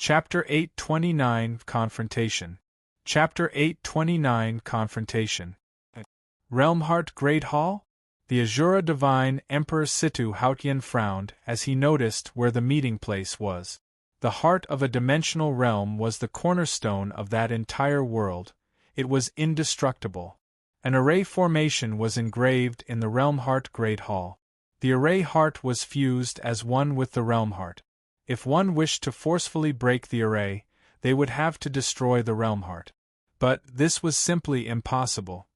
Chapter 829 Confrontation. Chapter 829 Confrontation. Realmheart Great Hall? The Azura Divine Emperor Situ Hautian frowned as he noticed where the meeting place was. The heart of a dimensional realm was the cornerstone of that entire world. It was indestructible. An array formation was engraved in the Realmheart Great Hall. The array heart was fused as one with the realm heart. If one wished to forcefully break the array, they would have to destroy the realm heart. But this was simply impossible.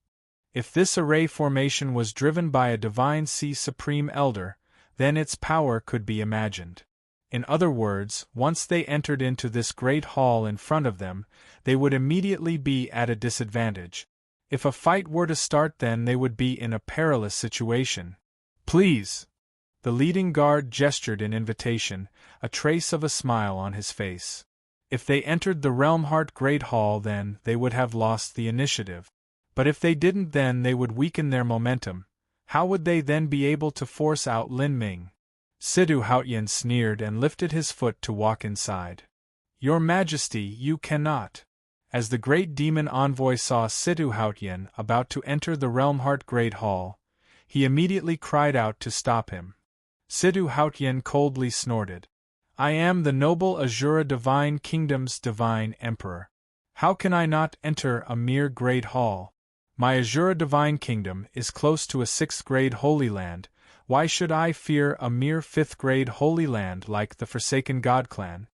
If this array formation was driven by a Divine Sea Supreme Elder, then its power could be imagined. In other words, once they entered into this great hall in front of them, they would immediately be at a disadvantage. If a fight were to start, then they would be in a perilous situation. "Please!" The leading guard gestured in invitation, a trace of a smile on his face. If they entered the Realmheart Great Hall, then they would have lost the initiative. But if they didn't, then they would weaken their momentum. How would they then be able to force out Lin Ming? Situ Hautian sneered and lifted his foot to walk inside. "Your Majesty, you cannot." As the great demon envoy saw Situ Hautian about to enter the Realmheart Great Hall, he immediately cried out to stop him. Situ Hautian coldly snorted. "I am the noble Azura Divine Kingdom's Divine Emperor. How can I not enter a mere great hall? My Azura Divine Kingdom is close to a 6th grade Holy Land. Why should I fear a mere 5th grade Holy Land like the Forsaken God Clan?"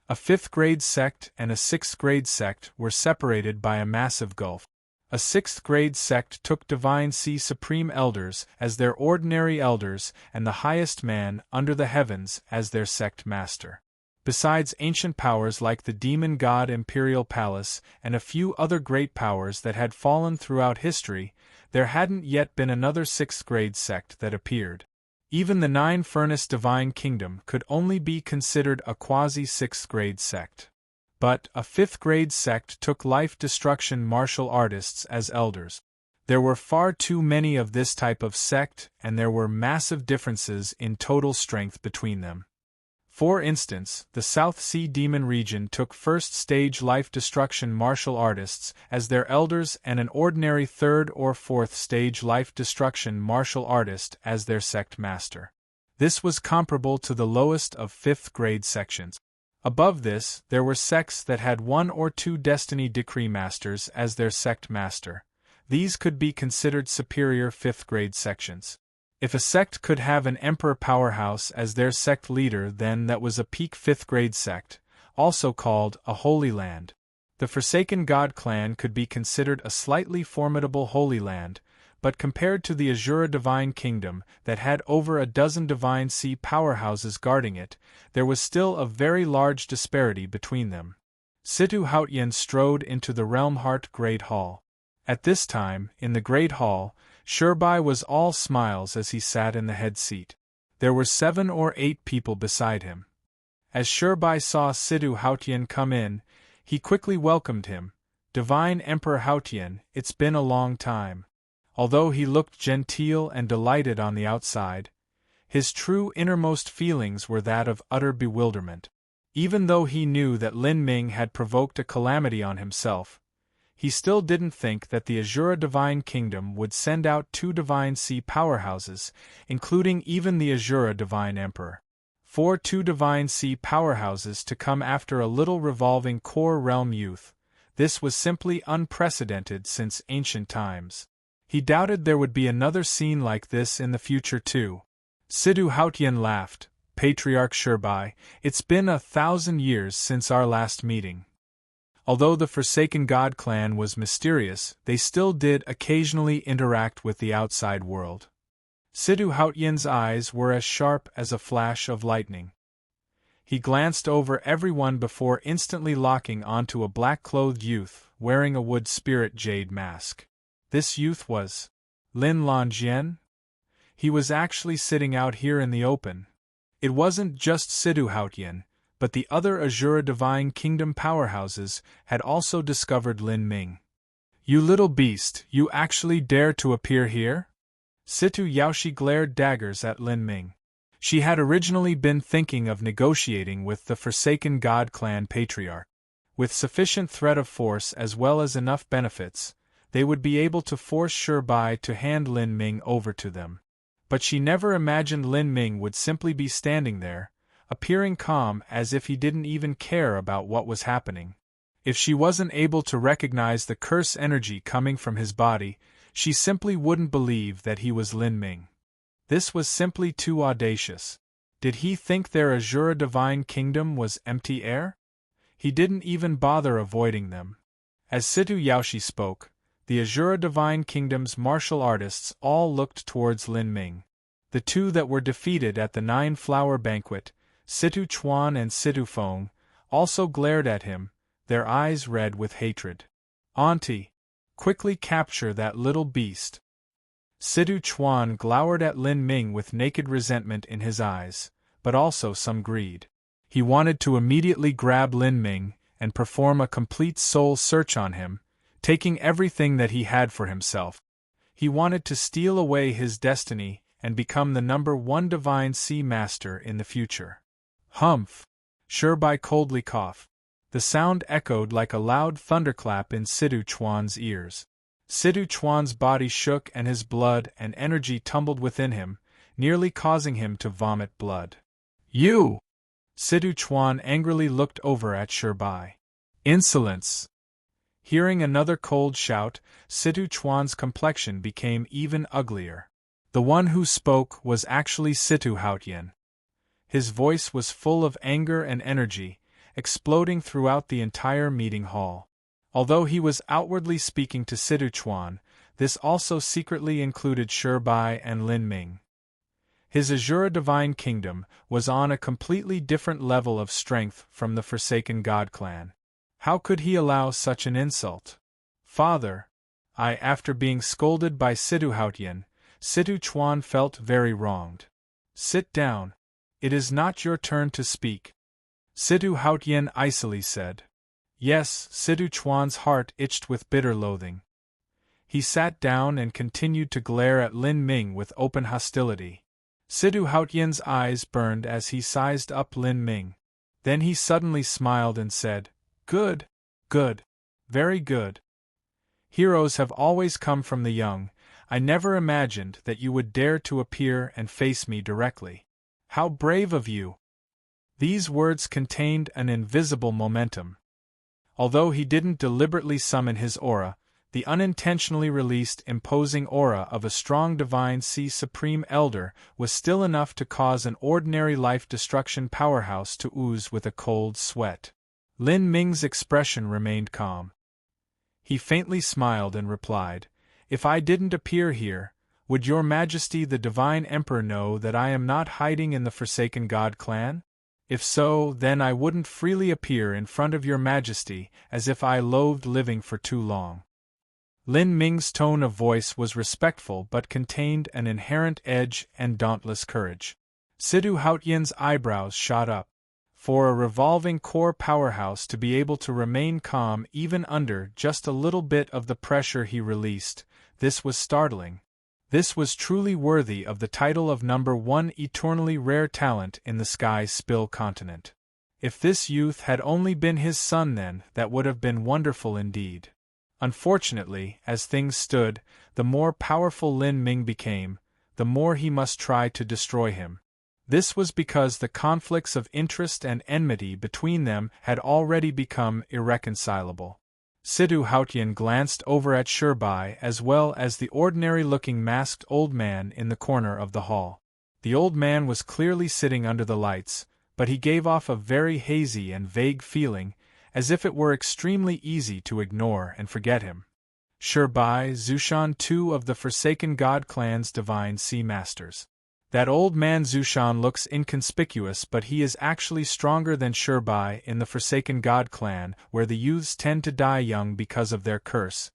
A 5th grade sect and a 6th grade sect were separated by a massive gulf. A 6th grade sect took Divine Sea Supreme Elders as their ordinary elders and the highest man under the heavens as their sect master. Besides ancient powers like the demon god Imperial Palace and a few other great powers that had fallen throughout history, there hadn't yet been another 6th grade sect that appeared. Even the 9-furnace Divine Kingdom could only be considered a quasi-6th grade sect. But a 5th grade sect took life-destruction martial artists as elders. There were far too many of this type of sect, and there were massive differences in total strength between them. For instance, the South Sea Demon region took first-stage life-destruction martial artists as their elders and an ordinary 3rd or 4th stage life-destruction martial artist as their sect master. This was comparable to the lowest of 5th grade sections. Above this, there were sects that had 1 or 2 Destiny Decree Masters as their sect master. These could be considered superior 5th grade sections. If a sect could have an Emperor Powerhouse as their sect leader, then that was a peak 5th grade sect, also called a Holy Land. The Forsaken God Clan could be considered a slightly formidable Holy Land, but compared to the Azura Divine Kingdom that had over a dozen Divine Sea powerhouses guarding it, there was still a very large disparity between them. Situ Hautian strode into the Realmheart Great Hall. At this time, in the Great Hall, Shurbai was all smiles as he sat in the head seat. There were 7 or 8 people beside him. As Shurbai saw Situ Hautian come in, he quickly welcomed him. "Divine Emperor Hautian, it's been a long time." Although he looked genteel and delighted on the outside, his true innermost feelings were that of utter bewilderment. Even though he knew that Lin Ming had provoked a calamity on himself, he still didn't think that the Azura Divine Kingdom would send out 2 Divine Sea powerhouses, including even the Azura Divine Emperor. For 2 Divine Sea powerhouses to come after a little revolving core realm youth, this was simply unprecedented since ancient times. He doubted there would be another scene like this in the future too. Situ Hautian laughed. "Patriarch Shurbai, it's been 1,000 years since our last meeting." Although the Forsaken God Clan was mysterious, they still did occasionally interact with the outside world. Situ Hautian's eyes were as sharp as a flash of lightning. He glanced over everyone before instantly locking onto a black-clothed youth wearing a wood spirit jade mask. This youth was Lin Longjien. He was actually sitting out here in the open. It wasn't just Situ Hautian, but the other Azura Divine Kingdom powerhouses had also discovered Lin Ming. "You little beast, you actually dare to appear here?" Situ Yaoshi glared daggers at Lin Ming. She had originally been thinking of negotiating with the Forsaken God clan patriarch. With sufficient threat of force as well as enough benefits, they would be able to force Shibai to hand Lin Ming over to them. But she never imagined Lin Ming would simply be standing there, appearing calm as if he didn't even care about what was happening. If she wasn't able to recognize the curse energy coming from his body, she simply wouldn't believe that he was Lin Ming. This was simply too audacious. Did he think their Azura divine kingdom was empty air? He didn't even bother avoiding them. As Situ Yaoshi spoke, the Azura divine kingdom's martial artists all looked towards Lin Ming. The two that were defeated at the Nine-Flower Banquet, Situ Chuan and Situ Feng, also glared at him, their eyes red with hatred. "Auntie, quickly capture that little beast." Situ Chuan glowered at Lin Ming with naked resentment in his eyes, but also some greed. He wanted to immediately grab Lin Ming and perform a complete soul search on him, taking everything that he had for himself. He wanted to steal away his destiny and become the #1 divine sea master in the future. Humph! Shibai coldly coughed. The sound echoed like a loud thunderclap in Situ Chuan's ears. Situ Chuan's body shook and his blood and energy tumbled within him, nearly causing him to vomit blood. "You!" Situ Chuan angrily looked over at Shibai. "Insolence!" Hearing another cold shout, Situ Chuan's complexion became even uglier. The one who spoke was actually Situ Haotian. His voice was full of anger and energy, exploding throughout the entire meeting hall. Although he was outwardly speaking to Situ Chuan, this also secretly included Shibai and Lin Ming. His Azura Divine Kingdom was on a completely different level of strength from the Forsaken God clan. How could he allow such an insult? "Father," after being scolded by Situ Haotian, Situ Chuan felt very wronged. "Sit down. It is not your turn to speak," Situ Haotian icily said. Yes, Situ Chuan's heart itched with bitter loathing. He sat down and continued to glare at Lin Ming with open hostility. Situ Haotian's eyes burned as he sized up Lin Ming. Then he suddenly smiled and said, "Good, good, very good. Heroes have always come from the young. I never imagined that you would dare to appear and face me directly. How brave of you!" These words contained an invisible momentum. Although he didn't deliberately summon his aura, the unintentionally released imposing aura of a strong divine sea supreme elder was still enough to cause an ordinary life destruction powerhouse to ooze with a cold sweat. Lin Ming's expression remained calm. He faintly smiled and replied, "If I didn't appear here, would your Majesty the Divine Emperor know that I am not hiding in the Forsaken God clan? If so, then I wouldn't freely appear in front of your Majesty as if I loathed living for too long." Lin Ming's tone of voice was respectful but contained an inherent edge and dauntless courage. Situ Haotian's eyebrows shot up. For a revolving core powerhouse to be able to remain calm even under just a little bit of the pressure he released, this was startling. This was truly worthy of the title of #1 eternally rare talent in the Sky Spill continent. If this youth had only been his son then, that would have been wonderful indeed. Unfortunately, as things stood, the more powerful Lin Ming became, the more he must try to destroy him. This was because the conflicts of interest and enmity between them had already become irreconcilable. Situ Haotian glanced over at Shibai as well as the ordinary-looking masked old man in the corner of the hall. The old man was clearly sitting under the lights, but he gave off a very hazy and vague feeling, as if it were extremely easy to ignore and forget him. Shibai Zushan, two of the Forsaken God clan's divine sea masters. That old man Zushan looks inconspicuous, but he is actually stronger than Shibai in the Forsaken God clan, where the youths tend to die young because of their curse.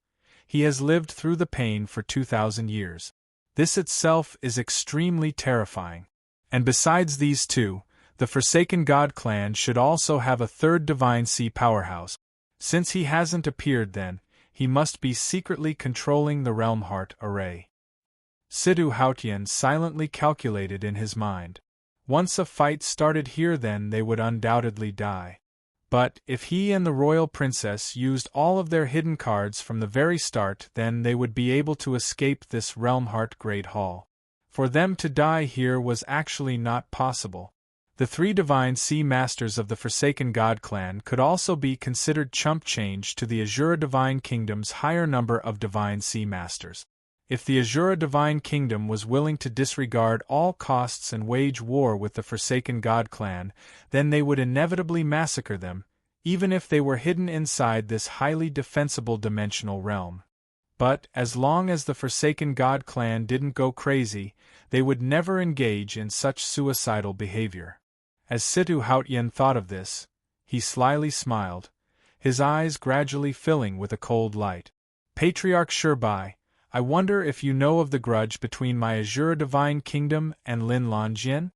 He has lived through the pain for 2,000 years. This itself is extremely terrifying. And besides these two, the Forsaken God clan should also have a third divine sea powerhouse. Since he hasn't appeared then, he must be secretly controlling the Realm Heart array. Situ Haotian silently calculated in his mind. Once a fight started here, then they would undoubtedly die. But, if he and the royal princess used all of their hidden cards from the very start, then they would be able to escape this Realmheart Great Hall. For them to die here was actually not possible. The three Divine Sea Masters of the Forsaken God clan could also be considered chump change to the Azura Divine Kingdom's higher number of Divine Sea Masters. If the Azura Divine Kingdom was willing to disregard all costs and wage war with the Forsaken God clan, then they would inevitably massacre them, even if they were hidden inside this highly defensible dimensional realm. But, as long as the Forsaken God clan didn't go crazy, they would never engage in such suicidal behavior. As Situ Hautyen thought of this, he slyly smiled, his eyes gradually filling with a cold light. Patriarch Shirbai, I wonder if you know of the grudge between my Azura Divine Kingdom and Lin Longjin?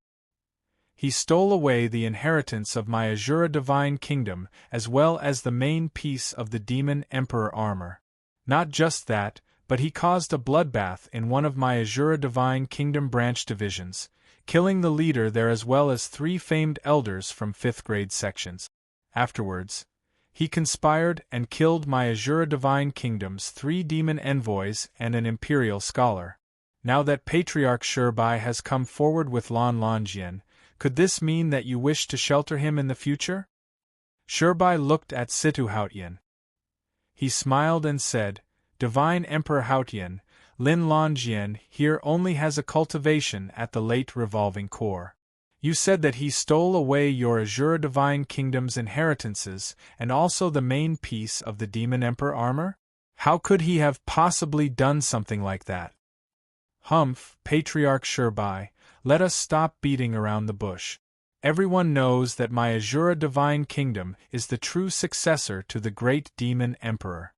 He stole away the inheritance of my Azura Divine Kingdom as well as the main piece of the Demon Emperor armor. Not just that, but he caused a bloodbath in one of my Azura Divine Kingdom branch divisions, killing the leader there as well as 3 famed elders from 5th grade sections. Afterwards, he conspired and killed my Azura Divine Kingdom's 3 demon envoys and an imperial scholar. Now that Patriarch Shirbai has come forward with Lin Longjin, could this mean that you wish to shelter him in the future? Shirbai looked at Situ Hautyen. He smiled and said, Divine Emperor Hautyen, Lin Longjin here only has a cultivation at the late revolving core. You said that he stole away your Azura Divine Kingdom's inheritances and also the main piece of the Demon Emperor armor? How could he have possibly done something like that? Humph, Patriarch Shirbai, let us stop beating around the bush. Everyone knows that my Azura Divine Kingdom is the true successor to the great Demon Emperor.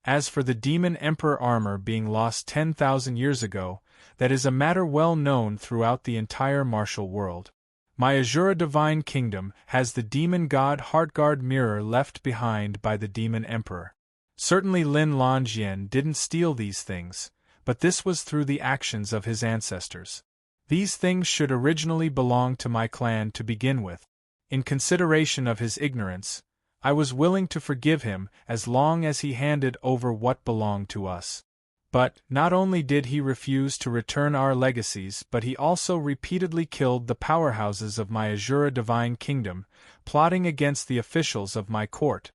As for the Demon Emperor armor being lost 10,000 years ago, that is a matter well known throughout the entire martial world. My Azura Divine Kingdom has the Demon God Heartguard mirror left behind by the Demon Emperor. Certainly Lin Longjin didn't steal these things, but this was through the actions of his ancestors. These things should originally belong to my clan to begin with. In consideration of his ignorance, I was willing to forgive him as long as he handed over what belonged to us. But, not only did he refuse to return our legacies, but he also repeatedly killed the powerhouses of my Azura Divine Kingdom, plotting against the officials of my court.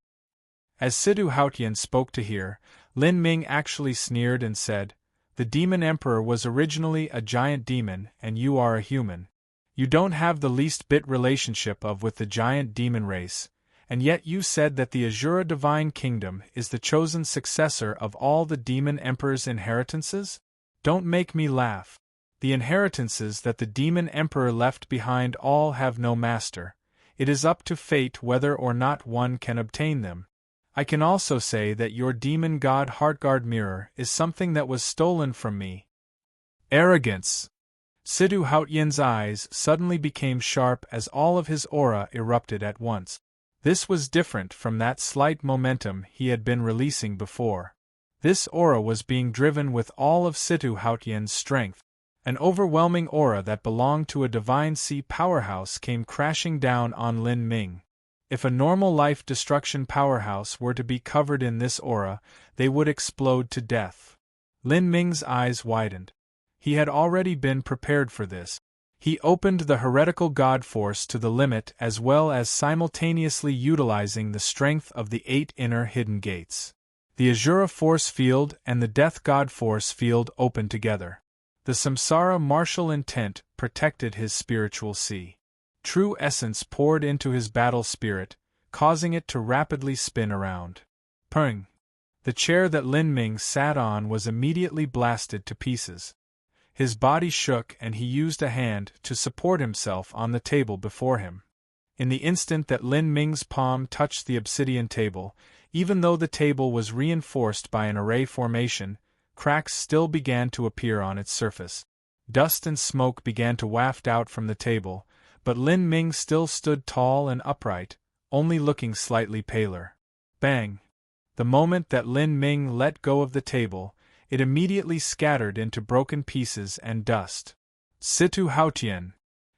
As Situ Hautyen spoke to hear, Lin Ming actually sneered and said, The Demon Emperor was originally a giant demon, and you are a human. You don't have the least bit relationship with the giant demon race, and yet you said that the Azura Divine Kingdom is the chosen successor of all the Demon Emperor's inheritances? Don't make me laugh. The inheritances that the Demon Emperor left behind all have no master. It is up to fate whether or not one can obtain them. I can also say that your Demon God Heartguard mirror is something that was stolen from me. Arrogance! Situ Hautyen's eyes suddenly became sharp as all of his aura erupted at once. This was different from that slight momentum he had been releasing before. This aura was being driven with all of Situ Hautyen's strength. An overwhelming aura that belonged to a Divine Sea powerhouse came crashing down on Lin Ming. If a normal life destruction powerhouse were to be covered in this aura, they would explode to death. Lin Ming's eyes widened. He had already been prepared for this. He opened the heretical god force to the limit as well as simultaneously utilizing the strength of the 8 inner hidden gates. The Azura force field and the death god force field opened together. The Samsara martial intent protected his spiritual sea. True essence poured into his battle spirit, causing it to rapidly spin around. Pung! The chair that Lin Ming sat on was immediately blasted to pieces. His body shook and he used a hand to support himself on the table before him. In the instant that Lin Ming's palm touched the obsidian table, even though the table was reinforced by an array formation, cracks still began to appear on its surface. Dust and smoke began to waft out from the table, but Lin Ming still stood tall and upright, only looking slightly paler. Bang! The moment that Lin Ming let go of the table, it immediately scattered into broken pieces and dust. Situ Hautyen!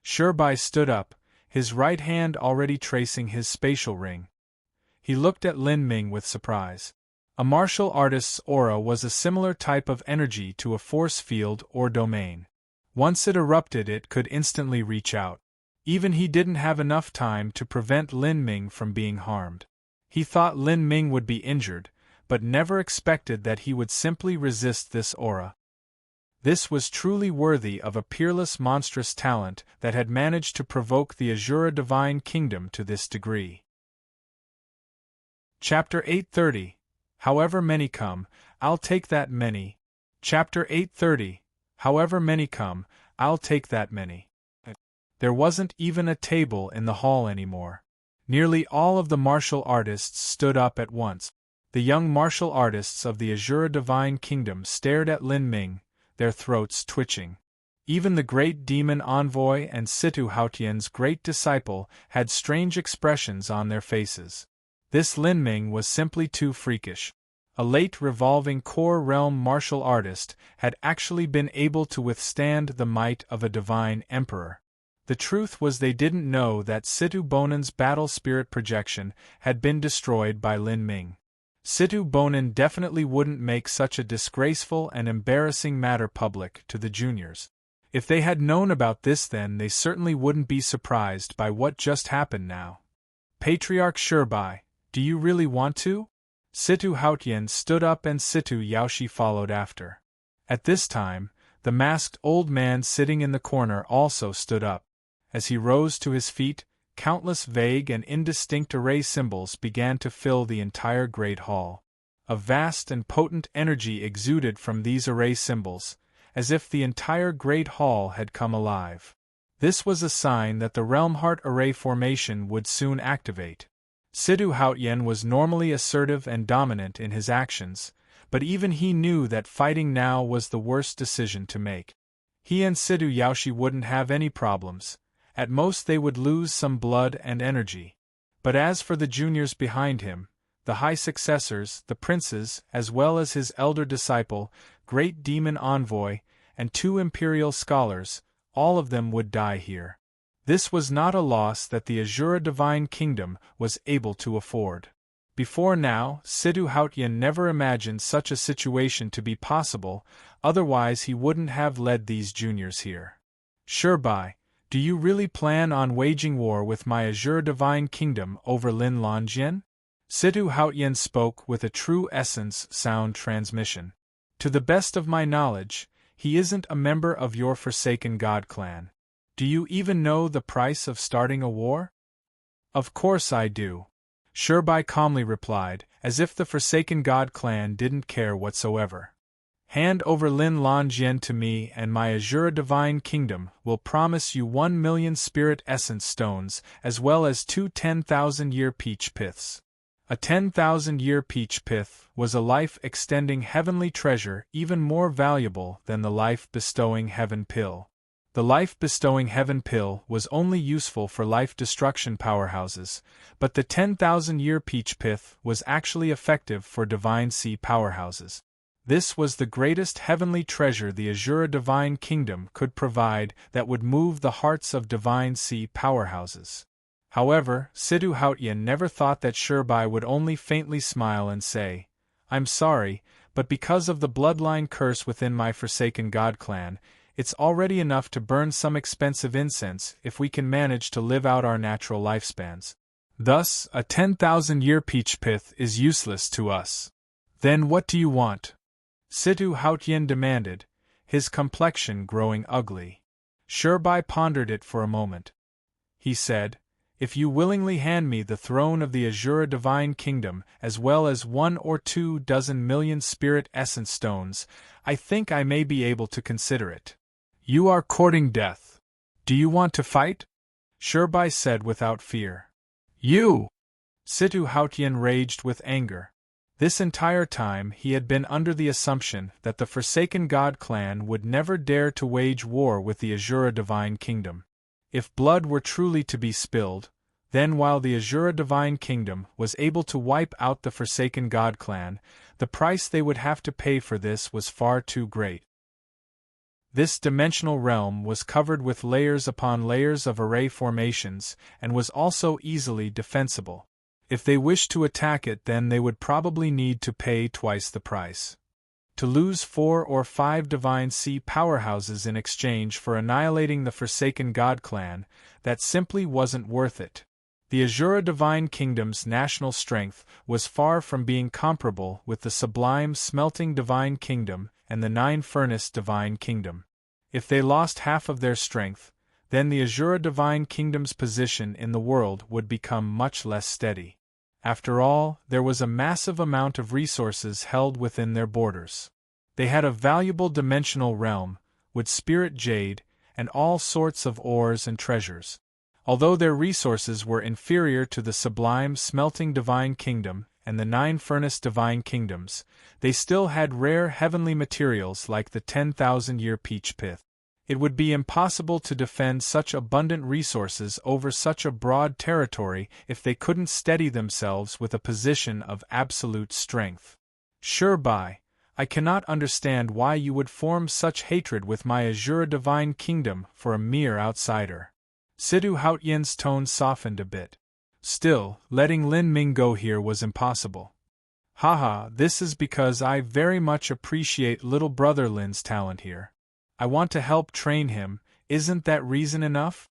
Shirbai stood up, his right hand already tracing his spatial ring. He looked at Lin Ming with surprise. A martial artist's aura was a similar type of energy to a force field or domain. Once it erupted, it could instantly reach out. Even he didn't have enough time to prevent Lin Ming from being harmed. He thought Lin Ming would be injured, but never expected that he would simply resist this aura. This was truly worthy of a peerless monstrous talent that had managed to provoke the Azura Divine Kingdom to this degree. Chapter 830. However many come, I'll take that many. Chapter 830. However many come, I'll take that many. There wasn't even a table in the hall anymore. Nearly all of the martial artists stood up at once. The young martial artists of the Azura Divine Kingdom stared at Lin Ming, their throats twitching. Even the great demon envoy and Situ Haotian's great disciple had strange expressions on their faces. This Lin Ming was simply too freakish. A late revolving core realm martial artist had actually been able to withstand the might of a divine emperor. The truth was they didn't know that Situ Bonan's battle spirit projection had been destroyed by Lin Ming. Situ Bonan definitely wouldn't make such a disgraceful and embarrassing matter public to the juniors. If they had known about this then they certainly wouldn't be surprised by what just happened now. Patriarch Shirbai, do you really want to? Situ Haotian stood up and Situ Yaoshi followed after. At this time, the masked old man sitting in the corner also stood up. As he rose to his feet, countless vague and indistinct array symbols began to fill the entire great hall. A vast and potent energy exuded from these array symbols, as if the entire great hall had come alive. This was a sign that the Realm Heart Array formation would soon activate. Situ Haotian was normally assertive and dominant in his actions, but even he knew that fighting now was the worst decision to make. He and Situ Yaoshi wouldn't have any problems. At most they would lose some blood and energy. But as for the juniors behind him, the high successors, the princes, as well as his elder disciple, great demon envoy, and 2 imperial scholars, all of them would die here. This was not a loss that the Azura Divine Kingdom was able to afford. Before now, Situ Haotian never imagined such a situation to be possible, otherwise he wouldn't have led these juniors here. Shirbai, do you really plan on waging war with my Azura Divine Kingdom over Lin Longjin? Situ Haotian spoke with a true essence sound transmission. To the best of my knowledge, he isn't a member of your Forsaken God clan. Do you even know the price of starting a war? Of course I do. Shirbai calmly replied, as if the Forsaken God clan didn't care whatsoever. Hand over Lin Longjin to me and my Azura Divine Kingdom will promise you 1 million Spirit Essence Stones as well as 2 10,000-year peach piths. A 10,000-year peach pith was a life-extending heavenly treasure even more valuable than the life-bestowing heaven pill. The life-bestowing heaven pill was only useful for life-destruction powerhouses, but the 10,000-year peach pith was actually effective for divine sea powerhouses. This was the greatest heavenly treasure the Azura Divine Kingdom could provide that would move the hearts of divine sea powerhouses. However, Situ Haotian never thought that Shirbai would only faintly smile and say, I'm sorry, but because of the bloodline curse within my Forsaken God clan, it's already enough to burn some expensive incense if we can manage to live out our natural lifespans. Thus, a 10,000-year peach pith is useless to us. Then what do you want? Situ Haotian demanded, his complexion growing ugly. Shirbai pondered it for a moment. He said, if you willingly hand me the throne of the Azura Divine Kingdom as well as 1 or 2 dozen million Spirit Essence Stones, I think I may be able to consider it. You are courting death. Do you want to fight? Shirbai said without fear. You! Situ Haotian raged with anger. This entire time he had been under the assumption that the Forsaken God clan would never dare to wage war with the Azura Divine Kingdom. If blood were truly to be spilled, then while the Azura Divine Kingdom was able to wipe out the Forsaken God clan, the price they would have to pay for this was far too great. This dimensional realm was covered with layers upon layers of array formations, and was also easily defensible. If they wished to attack it, then they would probably need to pay twice the price. To lose 4 or 5 Divine Sea powerhouses in exchange for annihilating the Forsaken God clan, that simply wasn't worth it. The Azura Divine Kingdom's national strength was far from being comparable with the Sublime Smelting Divine Kingdom and the Nine Furnace Divine Kingdom. If they lost half of their strength, then the Azura Divine Kingdom's position in the world would become much less steady. After all, there was a massive amount of resources held within their borders. They had a valuable dimensional realm, with spirit jade, and all sorts of ores and treasures. Although their resources were inferior to the Sublime Smelting Divine Kingdom and the Nine Furnace Divine Kingdoms, they still had rare heavenly materials like the 10,000-year peach pith. It would be impossible to defend such abundant resources over such a broad territory if they couldn't steady themselves with a position of absolute strength. Sureby, I cannot understand why you would form such hatred with my Azura Divine Kingdom for a mere outsider. Situ Haotian's tone softened a bit. Still, letting Lin Ming go here was impossible. Haha, this is because I very much appreciate little brother Lin's talent here. I want to help train him, isn't that reason enough?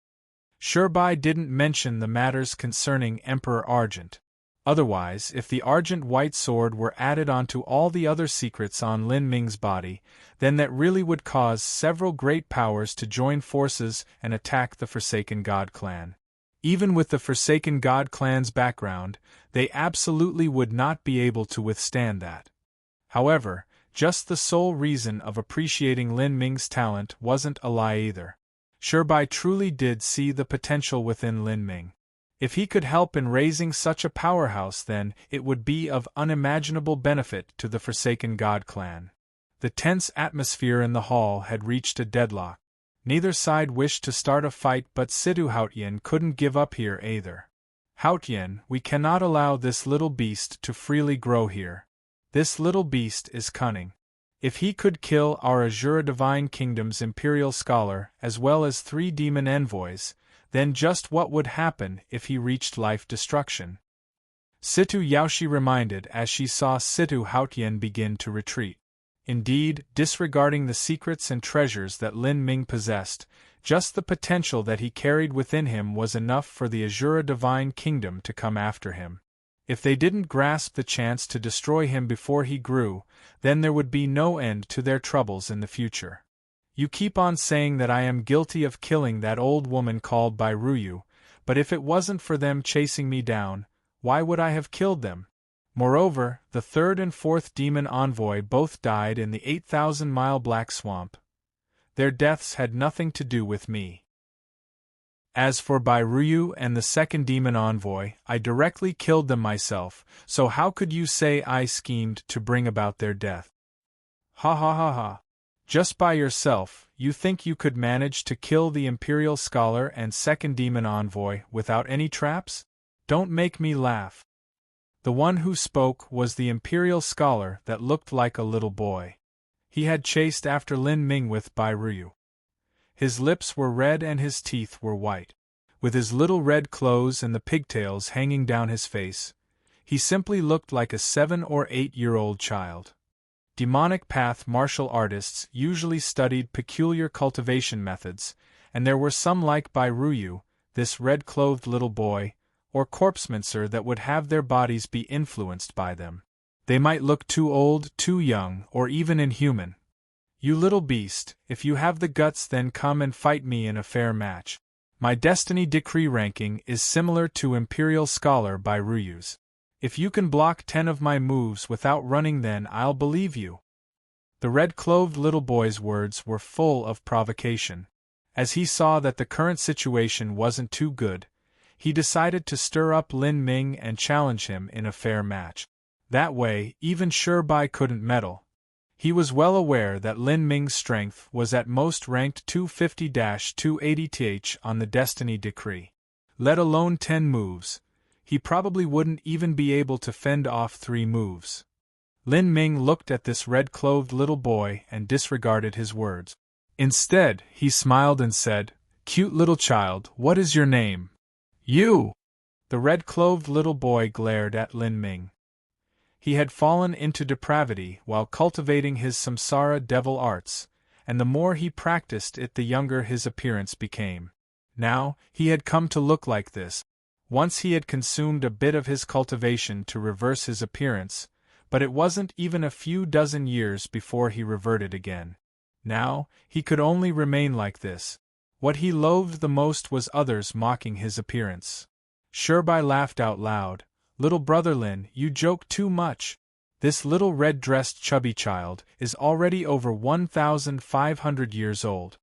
Sureby didn't mention the matters concerning Emperor Argent. Otherwise, if the Argent White Sword were added onto all the other secrets on Lin Ming's body, then that really would cause several great powers to join forces and attack the Forsaken God clan. Even with the Forsaken God clan's background, they absolutely would not be able to withstand that. However, just the sole reason of appreciating Lin Ming's talent wasn't a lie either. Sureby truly did see the potential within Lin Ming. If he could help in raising such a powerhouse, then it would be of unimaginable benefit to the Forsaken God clan. The tense atmosphere in the hall had reached a deadlock. Neither side wished to start a fight, but Situ Haotian couldn't give up here either. Haotian, we cannot allow this little beast to freely grow here. This little beast is cunning. If he could kill our Azura Divine Kingdom's Imperial Scholar as well as 3 demon envoys, then just what would happen if he reached life destruction? Situ Yaoshi reminded as she saw Situ Haotian begin to retreat. Indeed, disregarding the secrets and treasures that Lin Ming possessed, just the potential that he carried within him was enough for the Azura Divine Kingdom to come after him. If they didn't grasp the chance to destroy him before he grew, then there would be no end to their troubles in the future. You keep on saying that I am guilty of killing that old woman called by Ruyu, but if it wasn't for them chasing me down, why would I have killed them? Moreover, the 3rd and 4th demon envoy both died in the 8,000-mile Black Swamp. Their deaths had nothing to do with me. As for Bairuyu and the 2nd demon envoy, I directly killed them myself, so how could you say I schemed to bring about their death? Ha ha ha ha. Just by yourself, you think you could manage to kill the Imperial Scholar and 2nd demon envoy without any traps? Don't make me laugh. The one who spoke was the Imperial Scholar that looked like a little boy. He had chased after Lin Ming with Bairuyu. His lips were red and his teeth were white. With his little red clothes and the pigtails hanging down his face, he simply looked like a 7 or 8-year-old child. Demonic path martial artists usually studied peculiar cultivation methods, and there were some like Bairuyu, this red-clothed little boy, or corpsemancer that would have their bodies be influenced by them. They might look too old, too young, or even inhuman. You little beast, if you have the guts, then come and fight me in a fair match. My destiny decree ranking is similar to Imperial Scholar Bairuyu's. If you can block 10 of my moves without running, then I'll believe you. The red-clothed little boy's words were full of provocation. As he saw that the current situation wasn't too good, he decided to stir up Lin Ming and challenge him in a fair match. That way, even Sureby couldn't meddle. He was well aware that Lin Ming's strength was at most ranked 250-280th on the Destiny Decree. Let alone 10 moves, he probably wouldn't even be able to fend off 3 moves. Lin Ming looked at this red-clothed little boy and disregarded his words. Instead, he smiled and said, "Cute little child, what is your name?" "You!" The red-clothed little boy glared at Lin Ming. He had fallen into depravity while cultivating his samsara devil arts, and the more he practiced it the younger his appearance became. Now, he had come to look like this. Once he had consumed a bit of his cultivation to reverse his appearance, but it wasn't even a few dozen years before he reverted again. Now, he could only remain like this. What he loathed the most was others mocking his appearance. Shirbai laughed out loud. "Little brother Lin, you joke too much. This little red-dressed chubby child is already over 1,500 years old."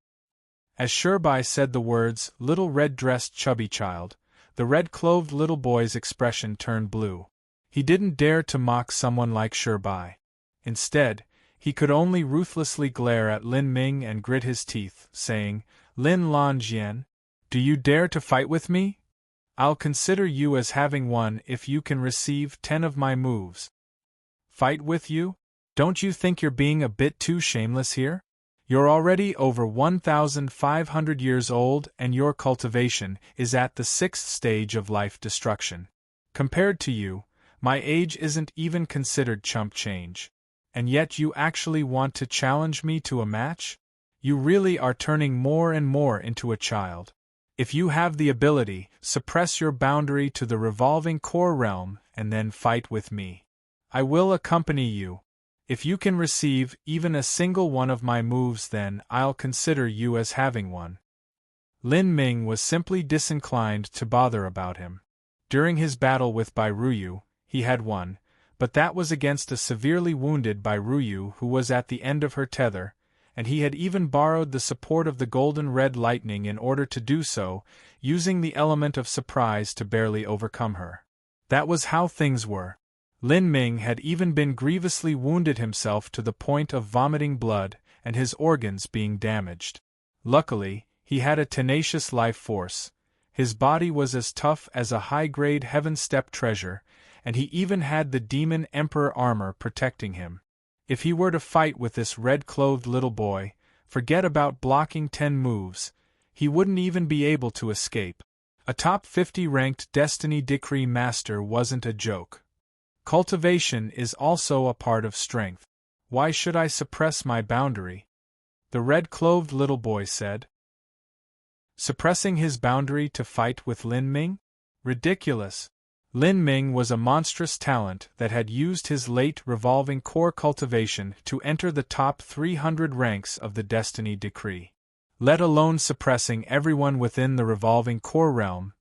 As Shirbai said the words, "little red-dressed chubby child," the red-clothed little boy's expression turned blue. He didn't dare to mock someone like Shirbai. Instead, he could only ruthlessly glare at Lin Ming and grit his teeth, saying, "Lin Lan Jian, do you dare to fight with me? I'll consider you as having won if you can receive 10 of my moves." "Fight with you? Don't you think you're being a bit too shameless here? You're already over 1,500 years old and your cultivation is at the 6th stage of life destruction. Compared to you, my age isn't even considered chump change. And yet you actually want to challenge me to a match? You really are turning more and more into a child. If you have the ability, suppress your boundary to the revolving core realm and then fight with me. I will accompany you. If you can receive even a single one of my moves, then I'll consider you as having one." Lin Ming was simply disinclined to bother about him. During his battle with Bai Ruyu, he had won, but that was against a severely wounded Bai Ruyu who was at the end of her tether, and he had even borrowed the support of the golden red lightning in order to do so, using the element of surprise to barely overcome her. That was how things were. Lin Ming had even been grievously wounded himself to the point of vomiting blood and his organs being damaged. Luckily, he had a tenacious life force. His body was as tough as a high-grade heaven-step treasure, and he even had the demon emperor armor protecting him. If he were to fight with this red-clothed little boy, forget about blocking 10 moves, he wouldn't even be able to escape. A top 50 ranked Destiny Decree Master wasn't a joke. Cultivation is also a part of strength. Why should I suppress my boundary? The red-clothed little boy said. Suppressing his boundary to fight with Lin Ming? Ridiculous. Lin Ming was a monstrous talent that had used his late revolving core cultivation to enter the top 300 ranks of the Destiny Decree. Let alone suppressing everyone within the revolving core realm,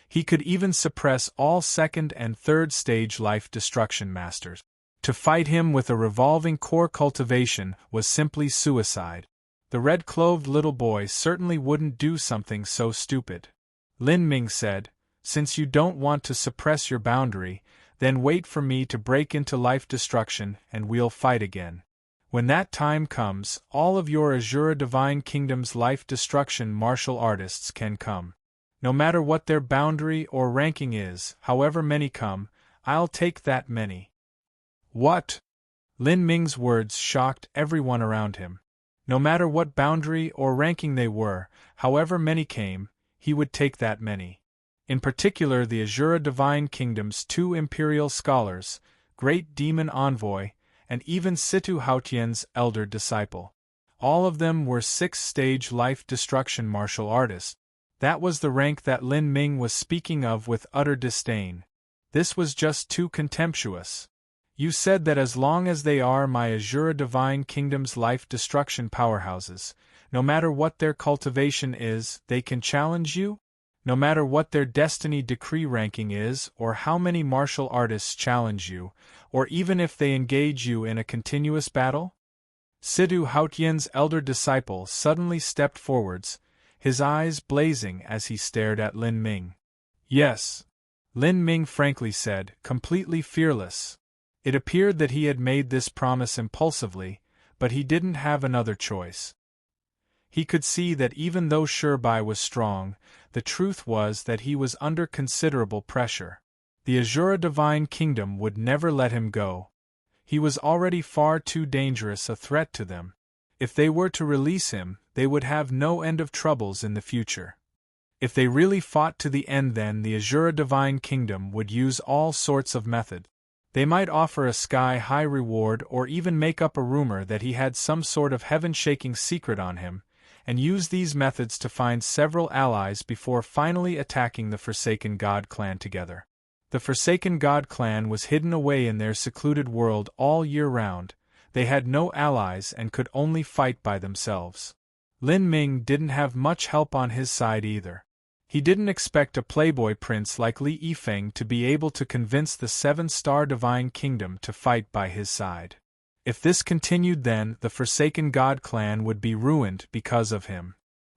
he could even suppress all 2nd and 3rd stage life destruction masters. To fight him with a revolving core cultivation was simply suicide. The red-clothed little boy certainly wouldn't do something so stupid. Lin Ming said, "Since you don't want to suppress your boundary, then wait for me to break into life destruction and we'll fight again. When that time comes, all of your Azura Divine Kingdom's life destruction martial artists can come. No matter what their boundary or ranking is, however many come, I'll take that many." What? Lin Ming's words shocked everyone around him. No matter what boundary or ranking they were, however many came, he would take that many. In particular the Azura Divine Kingdom's 2 imperial scholars, Great Demon Envoy, and even Situ Haotian's elder disciple. All of them were 6th-stage life destruction martial artists. That was the rank that Lin Ming was speaking of with utter disdain. This was just too contemptuous. You said that as long as they are my Azura Divine Kingdom's life destruction powerhouses, no matter what their cultivation is, they can challenge you? No matter what their Destiny Decree ranking is, or how many martial artists challenge you, or even if they engage you in a continuous battle? Situ Haotian's elder disciple suddenly stepped forwards, his eyes blazing as he stared at Lin Ming. "Yes," Lin Ming frankly said, completely fearless. It appeared that he had made this promise impulsively, but he didn't have another choice. He could see that even though Shirbai was strong, the truth was that he was under considerable pressure. The Azura Divine Kingdom would never let him go. He was already far too dangerous a threat to them. If they were to release him, they would have no end of troubles in the future. If they really fought to the end, then the Azura Divine Kingdom would use all sorts of methods. They might offer a sky-high reward or even make up a rumor that he had some sort of heaven-shaking secret on him, and use these methods to find several allies before finally attacking the Forsaken God clan together. The Forsaken God clan was hidden away in their secluded world all year round. They had no allies and could only fight by themselves. Lin Ming didn't have much help on his side either. He didn't expect a playboy prince like Li Yifeng to be able to convince the 7-star Divine Kingdom to fight by his side. If this continued, then the Forsaken God clan would be ruined because of him.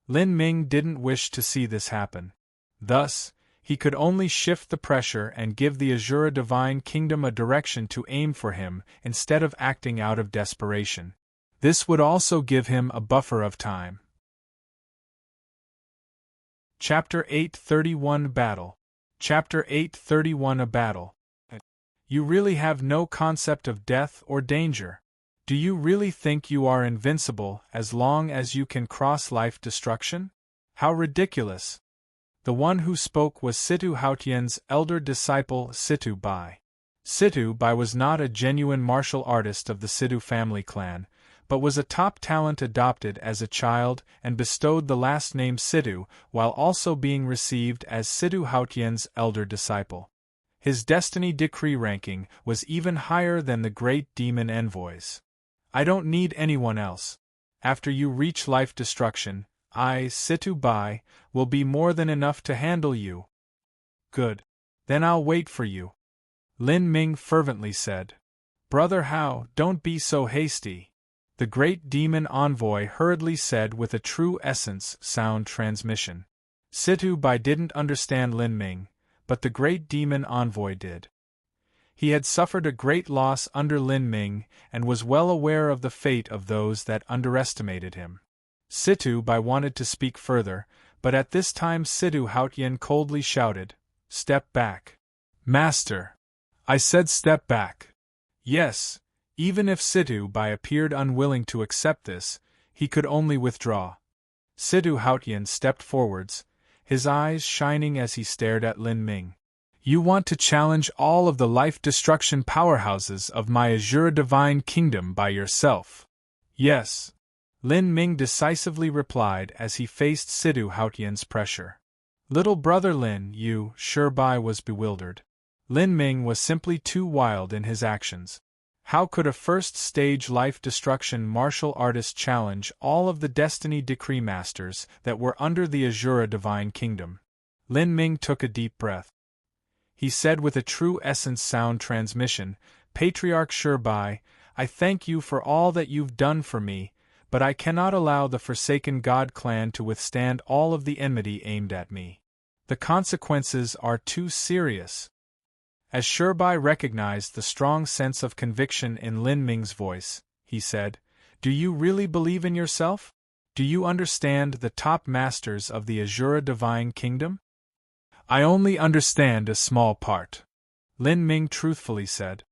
Lin Ming didn't wish to see this happen. Thus, he could only shift the pressure and give the Azura Divine Kingdom a direction to aim for him instead of acting out of desperation. This would also give him a buffer of time. Chapter 831 Battle. Chapter 831 A Battle. You really have no concept of death or danger. Do you really think you are invincible as long as you can cross life destruction? How ridiculous! The one who spoke was Situ Haotian's elder disciple Situ Bai. Situ Bai was not a genuine martial artist of the Situ family clan, but was a top talent adopted as a child and bestowed the last name Situ while also being received as Situ Haotian's elder disciple. His destiny decree ranking was even higher than the great demon envoys. I don't need anyone else. After you reach life destruction, I, Situ Bai, will be more than enough to handle you. Good. Then I'll wait for you. Lin Ming fervently said. Brother Hao, don't be so hasty. The great demon envoy hurriedly said with a true essence sound transmission. Situ Bai didn't understand Lin Ming, but the great demon envoy did. He had suffered a great loss under Lin Ming and was well aware of the fate of those that underestimated him. Situ Bai wanted to speak further, but at this time Situ Haotian coldly shouted, Step back. Master! I said step back. Yes. Even if Situ Bai appeared unwilling to accept this, he could only withdraw. Situ Haotian stepped forwards, his eyes shining as he stared at Lin Ming. You want to challenge all of the life-destruction powerhouses of my Azura Divine Kingdom by yourself? Yes. Lin Ming decisively replied as he faced Situ Haotian's pressure. Little brother Lin, you, Bai was bewildered. Lin Ming was simply too wild in his actions. How could a first-stage life-destruction martial artist challenge all of the Destiny Decree Masters that were under the Azura Divine Kingdom? Lin Ming took a deep breath. He said with a true essence sound transmission, Patriarch Bai, I thank you for all that you've done for me, but I cannot allow the Forsaken God clan to withstand all of the enmity aimed at me. The consequences are too serious. As Bai recognized the strong sense of conviction in Lin Ming's voice, he said, Do you really believe in yourself? Do you understand the top masters of the Azura Divine Kingdom? I only understand a small part, Lin Ming truthfully said.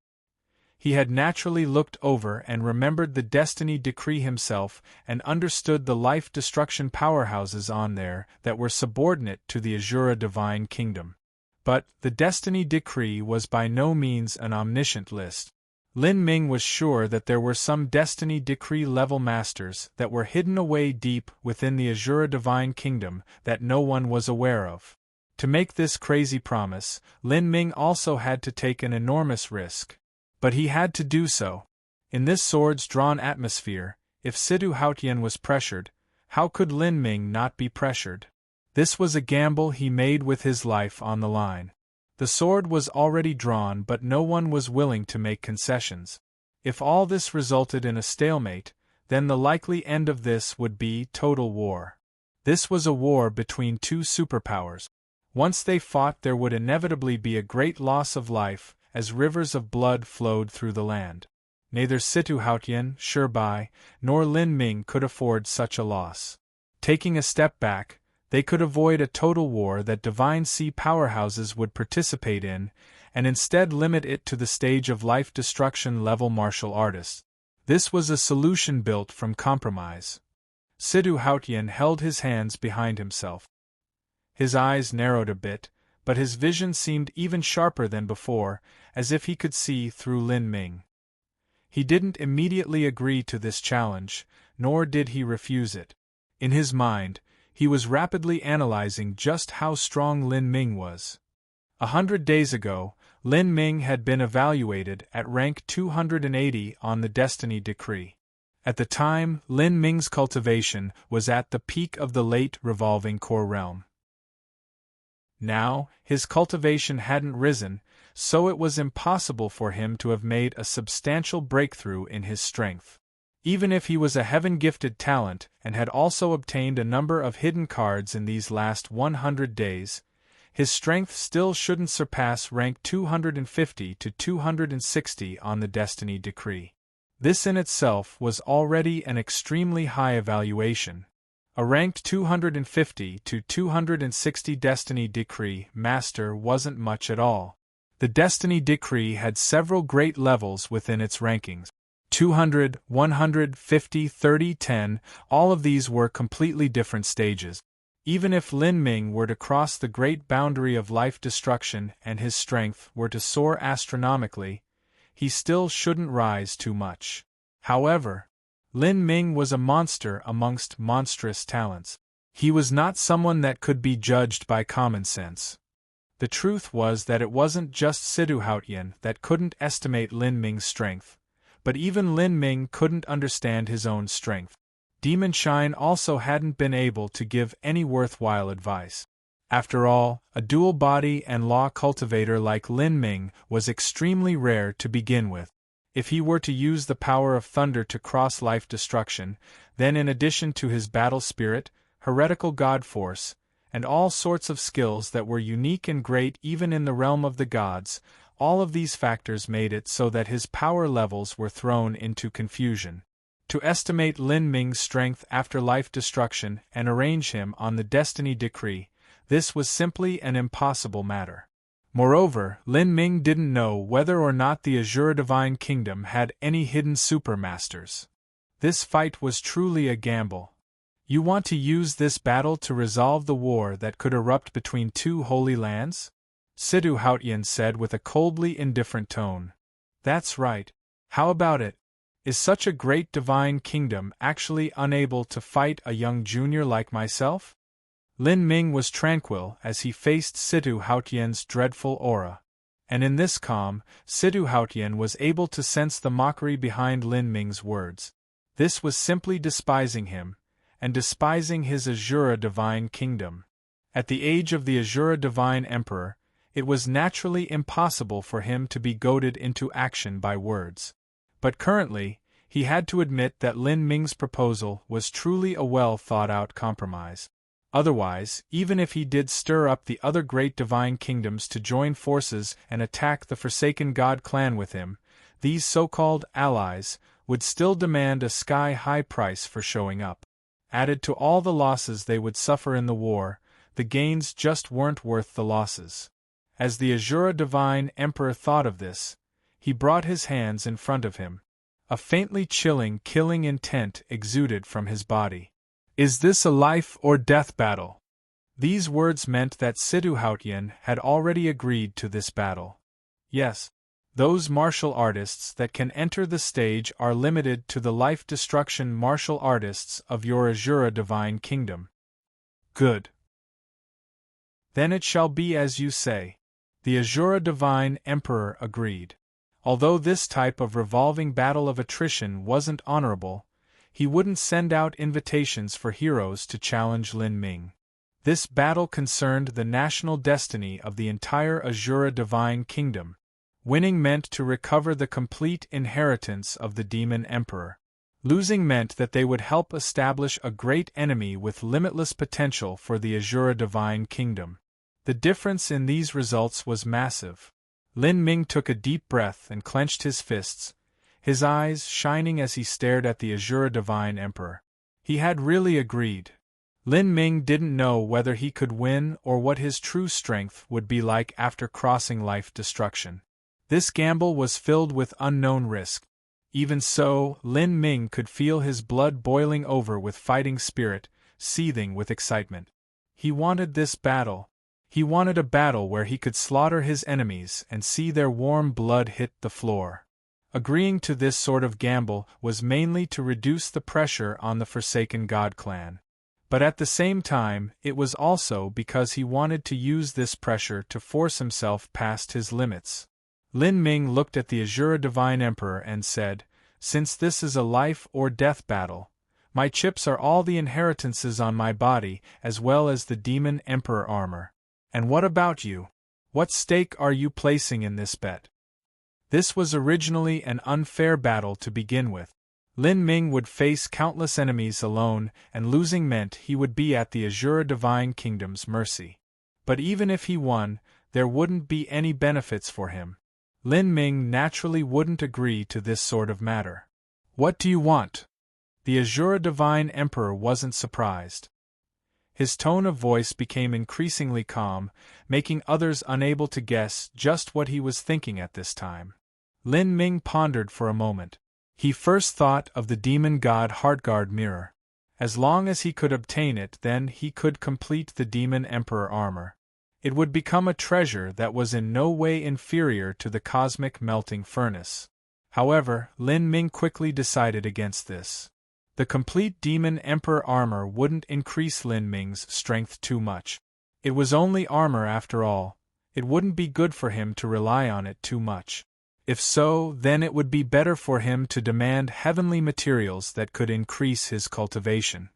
He had naturally looked over and remembered the Destiny Decree himself and understood the life-destruction powerhouses on there that were subordinate to the Azura Divine Kingdom. But the Destiny Decree was by no means an omniscient list. Lin Ming was sure that there were some Destiny Decree level masters that were hidden away deep within the Azura Divine Kingdom that no one was aware of. To make this crazy promise, Lin Ming also had to take an enormous risk. But he had to do so. In this swords-drawn atmosphere, if Situ Haotian was pressured, how could Lin Ming not be pressured? This was a gamble he made with his life on the line. The sword was already drawn, but no one was willing to make concessions. If all this resulted in a stalemate, then the likely end of this would be total war. This was a war between two superpowers. Once they fought, there would inevitably be a great loss of life, as rivers of blood flowed through the land. Neither Situ Haotian, Bai, nor Lin Ming could afford such a loss. Taking a step back, they could avoid a total war that Divine Sea powerhouses would participate in, and instead limit it to the stage of life-destruction level martial artists. This was a solution built from compromise. Sidhu Hautian held his hands behind himself. His eyes narrowed a bit, but his vision seemed even sharper than before, as if he could see through Lin Ming. He didn't immediately agree to this challenge, nor did he refuse it. In his mind, he was rapidly analyzing just how strong Lin Ming was. 100 days ago, Lin Ming had been evaluated at rank 280 on the Destiny Decree. At the time, Lin Ming's cultivation was at the peak of the late revolving core realm. Now, his cultivation hadn't risen, so it was impossible for him to have made a substantial breakthrough in his strength. Even if he was a heaven-gifted talent and had also obtained a number of hidden cards in these last 100 days, his strength still shouldn't surpass rank 250 to 260 on the Destiny Decree. This in itself was already an extremely high evaluation. A ranked 250 to 260 Destiny Decree Master wasn't much at all. The Destiny Decree had several great levels within its rankings. 200, 150, 30, 10, all of these were completely different stages. Even if Lin Ming were to cross the great boundary of life destruction and his strength were to soar astronomically, he still shouldn't rise too much. However, Lin Ming was a monster amongst monstrous talents. He was not someone that could be judged by common sense. The truth was that it wasn't just Sidhu Hautian that couldn't estimate Lin Ming's strength, but even Lin Ming couldn't understand his own strength. Demon Shine also hadn't been able to give any worthwhile advice. After all, a dual body and law cultivator like Lin Ming was extremely rare to begin with. If he were to use the power of thunder to cross life destruction, then in addition to his battle spirit, heretical god force, and all sorts of skills that were unique and great even in the realm of the gods, all of these factors made it so that his power levels were thrown into confusion. To estimate Lin Ming's strength after life destruction and arrange him on the Destiny Decree, this was simply an impossible matter. Moreover, Lin Ming didn't know whether or not the Azure Divine Kingdom had any hidden supermasters. This fight was truly a gamble. You want to use this battle to resolve the war that could erupt between two holy lands? Sidhu Hautian said with a coldly indifferent tone. That's right. How about it? Is such a great divine kingdom actually unable to fight a young junior like myself? Lin Ming was tranquil as he faced Sidhu Hautian's dreadful aura. And in this calm, Sidhu Hautian was able to sense the mockery behind Lin Ming's words. This was simply despising him, and despising his Azure Divine Kingdom. At the age of the Azure Divine Emperor, it was naturally impossible for him to be goaded into action by words. But currently, he had to admit that Lin Ming's proposal was truly a well-thought-out compromise. Otherwise, even if he did stir up the other great divine kingdoms to join forces and attack the Forsaken God clan with him, these so-called allies would still demand a sky-high price for showing up. Added to all the losses they would suffer in the war, the gains just weren't worth the losses. As the Azure Divine Emperor thought of this, he brought his hands in front of him. A faintly chilling, killing intent exuded from his body. Is this a life or death battle? These words meant that Sidhu Hautian had already agreed to this battle. Yes, those martial artists that can enter the stage are limited to the life-destruction martial artists of your Azure Divine Kingdom. Good. Then it shall be as you say. The Azure Divine Emperor agreed. Although this type of revolving battle of attrition wasn't honorable, he wouldn't send out invitations for heroes to challenge Lin Ming. This battle concerned the national destiny of the entire Azure Divine Kingdom. Winning meant to recover the complete inheritance of the Demon Emperor. Losing meant that they would help establish a great enemy with limitless potential for the Azure Divine Kingdom. The difference in these results was massive. Lin Ming took a deep breath and clenched his fists, his eyes shining as he stared at the Azure Divine Emperor. He had really agreed. Lin Ming didn't know whether he could win or what his true strength would be like after crossing life destruction. This gamble was filled with unknown risk. Even so, Lin Ming could feel his blood boiling over with fighting spirit, seething with excitement. He wanted this battle. He wanted a battle where he could slaughter his enemies and see their warm blood hit the floor. Agreeing to this sort of gamble was mainly to reduce the pressure on the Forsaken God clan. But at the same time, it was also because he wanted to use this pressure to force himself past his limits. Lin Ming looked at the Azura Divine Emperor and said, "Since this is a life-or-death battle, my chips are all the inheritances on my body as well as the Demon Emperor armor. And what about you? What stake are you placing in this bet?" This was originally an unfair battle to begin with. Lin Ming would face countless enemies alone, and losing meant he would be at the Azura Divine Kingdom's mercy. But even if he won, there wouldn't be any benefits for him. Lin Ming naturally wouldn't agree to this sort of matter. "What do you want?" The Azura Divine Emperor wasn't surprised. His tone of voice became increasingly calm, making others unable to guess just what he was thinking at this time. Lin Ming pondered for a moment. He first thought of the demon god Heartguard mirror. As long as he could obtain it, then he could complete the Demon Emperor armor. It would become a treasure that was in no way inferior to the cosmic melting furnace. However, Lin Ming quickly decided against this. The complete Demon Emperor armor wouldn't increase Lin Ming's strength too much. It was only armor after all. It wouldn't be good for him to rely on it too much. If so, then it would be better for him to demand heavenly materials that could increase his cultivation.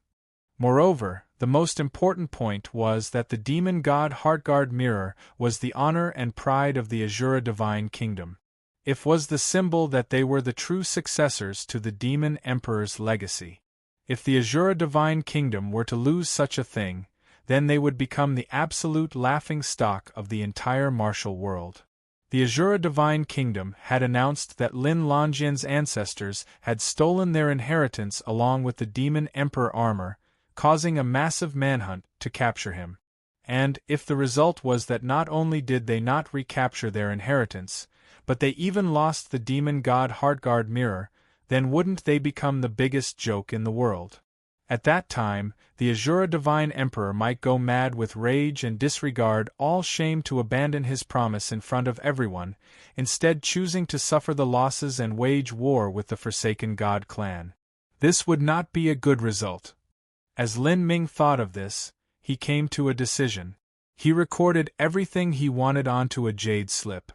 Moreover, the most important point was that the demon god Heartguard mirror was the honor and pride of the Azura Divine Kingdom. It was the symbol that they were the true successors to the Demon Emperor's legacy. If the Azura Divine Kingdom were to lose such a thing, then they would become the absolute laughingstock of the entire martial world. The Azura Divine Kingdom had announced that Lin Longyan's ancestors had stolen their inheritance along with the Demon Emperor armor, causing a massive manhunt to capture him. And if the result was that not only did they not recapture their inheritance, but they even lost the demon god Heartguard mirror, then wouldn't they become the biggest joke in the world? At that time, the Azura Divine Emperor might go mad with rage and disregard all shame to abandon his promise in front of everyone, instead choosing to suffer the losses and wage war with the Forsaken God clan. This would not be a good result. As Lin Ming thought of this, he came to a decision. He recorded everything he wanted onto a jade slip.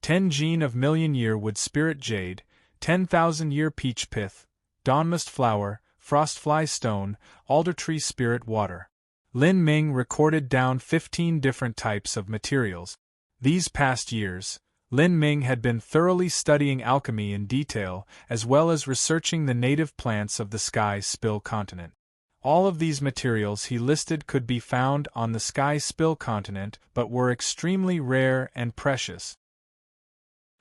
10 gene of million-year wood spirit jade, 10,000-year peach pith, dawnmust flower, frostfly stone, aldertree spirit water. Lin Ming recorded down 15 different types of materials. These past years, Lin Ming had been thoroughly studying alchemy in detail, as well as researching the native plants of the Sky Spill continent. All of these materials he listed could be found on the Sky Spill continent but were extremely rare and precious.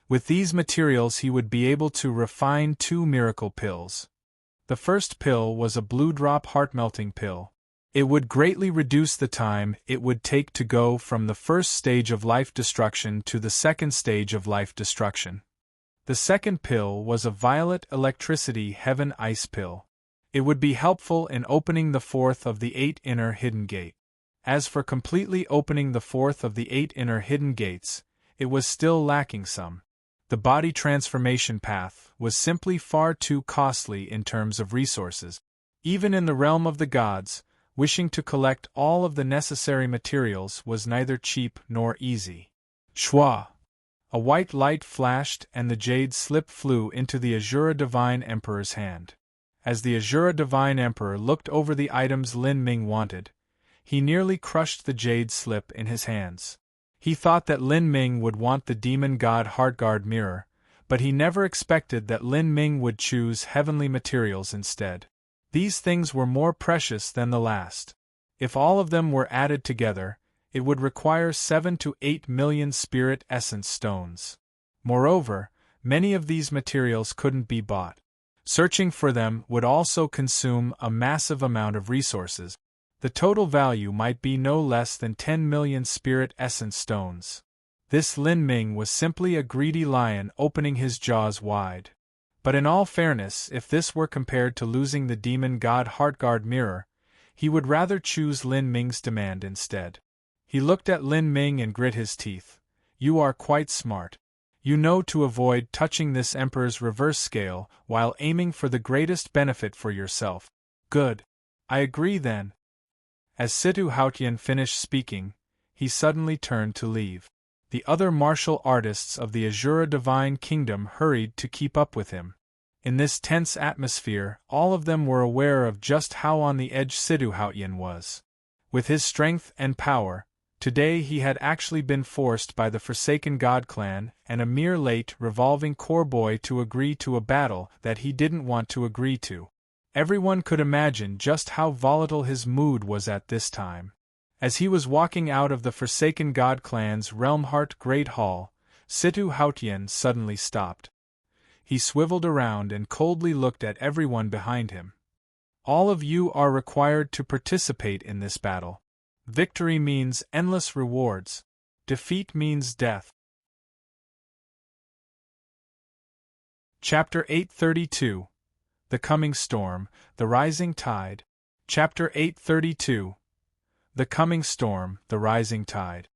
With these materials he would be able to refine 2 miracle pills. The first pill was a blue drop heart-melting pill. It would greatly reduce the time it would take to go from the first stage of life destruction to the second stage of life destruction. The second pill was a violet electricity heaven ice pill. It would be helpful in opening the 4th of the 8 inner hidden gate. As for completely opening the 4th of the 8 inner hidden gates, it was still lacking some. The body transformation path was simply far too costly in terms of resources. Even in the realm of the gods, wishing to collect all of the necessary materials was neither cheap nor easy. Shwa! A white light flashed and the jade slip flew into the Azura Divine Emperor's hand. As the Azura Divine Emperor looked over the items Lin Ming wanted, he nearly crushed the jade slip in his hands. He thought that Lin Ming would want the demon god Heartguard mirror, but he never expected that Lin Ming would choose heavenly materials instead. These things were more precious than the last. If all of them were added together, it would require 7 to 8 million spirit essence stones. Moreover, many of these materials couldn't be bought. Searching for them would also consume a massive amount of resources. The total value might be no less than 10 million spirit essence stones. This Lin Ming was simply a greedy lion opening his jaws wide. But in all fairness, if this were compared to losing the demon god Heartguard mirror, he would rather choose Lin Ming's demand instead. He looked at Lin Ming and grit his teeth. You are quite smart. You know to avoid touching this emperor's reverse scale while aiming for the greatest benefit for yourself. Good. I agree then. As Situ Hautian finished speaking, he suddenly turned to leave. The other martial artists of the Azura Divine Kingdom hurried to keep up with him. In this tense atmosphere, all of them were aware of just how on the edge Situ Hautian was. With his strength and power, today he had actually been forced by the Forsaken God clan and a mere late revolving core boy to agree to a battle that he didn't want to agree to. Everyone could imagine just how volatile his mood was at this time. As he was walking out of the Forsaken God clan's Realmheart Great Hall, Situ Hautian suddenly stopped. He swiveled around and coldly looked at everyone behind him. All of you are required to participate in this battle. Victory means endless rewards. Defeat means death. Chapter 832. The Coming Storm, the Rising Tide. Chapter 832. The Coming Storm, the Rising Tide.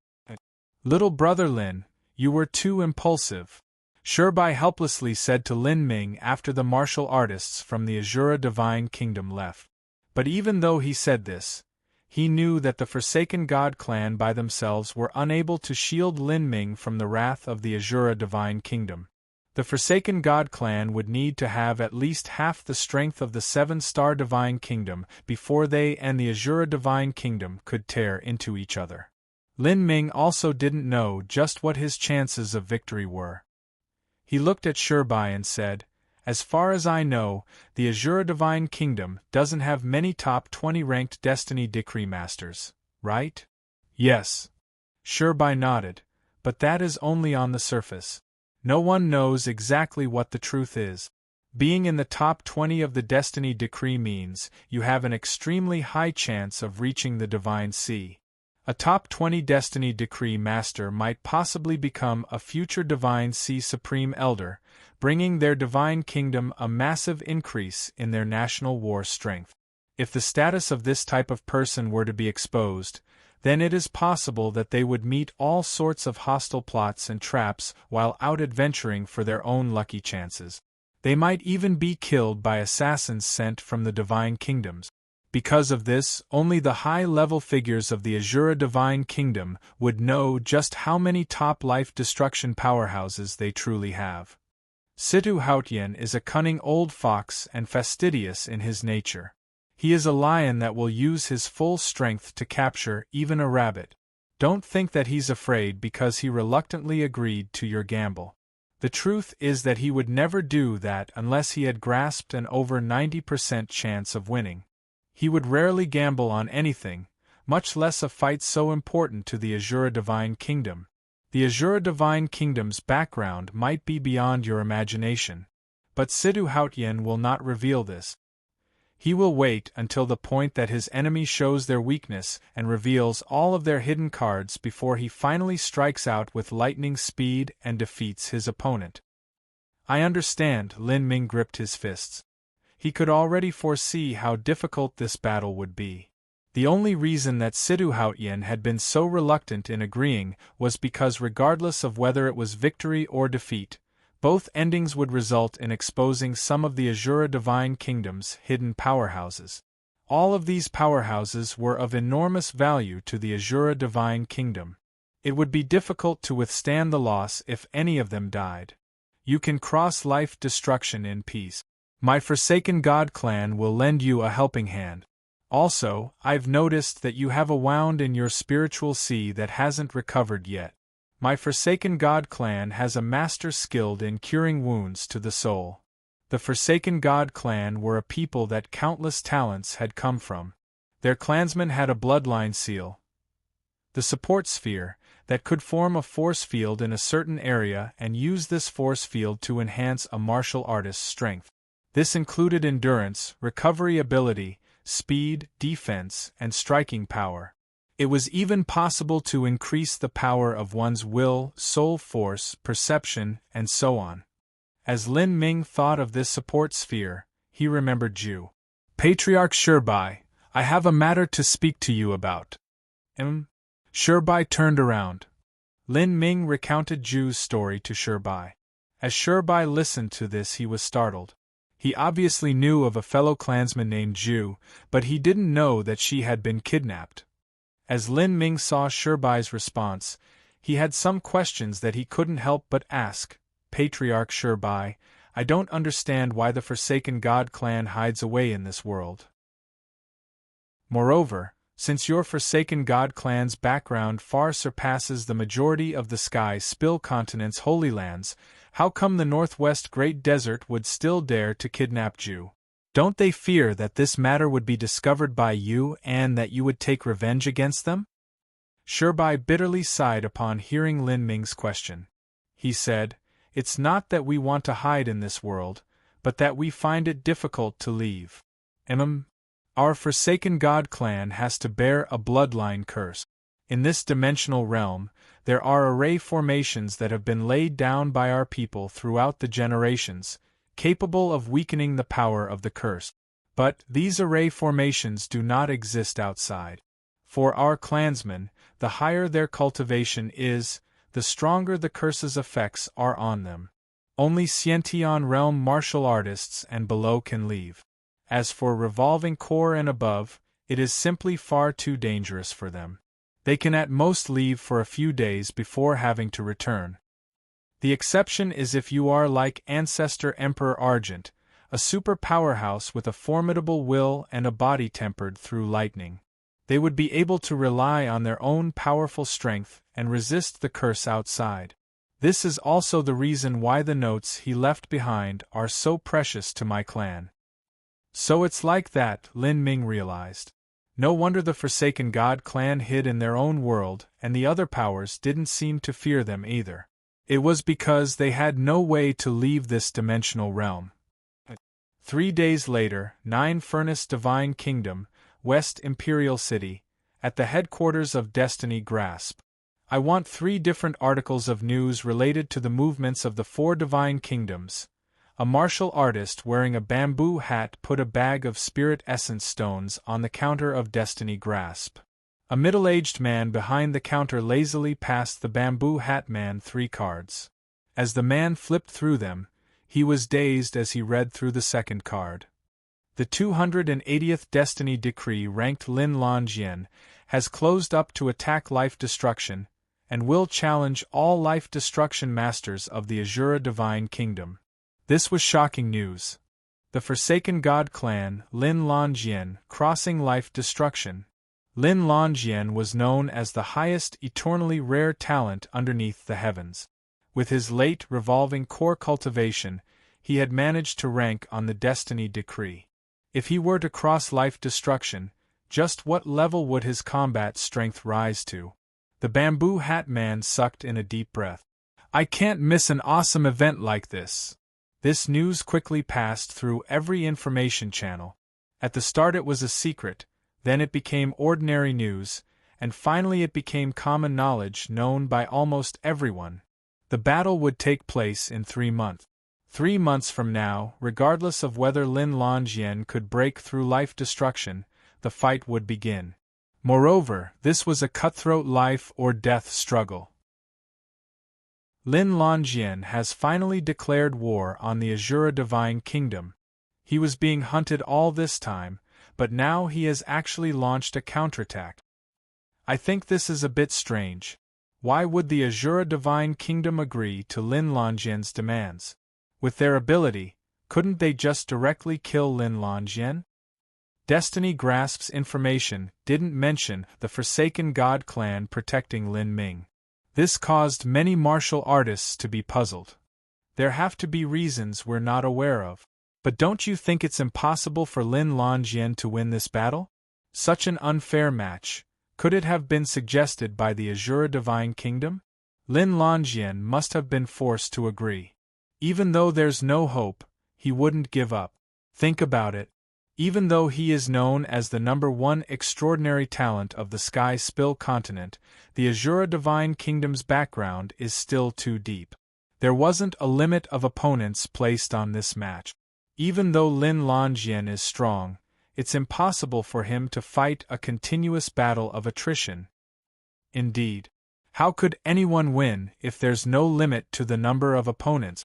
Little brother Lin, you were too impulsive. Shirbai helplessly said to Lin Ming after the martial artists from the Azura Divine Kingdom left. But even though he said this, he knew that the Forsaken God clan by themselves were unable to shield Lin Ming from the wrath of the Azura Divine Kingdom. The Forsaken God clan would need to have at least half the strength of the 7-star Divine Kingdom before they and the Azura Divine Kingdom could tear into each other. Lin Ming also didn't know just what his chances of victory were. He looked at Shirbai and said, as far as I know, the Azura Divine Kingdom doesn't have many top 20 ranked Destiny Decree Masters, right? Yes. Shirbai nodded, but that is only on the surface. No one knows exactly what the truth is. Being in the top 20 of the Destiny Decree means you have an extremely high chance of reaching the Divine Sea. A top 20 Destiny Decree Master might possibly become a future Divine Sea Supreme Elder, bringing their Divine Kingdom a massive increase in their national war strength. If the status of this type of person were to be exposed, then it is possible that they would meet all sorts of hostile plots and traps while out adventuring for their own lucky chances. They might even be killed by assassins sent from the Divine Kingdoms. Because of this, only the high-level figures of the Azura Divine Kingdom would know just how many top life destruction powerhouses they truly have. Situ Hautian is a cunning old fox and fastidious in his nature. He is a lion that will use his full strength to capture even a rabbit. Don't think that he's afraid because he reluctantly agreed to your gamble. The truth is that he would never do that unless he had grasped an over 90% chance of winning. He would rarely gamble on anything, much less a fight so important to the Azura Divine Kingdom. The Azura Divine Kingdom's background might be beyond your imagination, but Situ Hautian will not reveal this. He will wait until the point that his enemy shows their weakness and reveals all of their hidden cards before he finally strikes out with lightning speed and defeats his opponent. I understand, Lin Ming gripped his fists. He could already foresee how difficult this battle would be. The only reason that Situ Hautian had been so reluctant in agreeing was because regardless of whether it was victory or defeat, both endings would result in exposing some of the Azura Divine Kingdom's hidden powerhouses. All of these powerhouses were of enormous value to the Azura Divine Kingdom. It would be difficult to withstand the loss if any of them died. You can cross life destruction in peace. My Forsaken God clan will lend you a helping hand. Also, I've noticed that you have a wound in your spiritual sea that hasn't recovered yet. My Forsaken God clan has a master skilled in curing wounds to the soul. The Forsaken God clan were a people that countless talents had come from. Their clansmen had a bloodline seal, the support sphere, that could form a force field in a certain area and use this force field to enhance a martial artist's strength. This included endurance, recovery ability, speed, defense, and striking power. It was even possible to increase the power of one's will, soul force, perception, and so on. As Lin Ming thought of this support sphere, he remembered Zhu. Patriarch Shibai, I have a matter to speak to you about. Shibai turned around. Lin Ming recounted Zhu's story to Shibai. As Shibai listened to this, he was startled. He obviously knew of a fellow clansman named Zhu, but he didn't know that she had been kidnapped. As Lin Ming saw Shibai's response, he had some questions that he couldn't help but ask. Patriarch Shibai, I don't understand why the Forsaken God clan hides away in this world. Moreover, since your Forsaken God clan's background far surpasses the majority of the Sky Spill continent's holy lands, how come the Northwest Great Desert would still dare to kidnap Zhu? Don't they fear that this matter would be discovered by you and that you would take revenge against them? Shibai bitterly sighed upon hearing Lin Ming's question. He said, It's not that we want to hide in this world, but that we find it difficult to leave. Our Forsaken God clan has to bear a bloodline curse. In this dimensional realm, there are array formations that have been laid down by our people throughout the generations, capable of weakening the power of the curse. But these array formations do not exist outside. For our clansmen, the higher their cultivation is, the stronger the curse's effects are on them. Only Xiantian realm martial artists and below can leave. As for revolving core and above, it is simply far too dangerous for them. They can at most leave for a few days before having to return. The exception is if you are like Ancestor Emperor Argent, a super powerhouse with a formidable will and a body tempered through lightning. They would be able to rely on their own powerful strength and resist the curse outside. This is also the reason why the notes he left behind are so precious to my clan. So it's like that, Lin Ming realized. No wonder the Forsaken God clan hid in their own world, and the other powers didn't seem to fear them either. It was because they had no way to leave this dimensional realm. 3 days later, 9 Furnace Divine Kingdom, West Imperial City, at the headquarters of Destiny Grasp. I want 3 different articles of news related to the movements of the 4 Divine Kingdoms. A martial artist wearing a bamboo hat put a bag of spirit essence stones on the counter of Destiny Grasp. A middle-aged man behind the counter lazily passed the bamboo hat man 3 cards. As the man flipped through them, he was dazed as he read through the second card. The 280th Destiny Decree ranked Lin Longjien has closed up to attack life destruction, and will challenge all life destruction masters of the Azura Divine Kingdom. This was shocking news. The Forsaken God clan, Lin Longjien, crossing life destruction. Lin Longjien was known as the highest eternally rare talent underneath the heavens. With his late revolving core cultivation, he had managed to rank on the Destiny Decree. If he were to cross life destruction, just what level would his combat strength rise to? The bamboo hat man sucked in a deep breath. I can't miss an awesome event like this. This news quickly passed through every information channel. At the start it was a secret, then it became ordinary news, and finally it became common knowledge known by almost everyone. The battle would take place in 3 months. 3 months from now, regardless of whether Lin Longjien could break through life destruction, the fight would begin. Moreover, this was a cutthroat life-or-death struggle. Lin Longjien has finally declared war on the Azura Divine Kingdom. He was being hunted all this time, but now he has actually launched a counterattack. I think this is a bit strange. Why would the Azura Divine Kingdom agree to Lin Longjien's demands? With their ability, couldn't they just directly kill Lin Longjien? Destiny Grasp's information didn't mention the Forsaken God clan protecting Lin Ming. This caused many martial artists to be puzzled. There have to be reasons we're not aware of. But don't you think it's impossible for Lin Longjien to win this battle? Such an unfair match. Could it have been suggested by the Azura Divine Kingdom? Lin Longjien must have been forced to agree. Even though there's no hope, he wouldn't give up. Think about it. Even though he is known as the #1 extraordinary talent of the Sky Spill continent, the Azura Divine Kingdom's background is still too deep. There wasn't a limit of opponents placed on this match. Even though Lin Longjien is strong, it's impossible for him to fight a continuous battle of attrition. Indeed, how could anyone win if there's no limit to the number of opponents?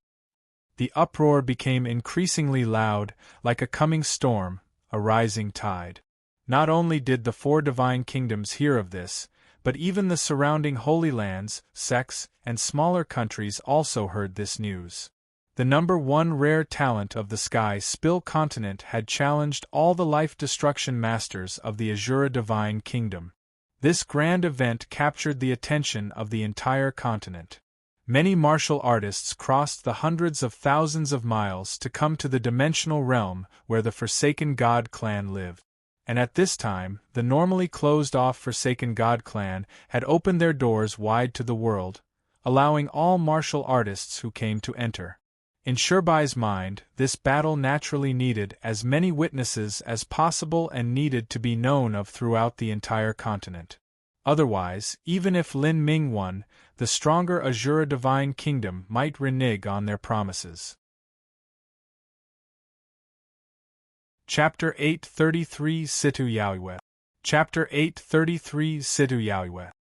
The uproar became increasingly loud, like a coming storm, a rising tide. Not only did the 4 divine kingdoms hear of this, but even the surrounding Holy Lands, sects, and smaller countries also heard this news. The number 1 rare talent of the Sky Spill continent had challenged all the life-destruction masters of the Azura Divine Kingdom. This grand event captured the attention of the entire continent. Many martial artists crossed the hundreds of thousands of miles to come to the dimensional realm where the Forsaken God clan lived. And at this time, the normally closed-off Forsaken God clan had opened their doors wide to the world, allowing all martial artists who came to enter. In Shirbai's mind, this battle naturally needed as many witnesses as possible and needed to be known of throughout the entire continent. Otherwise, even if Lin Ming won, the stronger Azura Divine Kingdom might renege on their promises. Chapter 833 Situ Yaoyue. Chapter 833 Situ Yaoyue.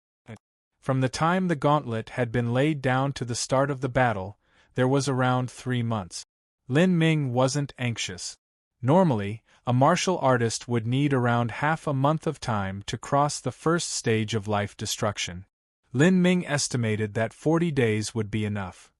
From the time the gauntlet had been laid down to the start of the battle, there was around 3 months. Lin Ming wasn't anxious. Normally, a martial artist would need around half a month of time to cross the first stage of life destruction. Lin Ming estimated that 40 days would be enough.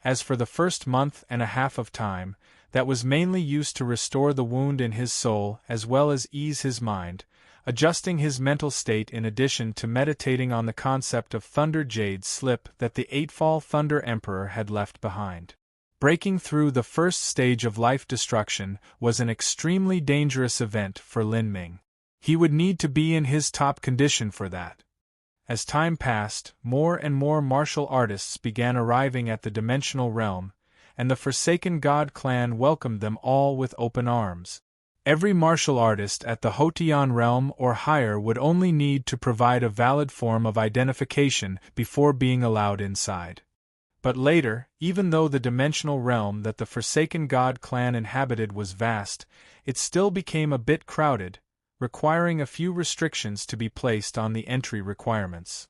As for the first month and a half of time, that was mainly used to restore the wound in his soul as well as ease his mind, adjusting his mental state in addition to meditating on the concept of Thunder Jade's slip that the Eightfall Thunder Emperor had left behind. Breaking through the first stage of life destruction was an extremely dangerous event for Lin Ming. He would need to be in his top condition for that. As time passed, more and more martial artists began arriving at the dimensional realm, and the Forsaken God clan welcomed them all with open arms. Every martial artist at the Hotian realm or higher would only need to provide a valid form of identification before being allowed inside. But later, even though the dimensional realm that the Forsaken God clan inhabited was vast, it still became a bit crowded, requiring a few restrictions to be placed on the entry requirements.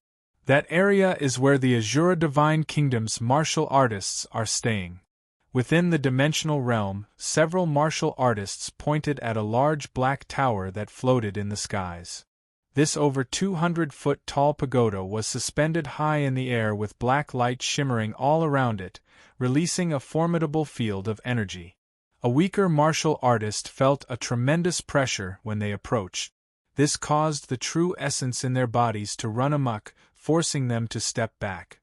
That area is where the Azura Divine Kingdom's martial artists are staying. Within the dimensional realm, several martial artists pointed at a large black tower that floated in the skies. This over 200-foot tall pagoda was suspended high in the air with black light shimmering all around it, releasing a formidable field of energy. A weaker martial artist felt a tremendous pressure when they approached. This caused the true essence in their bodies to run amok, forcing them to step back.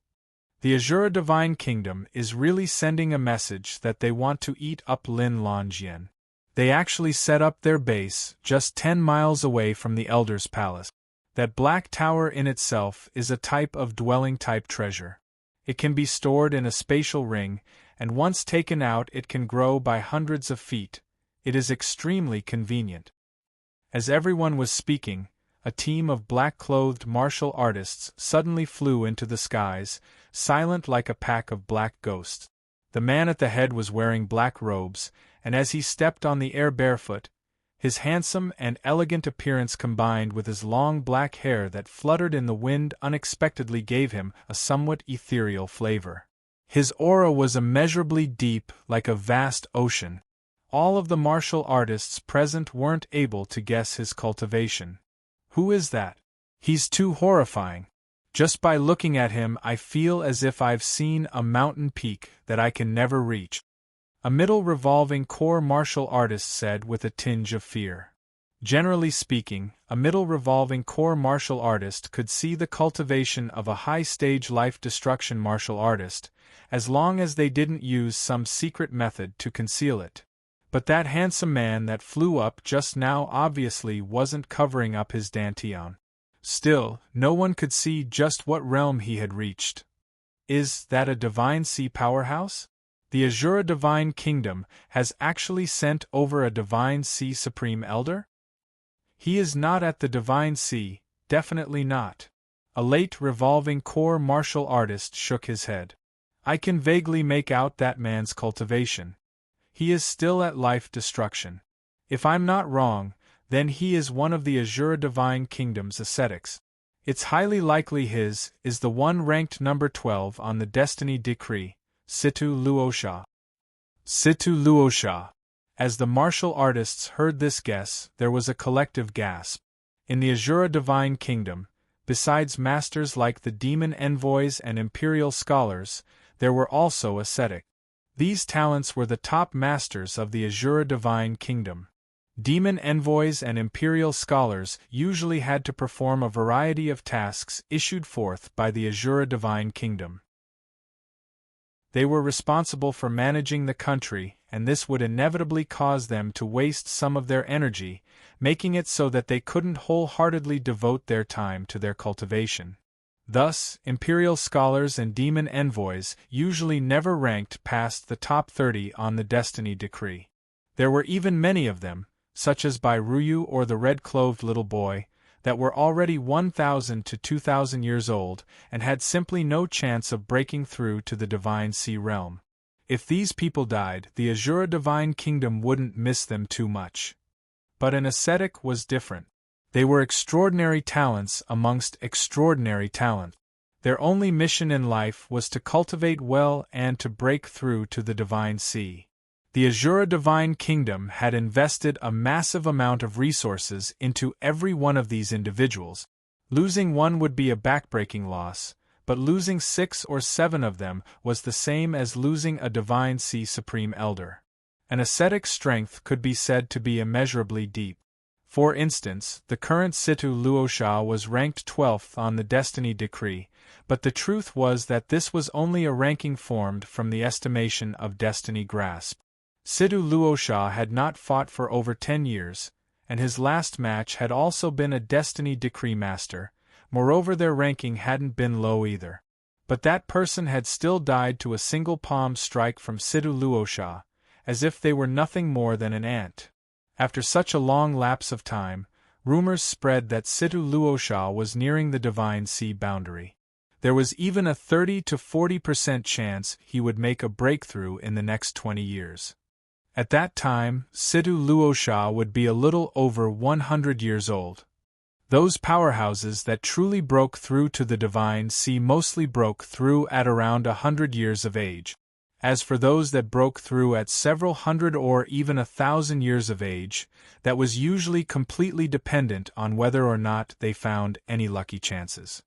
The Azura Divine Kingdom is really sending a message that they want to eat up Lin Longjien. They actually set up their base just 10 miles away from the Elder's Palace. That black tower in itself is a type of dwelling-type treasure. It can be stored in a spatial ring, and once taken out it can grow by hundreds of feet. It is extremely convenient. As everyone was speaking, a team of black-clothed martial artists suddenly flew into the skies, silent like a pack of black ghosts. The man at the head was wearing black robes, and as he stepped on the air barefoot, his handsome and elegant appearance combined with his long black hair that fluttered in the wind unexpectedly gave him a somewhat ethereal flavor. His aura was immeasurably deep, like a vast ocean. All of the martial artists present weren't able to guess his cultivation. Who is that? He's too horrifying. Just by looking at him I feel as if I've seen a mountain peak that I can never reach. A middle revolving core martial artist said with a tinge of fear. Generally speaking, a middle revolving core martial artist could see the cultivation of a high-stage life destruction martial artist, as long as they didn't use some secret method to conceal it. But that handsome man that flew up just now obviously wasn't covering up his dantian. Still, no one could see just what realm he had reached. Is that a Divine Sea powerhouse? The Azura Divine Kingdom has actually sent over a Divine Sea Supreme Elder? He is not at the Divine Sea, definitely not. A late revolving core martial artist shook his head. I can vaguely make out that man's cultivation. He is still at life destruction. If I'm not wrong, then he is one of the Azura Divine Kingdom's ascetics. It's highly likely his is the one ranked number 12 on the Destiny Decree, Situ Luosha. Situ Luosha. As the martial artists heard this guess, there was a collective gasp. In the Azura Divine Kingdom, besides masters like the demon envoys and imperial scholars, there were also ascetic. These talents were the top masters of the Azura Divine Kingdom. Demon envoys and imperial scholars usually had to perform a variety of tasks issued forth by the Azura Divine Kingdom. They were responsible for managing the country, and this would inevitably cause them to waste some of their energy, making it so that they couldn't wholeheartedly devote their time to their cultivation. Thus, imperial scholars and demon envoys usually never ranked past the top 30 on the Destiny Decree. There were even many of them, such as by Ruyu or the red-clothed little boy, that were already 1,000 to 2,000 years old and had simply no chance of breaking through to the Divine Sea realm. If these people died, the Azura Divine Kingdom wouldn't miss them too much. But an ascetic was different. They were extraordinary talents amongst extraordinary talent. Their only mission in life was to cultivate well and to break through to the Divine Sea. The Azura Divine Kingdom had invested a massive amount of resources into every one of these individuals. Losing one would be a backbreaking loss, but losing 6 or 7 of them was the same as losing a Divine Sea Supreme Elder. An ascetic's strength could be said to be immeasurably deep. For instance, the current Situ Luosha was ranked 12th on the Destiny Decree, but the truth was that this was only a ranking formed from the estimation of Destiny Grasp. Situ Luosha had not fought for over 10 years, and his last match had also been a Destiny Decree Master. Moreover, their ranking hadn't been low either. But that person had still died to a single palm strike from Situ Luosha, as if they were nothing more than an ant. After such a long lapse of time, rumors spread that Situ Luosha was nearing the Divine Sea boundary. There was even a 30 to 40% chance he would make a breakthrough in the next 20 years. At that time, Situ Luosha would be a little over 100 years old. Those powerhouses that truly broke through to the Divine Sea mostly broke through at around 100 years of age. As for those that broke through at several hundred or even 1,000 years of age, that was usually completely dependent on whether or not they found any lucky chances.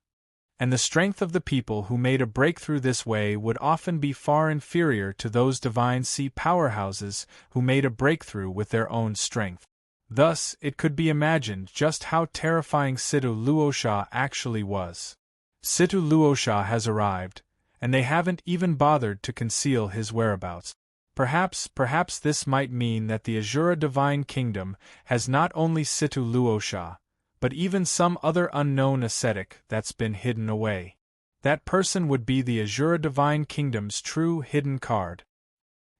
And the strength of the people who made a breakthrough this way would often be far inferior to those Divine Sea powerhouses who made a breakthrough with their own strength. Thus, it could be imagined just how terrifying Situ Luosha actually was. Situ Luosha has arrived, and they haven't even bothered to conceal his whereabouts. Perhaps this might mean that the Azura Divine Kingdom has not only Situ Luosha, but even some other unknown ascetic that's been hidden away. That person would be the Azura Divine Kingdom's true hidden card.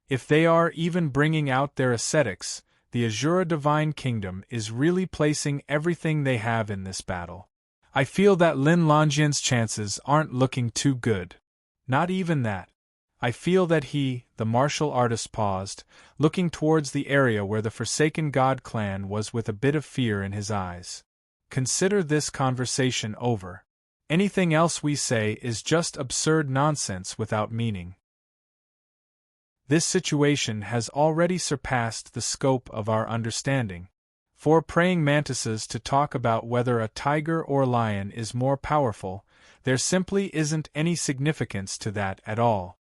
If they are even bringing out their ascetics, the Azura Divine Kingdom is really placing everything they have in this battle. I feel that Lin Longian's chances aren't looking too good. Not even that. I feel that he, the martial artist, paused, looking towards the area where the Forsaken God clan was with a bit of fear in his eyes. Consider this conversation over. Anything else we say is just absurd nonsense without meaning. This situation has already surpassed the scope of our understanding. For praying mantises to talk about whether a tiger or lion is more powerful, there simply isn't any significance to that at all.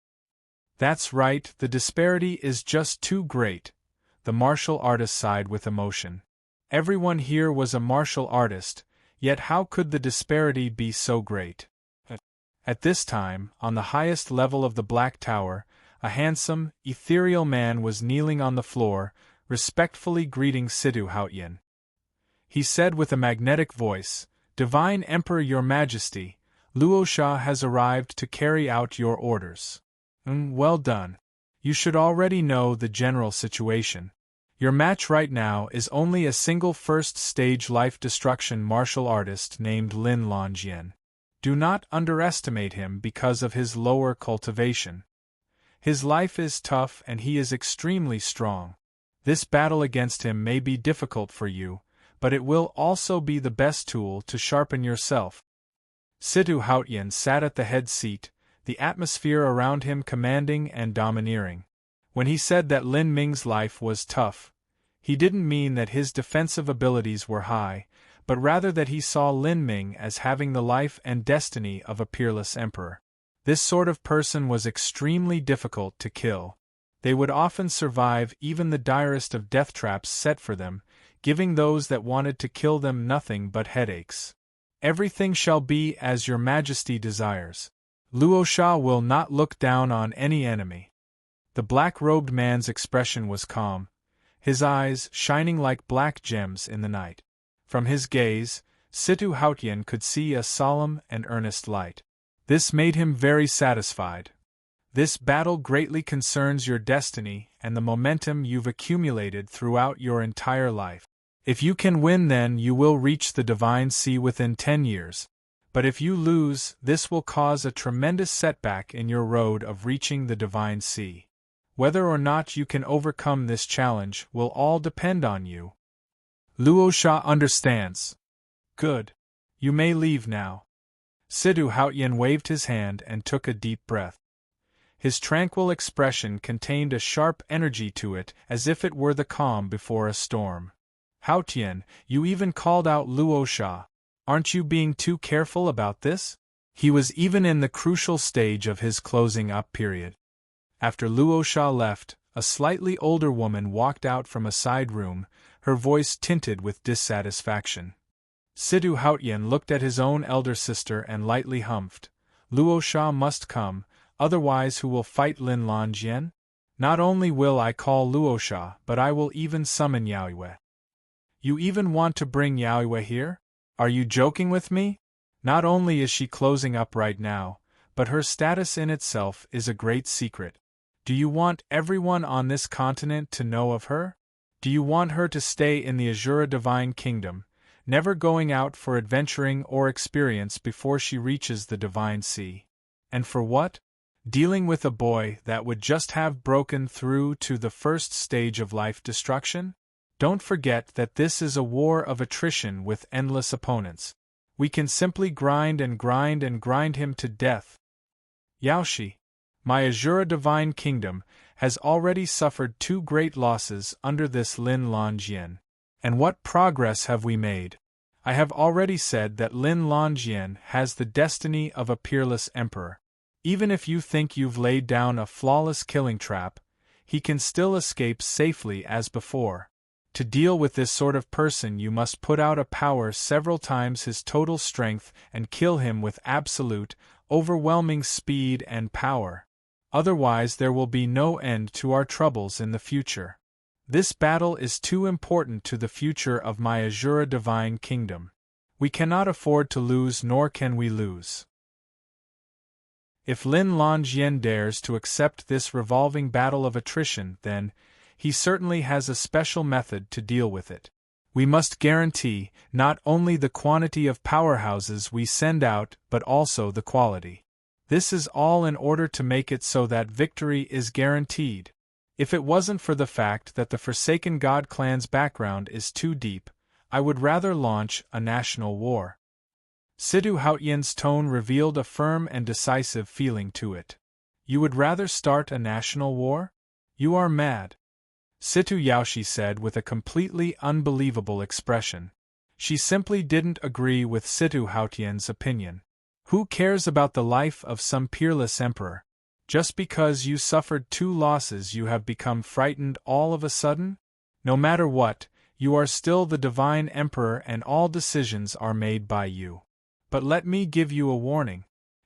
That's right, the disparity is just too great. The martial artist sighed with emotion. Everyone here was a martial artist, yet how could the disparity be so great? At this time, on the highest level of the Black Tower, a handsome, ethereal man was kneeling on the floor, respectfully greeting Situ Hautian. He said with a magnetic voice, "Divine Emperor, Your Majesty, Luosha has arrived to carry out your orders." Well done. You should already know the general situation. Your match right now is only a single first-stage life-destruction martial artist named Lin Longian. Do not underestimate him because of his lower cultivation. His life is tough and he is extremely strong. This battle against him may be difficult for you, but it will also be the best tool to sharpen yourself. Situ Hautian sat at the head seat, the atmosphere around him commanding and domineering. When he said that Lin Ming's life was tough, he didn't mean that his defensive abilities were high, but rather that he saw Lin Ming as having the life and destiny of a peerless emperor. This sort of person was extremely difficult to kill. They would often survive even the direst of death traps set for them, giving those that wanted to kill them nothing but headaches. Everything shall be as your majesty desires. Luo Sha will not look down on any enemy. The black-robed man's expression was calm, his eyes shining like black gems in the night. From his gaze, Situ Hautian could see a solemn and earnest light. This made him very satisfied. This battle greatly concerns your destiny and the momentum you've accumulated throughout your entire life. If you can win, then you will reach the Divine Sea within 10 years. But if you lose, this will cause a tremendous setback in your road of reaching the Divine Sea. Whether or not you can overcome this challenge will all depend on you. Luo Sha understands. Good. You may leave now. Situ Hautian waved his hand and took a deep breath. His tranquil expression contained a sharp energy to it, as if it were the calm before a storm. Hautian, you even called out Luo Sha. Aren't you being too careful about this? He was even in the crucial stage of his closing up period. After Luo Sha left, a slightly older woman walked out from a side room, her voice tinted with dissatisfaction. Situ Hautian looked at his own elder sister and lightly humphed. Luo Sha must come, otherwise who will fight Lin Longjien? Not only will I call Luo Sha, but I will even summon Yaoyue. You even want to bring Yaoyue here? Are you joking with me? Not only is she closing up right now, but her status in itself is a great secret. Do you want everyone on this continent to know of her? Do you want her to stay in the Azura Divine Kingdom, never going out for adventuring or experience before she reaches the Divine Sea? And for what? Dealing with a boy that would just have broken through to the first stage of life destruction? Don't forget that this is a war of attrition with endless opponents. We can simply grind and grind and grind him to death. Yaoshi, my Azura Divine Kingdom, has already suffered 2 great losses under this Lin Longjien. And what progress have we made? I have already said that Lin Longjien has the destiny of a peerless emperor. Even if you think you've laid down a flawless killing trap, he can still escape safely as before. To deal with this sort of person, you must put out a power several times his total strength and kill him with absolute, overwhelming speed and power. Otherwise there will be no end to our troubles in the future. This battle is too important to the future of my Azura Divine Kingdom. We cannot afford to lose, nor can we lose. If Lin Longjien dares to accept this revolving battle of attrition, then he certainly has a special method to deal with it. We must guarantee not only the quantity of powerhouses we send out but also the quality. This is all in order to make it so that victory is guaranteed. If it wasn't for the fact that the Forsaken God clan's background is too deep, I would rather launch a national war. Situ Hautian's tone revealed a firm and decisive feeling to it. You would rather start a national war? You are mad. Situ Yaoshi said with a completely unbelievable expression. She simply didn't agree with Situ Hautian's opinion. Who cares about the life of some peerless emperor? Just because you suffered 2 losses you have become frightened all of a sudden? No matter what, you are still the divine emperor and all decisions are made by you. But let me give you a warning.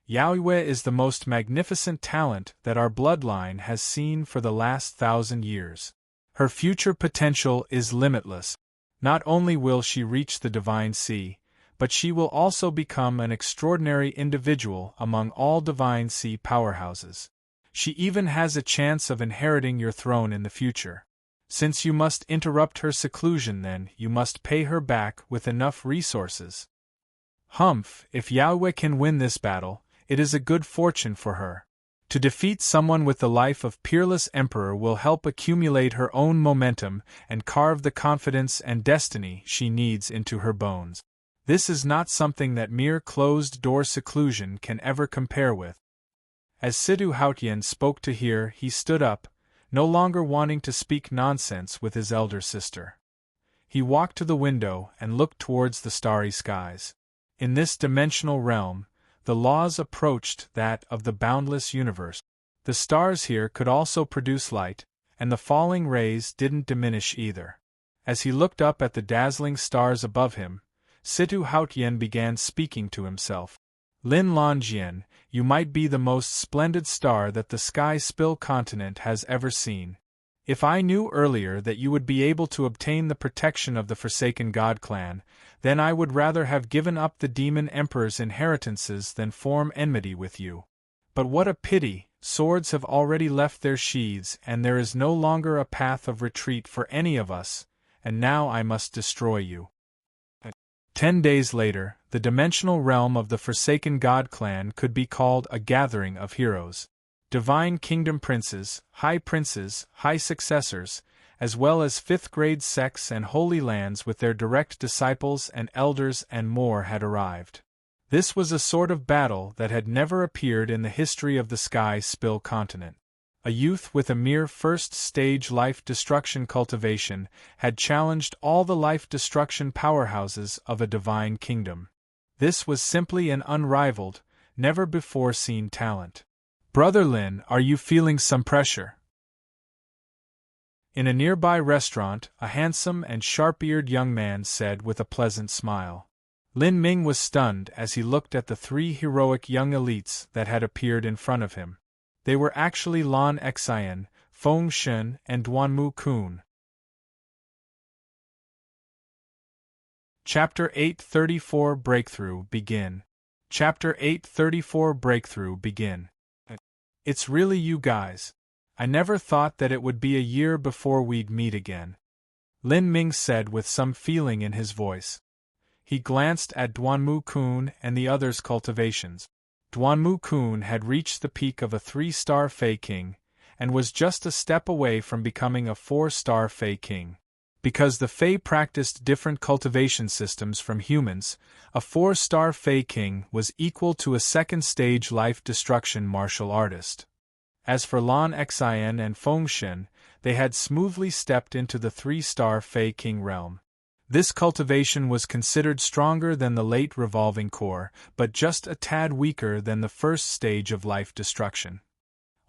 Yaoyue is the most magnificent talent that our bloodline has seen for the last 1,000 years. Her future potential is limitless. Not only will she reach the Divine Sea, but she will also become an extraordinary individual among all Divine Sea powerhouses. She even has a chance of inheriting your throne in the future. Since you must interrupt her seclusion, then you must pay her back with enough resources. Humph, if Yaoyue can win this battle, it is a good fortune for her. To defeat someone with the life of peerless emperor will help accumulate her own momentum and carve the confidence and destiny she needs into her bones. This is not something that mere closed-door seclusion can ever compare with. As Situ Hautian spoke to her, he stood up, no longer wanting to speak nonsense with his elder sister. He walked to the window and looked towards the starry skies. In this dimensional realm, the laws approached that of the boundless universe. The stars here could also produce light, and the falling rays didn't diminish either. As he looked up at the dazzling stars above him, Situ Hautian began speaking to himself. Lin Longjian, you might be the most splendid star that the Sky Spill continent has ever seen. If I knew earlier that you would be able to obtain the protection of the Forsaken God clan, then I would rather have given up the Demon Emperor's inheritances than form enmity with you. But what a pity, swords have already left their sheaths and there is no longer a path of retreat for any of us, and now I must destroy you. 10 days later, the dimensional realm of the Forsaken God clan could be called a gathering of heroes. Divine Kingdom princes, high successors, as well as fifth-grade sects and holy lands with their direct disciples and elders and more had arrived. This was a sort of battle that had never appeared in the history of the Sky Spill continent. A youth with a mere first-stage life-destruction cultivation had challenged all the life-destruction powerhouses of a divine kingdom. This was simply an unrivaled, never-before-seen talent. Brother Lin, are you feeling some pressure? In a nearby restaurant, a handsome and sharp-eared young man said with a pleasant smile. Lin Ming was stunned as he looked at the 3 heroic young elites that had appeared in front of him. They were actually Lan Xian, Feng Shen, and Duanmu Kun. Chapter 834 Breakthrough Begin. Chapter 834 Breakthrough Begin. It's really you guys. I never thought that it would be a year before we'd meet again. Lin Ming said with some feeling in his voice. He glanced at Duanmu Kun and the others' cultivations. Duanmu Kun had reached the peak of a 3-star Fey King, and was just a step away from becoming a 4-star Fey King. Because the Fey practiced different cultivation systems from humans, a 4-star Fey King was equal to a second-stage life-destruction martial artist. As for Lan Xian and Feng Shen, they had smoothly stepped into the 3-star Fey King realm. This cultivation was considered stronger than the late revolving core, but just a tad weaker than the first stage of life destruction.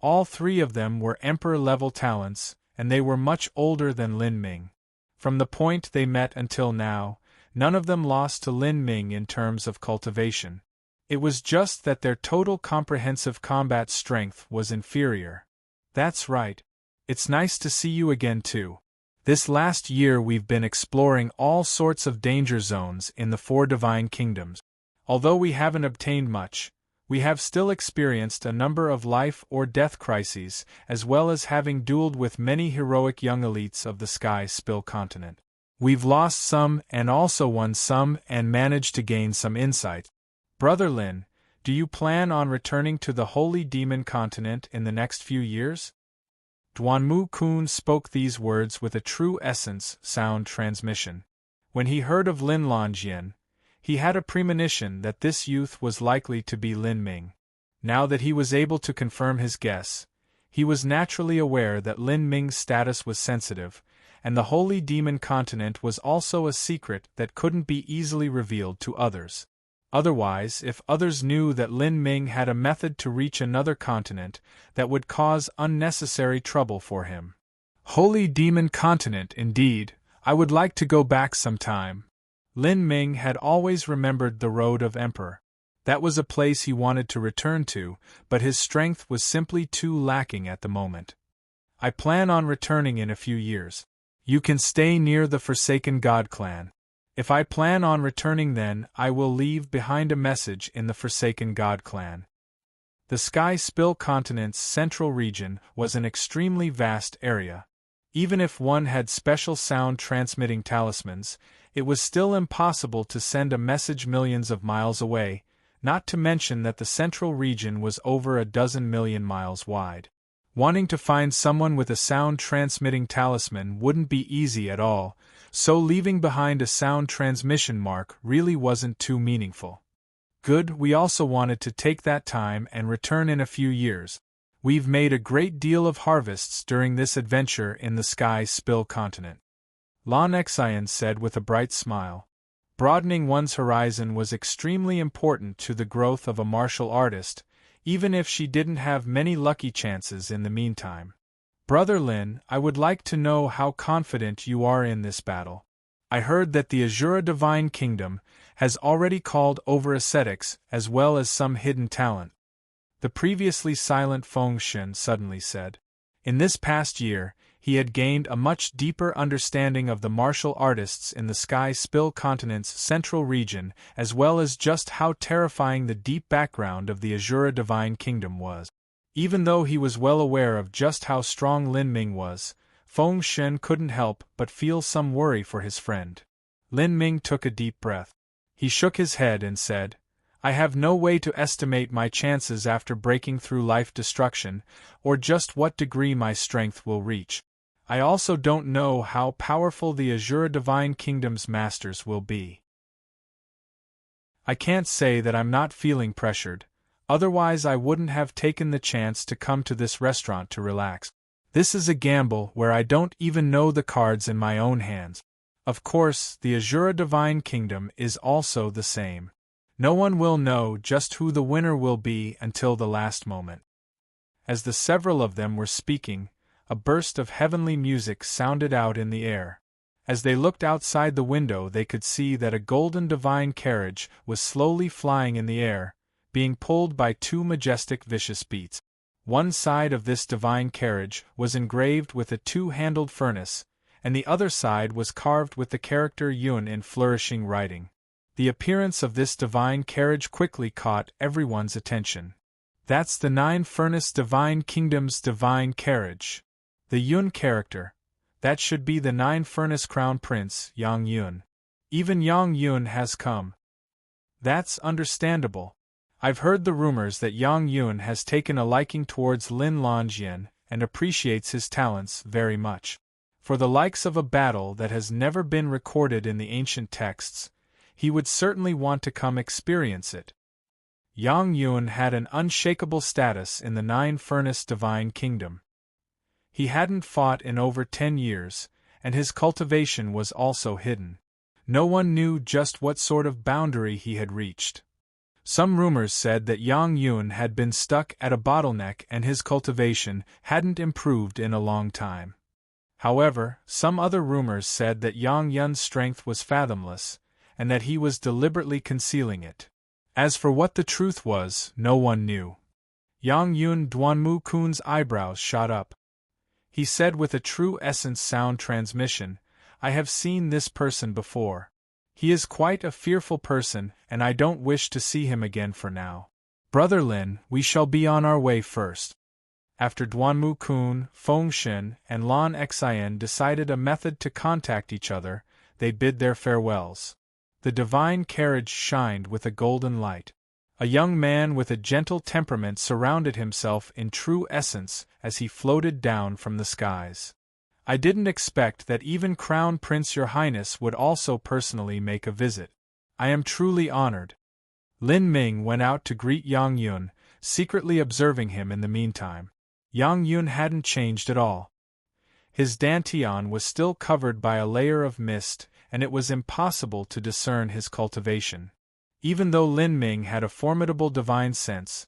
All 3 of them were Emperor-level talents, and they were much older than Lin Ming. From the point they met until now, none of them lost to Lin Ming in terms of cultivation. It was just that their total comprehensive combat strength was inferior. That's right. It's nice to see you again too. This last year we've been exploring all sorts of danger zones in the 4 divine kingdoms. Although we haven't obtained much, we have still experienced a number of life or death crises, as well as having dueled with many heroic young elites of the Sky Spill continent. We've lost some and also won some and managed to gain some insight. Brother Lin, do you plan on returning to the Holy Demon continent in the next few years? Duanmu Kun spoke these words with a true essence sound transmission. When he heard of Lin Longjian, he had a premonition that this youth was likely to be Lin Ming. Now that he was able to confirm his guess, he was naturally aware that Lin Ming's status was sensitive, and the Holy Demon continent was also a secret that couldn't be easily revealed to others. Otherwise, if others knew that Lin Ming had a method to reach another continent, that would cause unnecessary trouble for him. Holy Demon continent, indeed. I would like to go back sometime. Lin Ming had always remembered the Road of Emperor. That was a place he wanted to return to, but his strength was simply too lacking at the moment. I plan on returning in a few years. You can stay near the Forsaken God clan. If I plan on returning then, I will leave behind a message in the Forsaken God clan. The Sky Spill continent's central region was an extremely vast area. Even if one had special sound-transmitting talismans, it was still impossible to send a message millions of miles away, not to mention that the central region was over 12 million miles wide. Wanting to find someone with a sound-transmitting talisman wouldn't be easy at all, so leaving behind a sound transmission mark really wasn't too meaningful. Good, we also wanted to take that time and return in a few years. We've made a great deal of harvests during this adventure in the Sky Spill continent. Lon Exayan said with a bright smile. Broadening one's horizon was extremely important to the growth of a martial artist, even if she didn't have many lucky chances in the meantime. Brother Lin, I would like to know how confident you are in this battle. I heard that the Azura Divine Kingdom has already called over ascetics as well as some hidden talent. The previously silent Feng Shen suddenly said. In this past year, he had gained a much deeper understanding of the martial artists in the Sky Spill continent's central region, as well as just how terrifying the deep background of the Azura Divine Kingdom was. Even though he was well aware of just how strong Lin Ming was, Feng Shen couldn't help but feel some worry for his friend. Lin Ming took a deep breath. He shook his head and said, I have no way to estimate my chances after breaking through life destruction, or just what degree my strength will reach. I also don't know how powerful the Azura Divine Kingdom's masters will be. I can't say that I'm not feeling pressured, otherwise I wouldn't have taken the chance to come to this restaurant to relax. This is a gamble where I don't even know the cards in my own hands. Of course, the Azura Divine Kingdom is also the same. No one will know just who the winner will be until the last moment. As the several of them were speaking, a burst of heavenly music sounded out in the air. As they looked outside the window, they could see that a golden divine carriage was slowly flying in the air, being pulled by two majestic vicious beasts. One side of this divine carriage was engraved with a two-handled furnace, and the other side was carved with the character Yun in flourishing writing. The appearance of this divine carriage quickly caught everyone's attention. That's the Nine-Furnace Divine Kingdom's divine carriage. The Yun character. That should be the Nine-Furnace Crown Prince, Yang Yun. Even Yang Yun has come. That's understandable. I've heard the rumors that Yang Yun has taken a liking towards Lin Longyan and appreciates his talents very much. For the likes of a battle that has never been recorded in the ancient texts, he would certainly want to come experience it. Yang Yun had an unshakable status in the Nine-Furnace Divine Kingdom. He hadn't fought in over 10 years, and his cultivation was also hidden. No one knew just what sort of boundary he had reached. Some rumors said that Yang Yun had been stuck at a bottleneck and his cultivation hadn't improved in a long time. However, some other rumors said that Yang Yun's strength was fathomless, and that he was deliberately concealing it. As for what the truth was, no one knew. Yang Yun Duanmu Kun's eyebrows shot up. He said with a true essence sound transmission, I have seen this person before. He is quite a fearful person, and I don't wish to see him again for now. Brother Lin, we shall be on our way first. After Duanmu Kun, Feng Shen, and Lan Xian decided a method to contact each other, they bid their farewells. The divine carriage shined with a golden light. A young man with a gentle temperament surrounded himself in true essence as he floated down from the skies. I didn't expect that even Crown Prince Your Highness would also personally make a visit. I am truly honored. Lin Ming went out to greet Yang Yun, secretly observing him in the meantime. Yang Yun hadn't changed at all. His dantian was still covered by a layer of mist, and it was impossible to discern his cultivation. Even though Lin Ming had a formidable divine sense,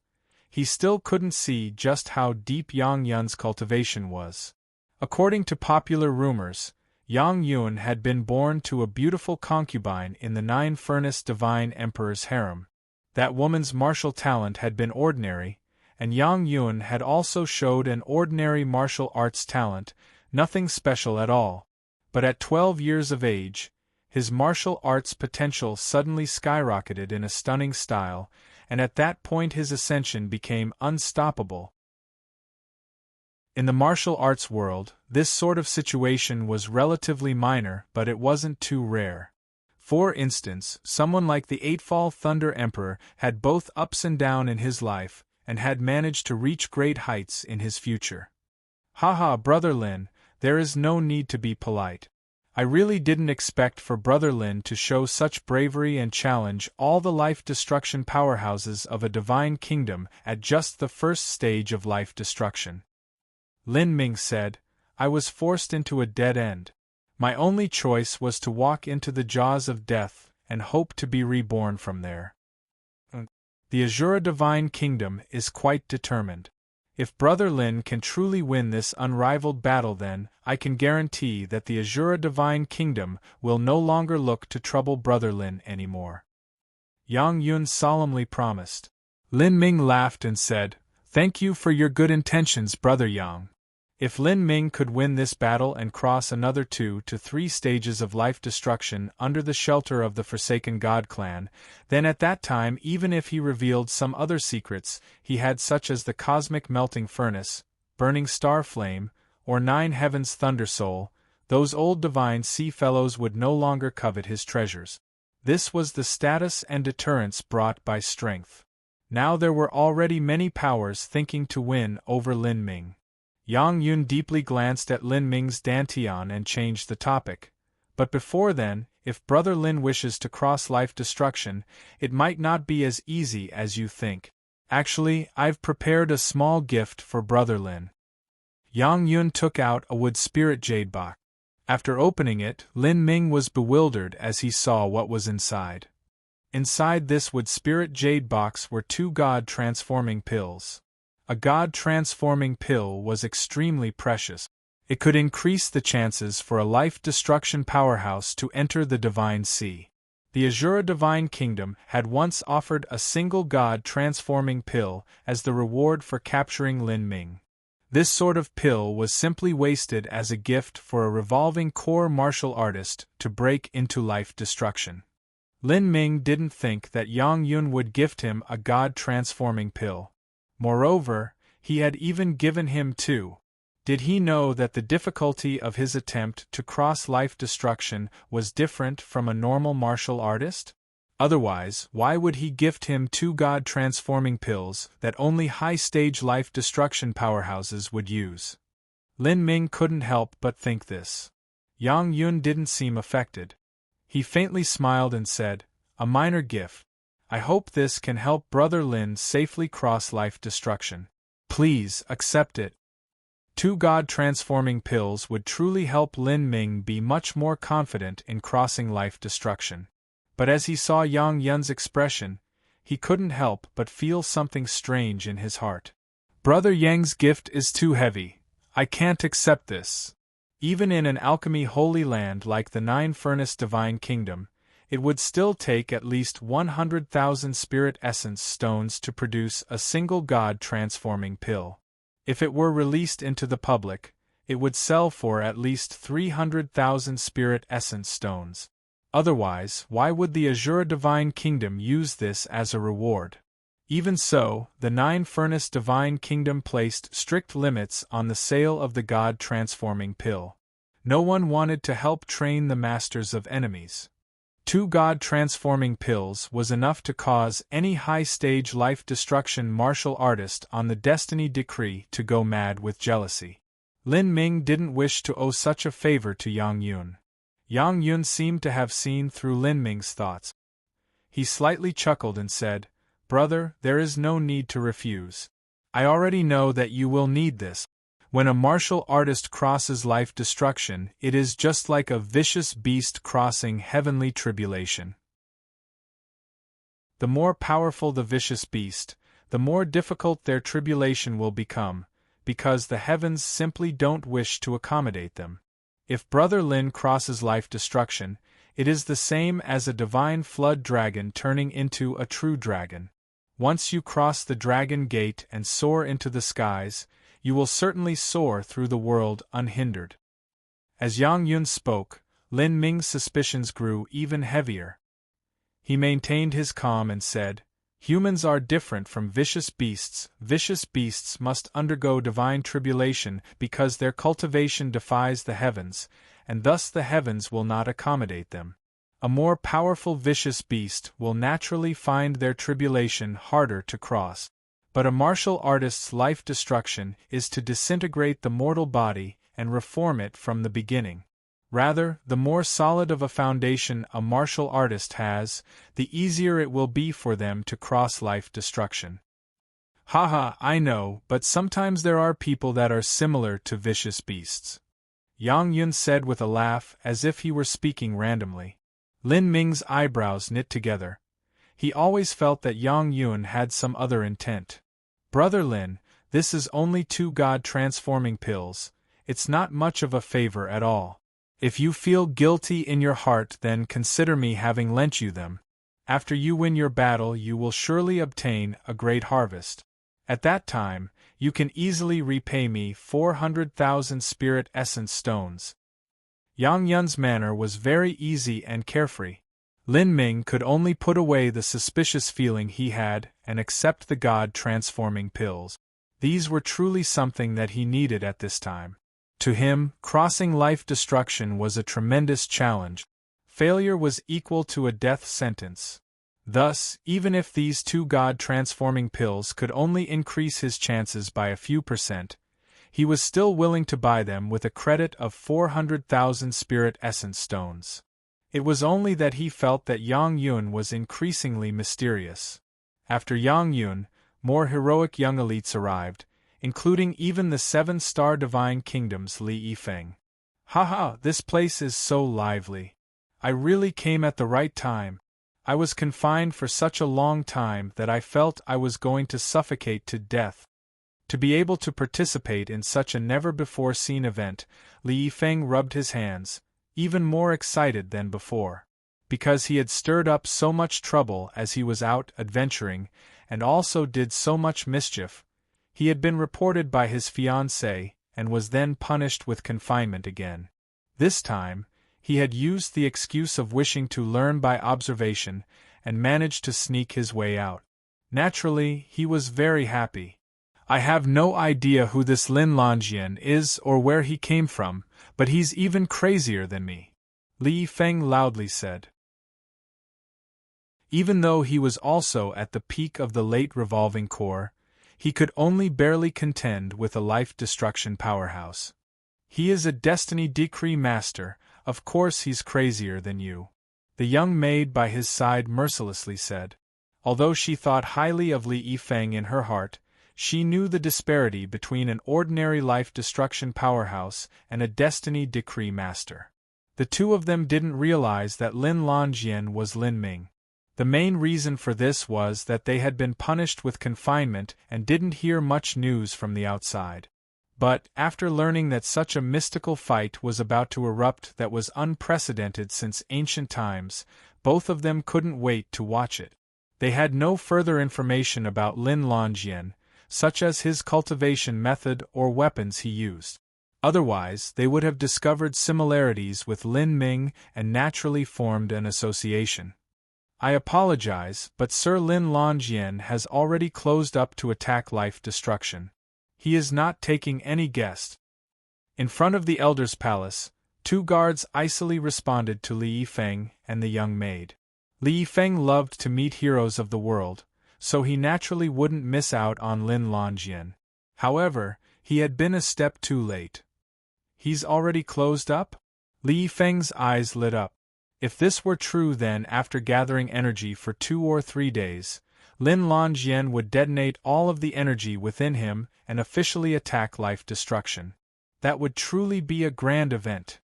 he still couldn't see just how deep Yang Yun's cultivation was. According to popular rumors, Yang Yun had been born to a beautiful concubine in the Nine-Furnace Divine Emperor's harem. That woman's martial talent had been ordinary, and Yang Yun had also showed an ordinary martial arts talent, nothing special at all. But at 12 years of age, his martial arts potential suddenly skyrocketed in a stunning style, and at that point his ascension became unstoppable. In the martial arts world, this sort of situation was relatively minor, but it wasn't too rare. For instance, someone like the Eightfall Thunder Emperor had both ups and downs in his life, and had managed to reach great heights in his future. Haha, Brother Lin, there is no need to be polite. I really didn't expect for Brother Lin to show such bravery and challenge all the life-destruction powerhouses of a divine kingdom at just the first stage of life destruction. Lin Ming said, I was forced into a dead end. My only choice was to walk into the jaws of death and hope to be reborn from there. The Azura Divine Kingdom is quite determined. If Brother Lin can truly win this unrivaled battle, then I can guarantee that the Azura Divine Kingdom will no longer look to trouble Brother Lin anymore. Yang Yun solemnly promised. Lin Ming laughed and said, Thank you for your good intentions, Brother Yang. If Lin Ming could win this battle and cross another 2 to 3 stages of life destruction under the shelter of the Forsaken God clan, then at that time, even if he revealed some other secrets he had, such as the cosmic melting furnace, burning star flame, or 9 heavens thunder soul, those old divine sea fellows would no longer covet his treasures. This was the status and deterrence brought by strength. Now there were already many powers thinking to win over Lin Ming. Yang Yun deeply glanced at Lin Ming's dantian and changed the topic. But before then, if Brother Lin wishes to cross life destruction, it might not be as easy as you think. Actually, I've prepared a small gift for Brother Lin. Yang Yun took out a wood spirit jade box. After opening it, Lin Ming was bewildered as he saw what was inside. Inside this wood spirit jade box were 2 God-transforming pills. A God-transforming pill was extremely precious. It could increase the chances for a life-destruction powerhouse to enter the Divine Sea. The Azura Divine Kingdom had once offered a single God-transforming pill as the reward for capturing Lin Ming. This sort of pill was simply wasted as a gift for a revolving core martial artist to break into life destruction. Lin Ming didn't think that Yang Yun would gift him a God-transforming pill. Moreover, he had even given him 2. Did he know that the difficulty of his attempt to cross life destruction was different from a normal martial artist? Otherwise, why would he gift him 2 God-transforming pills that only high-stage life destruction powerhouses would use? Lin Ming couldn't help but think this. Yang Yun didn't seem affected. He faintly smiled and said, A minor gift. I hope this can help Brother Lin safely cross life destruction. Please accept it. 2 God-transforming pills would truly help Lin Ming be much more confident in crossing life destruction. But as he saw Yang Yun's expression, he couldn't help but feel something strange in his heart. Brother Yang's gift is too heavy. I can't accept this. Even in an alchemy holy land like the 9-Furnace Divine Kingdom, it would still take at least 100,000 spirit essence stones to produce a single God-transforming pill. If it were released into the public, it would sell for at least 300,000 spirit essence stones. Otherwise, why would the Azura Divine Kingdom use this as a reward? Even so, the 9-Furnace Divine Kingdom placed strict limits on the sale of the God-transforming pill. No one wanted to help train the masters of enemies. 2 God-transforming pills was enough to cause any high-stage life-destruction martial artist on the destiny decree to go mad with jealousy. Lin Ming didn't wish to owe such a favor to Yang Yun. Yang Yun seemed to have seen through Lin Ming's thoughts. He slightly chuckled and said, Brother, there is no need to refuse. I already know that you will need this. When a martial artist crosses life destruction, it is just like a vicious beast crossing heavenly tribulation. The more powerful the vicious beast, the more difficult their tribulation will become, because the heavens simply don't wish to accommodate them. If Brother Lin crosses life destruction, it is the same as a divine flood dragon turning into a true dragon. Once you cross the dragon gate and soar into the skies, you will certainly soar through the world unhindered. As Yang Yun spoke, Lin Ming's suspicions grew even heavier. He maintained his calm and said, Humans are different from vicious beasts. Vicious beasts must undergo divine tribulation because their cultivation defies the heavens, and thus the heavens will not accommodate them. A more powerful vicious beast will naturally find their tribulation harder to cross. But a martial artist's life destruction is to disintegrate the mortal body and reform it from the beginning. Rather, the more solid of a foundation a martial artist has, the easier it will be for them to cross life destruction. Haha, I know, but sometimes there are people that are similar to vicious beasts. Yang Yun said with a laugh as if he were speaking randomly. Lin Ming's eyebrows knit together. He always felt that Yang Yun had some other intent. Brother Lin, this is only 2 God-transforming pills. It's not much of a favor at all. If you feel guilty in your heart, then consider me having lent you them. After you win your battle, you will surely obtain a great harvest. At that time, you can easily repay me 400,000 spirit essence stones. Yang Yun's manner was very easy and carefree. Lin Ming could only put away the suspicious feeling he had and accept the God-transforming pills. These were truly something that he needed at this time. To him, crossing life destruction was a tremendous challenge. Failure was equal to a death sentence. Thus, even if these 2 God-transforming pills could only increase his chances by a few %, he was still willing to buy them with a credit of 400,000 spirit essence stones. It was only that he felt that Yang Yun was increasingly mysterious. After Yang Yun, more heroic young elites arrived, including even the 7-star Divine Kingdom's Li Yifeng. Haha, this place is so lively. I really came at the right time. I was confined for such a long time that I felt I was going to suffocate to death. To be able to participate in such a never-before-seen event, Li Yifeng rubbed his hands, even more excited than before. Because he had stirred up so much trouble as he was out adventuring, and also did so much mischief, he had been reported by his fiancée, and was then punished with confinement again. This time, he had used the excuse of wishing to learn by observation, and managed to sneak his way out. Naturally, he was very happy. I have no idea who this Lin Longyan is or where he came from, but he's even crazier than me, Li Feng loudly said. Even though he was also at the peak of the late revolving core, he could only barely contend with a life-destruction powerhouse. He is a destiny decree master, of course he's crazier than you, the young maid by his side mercilessly said. Although she thought highly of Li Yifeng in her heart, she knew the disparity between an ordinary life-destruction powerhouse and a destiny decree master. The 2 of them didn't realize that Lin Longyan was Lin Ming. The main reason for this was that they had been punished with confinement and didn't hear much news from the outside. But, after learning that such a mystical fight was about to erupt that was unprecedented since ancient times, both of them couldn't wait to watch it. They had no further information about Lin Longyan, such as his cultivation method or weapons he used. Otherwise, they would have discovered similarities with Lin Ming and naturally formed an association. I apologize, but Sir Lin Longyan has already closed up to attack life destruction. He is not taking any guests. In front of the Elder's palace, 2 guards icily responded to Li Yifeng and the young maid. Li Yifeng loved to meet heroes of the world, so he naturally wouldn't miss out on Lin Longyan. However, he had been a step too late. He's already closed up? Li Yifeng's eyes lit up. If this were true, then after gathering energy for 2 or 3 days, Lin Longyan would detonate all of the energy within him and officially attack life destruction. That would truly be a grand event.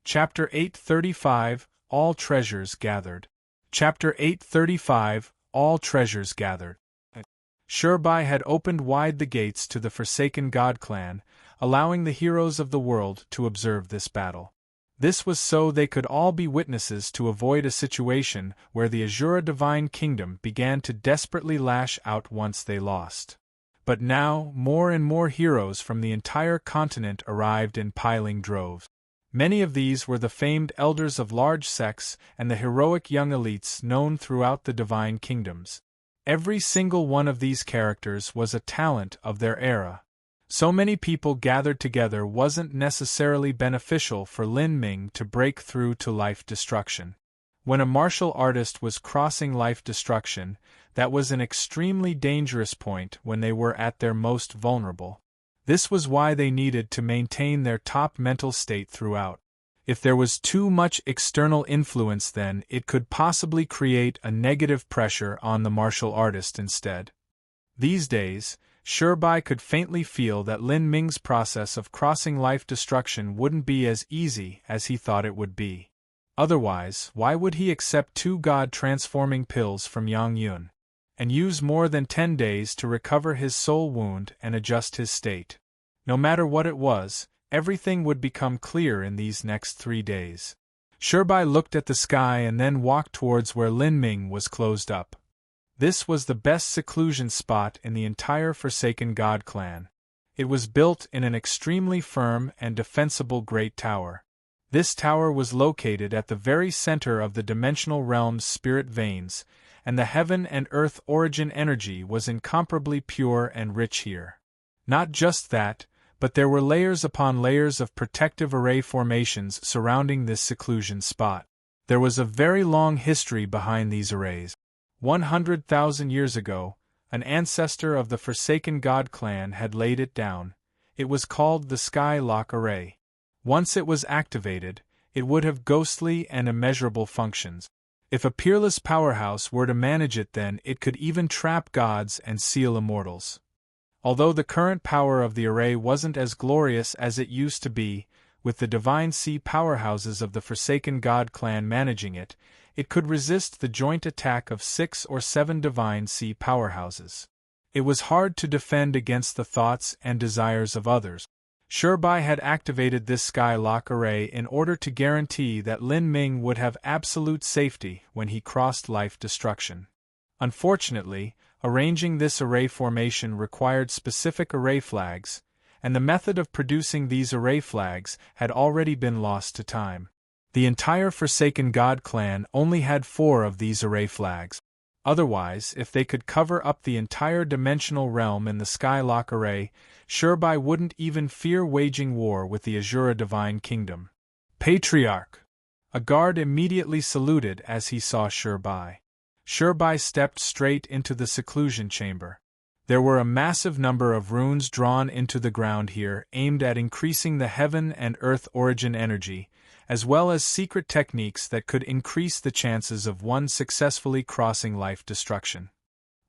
Chapter 835 All Treasures Gathered. Chapter 835 All Treasures Gathered. Shurbai had opened wide the gates to the Forsaken God clan, allowing the heroes of the world to observe this battle. This was so they could all be witnesses to avoid a situation where the Azura Divine Kingdom began to desperately lash out once they lost. But now, more and more heroes from the entire continent arrived in piling droves. Many of these were the famed elders of large sects and the heroic young elites known throughout the Divine Kingdoms. Every single one of these characters was a talent of their era. So many people gathered together wasn't necessarily beneficial for Lin Ming to break through to life destruction. When a martial artist was crossing life destruction, that was an extremely dangerous point when they were at their most vulnerable. This was why they needed to maintain their top mental state throughout. If there was too much external influence, then it could possibly create a negative pressure on the martial artist instead. These days, Shirbai could faintly feel that Lin Ming's process of crossing life destruction wouldn't be as easy as he thought it would be. Otherwise, why would he accept 2 God-transforming pills from Yang Yun, and use more than 10 days to recover his soul wound and adjust his state? No matter what it was, everything would become clear in these next 3 days. Shirbai looked at the sky and then walked towards where Lin Ming was closed up. This was the best seclusion spot in the entire Forsaken God clan. It was built in an extremely firm and defensible great tower. This tower was located at the very center of the dimensional realm's spirit veins, and the heaven and earth origin energy was incomparably pure and rich here. Not just that, but there were layers upon layers of protective array formations surrounding this seclusion spot. There was a very long history behind these arrays. 100,000 years ago, an ancestor of the Forsaken God clan had laid it down. It was called the Sky Lock Array. Once it was activated, it would have ghostly and immeasurable functions. If a peerless powerhouse were to manage it, then it could even trap gods and seal immortals. Although the current power of the array wasn't as glorious as it used to be, with the Divine Sea powerhouses of the Forsaken God clan managing it, it could resist the joint attack of 6 or 7 Divine Sea powerhouses. It was hard to defend against the thoughts and desires of others. Shirbai had activated this Skylock array in order to guarantee that Lin Ming would have absolute safety when he crossed life destruction. Unfortunately, arranging this array formation required specific array flags, and the method of producing these array flags had already been lost to time. The entire Forsaken God clan only had 4 of these array flags. Otherwise, if they could cover up the entire dimensional realm in the Skylock array, Shirbai wouldn't even fear waging war with the Azura Divine Kingdom. Patriarch! A guard immediately saluted as he saw Shirbai. Shirbai stepped straight into the seclusion chamber. There were a massive number of runes drawn into the ground here, aimed at increasing the heaven and earth origin energy, as well as secret techniques that could increase the chances of one successfully crossing life destruction.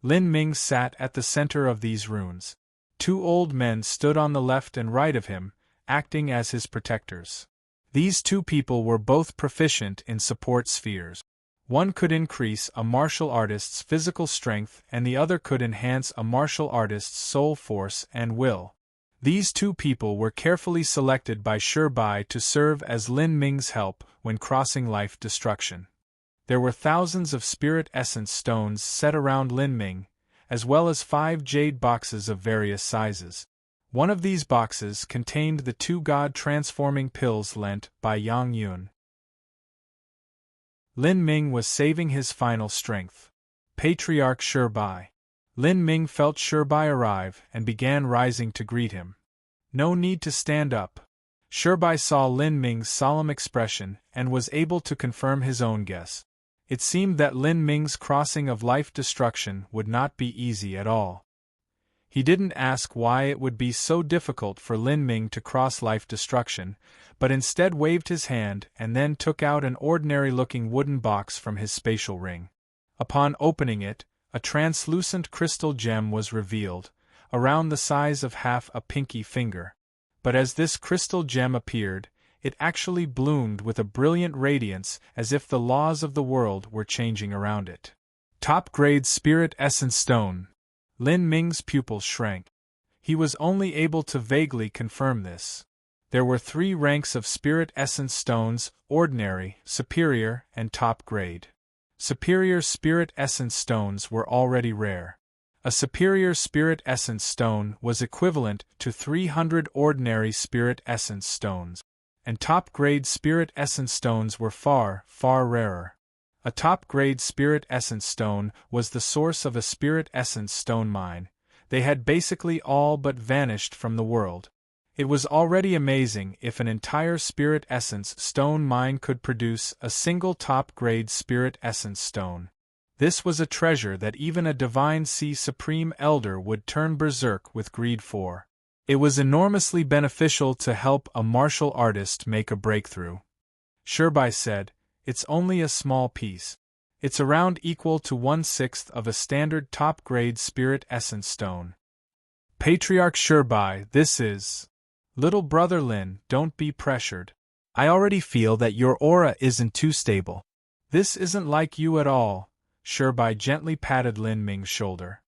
Lin Ming sat at the center of these runes. 2 old men stood on the left and right of him, acting as his protectors. These 2 people were both proficient in support spheres. One could increase a martial artist's physical strength and the other could enhance a martial artist's soul force and will. These 2 people were carefully selected by Shirbai to serve as Lin Ming's help when crossing life destruction. There were thousands of spirit essence stones set around Lin Ming, as well as 5 jade boxes of various sizes. One of these boxes contained the 2 God-transforming pills lent by Yang Yun. Lin Ming was saving his final strength. Patriarch Shirbai. Lin Ming felt Shirbai arrive and began rising to greet him. No need to stand up. Shirbai saw Lin Ming's solemn expression and was able to confirm his own guess. It seemed that Lin Ming's crossing of life destruction would not be easy at all. He didn't ask why it would be so difficult for Lin Ming to cross life destruction, but instead waved his hand and then took out an ordinary-looking wooden box from his spatial ring. Upon opening it, a translucent crystal gem was revealed, around the size of half a pinky finger. But as this crystal gem appeared, it actually bloomed with a brilliant radiance as if the laws of the world were changing around it. Top-grade Spirit Essence Stone. Lin Ming's pupils shrank. He was only able to vaguely confirm this. There were 3 ranks of Spirit Essence Stones: Ordinary, Superior, and Top Grade. Superior Spirit Essence Stones were already rare. A Superior Spirit Essence Stone was equivalent to 300 Ordinary Spirit Essence Stones, and top-grade Spirit Essence Stones were far, far rarer. A top-grade Spirit Essence Stone was the source of a Spirit Essence Stone mine, They had basically all but vanished from the world. It was already amazing if an entire spirit essence stone mine could produce a single top-grade spirit essence stone. This was a treasure that even a divine sea supreme elder would turn berserk with greed for. It was enormously beneficial to help a martial artist make a breakthrough. Shirbai said, "It's only a small piece. It's around equal to 1/6 of a standard top-grade spirit essence stone." Patriarch Shirbai, this is... Little brother Lin, don't be pressured. I already feel that your aura isn't too stable. This isn't like you at all. Shirbai gently patted Lin Ming's shoulder.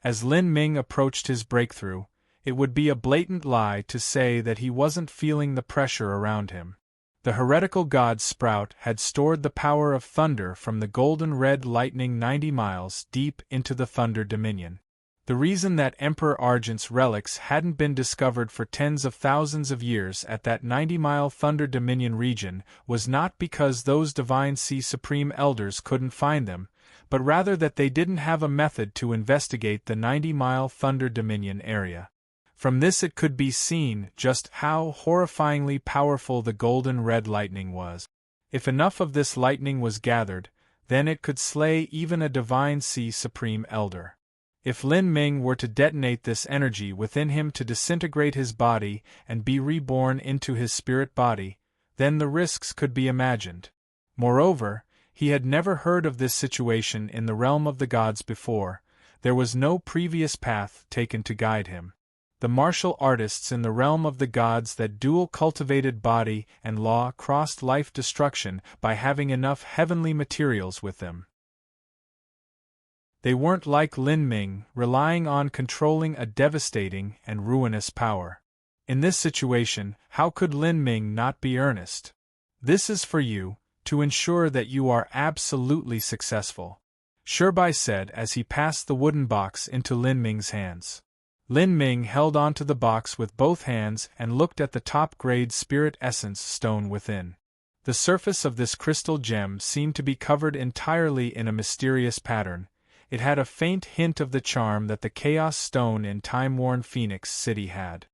As Lin Ming approached his breakthrough, it would be a blatant lie to say that he wasn't feeling the pressure around him. The heretical god Sprout had stored the power of thunder from the golden red lightning 90 miles deep into the Thunder Dominion. The reason that Emperor Argent's relics hadn't been discovered for tens of thousands of years at that 90-mile Thunder Dominion region was not because those Divine Sea Supreme Elders couldn't find them, but rather that they didn't have a method to investigate the 90-mile Thunder Dominion area. From this it could be seen just how horrifyingly powerful the golden red lightning was. If enough of this lightning was gathered, then it could slay even a Divine Sea Supreme Elder. If Lin Ming were to detonate this energy within him to disintegrate his body and be reborn into his spirit body, then the risks could be imagined. Moreover, he had never heard of this situation in the realm of the gods before. There was no previous path taken to guide him. The martial artists in the realm of the gods that dual cultivated body and law crossed life destruction by having enough heavenly materials with them. They weren't like Lin Ming, relying on controlling a devastating and ruinous power. In this situation, how could Lin Ming not be earnest? This is for you, to ensure that you are absolutely successful, Shirbai said as he passed the wooden box into Lin Ming's hands. Lin Ming held onto the box with both hands and looked at the top-grade spirit essence stone within. The surface of this crystal gem seemed to be covered entirely in a mysterious pattern. It had a faint hint of the charm that the Chaos Stone in time-worn Phoenix City had.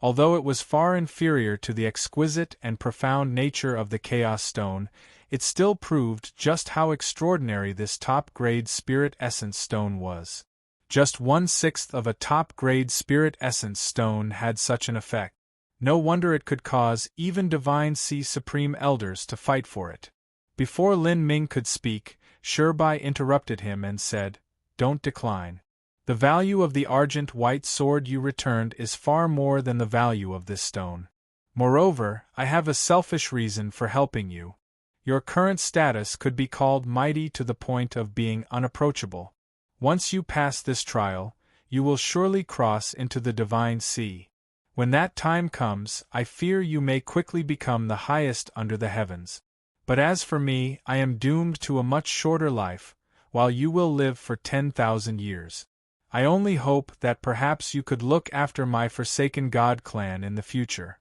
Although it was far inferior to the exquisite and profound nature of the Chaos Stone, it still proved just how extraordinary this top-grade Spirit Essence Stone was. Just 1/6 of a top-grade Spirit Essence Stone had such an effect. No wonder it could cause even Divine Sea Supreme Elders to fight for it. Before Lin Ming could speak, Shirbai interrupted him and said, "Don't decline. The value of the argent white sword you returned is far more than the value of this stone. Moreover, I have a selfish reason for helping you. Your current status could be called mighty to the point of being unapproachable. Once you pass this trial, you will surely cross into the Divine Sea. When that time comes, I fear you may quickly become the highest under the heavens. But as for me, I am doomed to a much shorter life, while you will live for 10,000 years. I only hope that perhaps you could look after my Forsaken God clan in the future."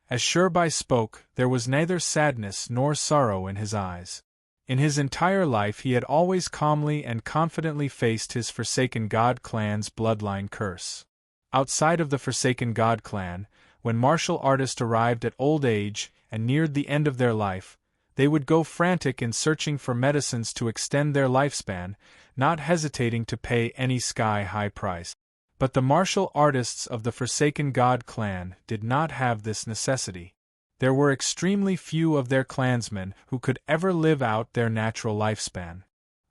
As Shirbai spoke, there was neither sadness nor sorrow in his eyes. In his entire life he had always calmly and confidently faced his Forsaken God clan's bloodline curse. Outside of the Forsaken God clan, when martial artists arrived at old age and neared the end of their life, they would go frantic in searching for medicines to extend their lifespan, not hesitating to pay any sky-high price. But the martial artists of the Forsaken God clan did not have this necessity. There were extremely few of their clansmen who could ever live out their natural lifespan.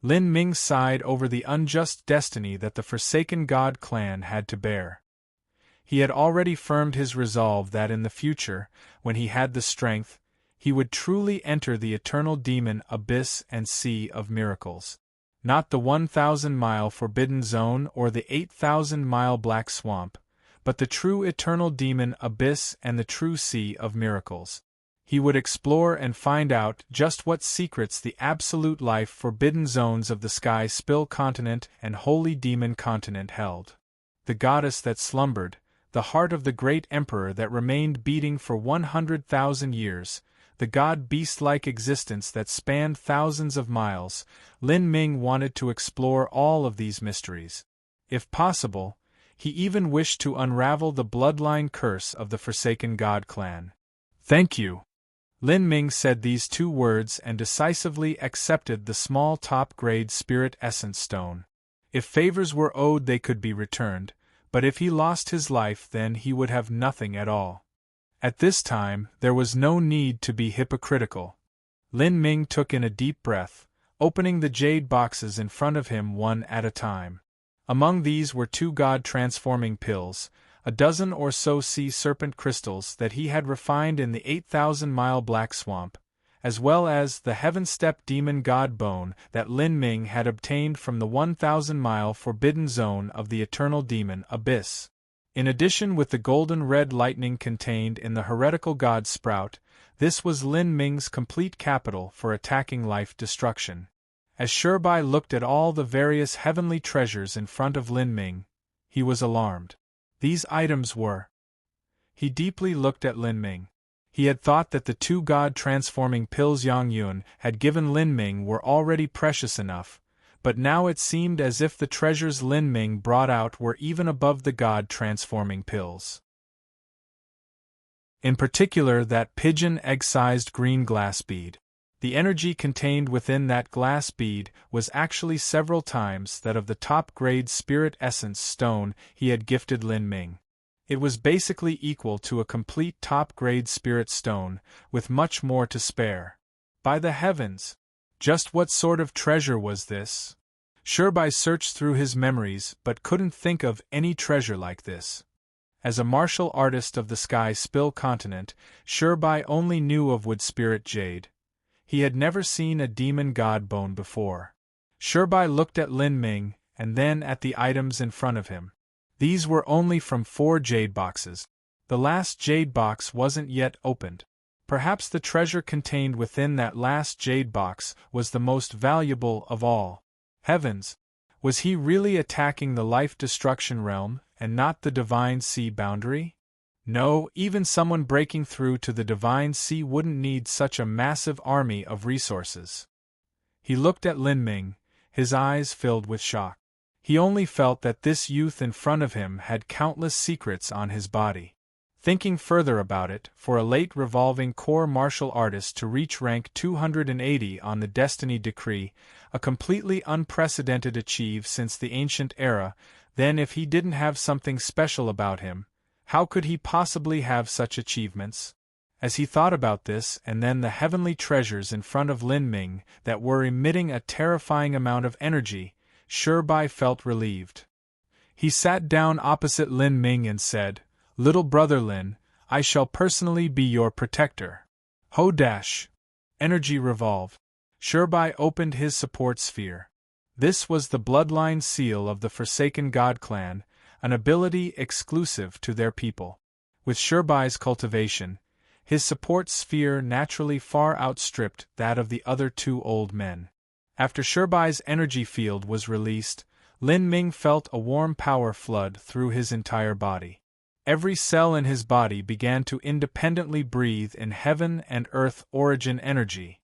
Lin Ming sighed over the unjust destiny that the Forsaken God clan had to bear. He had already firmed his resolve that in the future, when he had the strength, he would truly enter the eternal demon abyss and sea of miracles. Not the 1,000-mile forbidden zone or the 8,000-mile black swamp, but the true eternal demon abyss and the true sea of miracles. He would explore and find out just what secrets the absolute life forbidden zones of the Sky Spill continent and Holy Demon continent held. The goddess that slumbered, the heart of the great emperor that remained beating for 100,000 years, the god-beast-like existence that spanned thousands of miles, Lin Ming wanted to explore all of these mysteries. If possible, He even wished to unravel the bloodline curse of the Forsaken God clan. "Thank you." Lin Ming said these two words and decisively accepted the small top-grade spirit essence stone. If favors were owed, they could be returned, but if he lost his life, then he would have nothing at all. At this time, there was no need to be hypocritical. Lin Ming took in a deep breath, opening the jade boxes in front of him one at a time. Among these were 2 god-transforming pills, a dozen or so sea serpent crystals that he had refined in the 8,000-mile Black Swamp, as well as the heaven-step demon god bone that Lin Ming had obtained from the 1,000-mile forbidden zone of the eternal demon Abyss. In addition, with the golden red lightning contained in the heretical god Sprout, this was Lin Ming's complete capital for attacking life destruction. As Shirbai looked at all the various heavenly treasures in front of Lin Ming, he was alarmed. These items were... He deeply looked at Lin Ming. He had thought that the 2 god-transforming pills Yang Yun had given Lin Ming were already precious enough, but now it seemed as if the treasures Lin Ming brought out were even above the god-transforming pills. In particular, that pigeon egg-sized green glass bead. The energy contained within that glass bead was actually several times that of the top-grade spirit essence stone he had gifted Lin Ming. It was basically equal to a complete top-grade spirit stone, with much more to spare. By the heavens! Just what sort of treasure was this? Shirbai searched through his memories but couldn't think of any treasure like this. As a martial artist of the Sky Spill continent, Shirbai only knew of wood spirit jade. He had never seen a demon god bone before. Shirbai looked at Lin Ming, and then at the items in front of him. These were only from 4 jade boxes. The last jade box wasn't yet opened. Perhaps the treasure contained within that last jade box was the most valuable of all. Heavens! Was he really attacking the life-destruction realm, and not the Divine Sea boundary? No, even someone breaking through to the Divine Sea wouldn't need such a massive army of resources. He looked at Lin Ming, his eyes filled with shock. He only felt that this youth in front of him had countless secrets on his body. Thinking further about it, for a late revolving core martial artist to reach rank 280 on the Destiny Decree, a completely unprecedented achieve since the ancient era, then if he didn't have something special about him, how could he possibly have such achievements? As he thought about this and then the heavenly treasures in front of Lin Ming that were emitting a terrifying amount of energy, Shirbai felt relieved. He sat down opposite Lin Ming and said, "Little brother Lin, I shall personally be your protector." Ho dash! Energy revolve. Shirbai opened his support sphere. This was the bloodline seal of the Forsaken God clan, an ability exclusive to their people. With Shirbai's cultivation, his support sphere naturally far outstripped that of the other 2 old men. After Shirbai's energy field was released, Lin Ming felt a warm power flood through his entire body. Every cell in his body began to independently breathe in heaven and earth origin energy.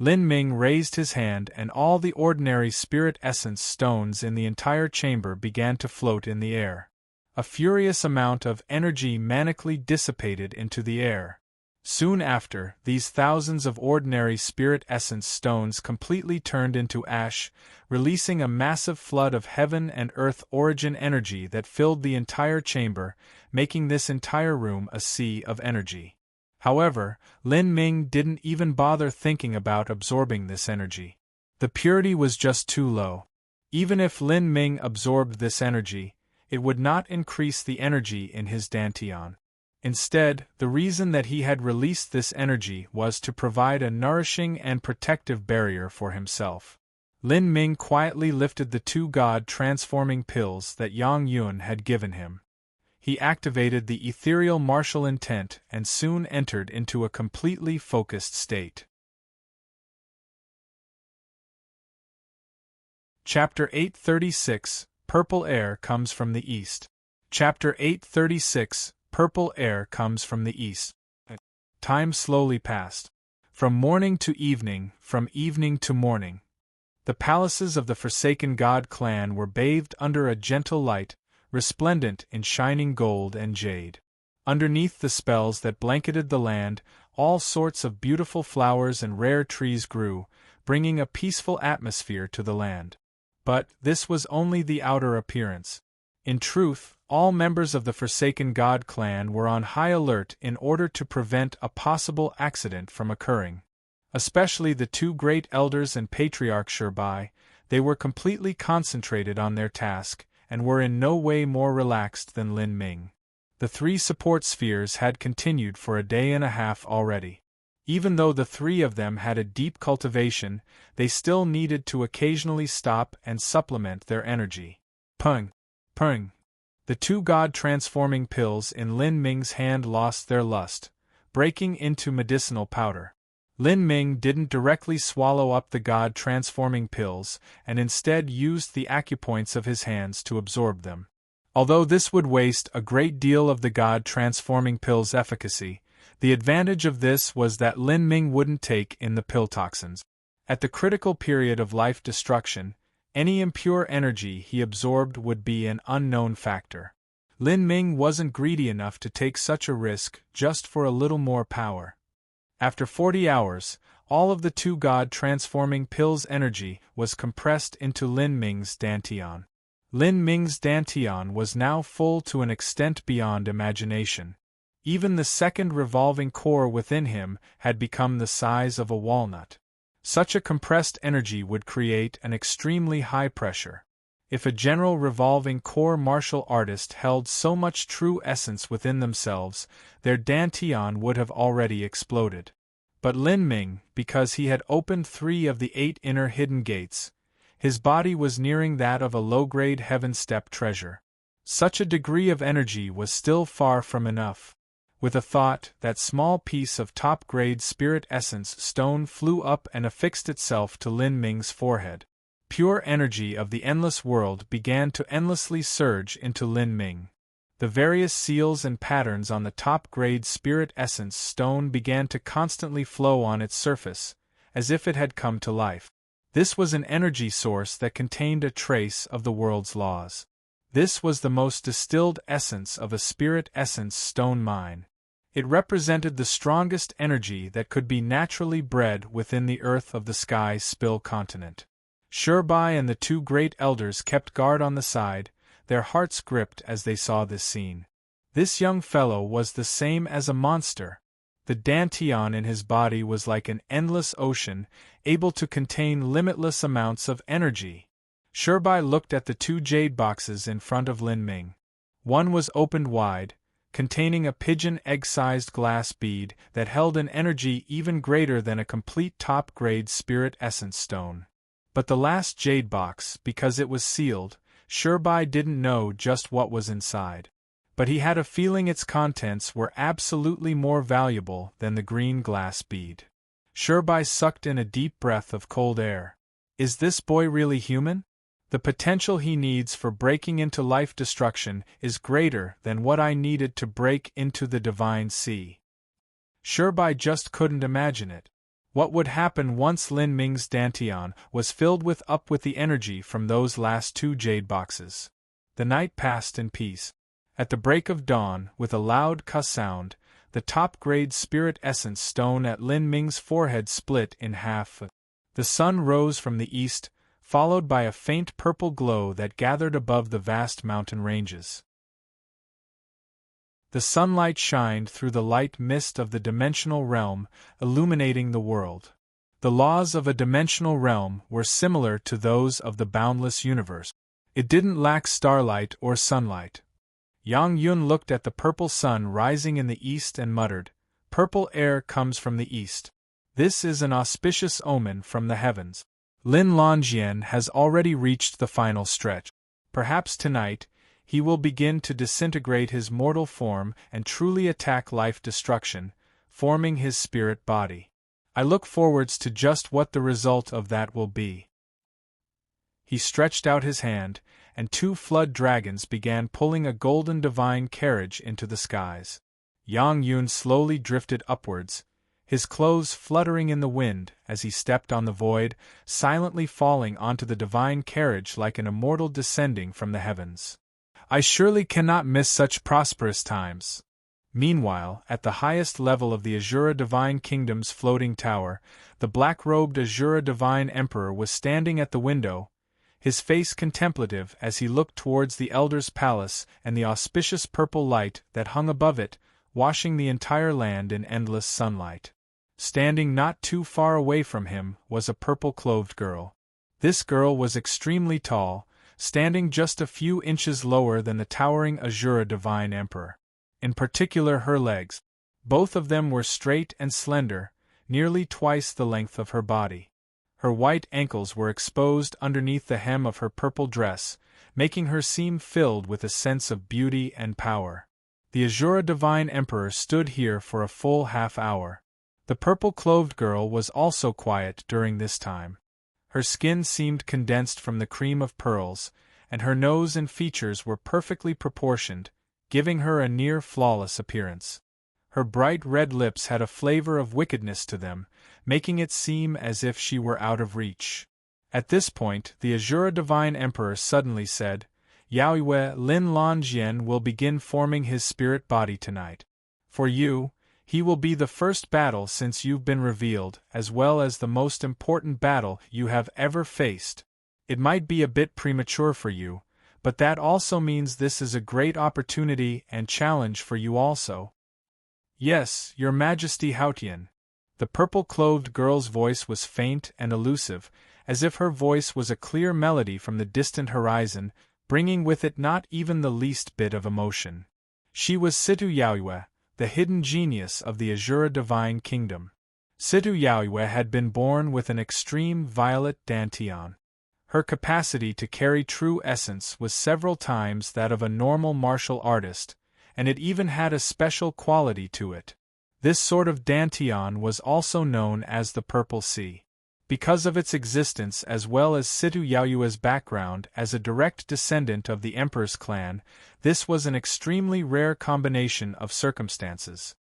Lin Ming raised his hand and all the ordinary spirit essence stones in the entire chamber began to float in the air. A furious amount of energy manically dissipated into the air. Soon after, these thousands of ordinary spirit essence stones completely turned into ash, releasing a massive flood of heaven and earth origin energy that filled the entire chamber, making this entire room a sea of energy. However, Lin Ming didn't even bother thinking about absorbing this energy. The purity was just too low. Even if Lin Ming absorbed this energy, it would not increase the energy in his dantian. Instead, the reason that he had released this energy was to provide a nourishing and protective barrier for himself. Lin Ming quietly lifted the 2 god-transforming pills that Yang Yun had given him. He activated the ethereal martial intent and soon entered into a completely focused state. Chapter 836 Purple Air Comes from the East. Chapter 836 Purple Air Comes from the East. Time slowly passed. From morning to evening, from evening to morning. The palaces of the Forsaken God clan were bathed under a gentle light, resplendent in shining gold and jade. Underneath the spells that blanketed the land, all sorts of beautiful flowers and rare trees grew, bringing a peaceful atmosphere to the land. But this was only the outer appearance. In truth, all members of the Forsaken God clan were on high alert in order to prevent a possible accident from occurring. Especially the two great elders and patriarch Shirbai, they were completely concentrated on their task, and were in no way more relaxed than Lin Ming. The three support spheres had continued for a day and a half already. Even though the three of them had a deep cultivation, they still needed to occasionally stop and supplement their energy. Pung! Pung! The two God-transforming pills in Lin Ming's hand lost their lust, breaking into medicinal powder. Lin Ming didn't directly swallow up the God-transforming pills, and instead used the acupoints of his hands to absorb them. Although this would waste a great deal of the God-transforming pill's efficacy, the advantage of this was that Lin Ming wouldn't take in the pill toxins. At the critical period of life destruction, any impure energy he absorbed would be an unknown factor. Lin Ming wasn't greedy enough to take such a risk just for a little more power. After 40 hours, all of the two God-transforming pills' energy was compressed into Lin Ming's dantian. Lin Ming's dantian was now full to an extent beyond imagination. Even the second revolving core within him had become the size of a walnut. Such a compressed energy would create an extremely high pressure. If a general revolving core martial artist held so much true essence within themselves, their dantian would have already exploded. But Lin Ming, because he had opened 3 of the 8 inner hidden gates, his body was nearing that of a low-grade heaven-step treasure. Such a degree of energy was still far from enough. With a thought, that small piece of top-grade spirit essence stone flew up and affixed itself to Lin Ming's forehead. Pure energy of the endless world began to endlessly surge into Lin Ming. The various seals and patterns on the top-grade spirit essence stone began to constantly flow on its surface, as if it had come to life. This was an energy source that contained a trace of the world's laws. This was the most distilled essence of a spirit essence stone mine. It represented the strongest energy that could be naturally bred within the earth of the sky spill continent. Shirbai and the 2 great elders kept guard on the side, their hearts gripped as they saw this scene. This young fellow was the same as a monster. The dantian in his body was like an endless ocean, able to contain limitless amounts of energy. Shirbai looked at the 2 jade boxes in front of Lin Ming. One was opened wide, containing a pigeon egg-sized glass bead that held an energy even greater than a complete top-grade spirit essence stone. But the last jade box, because it was sealed, Shirbai didn't know just what was inside. But he had a feeling its contents were absolutely more valuable than the green glass bead. Shirbai sucked in a deep breath of cold air. Is this boy really human? The potential he needs for breaking into life destruction is greater than what I needed to break into the divine sea. Shirbai just couldn't imagine it. What would happen once Lin Ming's dantian was filled with the energy from those last 2 jade boxes? The night passed in peace. At the break of dawn, with a loud cuss sound, the top-grade spirit essence stone at Lin Ming's forehead split in half. The sun rose from the east, followed by a faint purple glow that gathered above the vast mountain ranges. The sunlight shined through the light mist of the dimensional realm, illuminating the world. The laws of a dimensional realm were similar to those of the boundless universe. It didn't lack starlight or sunlight. Yang Yun looked at the purple sun rising in the east and muttered, "Purple air comes from the east. This is an auspicious omen from the heavens. Lin Longyan has already reached the final stretch. Perhaps tonight, he will begin to disintegrate his mortal form and truly attack life destruction, forming his spirit body. I look forwards to just what the result of that will be." He stretched out his hand, and 2 flood dragons began pulling a golden divine carriage into the skies. Yang Yun slowly drifted upwards, his clothes fluttering in the wind as he stepped on the void, silently falling onto the divine carriage like an immortal descending from the heavens. I surely cannot miss such prosperous times. Meanwhile, at the highest level of the Azura Divine Kingdom's floating tower, the black-robed Azura Divine Emperor was standing at the window, his face contemplative as he looked towards the Elder's palace and the auspicious purple light that hung above it, washing the entire land in endless sunlight. Standing not too far away from him was a purple-clothed girl. This girl was extremely tall, standing just a few inches lower than the towering Azura Divine Emperor. In particular her legs. Both of them were straight and slender, nearly twice the length of her body. Her white ankles were exposed underneath the hem of her purple dress, making her seem filled with a sense of beauty and power. The Azura Divine Emperor stood here for a full half-hour. The purple-clothed girl was also quiet during this time. Her skin seemed condensed from the cream of pearls, and her nose and features were perfectly proportioned, giving her a near-flawless appearance. Her bright red lips had a flavor of wickedness to them, making it seem as if she were out of reach. At this point, the Azura Divine Emperor suddenly said, "Yaoyue Lin Lanjian will begin forming his spirit body tonight. For you, he will be the first battle since you've been revealed, as well as the most important battle you have ever faced. It might be a bit premature for you, but that also means this is a great opportunity and challenge for you also." "Yes, Your Majesty Haotian." The purple-clothed girl's voice was faint and elusive, as if her voice was a clear melody from the distant horizon, bringing with it not even the least bit of emotion. She was Situ Yaoyue, the hidden genius of the Azura Divine Kingdom. Situ Yaoyue had been born with an extreme violet dantian. Her capacity to carry true essence was several times that of a normal martial artist, and it even had a special quality to it. This sort of dantian was also known as the Purple Sea. Because of its existence as well as Situ Yaoyue's background as a direct descendant of the Emperor's clan, this was an extremely rare combination of circumstances.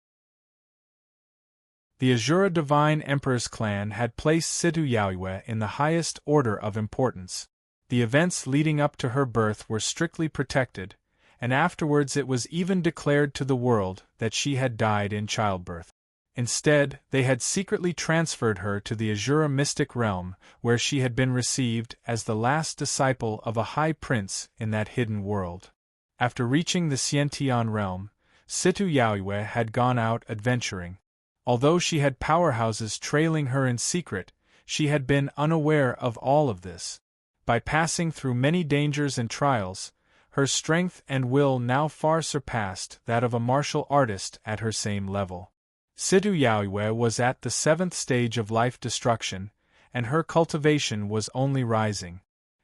The Azura Divine Emperor's clan had placed Situ Yaoyue in the highest order of importance. The events leading up to her birth were strictly protected, and afterwards it was even declared to the world that she had died in childbirth. Instead, they had secretly transferred her to the Azura mystic realm, where she had been received as the last disciple of a high prince in that hidden world. After reaching the Xiantian realm, Situ Yaoyue had gone out adventuring. Although she had powerhouses trailing her in secret, she had been unaware of all of this. By passing through many dangers and trials, her strength and will now far surpassed that of a martial artist at her same level. Situ Yaoyue was at the 7th stage of life destruction, and her cultivation was only rising.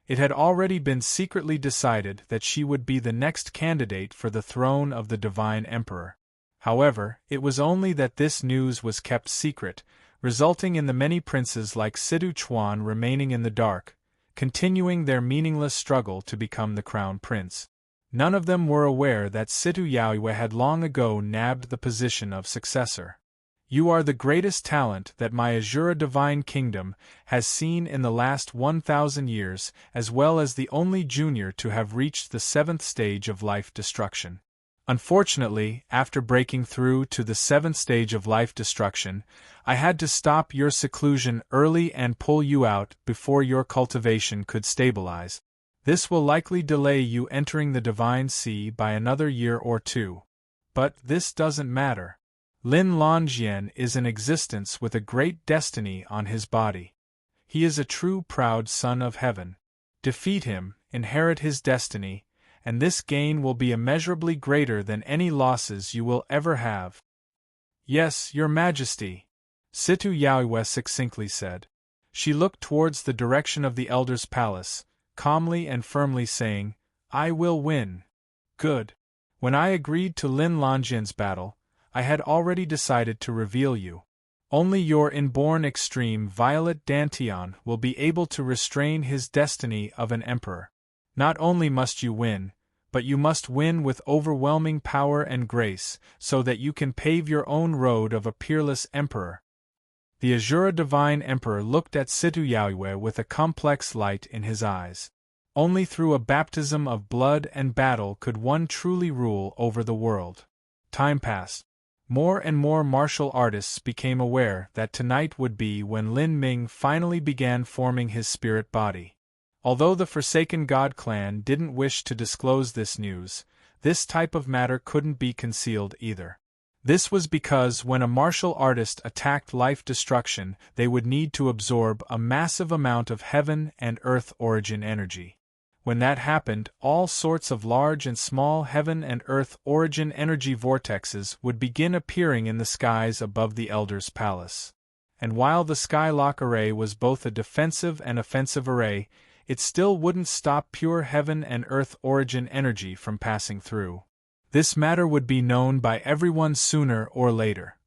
It had already been secretly decided that she would be the next candidate for the throne of the Divine Emperor. However, it was only that this news was kept secret, resulting in the many princes like Situ Chuan remaining in the dark, continuing their meaningless struggle to become the crown prince. None of them were aware that Situ Yaoyue had long ago nabbed the position of successor. "You are the greatest talent that my Azura Divine Kingdom has seen in the last 1,000 years, as well as the only junior to have reached the 7th stage of life destruction. Unfortunately, after breaking through to the 7th stage of life destruction, I had to stop your seclusion early and pull you out before your cultivation could stabilize. This will likely delay you entering the Divine Sea by another year or two. But this doesn't matter. Lin Lanjian is in existence with a great destiny on his body. He is a true proud son of heaven. Defeat him, inherit his destiny, and this gain will be immeasurably greater than any losses you will ever have." "Yes, Your Majesty," Situ Yaoyue succinctly said. She looked towards the direction of the Elder's palace, calmly and firmly saying, "I will win." "Good. When I agreed to Lin Lanjian's battle, I had already decided to reveal you. Only your inborn extreme violet dantian will be able to restrain his destiny of an emperor. Not only must you win, but you must win with overwhelming power and grace, so that you can pave your own road of a peerless emperor." The Azura Divine Emperor looked at Situ Yaoyue with a complex light in his eyes. Only through a baptism of blood and battle could one truly rule over the world. Time passed. More and more martial artists became aware that tonight would be when Lin Ming finally began forming his spirit body. Although the Forsaken God clan didn't wish to disclose this news, this type of matter couldn't be concealed either. This was because when a martial artist attacked life destruction, they would need to absorb a massive amount of heaven and earth origin energy. When that happened, all sorts of large and small heaven and earth origin energy vortexes would begin appearing in the skies above the Elder's palace. And while the Skylock array was both a defensive and offensive array, it still wouldn't stop pure heaven and earth origin energy from passing through. This matter would be known by everyone sooner or later.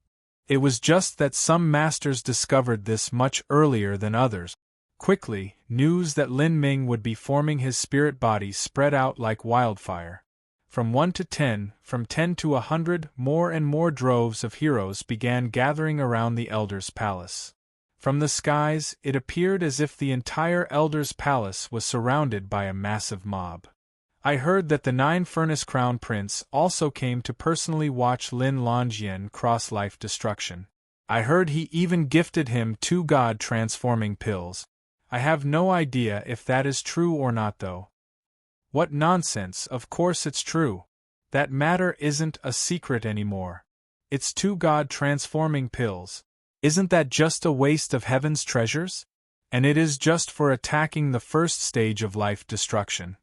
It was just that some masters discovered this much earlier than others. Quickly, news that Lin Ming would be forming his spirit body spread out like wildfire. From 1 to 10, from 10 to 100, more and more droves of heroes began gathering around the Elder's palace. From the skies, it appeared as if the entire Elder's palace was surrounded by a massive mob. I heard that the Nine-Furnace Crown Prince also came to personally watch Lin Longyan cross life destruction. I heard he even gifted him 2 god-transforming pills. I have no idea if that is true or not though. What nonsense, of course it's true. That matter isn't a secret anymore. It's 2 god-transforming pills. Isn't that just a waste of heaven's treasures? And it is just for attacking the first stage of life destruction.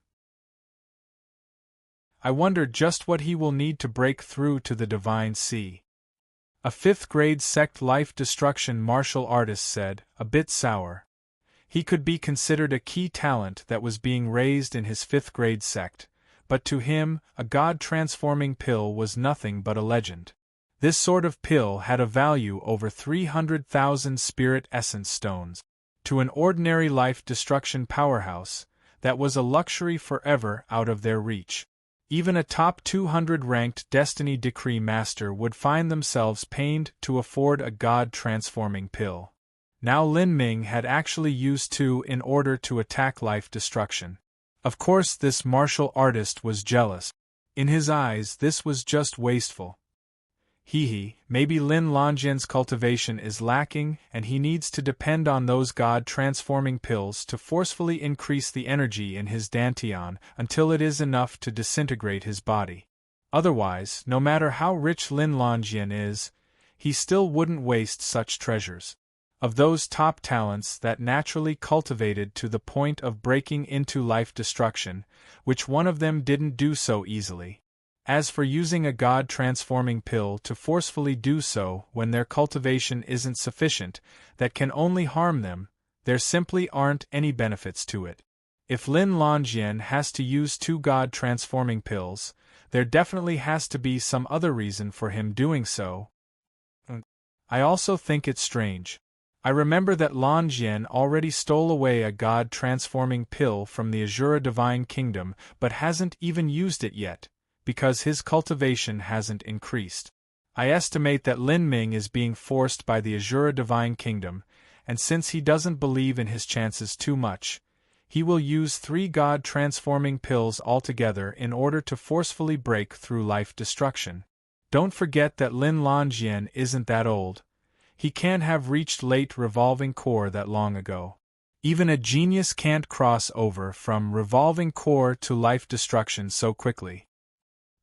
I wonder just what he will need to break through to the Divine Sea. A 5th-grade sect life destruction martial artist said, a bit sour. He could be considered a key talent that was being raised in his 5th-grade sect, but to him, a god-transforming pill was nothing but a legend. This sort of pill had a value over 300,000 spirit essence stones. To an ordinary life destruction powerhouse, that was a luxury forever out of their reach. Even a top 200 ranked Destiny Decree Master would find themselves pained to afford a god-transforming pill. Now Lin Ming had actually used 2 in order to attack life destruction. Of course this martial artist was jealous. In his eyes this was just wasteful. Maybe Lin Longyan's cultivation is lacking and he needs to depend on those god-transforming pills to forcefully increase the energy in his dantian until it is enough to disintegrate his body. Otherwise, no matter how rich Lin Longyan is, he still wouldn't waste such treasures. Of those top talents that naturally cultivated to the point of breaking into life destruction, which one of them didn't do so easily? As for using a god-transforming pill to forcefully do so when their cultivation isn't sufficient, that can only harm them, there simply aren't any benefits to it. If Lin Longyan has to use 2 god-transforming pills, there definitely has to be some other reason for him doing so. I also think it's strange. I remember that Longyan already stole away a god-transforming pill from the Azura Divine Kingdom but hasn't even used it yet, because his cultivation hasn't increased. I estimate that Lin Ming is being forced by the Azura Divine Kingdom, and since he doesn't believe in his chances too much, he will use 3 god-transforming pills altogether in order to forcefully break through life destruction. Don't forget that Lin Longyan isn't that old. He can't have reached late revolving core that long ago. Even a genius can't cross over from revolving core to life destruction so quickly.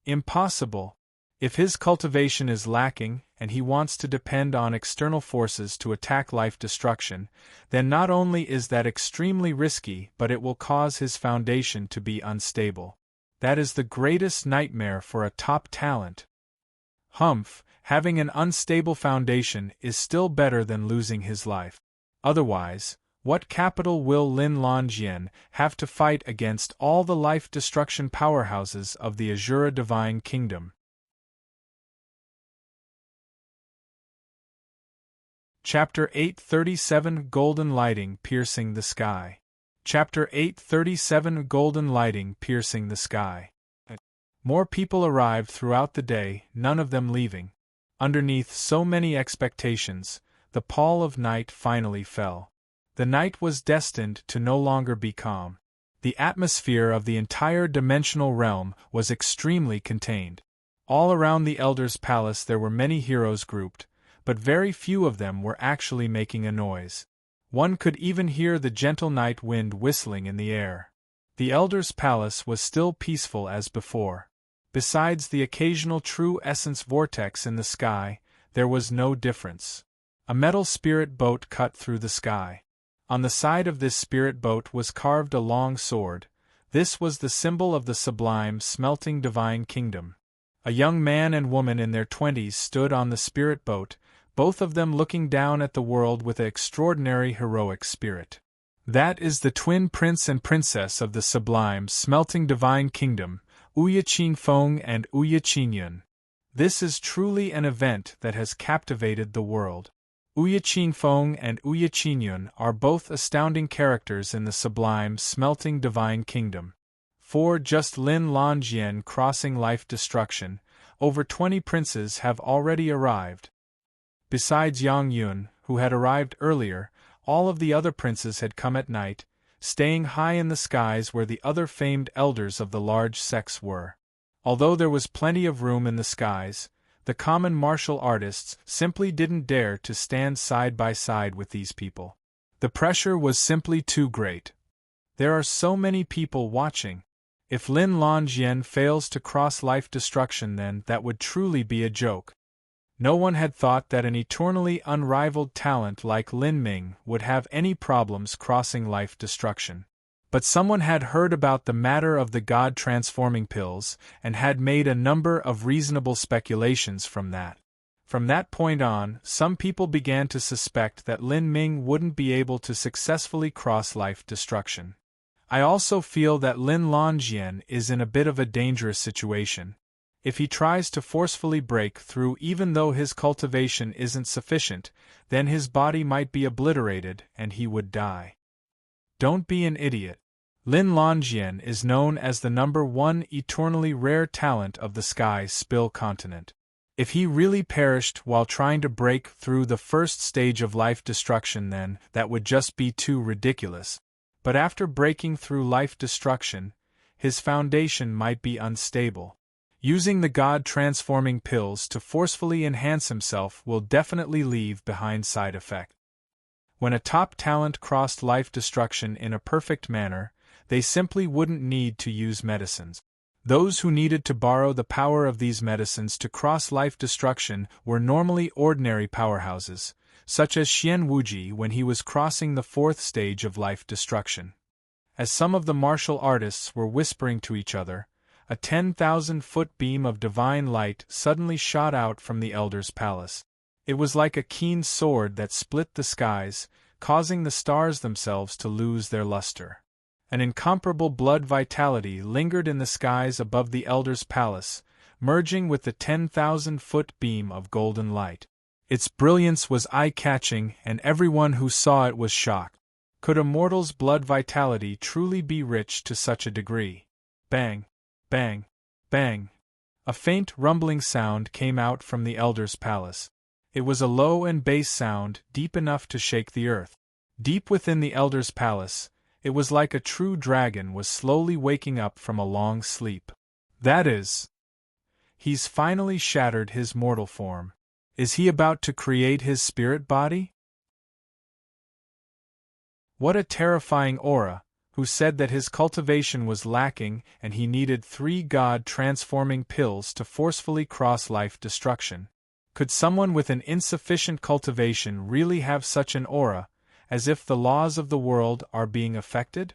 Impossible. If his cultivation is lacking and he wants to depend on external forces to attack life destruction, then not only is that extremely risky, but it will cause his foundation to be unstable. That is the greatest nightmare for a top talent. Having an unstable foundation is still better than losing his life. Otherwise, what capital will Lin Longyan have to fight against all the life destruction powerhouses of the Azura Divine Kingdom? Chapter 837 Golden Lighting Piercing the Sky. Chapter 837 Golden Lighting Piercing the Sky. More people arrived throughout the day, none of them leaving. Underneath so many expectations, the pall of night finally fell. The night was destined to no longer be calm. The atmosphere of the entire dimensional realm was extremely contained. All around the Elder's palace there were many heroes grouped, but very few of them were actually making a noise. One could even hear the gentle night wind whistling in the air. The Elder's palace was still peaceful as before. Besides the occasional true essence vortex in the sky, there was no difference. A metal spirit boat cut through the sky. On the side of this spirit boat was carved a long sword. This was the symbol of the sublime, smelting divine kingdom. A young man and woman in their 20s stood on the spirit boat, both of them looking down at the world with an extraordinary heroic spirit. That is the twin prince and princess of the sublime, smelting divine kingdom, Ouya Qingfeng and Ouya Qingyun. This is truly an event that has captivated the world. Ouya Qingfeng and Ouya Qingyun are both astounding characters in the sublime, smelting divine kingdom. For just Lin Lonjian crossing life destruction, over 20 princes have already arrived. Besides Yang Yun, who had arrived earlier, all of the other princes had come at night, staying high in the skies where the other famed elders of the large sects were. Although there was plenty of room in the skies, the common martial artists simply didn't dare to stand side by side with these people. The pressure was simply too great. There are so many people watching. If Lin Lonjian fails to cross life destruction, then that would truly be a joke. No one had thought that an eternally unrivaled talent like Lin Ming would have any problems crossing life destruction. But someone had heard about the matter of the God-transforming pills, and had made a number of reasonable speculations from that. From that point on, some people began to suspect that Lin Ming wouldn't be able to successfully cross life destruction. I also feel that Lin Lonjian is in a bit of a dangerous situation. If he tries to forcefully break through even though his cultivation isn't sufficient, then his body might be obliterated and he would die. Don't be an idiot. Lin Lonjian is known as the #1 eternally rare talent of the Sky Spill continent. If he really perished while trying to break through the first stage of life destruction, then that would just be too ridiculous. But after breaking through life destruction, his foundation might be unstable. Using the God-transforming pills to forcefully enhance himself will definitely leave behind side effects. When a top talent crossed life destruction in a perfect manner, they simply wouldn't need to use medicines. Those who needed to borrow the power of these medicines to cross life destruction were normally ordinary powerhouses, such as Xian Wuji when he was crossing the 4th stage of life destruction. As some of the martial artists were whispering to each other, a 10,000-foot beam of divine light suddenly shot out from the Elder's palace. It was like a keen sword that split the skies, causing the stars themselves to lose their luster. An incomparable blood vitality lingered in the skies above the Elder's palace, merging with the 10,000-foot beam of golden light. Its brilliance was eye-catching, and everyone who saw it was shocked. Could a mortal's blood vitality truly be rich to such a degree? Bang! Bang! Bang! A faint rumbling sound came out from the Elder's palace. It was a low and bass sound, deep enough to shake the earth. Deep within the Elder's palace, it was like a true dragon was slowly waking up from a long sleep. That is, he's finally shattered his mortal form. Is he about to create his spirit body? What a terrifying aura! Who said that his cultivation was lacking and he needed 3 God-transforming pills to forcefully cross life destruction? Could someone with an insufficient cultivation really have such an aura, as if the laws of the world are being affected?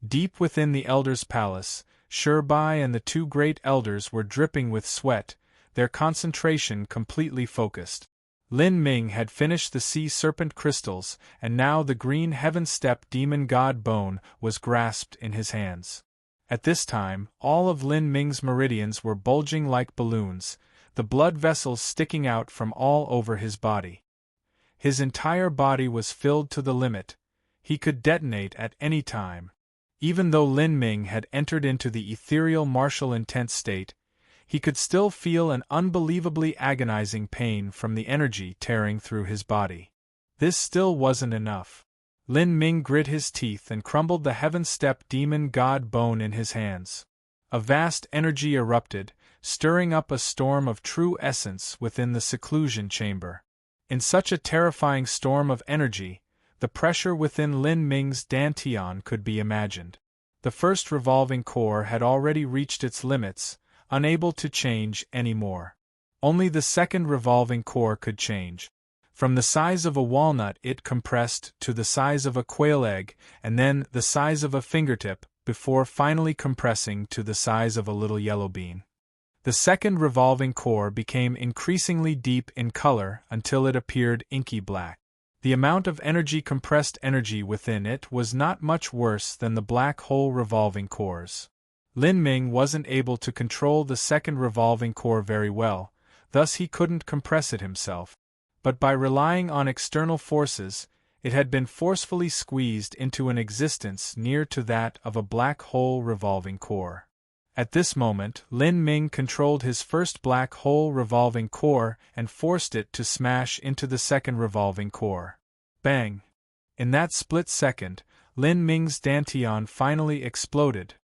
Deep within the Elder's palace, Shirbai and the 2 great elders were dripping with sweat, their concentration completely focused. Lin Ming had finished the sea serpent crystals, and now the green heaven-step demon god bone was grasped in his hands. At this time, all of Lin Ming's meridians were bulging like balloons, the blood vessels sticking out from all over his body. His entire body was filled to the limit. He could detonate at any time. Even though Lin Ming had entered into the ethereal martial intent state, he could still feel an unbelievably agonizing pain from the energy tearing through his body. This still wasn't enough. Lin Ming grit his teeth and crumbled the heaven-step demon god bone in his hands. A vast energy erupted, stirring up a storm of true essence within the seclusion chamber. In such a terrifying storm of energy, the pressure within Lin Ming's dantian could be imagined. The first revolving core had already reached its limits, unable to change any more. Only the second revolving core could change. From the size of a walnut it compressed to the size of a quail egg, and then the size of a fingertip, before finally compressing to the size of a little yellow bean. The second revolving core became increasingly deep in color until it appeared inky black. The amount of compressed energy within it was not much worse than the black hole revolving cores. Lin Ming wasn't able to control the second revolving core very well, thus he couldn't compress it himself. But by relying on external forces, it had been forcefully squeezed into an existence near to that of a black hole revolving core. At this moment, Lin Ming controlled his first black hole revolving core and forced it to smash into the second revolving core. Bang! In that split second, Lin Ming's dantian finally exploded.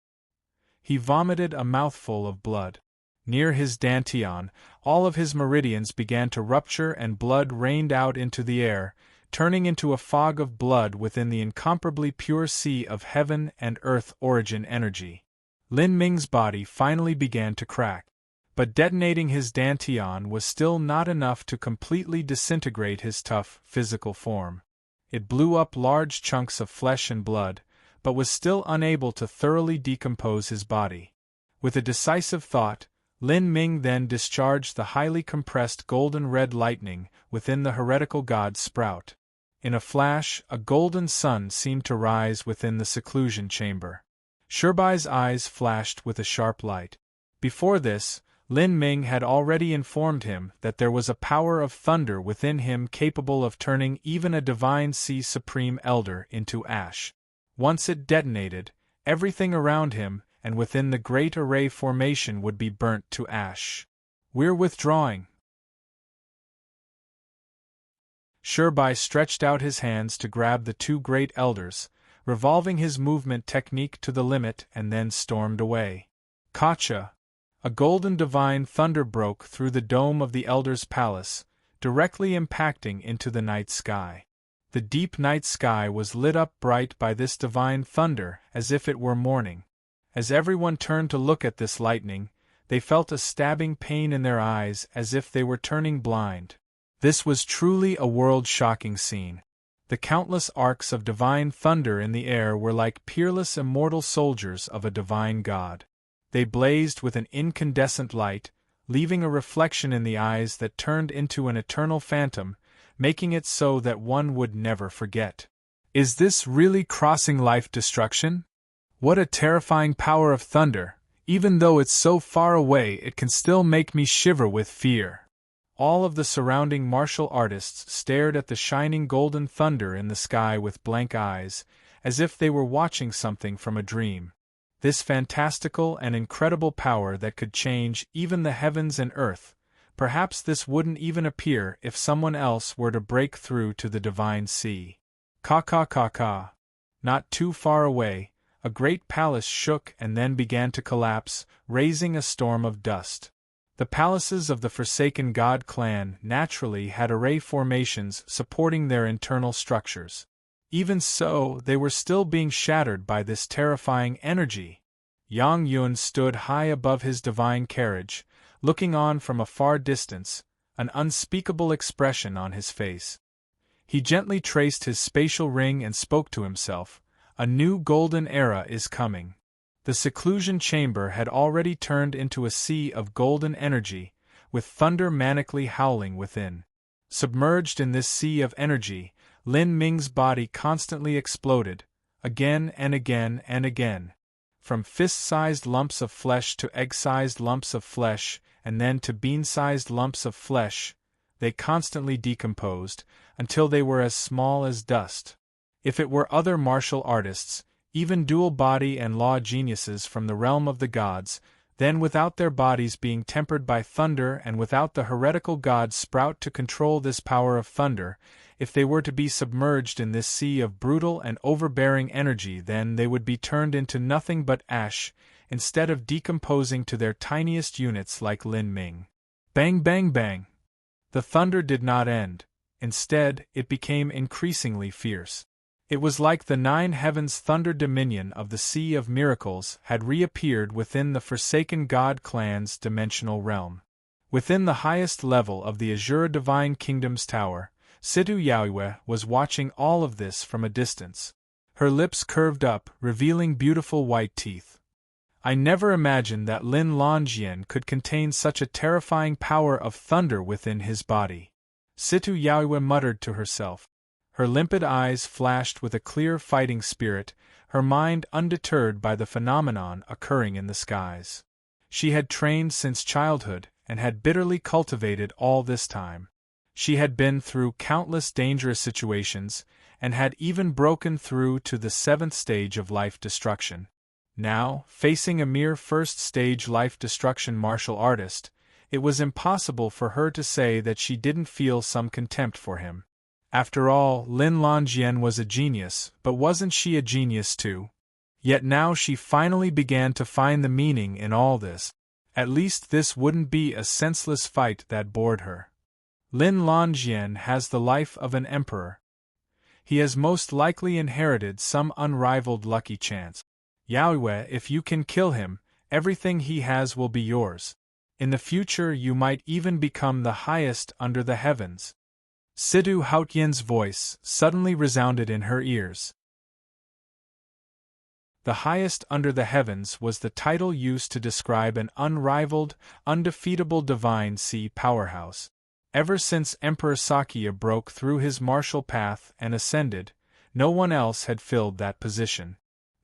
He vomited a mouthful of blood. Near his dantian, all of his meridians began to rupture and blood rained out into the air, turning into a fog of blood within the incomparably pure sea of heaven and earth origin energy. Lin Ming's body finally began to crack. But detonating his dantian was still not enough to completely disintegrate his tough, physical form. It blew up large chunks of flesh and blood, but was still unable to thoroughly decompose his body. With a decisive thought, Lin Ming then discharged the highly compressed golden red lightning within the heretical god's sprout. In a flash, a golden sun seemed to rise within the seclusion chamber. Shirbai's eyes flashed with a sharp light. Before this, Lin Ming had already informed him that there was a power of thunder within him capable of turning even a divine sea supreme elder into ash. Once it detonated, everything around him and within the great array formation would be burnt to ash. We're withdrawing. Shirbai stretched out his hands to grab the two great elders, revolving his movement technique to the limit, and then stormed away. Kacha! A golden divine thunder broke through the dome of the elder's palace, directly impacting into the night sky. The deep night sky was lit up bright by this divine thunder as if it were morning. As everyone turned to look at this lightning, they felt a stabbing pain in their eyes as if they were turning blind. This was truly a world-shocking scene. The countless arcs of divine thunder in the air were like peerless immortal soldiers of a divine god. They blazed with an incandescent light, leaving a reflection in the eyes that turned into an eternal phantom, making it so that one would never forget. Is this really crossing life destruction? What a terrifying power of thunder! Even though it's so far away, it can still make me shiver with fear. All of the surrounding martial artists stared at the shining golden thunder in the sky with blank eyes, as if they were watching something from a dream. This fantastical and incredible power that could change even the heavens and earth, perhaps this wouldn't even appear if someone else were to break through to the divine sea. Ka. Not too far away, a great palace shook and then began to collapse, raising a storm of dust. The palaces of the Forsaken God clan naturally had array formations supporting their internal structures. Even so, they were still being shattered by this terrifying energy. Yang Yun stood high above his divine carriage, looking on from a far distance, an unspeakable expression on his face. He gently traced his spatial ring and spoke to himself, "A new golden era is coming." The seclusion chamber had already turned into a sea of golden energy, with thunder manically howling within. Submerged in this sea of energy, Lin Ming's body constantly exploded, again and again and again. From fist-sized lumps of flesh to egg-sized lumps of flesh, and then to bean-sized lumps of flesh, they constantly decomposed, until they were as small as dust. If it were other martial artists, even dual-body and law geniuses from the realm of the gods, Then without their bodies being tempered by thunder and without the heretical god Sprout to control this power of thunder, if they were to be submerged in this sea of brutal and overbearing energy, then they would be turned into nothing but ash, instead of decomposing to their tiniest units like Lin Ming. Bang bang bang! The thunder did not end. Instead, it became increasingly fierce. It was like the 9 heavens thunder dominion of the Sea of Miracles had reappeared within the Forsaken God clan's dimensional realm. Within the highest level of the Azure Divine Kingdom's tower, Situ Yaoyue was watching all of this from a distance. Her lips curved up, revealing beautiful white teeth. I never imagined that Lin Longjien could contain such a terrifying power of thunder within his body. Situ Yaoyue muttered to herself. Her limpid eyes flashed with a clear fighting spirit, her mind undeterred by the phenomenon occurring in the skies. She had trained since childhood, and had bitterly cultivated all this time. She had been through countless dangerous situations, and had even broken through to the 7th stage of life destruction. Now, facing a mere first-stage life destruction martial artist, it was impossible for her to say that she didn't feel some contempt for him. After all, Lin Longjien was a genius, but wasn't she a genius too? Yet now she finally began to find the meaning in all this. At least this wouldn't be a senseless fight that bored her. Lin Longjien has the life of an emperor. He has most likely inherited some unrivaled lucky chance. Yaoyue, if you can kill him, everything he has will be yours. In the future you might even become the highest under the heavens. Situ Haotian's voice suddenly resounded in her ears. The highest under the heavens was the title used to describe an unrivaled, undefeatable divine sea powerhouse. Ever since Emperor Sakya broke through his martial path and ascended, no one else had filled that position.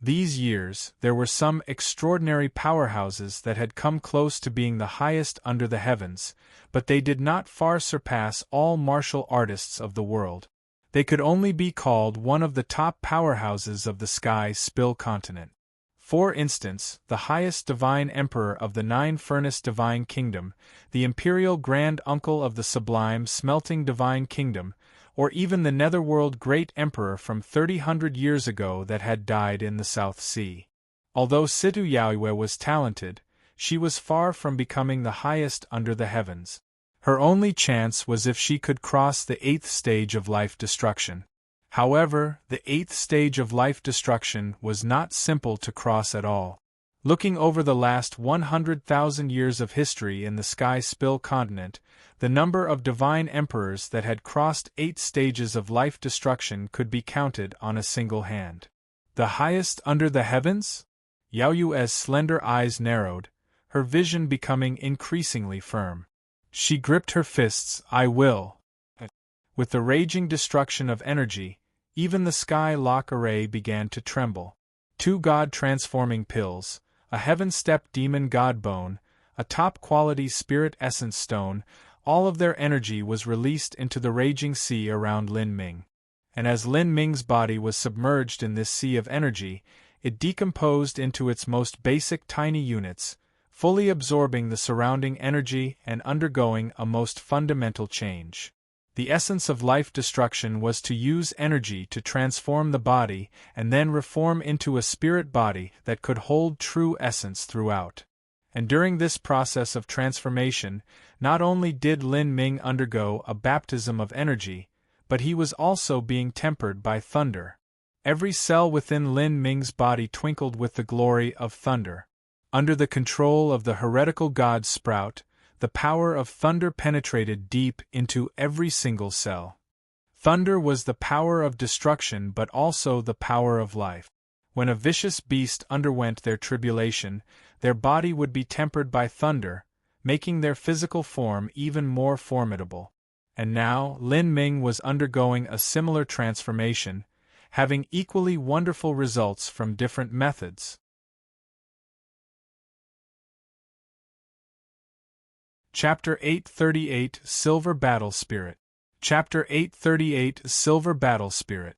These years, there were some extraordinary powerhouses that had come close to being the highest under the heavens, but they did not far surpass all martial artists of the world. They could only be called one of the top powerhouses of the Sky Spill continent. For instance, the highest divine emperor of the 9-furnace divine kingdom, the imperial grand uncle of the sublime smelting divine kingdom, or even the netherworld great emperor from 300 years ago that had died in the South Sea. Although Situ Yaoyue was talented, she was far from becoming the highest under the heavens. Her only chance was if she could cross the 8th stage of life destruction. However, the 8th stage of life destruction was not simple to cross at all. Looking over the last 100,000 years of history in the Sky Spill continent, the number of divine emperors that had crossed 8 stages of life destruction could be counted on a single hand. The highest under the heavens? Yaoyue's slender eyes narrowed, her vision becoming increasingly firm. She gripped her fists. I will. With the raging destruction of energy, even the Sky Lock Array began to tremble. 2 god-transforming pills, a heaven-step demon god bone, a top-quality spirit essence stone, all of their energy was released into the raging sea around Lin Ming. And as Lin Ming's body was submerged in this sea of energy, it decomposed into its most basic tiny units, fully absorbing the surrounding energy and undergoing a most fundamental change. The essence of life destruction was to use energy to transform the body and then reform into a spirit body that could hold true essence throughout. And during this process of transformation, not only did Lin Ming undergo a baptism of energy, but he was also being tempered by thunder. Every cell within Lin Ming's body twinkled with the glory of thunder. Under the control of the heretical god Sprout, the power of thunder penetrated deep into every single cell. Thunder was the power of destruction but also the power of life. When a vicious beast underwent their tribulation, their body would be tempered by thunder, making their physical form even more formidable. And now, Lin Ming was undergoing a similar transformation, having equally wonderful results from different methods. Chapter 838 Silver Battle Spirit. Chapter 838 Silver Battle Spirit.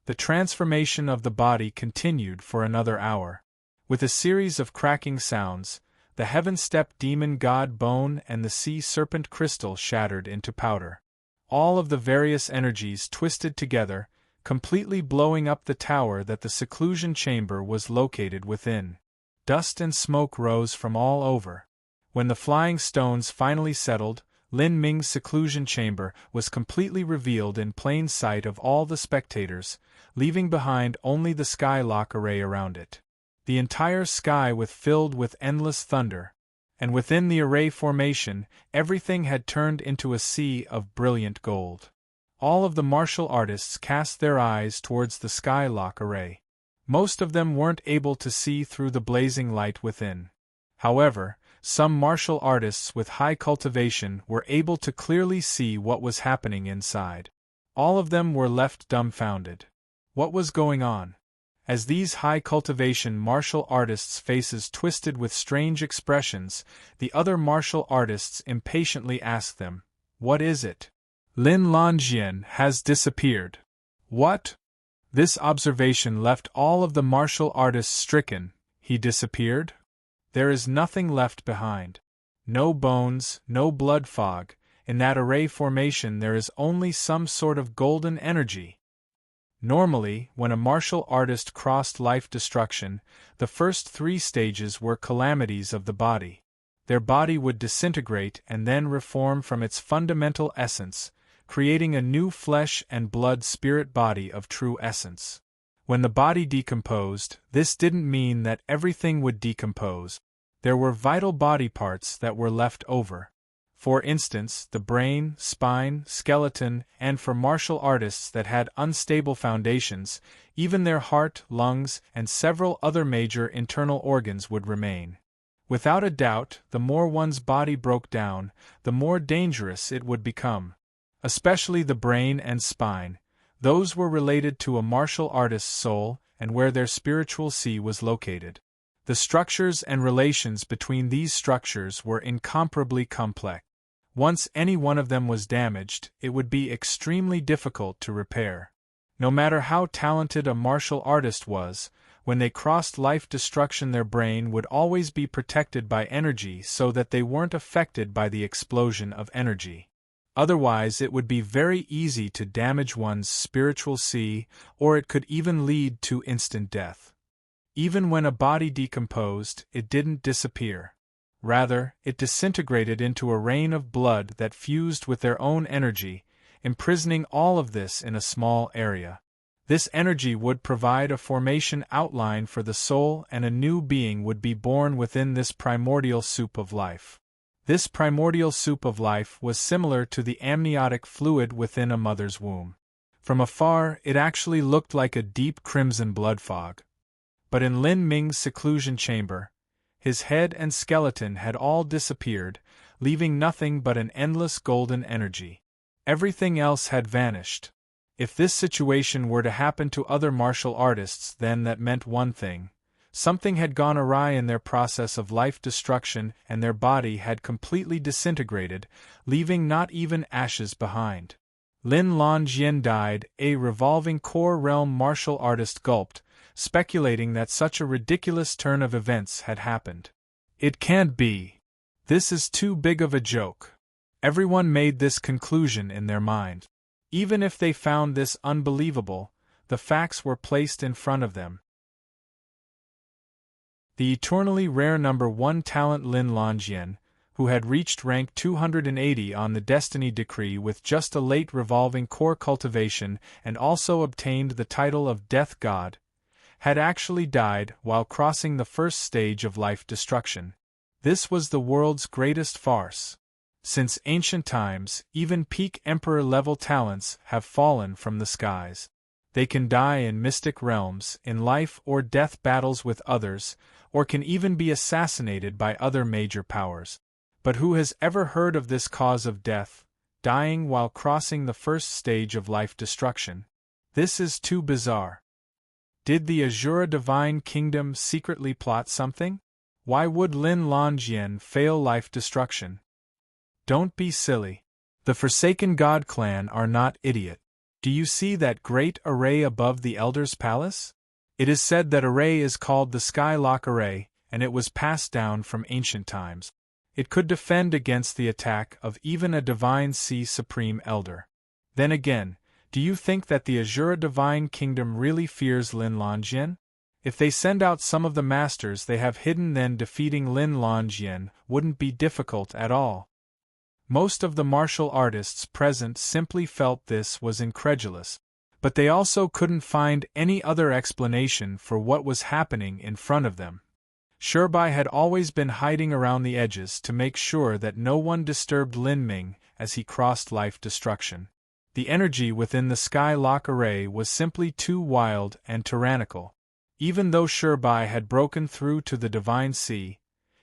The transformation of the body continued for another hour. With a series of cracking sounds, the heaven-stepped demon god bone and the sea serpent crystal shattered into powder. All of the various energies twisted together, completely blowing up the tower that the seclusion chamber was located within. Dust and smoke rose from all over. When the flying stones finally settled, Lin Ming's seclusion chamber was completely revealed in plain sight of all the spectators, leaving behind only the skylock array around it. The entire sky was filled with endless thunder, and within the array formation, everything had turned into a sea of brilliant gold. All of the martial artists cast their eyes towards the skylock array. Most of them weren't able to see through the blazing light within. However, some martial artists with high cultivation were able to clearly see what was happening inside. All of them were left dumbfounded. What was going on? As these high cultivation martial artists' faces twisted with strange expressions, the other martial artists impatiently asked them, "What is it?" "Lin Lanjian has disappeared." "What?" This observation left all of the martial artists stricken. "He disappeared? There is nothing left behind. No bones, no blood fog. In that array formation there is only some sort of golden energy." Normally, when a martial artist crossed life destruction, the first 3 stages were calamities of the body. Their body would disintegrate and then reform from its fundamental essence, creating a new flesh and blood spirit body of true essence. When the body decomposed, this didn't mean that everything would decompose. There were vital body parts that were left over. For instance, the brain, spine, skeleton, and for martial artists that had unstable foundations, even their heart, lungs, and several other major internal organs would remain. Without a doubt, the more one's body broke down, the more dangerous it would become. Especially the brain and spine. Those were related to a martial artist's soul and where their spiritual sea was located. The structures and relations between these structures were incomparably complex. Once any one of them was damaged, it would be extremely difficult to repair. No matter how talented a martial artist was, when they crossed life destruction their brain would always be protected by energy so that they weren't affected by the explosion of energy. Otherwise it would be very easy to damage one's spiritual sea, or it could even lead to instant death. Even when a body decomposed, it didn't disappear. Rather, it disintegrated into a rain of blood that fused with their own energy, imprisoning all of this in a small area. This energy would provide a formation outline for the soul, and a new being would be born within this primordial soup of life. This primordial soup of life was similar to the amniotic fluid within a mother's womb. From afar, it actually looked like a deep crimson blood fog. But in Lin Ming's seclusion chamber, his head and skeleton had all disappeared, leaving nothing but an endless golden energy. Everything else had vanished. If this situation were to happen to other martial artists, then that meant one thing. Something had gone awry in their process of life destruction and their body had completely disintegrated, leaving not even ashes behind. Lin Lanjian died, a revolving core realm martial artist gulped, speculating that such a ridiculous turn of events had happened. "It can't be. This is too big of a joke." Everyone made this conclusion in their mind. Even if they found this unbelievable, the facts were placed in front of them. The eternally rare number 1 talent Lin Lanjian, who had reached rank 280 on the destiny decree with just a late revolving core cultivation and also obtained the title of Death God, had actually died while crossing the first stage of life destruction. This was the world's greatest farce. Since ancient times, even peak emperor-level talents have fallen from the skies. They can die in mystic realms, in life or death battles with others, or can even be assassinated by other major powers. But who has ever heard of this cause of death, dying while crossing the first stage of life destruction? This is too bizarre. Did the Azura Divine Kingdom secretly plot something? Why would Lin Lanjian fail life destruction? Don't be silly. The Forsaken God clan are not idiot. Do you see that great array above the Elder's Palace? It is said that array is called the Skylock Array, and it was passed down from ancient times. It could defend against the attack of even a Divine Sea Supreme Elder. Then again, do you think that the Azura Divine Kingdom really fears Lin Longjin? If they send out some of the masters they have hidden, then defeating Lin Longjin wouldn't be difficult at all. Most of the martial artists present simply felt this was incredulous, but they also couldn't find any other explanation for what was happening in front of them. Shirbai had always been hiding around the edges to make sure that no one disturbed Lin Ming as he crossed life destruction. The energy within the Sky Lock array was simply too wild and tyrannical. Even though Shirbai had broken through to the Divine Sea,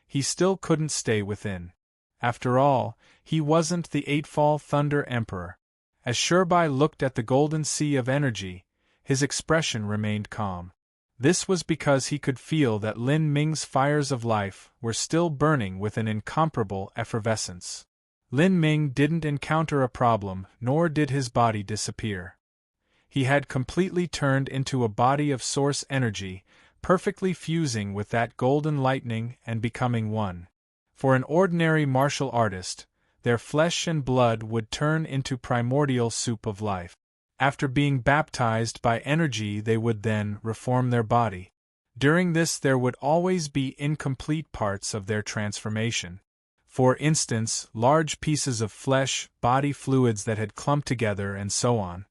he still couldn't stay within. After all, he wasn't the Eightfall Thunder Emperor. As Shirbai looked at the golden sea of energy, his expression remained calm. This was because he could feel that Lin Ming's fires of life were still burning with an incomparable effervescence. Lin Ming didn't encounter a problem, nor did his body disappear. He had completely turned into a body of source energy, perfectly fusing with that golden lightning and becoming one. For an ordinary martial artist, their flesh and blood would turn into primordial soup of life. After being baptized by energy, they would then reform their body. During this, there would always be incomplete parts of their transformation. For instance, large pieces of flesh, body fluids that had clumped together, and so on.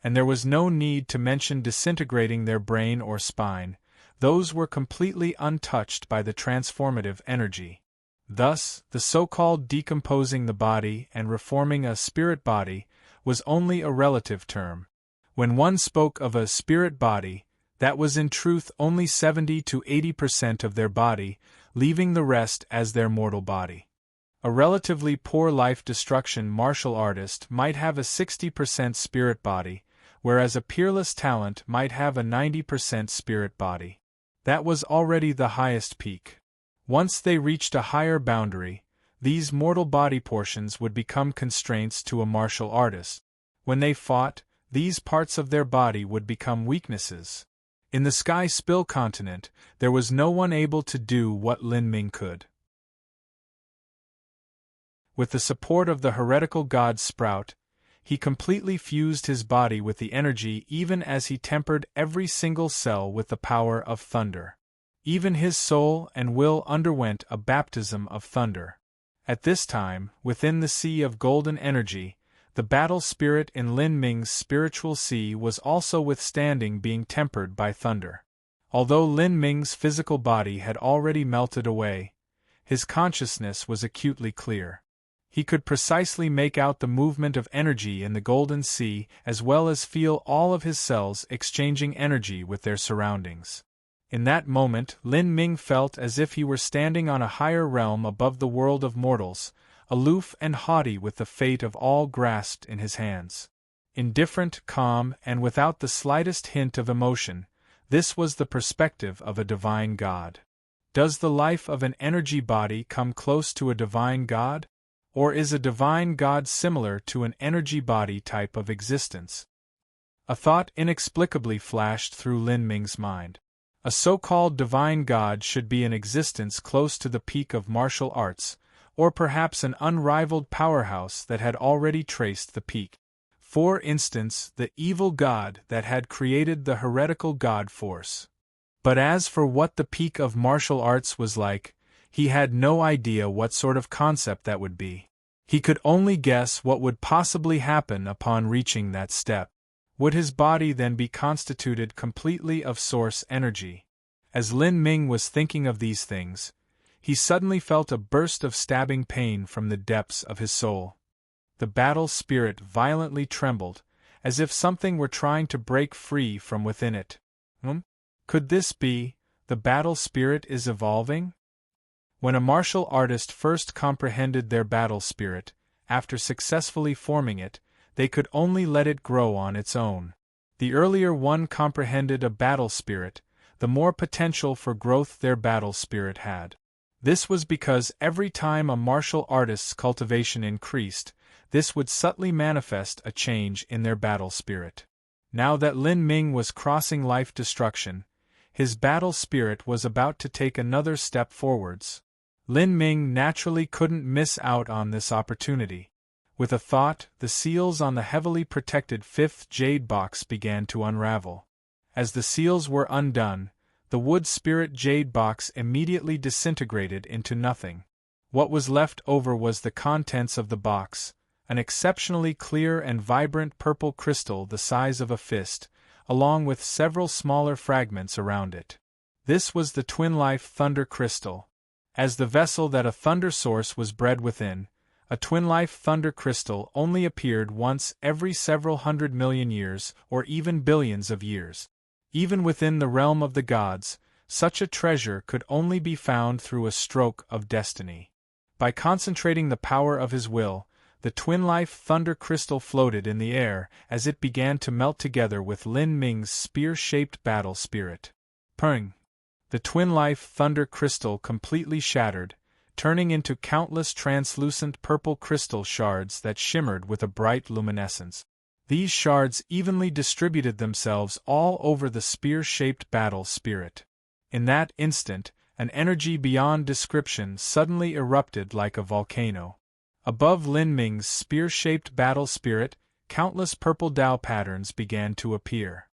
And there was no need to mention disintegrating their brain or spine; those were completely untouched by the transformative energy. Thus, the so-called decomposing the body and reforming a spirit body was only a relative term. When one spoke of a spirit body, that was in truth only 70 to 80% of their body, leaving the rest as their mortal body. A relatively poor life destruction martial artist might have a 60% spirit body, whereas a peerless talent might have a 90% spirit body. That was already the highest peak. Once they reached a higher boundary, these mortal body portions would become constraints to a martial artist. When they fought, these parts of their body would become weaknesses. In the Sky Spill continent, there was no one able to do what Lin Ming could. With the support of the heretical god Sprout, he completely fused his body with the energy, even as he tempered every single cell with the power of thunder. Even his soul and will underwent a baptism of thunder. At this time, within the sea of golden energy, the battle spirit in Lin Ming's spiritual sea was also withstanding being tempered by thunder. Although Lin Ming's physical body had already melted away, his consciousness was acutely clear. He could precisely make out the movement of energy in the golden sea, as well as feel all of his cells exchanging energy with their surroundings. In that moment, Lin Ming felt as if he were standing on a higher realm above the world of mortals, aloof and haughty, with the fate of all grasped in his hands. Indifferent, calm, and without the slightest hint of emotion, this was the perspective of a divine god. Does the life of an energy body come close to a divine god? Or is a divine god similar to an energy body type of existence? A thought inexplicably flashed through Lin Ming's mind. A so-called divine god should be in existence close to the peak of martial arts, or perhaps an unrivaled powerhouse that had already traced the peak. For instance, the evil god that had created the heretical god force. But as for what the peak of martial arts was like, he had no idea what sort of concept that would be. He could only guess what would possibly happen upon reaching that step. Would his body then be constituted completely of source energy? As Lin Ming was thinking of these things, he suddenly felt a burst of stabbing pain from the depths of his soul. The battle spirit violently trembled, as if something were trying to break free from within it. Could this be, the battle spirit is evolving? When a martial artist first comprehended their battle spirit, after successfully forming it, they could only let it grow on its own. The earlier one comprehended a battle spirit, the more potential for growth their battle spirit had. This was because every time a martial artist's cultivation increased, this would subtly manifest a change in their battle spirit. Now that Lin Ming was crossing life destruction, his battle spirit was about to take another step forwards. Lin Ming naturally couldn't miss out on this opportunity. With a thought, the seals on the heavily protected fifth jade box began to unravel. As the seals were undone, the wood spirit jade box immediately disintegrated into nothing. What was left over was the contents of the box, an exceptionally clear and vibrant purple crystal the size of a fist, along with several smaller fragments around it. This was the Twin Life Thunder Crystal. As the vessel that a thunder source was bred within, a Twin Life Thunder Crystal only appeared once every several 100 million years or even billions of years. Even within the realm of the gods, such a treasure could only be found through a stroke of destiny. By concentrating the power of his will, the Twin Life Thunder Crystal floated in the air as it began to melt together with Lin Ming's spear-shaped battle spirit. Purring! The Twin Life Thunder Crystal completely shattered, turning into countless translucent purple crystal shards that shimmered with a bright luminescence. These shards evenly distributed themselves all over the spear-shaped battle spirit. In that instant, an energy beyond description suddenly erupted like a volcano. Above Lin Ming's spear-shaped battle spirit, countless purple Tao patterns began to appear.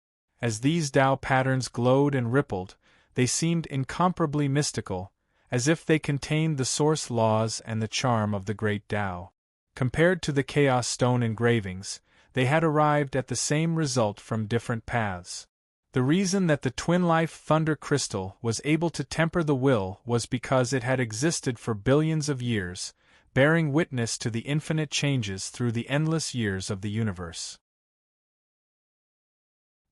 As these Tao patterns glowed and rippled, they seemed incomparably mystical, as if they contained the source laws and the charm of the great Tao. Compared to the Chaos Stone engravings, they had arrived at the same result from different paths. The reason that the Twin Life Thunder Crystal was able to temper the will was because it had existed for billions of years, bearing witness to the infinite changes through the endless years of the universe.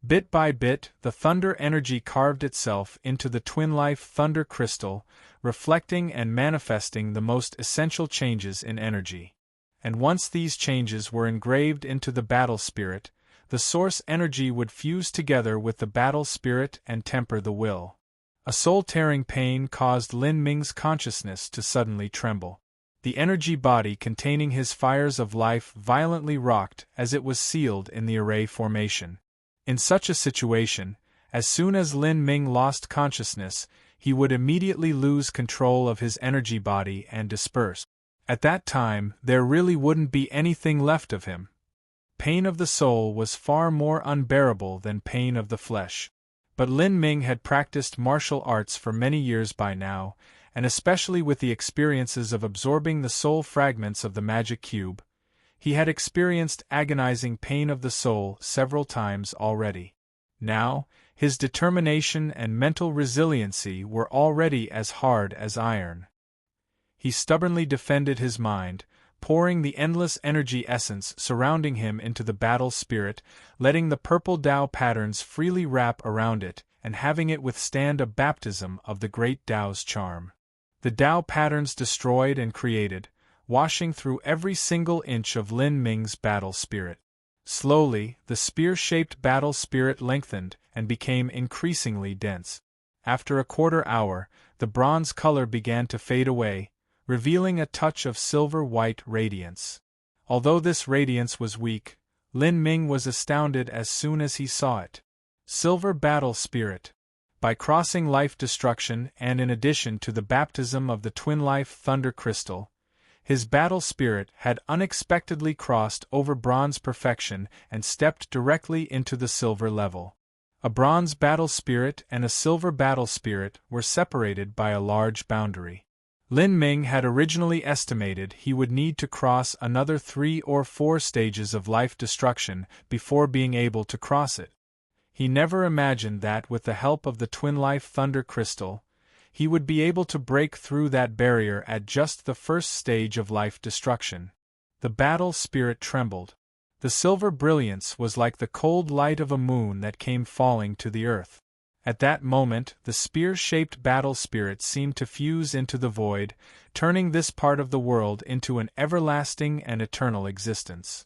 Bit by bit, the thunder energy carved itself into the Twin Life Thunder Crystal, reflecting and manifesting the most essential changes in energy. And once these changes were engraved into the battle spirit, the source energy would fuse together with the battle spirit and temper the will. A soul-tearing pain caused Lin Ming's consciousness to suddenly tremble. The energy body containing his fires of life violently rocked as it was sealed in the array formation. In such a situation, as soon as Lin Ming lost consciousness, he would immediately lose control of his energy body and disperse. At that time, there really wouldn't be anything left of him. Pain of the soul was far more unbearable than pain of the flesh. But Lin Ming had practiced martial arts for many years by now, and especially with the experiences of absorbing the soul fragments of the magic cube, he had experienced agonizing pain of the soul several times already. Now, his determination and mental resiliency were already as hard as iron. He stubbornly defended his mind, pouring the endless energy essence surrounding him into the battle spirit, letting the purple Tao patterns freely wrap around it, and having it withstand a baptism of the great Tao's charm. The Tao patterns destroyed and created, washing through every single inch of Lin Ming's battle spirit. Slowly, the spear-shaped battle spirit lengthened and became increasingly dense. After a quarter hour, the bronze color began to fade away, revealing a touch of silver-white radiance. Although this radiance was weak, Lin Ming was astounded as soon as he saw it. Silver battle spirit. By crossing life destruction and in addition to the baptism of the Twin Life Thunder Crystal, his battle spirit had unexpectedly crossed over bronze perfection and stepped directly into the silver level. A bronze battle spirit and a silver battle spirit were separated by a large boundary. Lin Ming had originally estimated he would need to cross another 3 or 4 stages of life destruction before being able to cross it. He never imagined that with the help of the Twin Life Thunder Crystal, he would be able to break through that barrier at just the first stage of life destruction. The battle spirit trembled. The silver brilliance was like the cold light of a moon that came falling to the earth. At that moment, the spear-shaped battle spirit seemed to fuse into the void, turning this part of the world into an everlasting and eternal existence.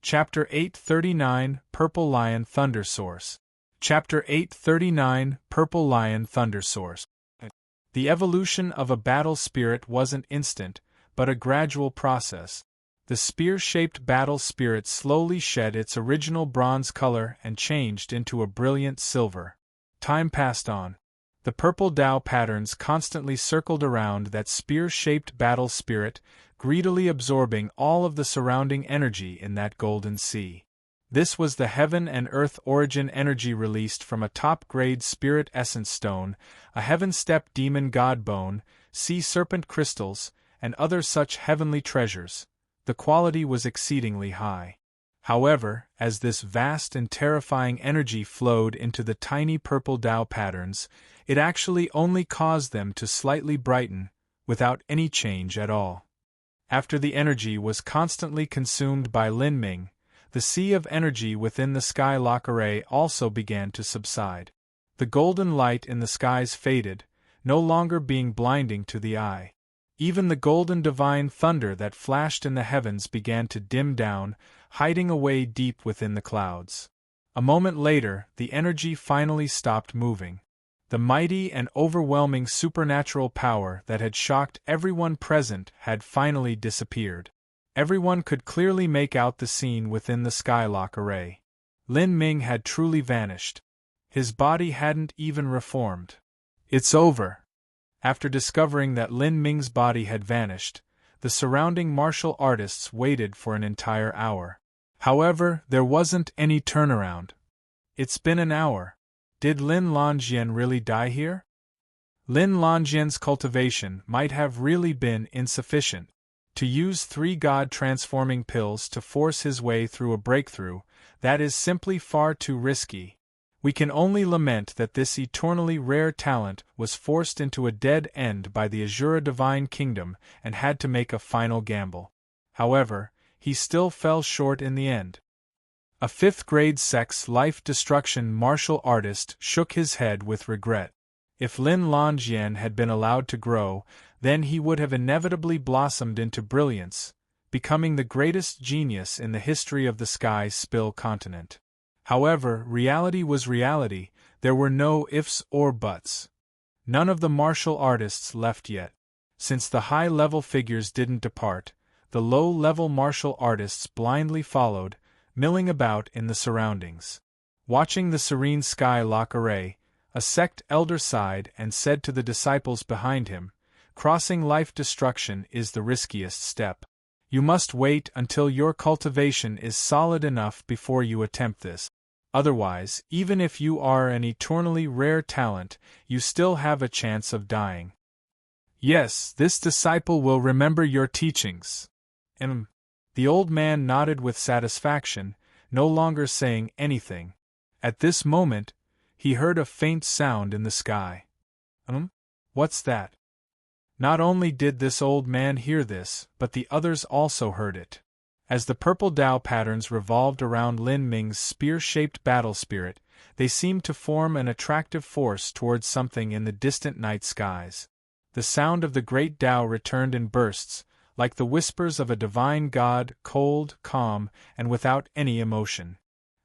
Chapter 839 Purple Lion Thunder Source. Chapter 839 Purple Lion Thunder Source. The evolution of a battle spirit wasn't instant, but a gradual process. The spear-shaped battle spirit slowly shed its original bronze color and changed into a brilliant silver. Time passed on. The purple Tao patterns constantly circled around that spear-shaped battle spirit, greedily absorbing all of the surrounding energy in that golden sea. This was the heaven and earth origin energy released from a top-grade spirit essence stone, a heaven-step demon god bone, sea serpent crystals, and other such heavenly treasures. The quality was exceedingly high. However, as this vast and terrifying energy flowed into the tiny purple Tao patterns, it actually only caused them to slightly brighten, without any change at all. After the energy was constantly consumed by Lin Ming, the sea of energy within the sky lock array also began to subside. The golden light in the skies faded, no longer being blinding to the eye. Even the golden divine thunder that flashed in the heavens began to dim down, hiding away deep within the clouds. A moment later, the energy finally stopped moving. The mighty and overwhelming supernatural power that had shocked everyone present had finally disappeared. Everyone could clearly make out the scene within the Skylock array. Lin Ming had truly vanished. His body hadn't even reformed. It's over. After discovering that Lin Ming's body had vanished, the surrounding martial artists waited for an entire hour. However, there wasn't any turnaround. It's been an hour. Did Lin Longyan really die here? Lin Longyan's cultivation might have really been insufficient. To use 3 god-transforming pills to force his way through a breakthrough, that is simply far too risky. We can only lament that this eternally rare talent was forced into a dead end by the Azura Divine Kingdom and had to make a final gamble. However, he still fell short in the end. A 5th-grade sex life-destruction martial artist shook his head with regret. If Lin Longyan had been allowed to grow, then he would have inevitably blossomed into brilliance, becoming the greatest genius in the history of the Sky Spill continent. However, reality was reality, there were no ifs or buts. None of the martial artists left yet. Since the high-level figures didn't depart, the low-level martial artists blindly followed, milling about in the surroundings. Watching the serene sky lock array, a sect elder sighed and said to the disciples behind him, "Crossing life destruction is the riskiest step. You must wait until your cultivation is solid enough before you attempt this. Otherwise, even if you are an eternally rare talent, you still have a chance of dying." "Yes, this disciple will remember your teachings." The old man nodded with satisfaction, no longer saying anything. At this moment, he heard a faint sound in the sky. What's that? Not only did this old man hear this, but the others also heard it. As the purple Tao patterns revolved around Lin Ming's spear-shaped battle spirit, they seemed to form an attractive force towards something in the distant night skies. The sound of the great Tao returned in bursts, like the whispers of a divine god, cold, calm, and without any emotion.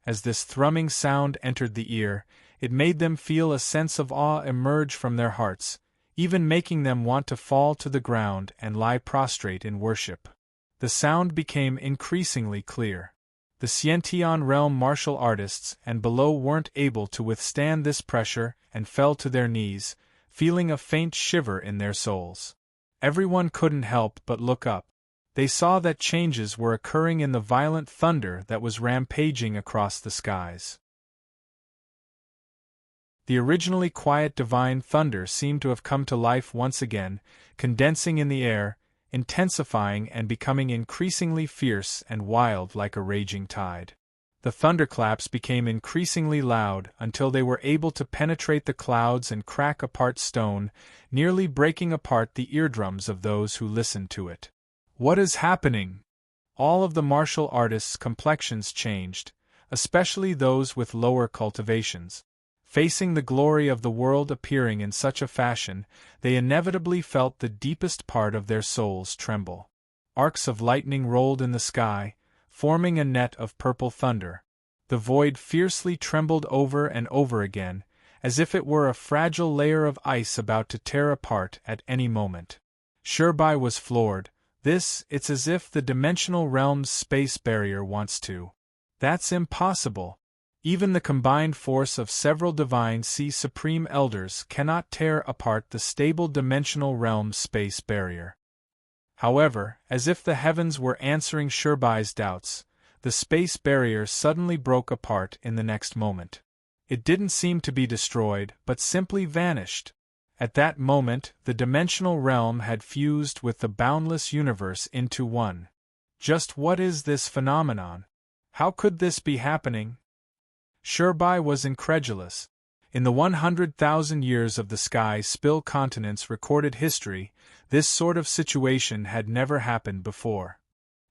As this thrumming sound entered the ear, it made them feel a sense of awe emerge from their hearts, even making them want to fall to the ground and lie prostrate in worship. The sound became increasingly clear. The Xiantian realm martial artists and below weren't able to withstand this pressure and fell to their knees, feeling a faint shiver in their souls. Everyone couldn't help but look up. They saw that changes were occurring in the violent thunder that was rampaging across the skies. The originally quiet divine thunder seemed to have come to life once again, condensing in the air, intensifying and becoming increasingly fierce and wild like a raging tide. The thunderclaps became increasingly loud until they were able to penetrate the clouds and crack apart stone, nearly breaking apart the eardrums of those who listened to it. What is happening? All of the martial artists' complexions changed, especially those with lower cultivations. Facing the glory of the world appearing in such a fashion, they inevitably felt the deepest part of their souls tremble. Arcs of lightning rolled in the sky, forming a net of purple thunder. The void fiercely trembled over and over again, as if it were a fragile layer of ice about to tear apart at any moment. Shirbai was floored, It's as if the dimensional realm's space barrier wants to. That's impossible. Even the combined force of several divine Sea Supreme Elders cannot tear apart the stable dimensional realm's space barrier. However, as if the heavens were answering Shirbai's doubts, the space barrier suddenly broke apart in the next moment. It didn't seem to be destroyed, but simply vanished. At that moment, the dimensional realm had fused with the boundless universe into one. Just what is this phenomenon? How could this be happening? Shirbai was incredulous. In the 100,000 years of the Sky Spill Continent's recorded history, this sort of situation had never happened before.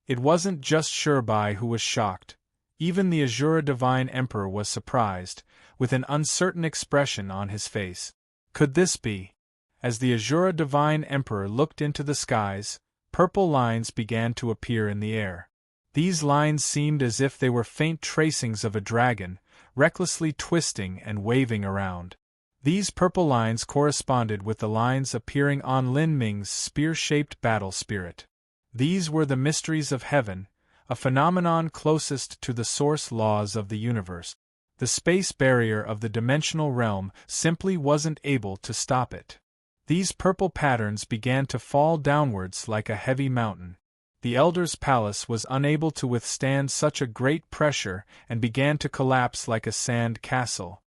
It wasn't just Shirbai who was shocked. Even the Azura Divine Emperor was surprised, with an uncertain expression on his face. Could this be? As the Azura Divine Emperor looked into the skies, purple lines began to appear in the air. These lines seemed as if they were faint tracings of a dragon, recklessly twisting and waving around. These purple lines corresponded with the lines appearing on Lin Ming's spear-shaped battle spirit. These were the mysteries of heaven, a phenomenon closest to the source laws of the universe. The space barrier of the dimensional realm simply wasn't able to stop it. These purple patterns began to fall downwards like a heavy mountain. The Elder's palace was unable to withstand such a great pressure and began to collapse like a sand castle.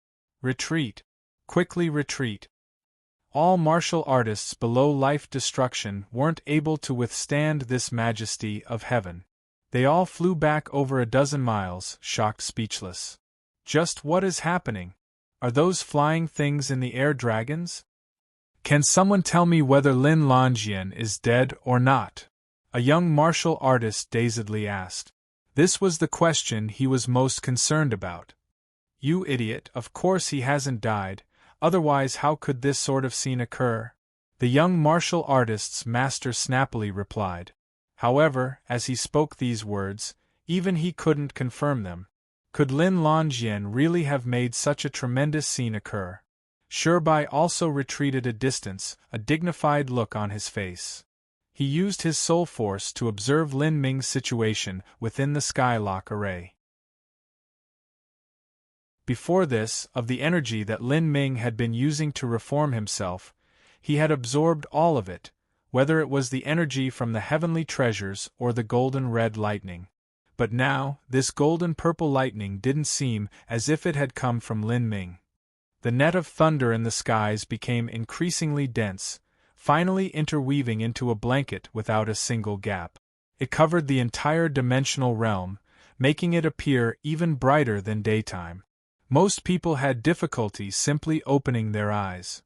Retreat. Quickly retreat. All martial artists below life destruction weren't able to withstand this majesty of heaven. They all flew back over a dozen miles, shocked, speechless. Just what is happening? Are those flying things in the air dragons? Can someone tell me whether Lin Longian is dead or not? A young martial artist dazedly asked. This was the question he was most concerned about. You idiot, of course he hasn't died, otherwise how could this sort of scene occur? The young martial artist's master snappily replied. However, as he spoke these words, even he couldn't confirm them. Could Lin Longian really have made such a tremendous scene occur? Shirbai also retreated a distance, a dignified look on his face. He used his soul force to observe Lin Ming's situation within the Skylock array. Before this, of the energy that Lin Ming had been using to reform himself, he had absorbed all of it, whether it was the energy from the heavenly treasures or the golden red lightning. But now, this golden purple lightning didn't seem as if it had come from Lin Ming. The net of thunder in the skies became increasingly dense, finally interweaving into a blanket without a single gap. It covered the entire dimensional realm, making it appear even brighter than daytime. Most people had difficulty simply opening their eyes.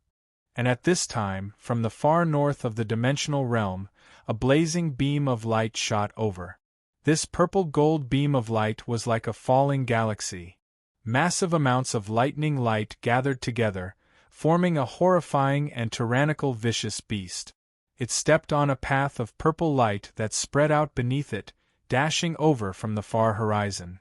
And at this time, from the far north of the dimensional realm, a blazing beam of light shot over. This purple-gold beam of light was like a falling galaxy. Massive amounts of lightning light gathered together, forming a horrifying and tyrannical vicious beast. It stepped on a path of purple light that spread out beneath it, dashing over from the far horizon.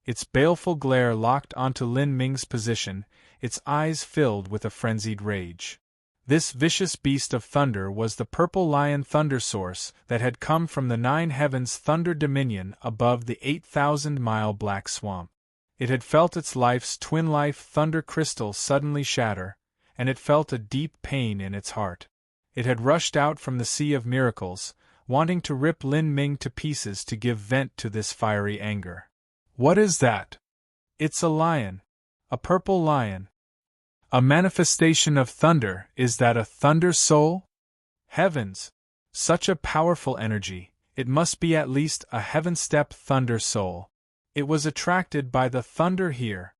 Its baleful glare locked onto Lin Ming's position, its eyes filled with a frenzied rage. This vicious beast of thunder was the purple lion thunder source that had come from the Nine Heavens Thunder Dominion above the 8,000-mile Black Swamp. It had felt its life's twin-life thunder crystal suddenly shatter, and it felt a deep pain in its heart. It had rushed out from the Sea of Miracles, wanting to rip Lin Ming to pieces to give vent to this fiery anger. What is that? It's a lion. A purple lion. A manifestation of thunder. Is that a thunder soul? Heavens! Such a powerful energy. It must be at least a heaven-step thunder soul. It was attracted by the thunder here.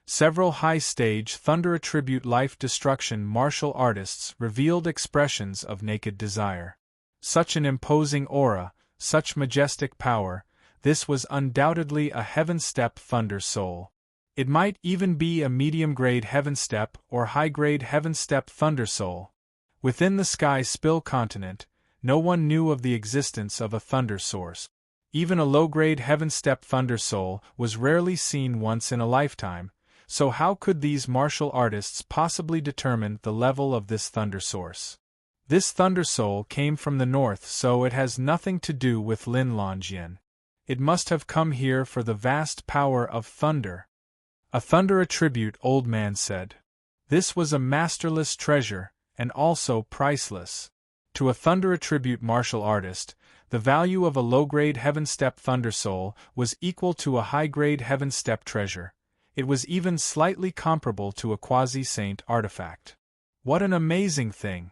Several high-stage thunder attribute life destruction martial artists revealed expressions of naked desire. Such an imposing aura, such majestic power, this was undoubtedly a heaven-step thunder soul. It might even be a medium-grade heaven-step or high-grade heaven-step thunder soul. Within the Sky Spill continent, no one knew of the existence of a thunder source. Even a low-grade heaven-step thunder soul was rarely seen once in a lifetime, so how could these martial artists possibly determine the level of this thunder source? This Thunder Soul came from the north, so it has nothing to do with Lin Longyan. It must have come here for the vast power of thunder. A thunder attribute, Old Man said. This was a masterless treasure, and also priceless. To a thunder attribute martial artist, the value of a low-grade Heaven-Step Thunder Soul was equal to a high-grade Heaven-Step treasure. It was even slightly comparable to a quasi-saint artifact. What an amazing thing!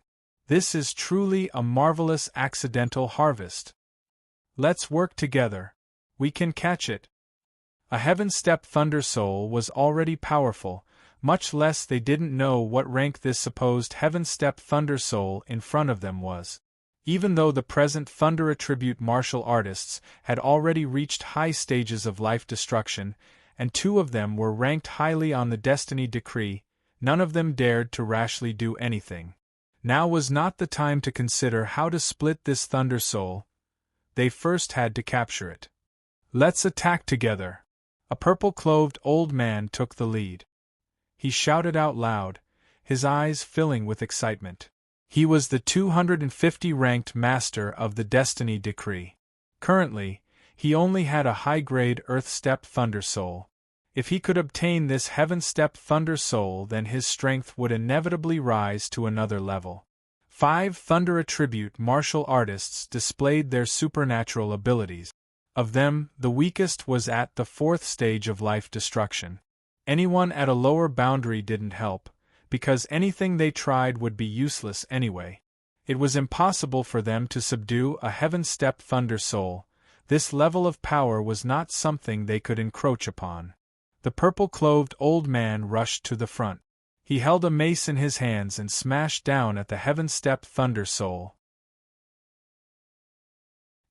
This is truly a marvelous accidental harvest. Let's work together. We can catch it. A Heaven-Step Thunder Soul was already powerful, much less they didn't know what rank this supposed Heaven-Step Thunder Soul in front of them was. Even though the present Thunder Attribute martial artists had already reached high stages of life destruction, and 2 of them were ranked highly on the destiny decree, none of them dared to rashly do anything. Now was not the time to consider how to split this Thunder Soul. They first had to capture it. Let's attack together. A purple-clothed old man took the lead. He shouted out loud, his eyes filling with excitement. He was the 250-ranked master of the Destiny Decree. Currently, he only had a high-grade Earth-Step Thunder Soul. If he could obtain this Heaven-Step Thunder Soul, then his strength would inevitably rise to another level. 5 Thunder Attribute martial artists displayed their supernatural abilities. Of them, the weakest was at the 4th stage of life destruction. Anyone at a lower boundary didn't help, because anything they tried would be useless anyway. It was impossible for them to subdue a Heaven-Step Thunder Soul. This level of power was not something they could encroach upon. The purple-clothed old man rushed to the front. He held a mace in his hands and smashed down at the Heaven-Step Thunder Soul.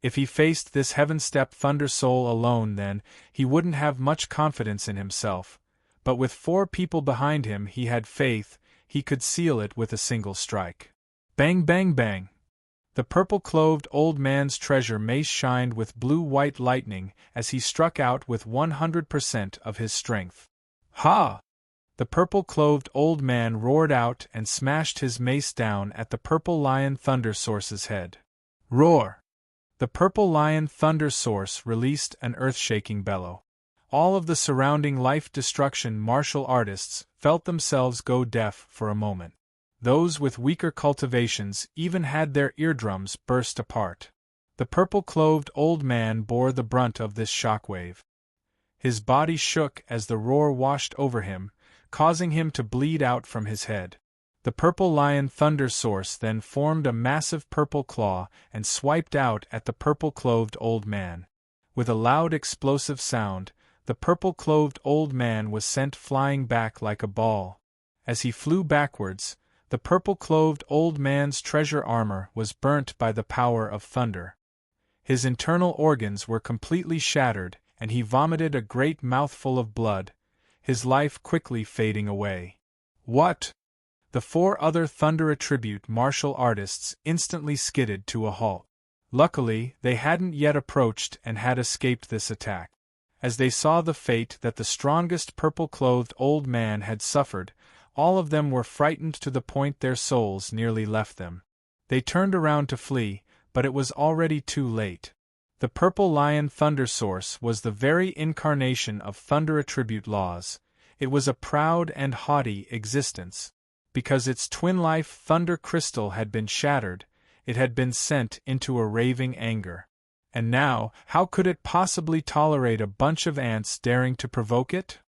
If he faced this Heaven-Step Thunder Soul alone, then he wouldn't have much confidence in himself, but with 4 people behind him he had faith he could seal it with a single strike. Bang bang bang! The purple-clothed old man's treasure mace shined with blue-white lightning as he struck out with 100% of his strength. Ha! The purple-clothed old man roared out and smashed his mace down at the Purple Lion Thunder Source's head. Roar! The Purple Lion Thunder Source released an earth-shaking bellow. All of the surrounding life-destruction martial artists felt themselves go deaf for a moment. Those with weaker cultivations even had their eardrums burst apart. The purple-clothed old man bore the brunt of this shockwave. His body shook as the roar washed over him, causing him to bleed out from his head. The Purple Lion Thunder Source then formed a massive purple claw and swiped out at the purple-clothed old man. With a loud explosive sound, the purple-clothed old man was sent flying back like a ball. As he flew backwards, the purple-clothed old man's treasure armor was burnt by the power of thunder. His internal organs were completely shattered, and he vomited a great mouthful of blood, his life quickly fading away. What? The 4 other Thunder Attribute martial artists instantly skidded to a halt. Luckily, they hadn't yet approached and had escaped this attack. As they saw the fate that the strongest purple-clothed old man had suffered, all of them were frightened to the point their souls nearly left them. They turned around to flee, but it was already too late. The Purple Lion Thunder Source was the very incarnation of Thunder Attribute laws. It was a proud and haughty existence. Because its twin-life Thunder Crystal had been shattered, it had been sent into a raving anger. And now, how could it possibly tolerate a bunch of ants daring to provoke it?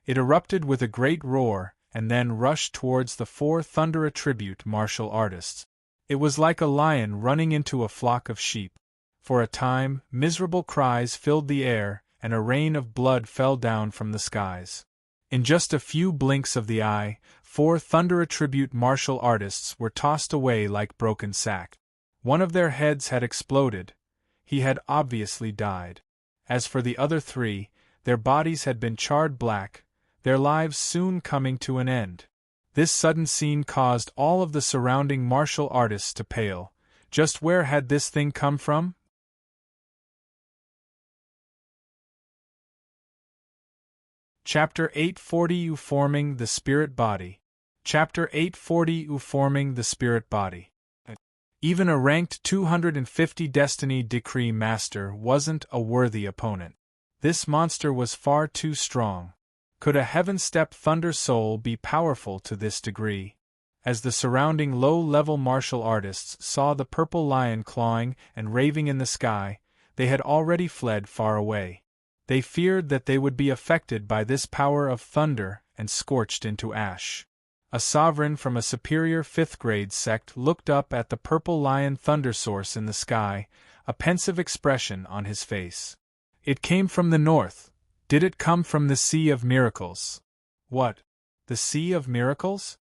It erupted with a great roar, and then rushed towards the 4 Thunder Attribute martial artists. It was like a lion running into a flock of sheep. For a time, miserable cries filled the air, and a rain of blood fell down from the skies. In just a few blinks of the eye, 4 Thunder Attribute martial artists were tossed away like broken sack. One of their heads had exploded. He had obviously died. As for the other 3, their bodies had been charred black, their lives soon coming to an end. This sudden scene caused all of the surrounding martial artists to pale. Just where had this thing come from? Chapter 840 Forming the Spirit Body. Chapter 840 Forming the Spirit Body. Even a ranked 250 Destiny Decree Master wasn't a worthy opponent. This monster was far too strong. Could a Heaven-Step Thunder Soul be powerful to this degree? As the surrounding low-level martial artists saw the purple lion clawing and raving in the sky, they had already fled far away. They feared that they would be affected by this power of thunder and scorched into ash. A sovereign from a superior 5th-grade sect looked up at the purple lion thunder source in the sky, a pensive expression on his face. It came from the north. Did it come from the Sea of Miracles? What? The Sea of Miracles?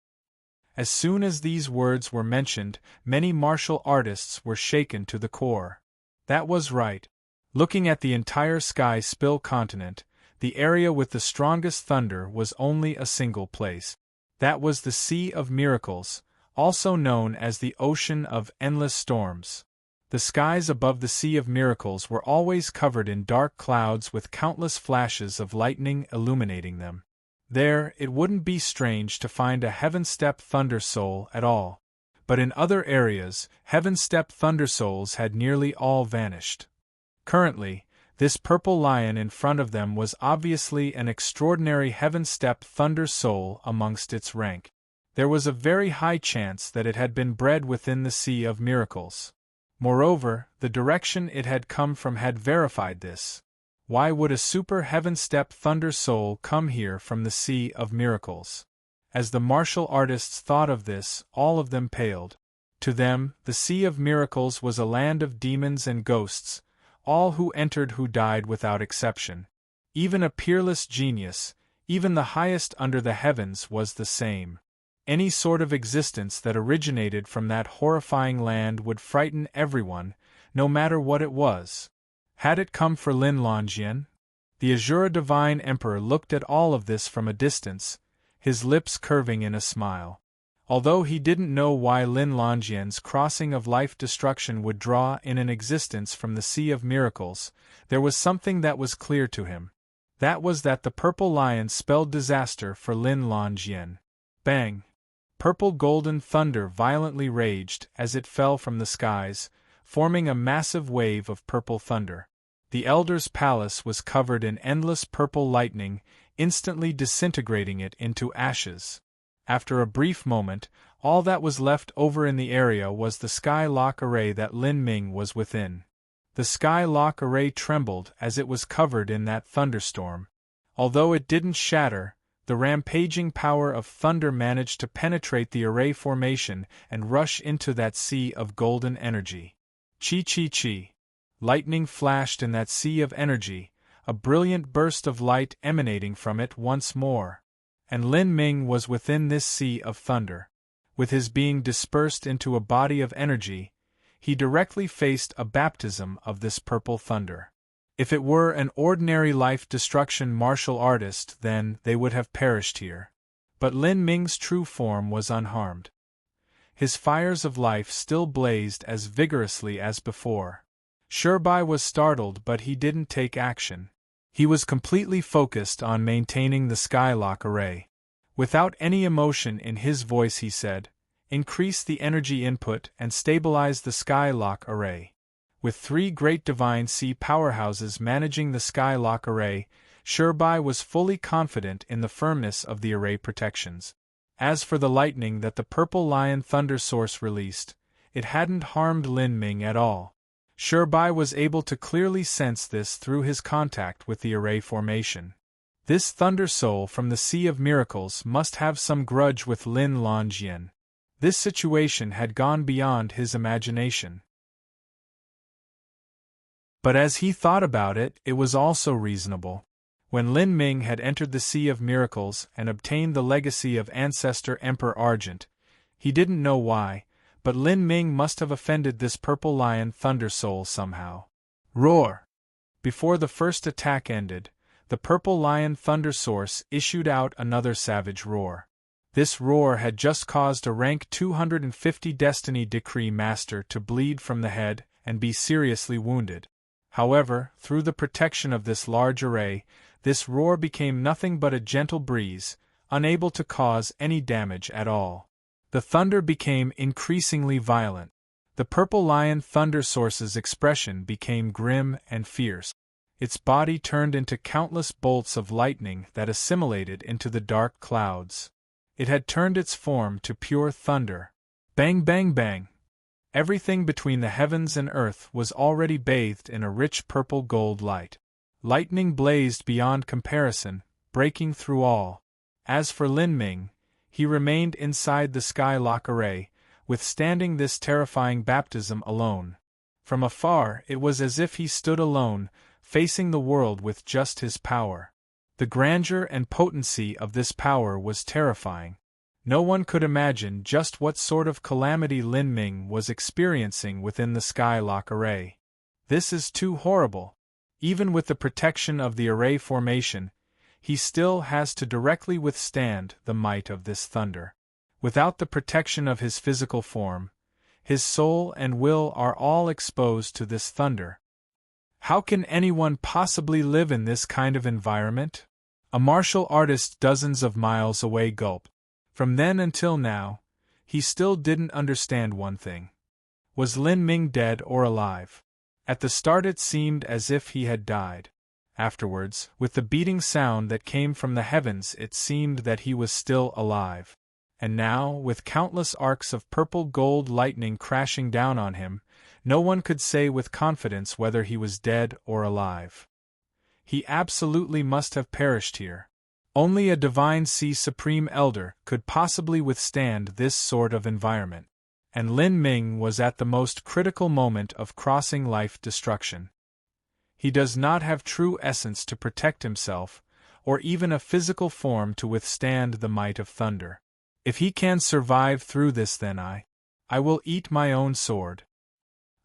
As soon as these words were mentioned, many martial artists were shaken to the core. That was right. Looking at the entire Sky Spill continent, the area with the strongest thunder was only a single place. That was the Sea of Miracles, also known as the Ocean of Endless Storms. The skies above the Sea of Miracles were always covered in dark clouds with countless flashes of lightning illuminating them. There, it wouldn't be strange to find a Heaven-Step Thunder Soul at all. But in other areas, Heaven-Step Thunder Souls had nearly all vanished. Currently, this purple lion in front of them was obviously an extraordinary Heaven-Step Thunder Soul amongst its rank. There was a very high chance that it had been bred within the Sea of Miracles. Moreover, the direction it had come from had verified this. Why would a super Heaven-Step Thunder Soul come here from the Sea of Miracles? As the martial artists thought of this, all of them paled. To them, the Sea of Miracles was a land of demons and ghosts, all who entered who died without exception. Even a peerless genius, even the highest under the heavens was the same. Any sort of existence that originated from that horrifying land would frighten everyone, no matter what it was. Had it come for Lin Longyan? The Azura Divine Emperor looked at all of this from a distance, his lips curving in a smile. Although he didn't know why Lin Longyan's crossing of life destruction would draw in an existence from the Sea of Miracles, there was something that was clear to him. That was that the purple lion spelled disaster for Lin Longyan. Bang! Purple golden thunder violently raged as it fell from the skies, forming a massive wave of purple thunder. The Elder's palace was covered in endless purple lightning, instantly disintegrating it into ashes. After a brief moment, all that was left over in the area was the sky lock array that Lin Ming was within. The sky lock array trembled as it was covered in that thunderstorm. Although it didn't shatter, the rampaging power of thunder managed to penetrate the array formation and rush into that sea of golden energy. Chi. Lightning flashed in that sea of energy, a brilliant burst of light emanating from it once more. And Lin Ming was within this sea of thunder. With his being dispersed into a body of energy, he directly faced a baptism of this purple thunder. If it were an ordinary life-destruction martial artist, then they would have perished here. But Lin Ming's true form was unharmed. His fires of life still blazed as vigorously as before. Shirbai was startled, but he didn't take action. He was completely focused on maintaining the Skylock array. Without any emotion in his voice he said, "Increase the energy input and stabilize the Skylock array." With 3 great Divine Sea powerhouses managing the Skylock array, Shirbai was fully confident in the firmness of the array protections. As for the lightning that the Purple Lion Thunder Source released, it hadn't harmed Lin Ming at all. Shirbai was able to clearly sense this through his contact with the array formation. This Thunder Soul from the Sea of Miracles must have some grudge with Lin Longyan. This situation had gone beyond his imagination. But as he thought about it, it was also reasonable. When Lin Ming had entered the Sea of Miracles and obtained the legacy of Ancestor Emperor Argent, he didn't know why, but Lin Ming must have offended this Purple Lion Thunder Soul somehow. Roar! Before the first attack ended, the Purple Lion Thunder Source issued out another savage roar. This roar had just caused a rank 250 Destiny Decree Master to bleed from the head and be seriously wounded. However, through the protection of this large array, this roar became nothing but a gentle breeze, unable to cause any damage at all. The thunder became increasingly violent. The purple lion thunder source's expression became grim and fierce. Its body turned into countless bolts of lightning that assimilated into the dark clouds. It had turned its form to pure thunder. Bang, bang, bang! Everything between the heavens and earth was already bathed in a rich purple-gold light. Lightning blazed beyond comparison, breaking through all. As for Lin Ming, he remained inside the sky lock array, withstanding this terrifying baptism alone. From afar, it was as if he stood alone, facing the world with just his power. The grandeur and potency of this power was terrifying. No one could imagine just what sort of calamity Lin Ming was experiencing within the sky lock array. This is too horrible. Even with the protection of the array formation, he still has to directly withstand the might of this thunder. Without the protection of his physical form, his soul and will are all exposed to this thunder. How can anyone possibly live in this kind of environment? A martial artist dozens of miles away gulped. From then until now, he still didn't understand one thing. Was Lin Ming dead or alive? At the start it seemed as if he had died. Afterwards, with the beating sound that came from the heavens, it seemed that he was still alive. And now, with countless arcs of purple-gold lightning crashing down on him, no one could say with confidence whether he was dead or alive. He absolutely must have perished here. Only a divine sea supreme elder could possibly withstand this sort of environment. And Lin Ming was at the most critical moment of crossing life destruction. He does not have true essence to protect himself, or even a physical form to withstand the might of thunder. If he can survive through this, then I will eat my own sword.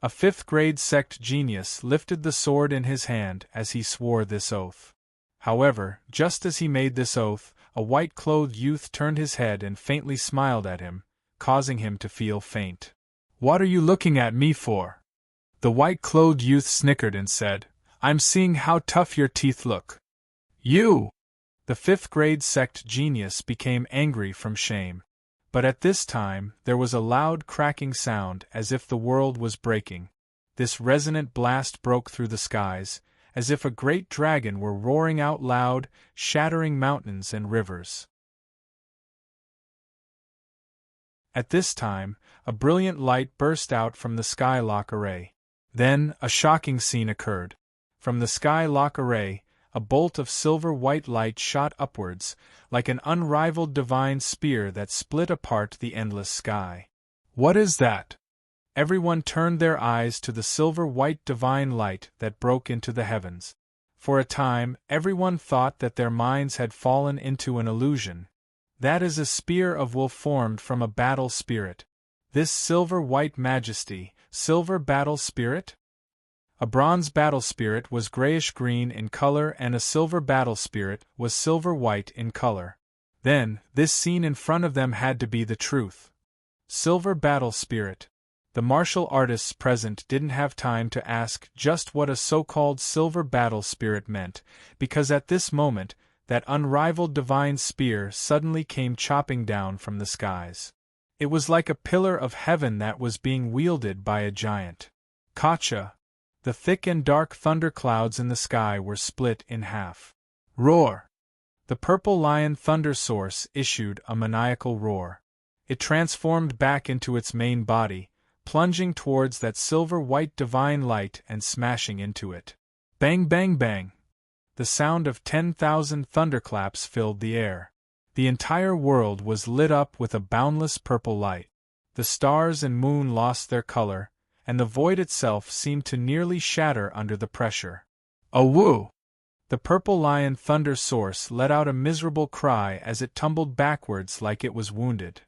A fifth-grade sect genius lifted the sword in his hand as he swore this oath. However, just as he made this oath, a white-clothed youth turned his head and faintly smiled at him, causing him to feel faint. "What are you looking at me for?" The white-clothed youth snickered and said, "I'm seeing how tough your teeth look." "You!" The fifth-grade sect genius became angry from shame. But at this time, there was a loud cracking sound as if the world was breaking. This resonant blast broke through the skies, as if a great dragon were roaring out loud, shattering mountains and rivers. At this time, a brilliant light burst out from the sky lock array. Then, a shocking scene occurred. From the sky lock array, a bolt of silver-white light shot upwards, like an unrivaled divine spear that split apart the endless sky. "What is that?" Everyone turned their eyes to the silver-white divine light that broke into the heavens. For a time, everyone thought that their minds had fallen into an illusion. That is a spear of will formed from a battle spirit. This silver-white majesty, silver battle spirit? A bronze battle spirit was grayish-green in color and a silver battle spirit was silver-white in color. Then, this scene in front of them had to be the truth. Silver battle spirit. The martial artists present didn't have time to ask just what a so-called silver battle spirit meant, because at this moment, that unrivaled divine spear suddenly came chopping down from the skies. It was like a pillar of heaven that was being wielded by a giant. Kacha! The thick and dark thunderclouds in the sky were split in half. Roar! The purple lion thunder source issued a maniacal roar. It transformed back into its main body, plunging towards that silver-white divine light and smashing into it. Bang, bang, bang! The sound of 10,000 thunderclaps filled the air. The entire world was lit up with a boundless purple light. The stars and moon lost their color, and the void itself seemed to nearly shatter under the pressure. "Awoo!" The purple lion thunder source let out a miserable cry as it tumbled backwards like it was wounded.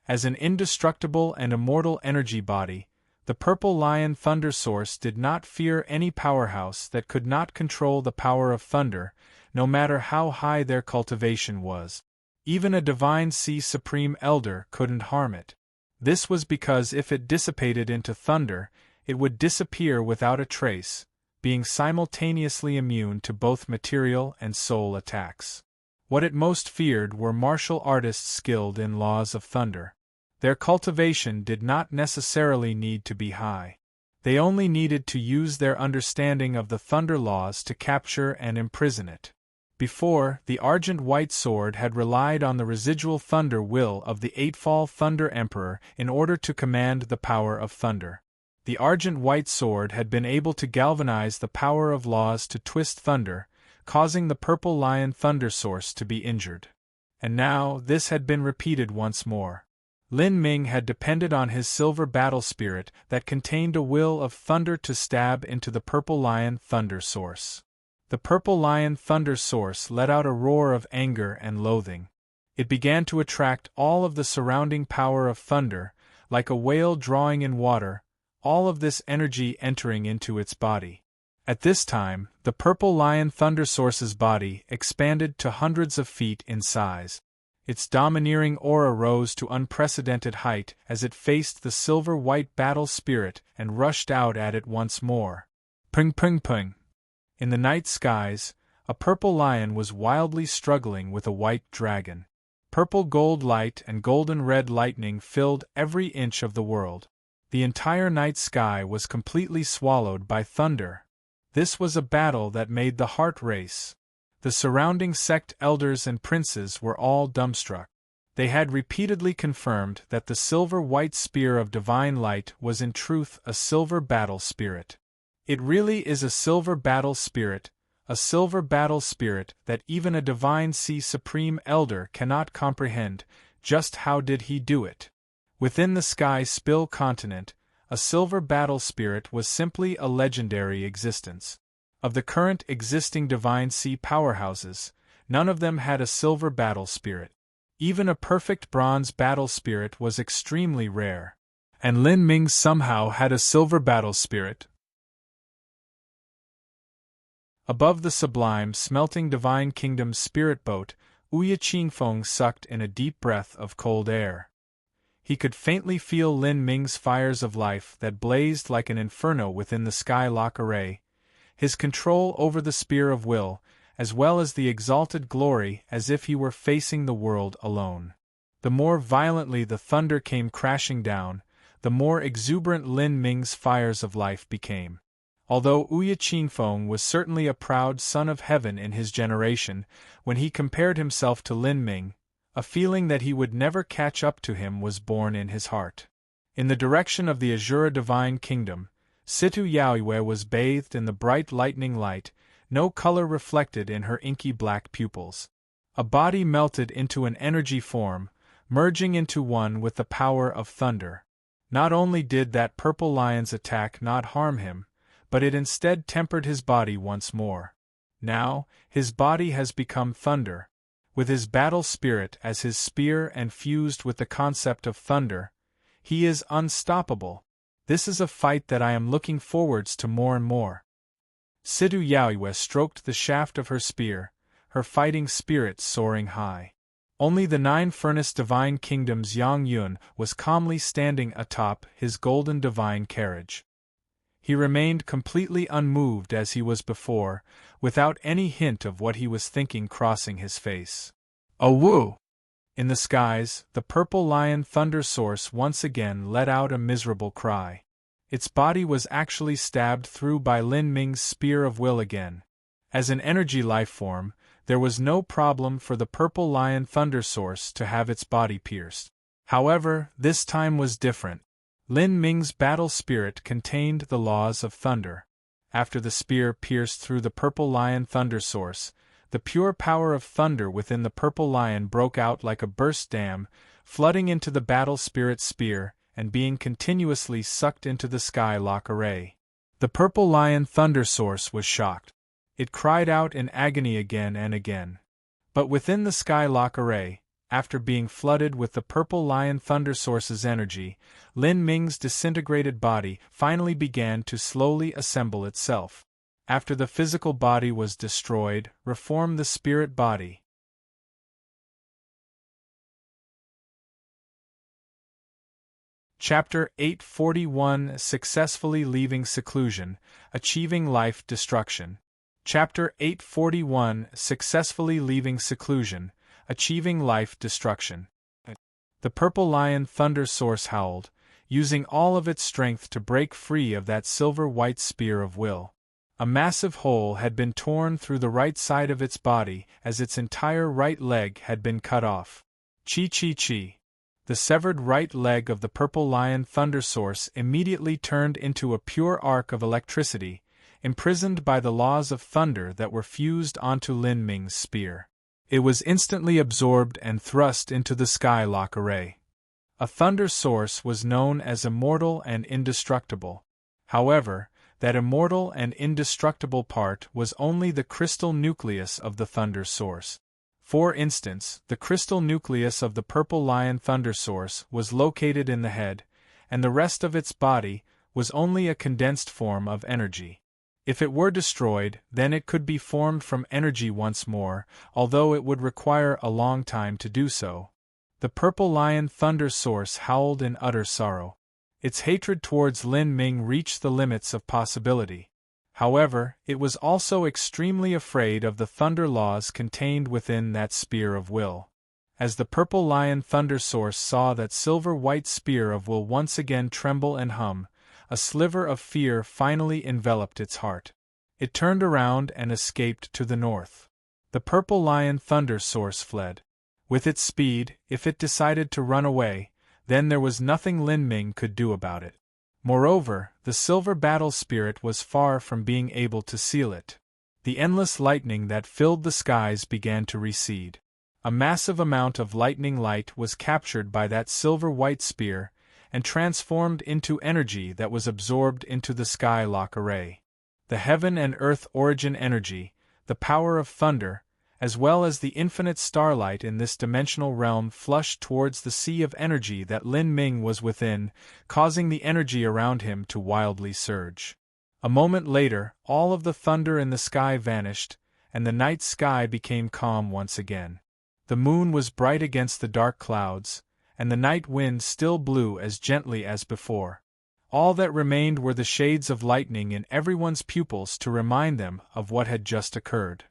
As an indestructible and immortal energy body, the purple lion thunder source did not fear any powerhouse that could not control the power of thunder, no matter how high their cultivation was. Even a divine sea supreme elder couldn't harm it. This was because if it dissipated into thunder, it would disappear without a trace, being simultaneously immune to both material and soul attacks. What it most feared were martial artists skilled in laws of thunder. Their cultivation did not necessarily need to be high. They only needed to use their understanding of the thunder laws to capture and imprison it. Before, the Argent-White Sword had relied on the residual thunder will of the Eightfall Thunder Emperor in order to command the power of thunder. The Argent-White Sword had been able to galvanize the power of laws to twist thunder, causing the Purple Lion Thunder Source to be injured. And now, this had been repeated once more. Lin Ming had depended on his silver battle spirit that contained a will of thunder to stab into the Purple Lion Thunder Source. The Purple Lion Thunder Source let out a roar of anger and loathing. It began to attract all of the surrounding power of thunder, like a whale drawing in water, all of this energy entering into its body. At this time, the Purple Lion Thunder Source's body expanded to hundreds of feet in size. Its domineering aura rose to unprecedented height as it faced the silver-white battle spirit and rushed out at it once more. Ping ping ping. In the night skies, a purple lion was wildly struggling with a white dragon. Purple gold light and golden red lightning filled every inch of the world. The entire night sky was completely swallowed by thunder. This was a battle that made the heart race. The surrounding sect elders and princes were all dumbstruck. They had repeatedly confirmed that the silver-white spear of divine light was in truth a silver battle spirit. It really is a silver battle spirit that even a divine sea supreme elder cannot comprehend. Just how did he do it? Within the Sky Spill continent, a silver battle spirit was simply a legendary existence. Of the current existing divine sea powerhouses, none of them had a silver battle spirit. Even a perfect bronze battle spirit was extremely rare. And Lin Ming somehow had a silver battle spirit. Above the sublime smelting divine kingdom's spirit boat, Ouya Qingfeng sucked in a deep breath of cold air. He could faintly feel Lin Ming's fires of life that blazed like an inferno within the skylock array, his control over the spear of will, as well as the exalted glory as if he were facing the world alone. The more violently the thunder came crashing down, the more exuberant Lin Ming's fires of life became. Although Ouya Qingfeng was certainly a proud son of heaven in his generation, when he compared himself to Lin Ming, a feeling that he would never catch up to him was born in his heart. In the direction of the Azura Divine Kingdom, Situ Yaoyue was bathed in the bright lightning light, no color reflected in her inky black pupils. A body melted into an energy form, merging into one with the power of thunder. Not only did that purple lion's attack not harm him, but it instead tempered his body once more. Now, his body has become thunder. With his battle spirit as his spear and fused with the concept of thunder, he is unstoppable. This is a fight that I am looking forwards to more and more. Situ Yaoyue stroked the shaft of her spear, her fighting spirit soaring high. Only the nine-furnace divine kingdom's Yang Yun was calmly standing atop his golden divine carriage. He remained completely unmoved as he was before, without any hint of what he was thinking crossing his face. "Awoo!" In the skies, the Purple Lion Thunder Source once again let out a miserable cry. Its body was actually stabbed through by Lin Ming's spear of will again. As an energy life form, there was no problem for the Purple Lion Thunder Source to have its body pierced. However, this time was different. Lin Ming's battle spirit contained the laws of thunder. After the spear pierced through the Purple Lion Thunder Source, the pure power of thunder within the Purple Lion broke out like a burst dam, flooding into the battle spirit's spear and being continuously sucked into the skylock array. The Purple Lion Thunder Source was shocked. It cried out in agony again and again. But within the skylock array, after being flooded with the Purple Lion Thunder Source's energy, Lin Ming's disintegrated body finally began to slowly assemble itself. After the physical body was destroyed, reform the spirit body. Chapter 841 Successfully Leaving Seclusion, Achieving Life Destruction. Chapter 841 Successfully Leaving Seclusion, Achieving Life Destruction. The purple lion thunder source howled, using all of its strength to break free of that silver-white spear of will. A massive hole had been torn through the right side of its body as its entire right leg had been cut off. Chi. The severed right leg of the purple lion thunder source immediately turned into a pure arc of electricity, imprisoned by the laws of thunder that were fused onto Lin Ming's spear. It was instantly absorbed and thrust into the skylock array. A thunder source was known as immortal and indestructible. However, that immortal and indestructible part was only the crystal nucleus of the thunder source. For instance, the crystal nucleus of the purple lion thunder source was located in the head, and the rest of its body was only a condensed form of energy. If it were destroyed, then it could be formed from energy once more, although it would require a long time to do so. The purple lion thunder source howled in utter sorrow. Its hatred towards Lin Ming reached the limits of possibility. However, it was also extremely afraid of the thunder laws contained within that spear of will. As the purple lion thunder source saw that silver-white spear of will once again tremble and hum, a sliver of fear finally enveloped its heart. It turned around and escaped to the north. The purple lion thunder source fled. With its speed, if it decided to run away, then there was nothing Lin Ming could do about it. Moreover, the silver battle spirit was far from being able to seal it. The endless lightning that filled the skies began to recede. A massive amount of lightning light was captured by that silver-white spear and transformed into energy that was absorbed into the skylock array. The heaven and earth origin energy, the power of thunder, as well as the infinite starlight in this dimensional realm flushed towards the sea of energy that Lin Ming was within, causing the energy around him to wildly surge. A moment later, all of the thunder in the sky vanished, and the night sky became calm once again. The moon was bright against the dark clouds, and the night wind still blew as gently as before. All that remained were the shades of lightning in everyone's pupils to remind them of what had just occurred.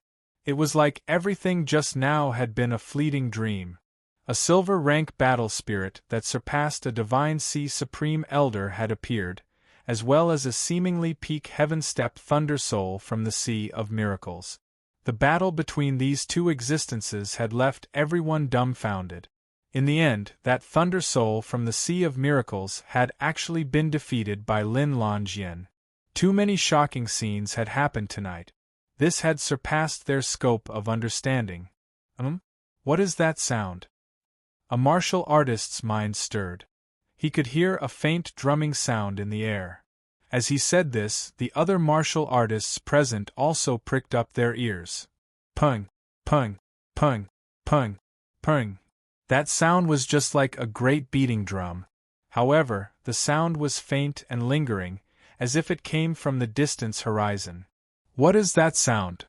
It was like everything just now had been a fleeting dream. A silver rank battle spirit that surpassed a divine sea supreme elder had appeared, as well as a seemingly peak heaven step thunder soul from the sea of miracles. The battle between these two existences had left everyone dumbfounded. In the end, that thunder soul from the sea of miracles had actually been defeated by Lin Longjien. Too many shocking scenes had happened tonight. This had surpassed their scope of understanding. What is that sound? A martial artist's mind stirred. He could hear a faint drumming sound in the air. As he said this, the other martial artists present also pricked up their ears. Pung, pung, pung, pung, pung. That sound was just like a great beating drum. However, the sound was faint and lingering, as if it came from the distant horizon. What is that sound?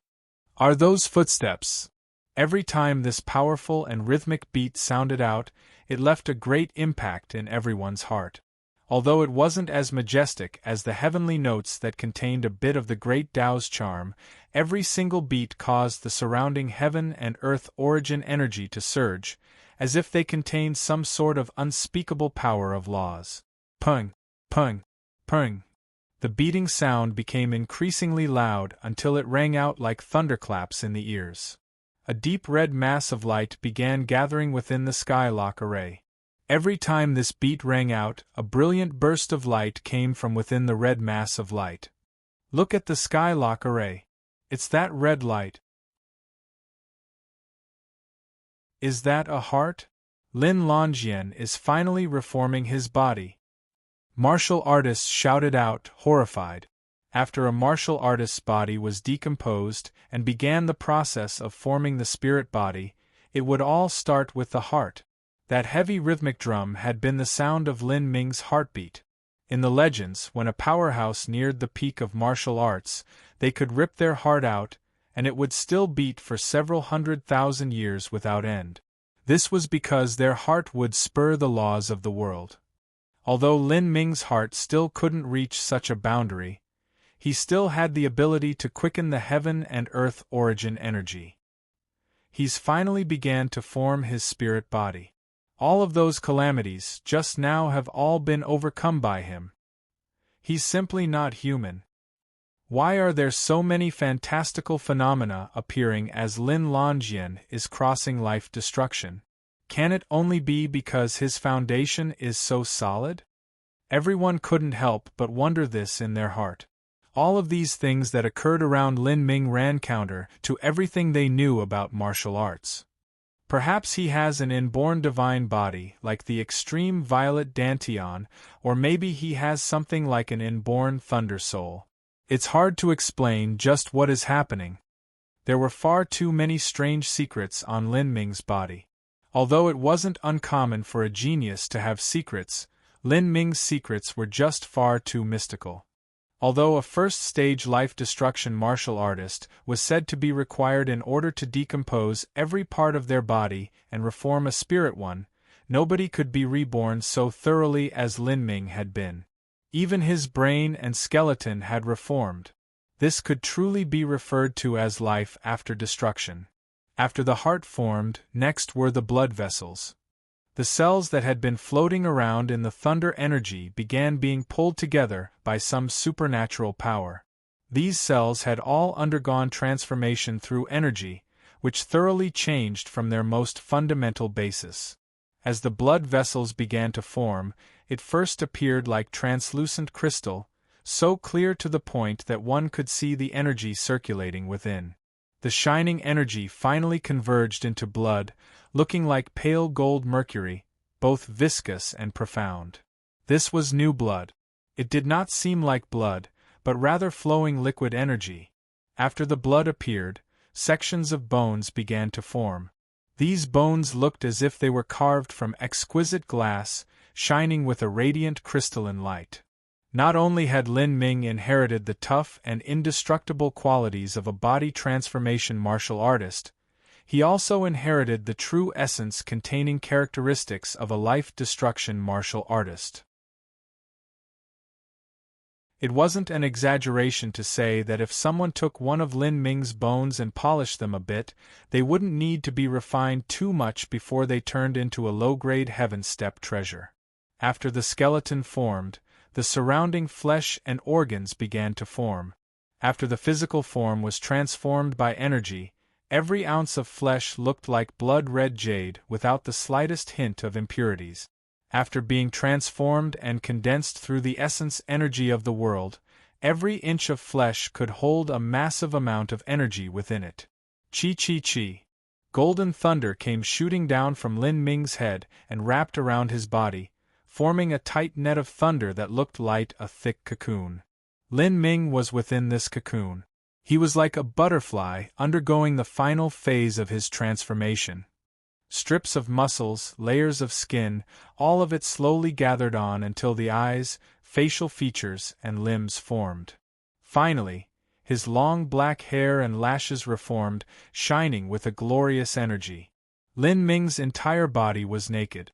Are those footsteps? Every time this powerful and rhythmic beat sounded out, it left a great impact in everyone's heart. Although it wasn't as majestic as the heavenly notes that contained a bit of the great Tao's charm, every single beat caused the surrounding heaven and earth origin energy to surge, as if they contained some sort of unspeakable power of laws. Pung, pung, pung. The beating sound became increasingly loud until it rang out like thunderclaps in the ears. A deep red mass of light began gathering within the skylock array. Every time this beat rang out, a brilliant burst of light came from within the red mass of light. Look at the skylock array. It's that red light. Is that a heart? Lin Longjien is finally reforming his body. Martial artists shouted out, horrified. After a martial artist's body was decomposed and began the process of forming the spirit body, it would all start with the heart. That heavy rhythmic drum had been the sound of Lin Ming's heartbeat. In the legends, when a powerhouse neared the peak of martial arts, they could rip their heart out, and it would still beat for several 100,000 years without end. This was because their heart would spur the laws of the world. Although Lin Ming's heart still couldn't reach such a boundary, he still had the ability to quicken the heaven and earth origin energy. He's finally began to form his spirit body. All of those calamities just now have all been overcome by him. He's simply not human. Why are there so many fantastical phenomena appearing as Lin Longyan is crossing life destruction? Can it only be because his foundation is so solid? Everyone couldn't help but wonder this in their heart. All of these things that occurred around Lin Ming ran counter to everything they knew about martial arts. Perhaps he has an inborn divine body like the extreme violet Dantian, or maybe he has something like an inborn thunder soul. It's hard to explain just what is happening. There were far too many strange secrets on Lin Ming's body. Although it wasn't uncommon for a genius to have secrets, Lin Ming's secrets were just far too mystical. Although a first-stage life-destruction martial artist was said to be required in order to decompose every part of their body and reform a spirit one, nobody could be reborn so thoroughly as Lin Ming had been. Even his brain and skeleton had reformed. This could truly be referred to as life after destruction. After the heart formed, next were the blood vessels. The cells that had been floating around in the thunder energy began being pulled together by some supernatural power. These cells had all undergone transformation through energy, which thoroughly changed from their most fundamental basis. As the blood vessels began to form, it first appeared like translucent crystal, so clear to the point that one could see the energy circulating within. The shining energy finally converged into blood, looking like pale gold mercury, both viscous and profound. This was new blood. It did not seem like blood, but rather flowing liquid energy. After the blood appeared, sections of bones began to form. These bones looked as if they were carved from exquisite glass, shining with a radiant crystalline light. Not only had Lin Ming inherited the tough and indestructible qualities of a body transformation martial artist, he also inherited the true essence containing characteristics of a life-destruction martial artist. It wasn't an exaggeration to say that if someone took one of Lin Ming's bones and polished them a bit, they wouldn't need to be refined too much before they turned into a low-grade heaven-step treasure. After the skeleton formed, the surrounding flesh and organs began to form. After the physical form was transformed by energy, every ounce of flesh looked like blood-red jade without the slightest hint of impurities. After being transformed and condensed through the essence energy of the world, every inch of flesh could hold a massive amount of energy within it. Chi. Golden thunder came shooting down from Lin Ming's head and wrapped around his body, forming a tight net of thunder that looked like a thick cocoon. Lin Ming was within this cocoon. He was like a butterfly undergoing the final phase of his transformation. Strips of muscles, layers of skin, all of it slowly gathered on until the eyes, facial features, and limbs formed. Finally, his long black hair and lashes reformed, shining with a glorious energy. Lin Ming's entire body was naked.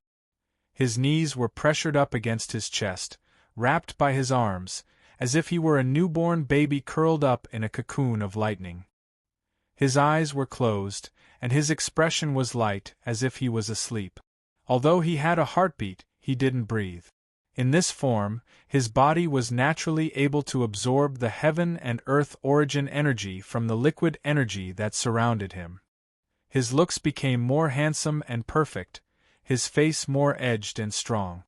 His knees were pressured up against his chest, wrapped by his arms, as if he were a newborn baby curled up in a cocoon of lightning. His eyes were closed, and his expression was light, as if he was asleep. Although he had a heartbeat, he didn't breathe. In this form, his body was naturally able to absorb the heaven and earth origin energy from the liquid energy that surrounded him. His looks became more handsome and perfect, his face more edged and strong.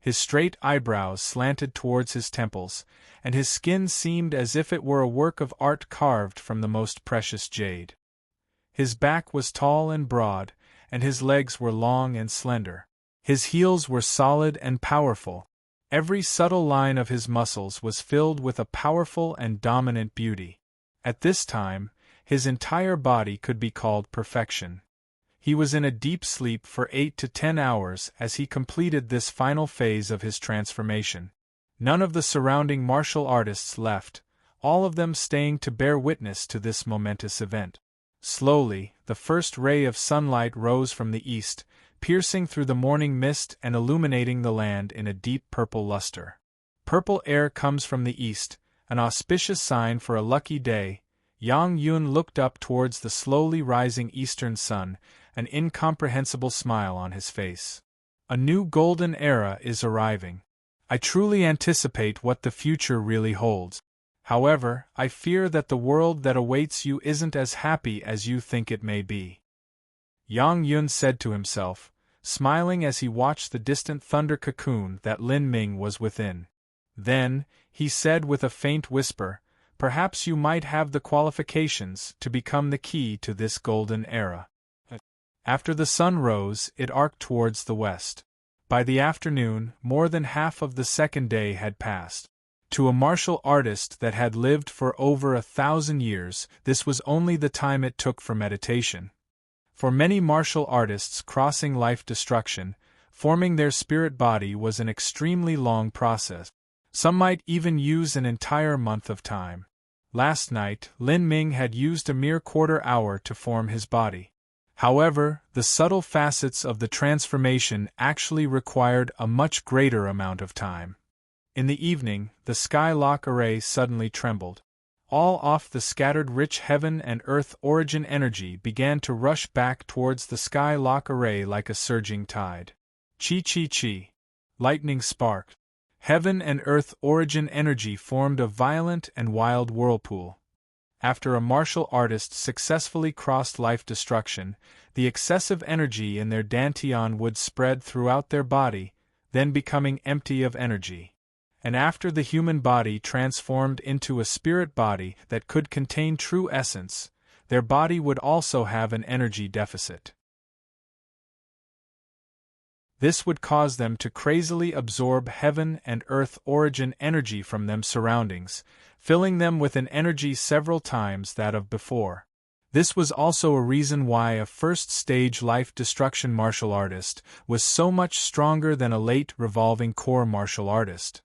His straight eyebrows slanted towards his temples, and his skin seemed as if it were a work of art carved from the most precious jade. His back was tall and broad, and his legs were long and slender. His heels were solid and powerful. Every subtle line of his muscles was filled with a powerful and dominant beauty. At this time, his entire body could be called perfection. He was in a deep sleep for 8 to 10 hours as he completed this final phase of his transformation. None of the surrounding martial artists left, all of them staying to bear witness to this momentous event. Slowly, the first ray of sunlight rose from the east, piercing through the morning mist and illuminating the land in a deep purple luster. Purple air comes from the east, an auspicious sign for a lucky day, Yang Yun looked up towards the slowly rising eastern sun, an incomprehensible smile on his face. A new golden era is arriving. I truly anticipate what the future really holds. However, I fear that the world that awaits you isn't as happy as you think it may be. Yang Yun said to himself, smiling as he watched the distant thunder cocoon that Lin Ming was within. Then, he said with a faint whisper, perhaps you might have the qualifications to become the key to this golden era. After the sun rose, it arced towards the west. By the afternoon, more than half of the second day had passed. To a martial artist that had lived for over 1,000 years, this was only the time it took for meditation. For many martial artists, crossing life destruction, forming their spirit body was an extremely long process. Some might even use an entire month of time. Last night, Lin Ming had used a mere quarter-hour to form his body. However, the subtle facets of the transformation actually required a much greater amount of time. In the evening, the sky-lock array suddenly trembled. All off the scattered rich heaven and earth origin energy began to rush back towards the sky-lock array like a surging tide. Chi-chi-chi. Lightning sparked. Heaven and earth origin energy formed a violent and wild whirlpool. After a martial artist successfully crossed life destruction, the excessive energy in their dantian would spread throughout their body, then becoming empty of energy. And after the human body transformed into a spirit body that could contain true essence, their body would also have an energy deficit. This would cause them to crazily absorb heaven and earth origin energy from them surroundings, filling them with an energy several times that of before. This was also a reason why a first-stage life destruction martial artist was so much stronger than a late revolving core martial artist.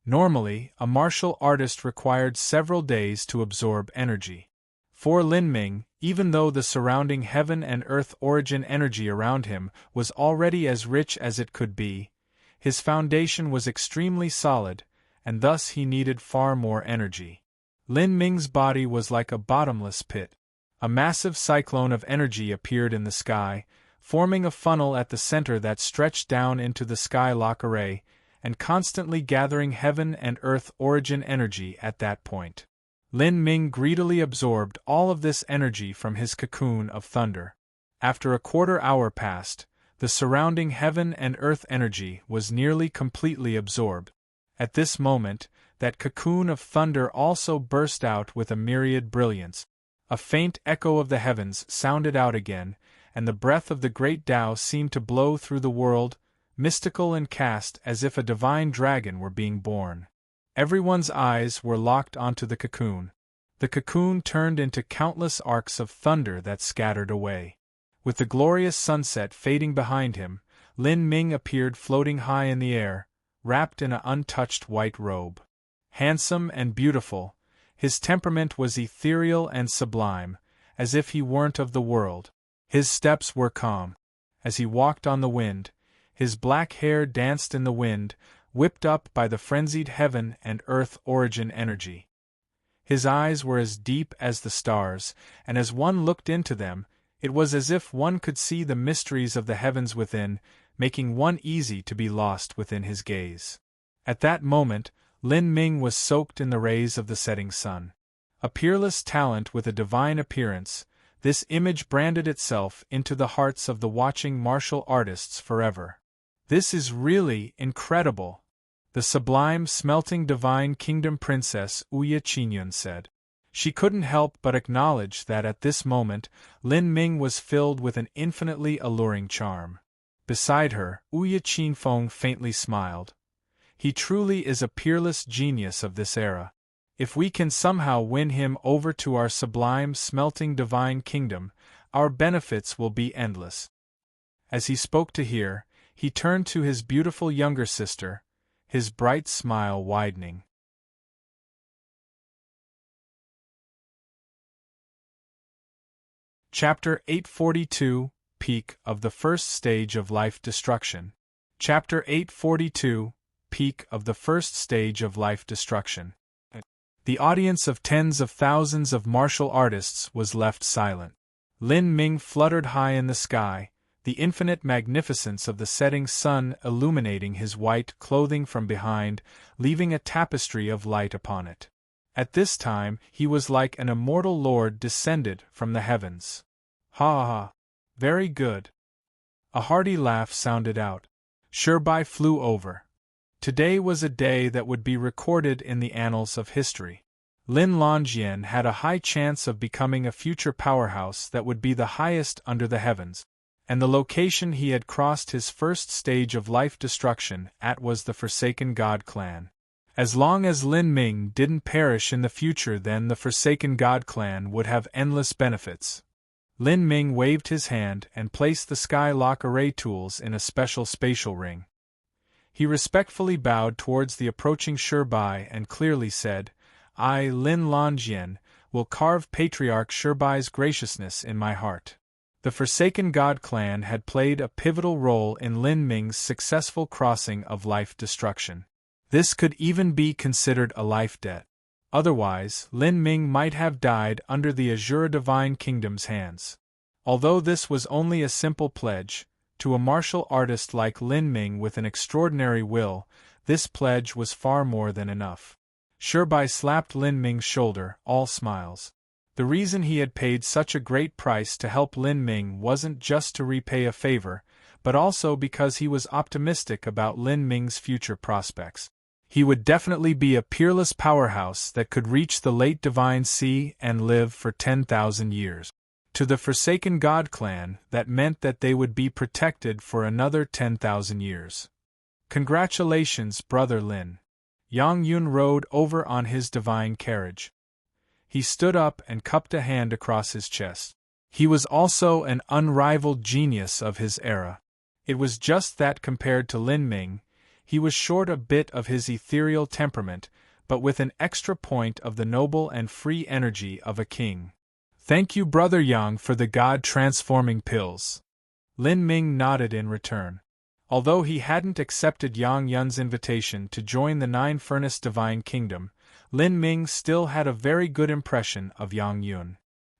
Normally, a martial artist required several days to absorb energy. For Lin Ming, even though the surrounding heaven and earth origin energy around him was already as rich as it could be, his foundation was extremely solid, and thus he needed far more energy. Lin Ming's body was like a bottomless pit. A massive cyclone of energy appeared in the sky, forming a funnel at the center that stretched down into the sky-lock array, and constantly gathering heaven and earth origin energy at that point. Lin Ming greedily absorbed all of this energy from his cocoon of thunder. After a quarter-hour passed, the surrounding heaven and earth energy was nearly completely absorbed. At this moment, that cocoon of thunder also burst out with a myriad brilliance. A faint echo of the heavens sounded out again, and the breath of the great Tao seemed to blow through the world, mystical and cast as if a divine dragon were being born. Everyone's eyes were locked onto the cocoon. The cocoon turned into countless arcs of thunder that scattered away. With the glorious sunset fading behind him, Lin Ming appeared floating high in the air, wrapped in an untouched white robe. Handsome and beautiful, his temperament was ethereal and sublime, as if he weren't of the world. His steps were calm. As he walked on the wind, his black hair danced in the wind, whipped up by the frenzied heaven and earth origin energy. His eyes were as deep as the stars, and as one looked into them, it was as if one could see the mysteries of the heavens within, making one easy to be lost within his gaze. At that moment, Lin Ming was soaked in the rays of the setting sun. A peerless talent with a divine appearance, this image branded itself into the hearts of the watching martial artists forever. This is really incredible, the sublime smelting divine kingdom princess Ouya Qinyun said. She couldn't help but acknowledge that at this moment, Lin Ming was filled with an infinitely alluring charm. Beside her, Ouya Qinfeng faintly smiled. He truly is a peerless genius of this era. If we can somehow win him over to our sublime smelting divine kingdom, our benefits will be endless. As he spoke to her, he turned to his beautiful younger sister, his bright smile widening. Chapter 842, Peak of the First Stage of Life Destruction. Chapter 842, Peak of the First Stage of Life Destruction. The audience of tens of thousands of martial artists was left silent. Lin Ming fluttered high in the sky, the infinite magnificence of the setting sun illuminating his white clothing from behind, leaving a tapestry of light upon it. At this time he was like an immortal lord descended from the heavens. Ha ha! Very good. A hearty laugh sounded out. Shirbai flew over. Today was a day that would be recorded in the annals of history. Lin Longyan had a high chance of becoming a future powerhouse that would be the highest under the heavens, and the location he had crossed his first stage of life destruction at was the Forsaken God clan. As long as Lin Ming didn't perish in the future, then the Forsaken God clan would have endless benefits. Lin Ming waved his hand and placed the Skylock array tools in a special spatial ring. He respectfully bowed towards the approaching Shirbai and clearly said, I, Lin Longyan, will carve Patriarch Shirbai's graciousness in my heart. The Forsaken God clan had played a pivotal role in Lin Ming's successful crossing of life destruction. This could even be considered a life debt. Otherwise, Lin Ming might have died under the Azure Divine Kingdom's hands. Although this was only a simple pledge, to a martial artist like Lin Ming with an extraordinary will, this pledge was far more than enough. Shirbai slapped Lin Ming's shoulder, all smiles. The reason he had paid such a great price to help Lin Ming wasn't just to repay a favor, but also because he was optimistic about Lin Ming's future prospects. He would definitely be a peerless powerhouse that could reach the late Divine Sea and live for 10,000 years. To the Forsaken God clan, that meant that they would be protected for another 10,000 years. Congratulations, Brother Lin. Yang Yun rode over on his divine carriage. He stood up and cupped a hand across his chest. He was also an unrivaled genius of his era. It was just that compared to Lin Ming, he was short a bit of his ethereal temperament, but with an extra point of the noble and free energy of a king. Thank you, Brother Yang, for the God-transforming pills. Lin Ming nodded in return. Although he hadn't accepted Yang Yun's invitation to join the Nine-Furnace Divine Kingdom, Lin Ming still had a very good impression of Yang Yun.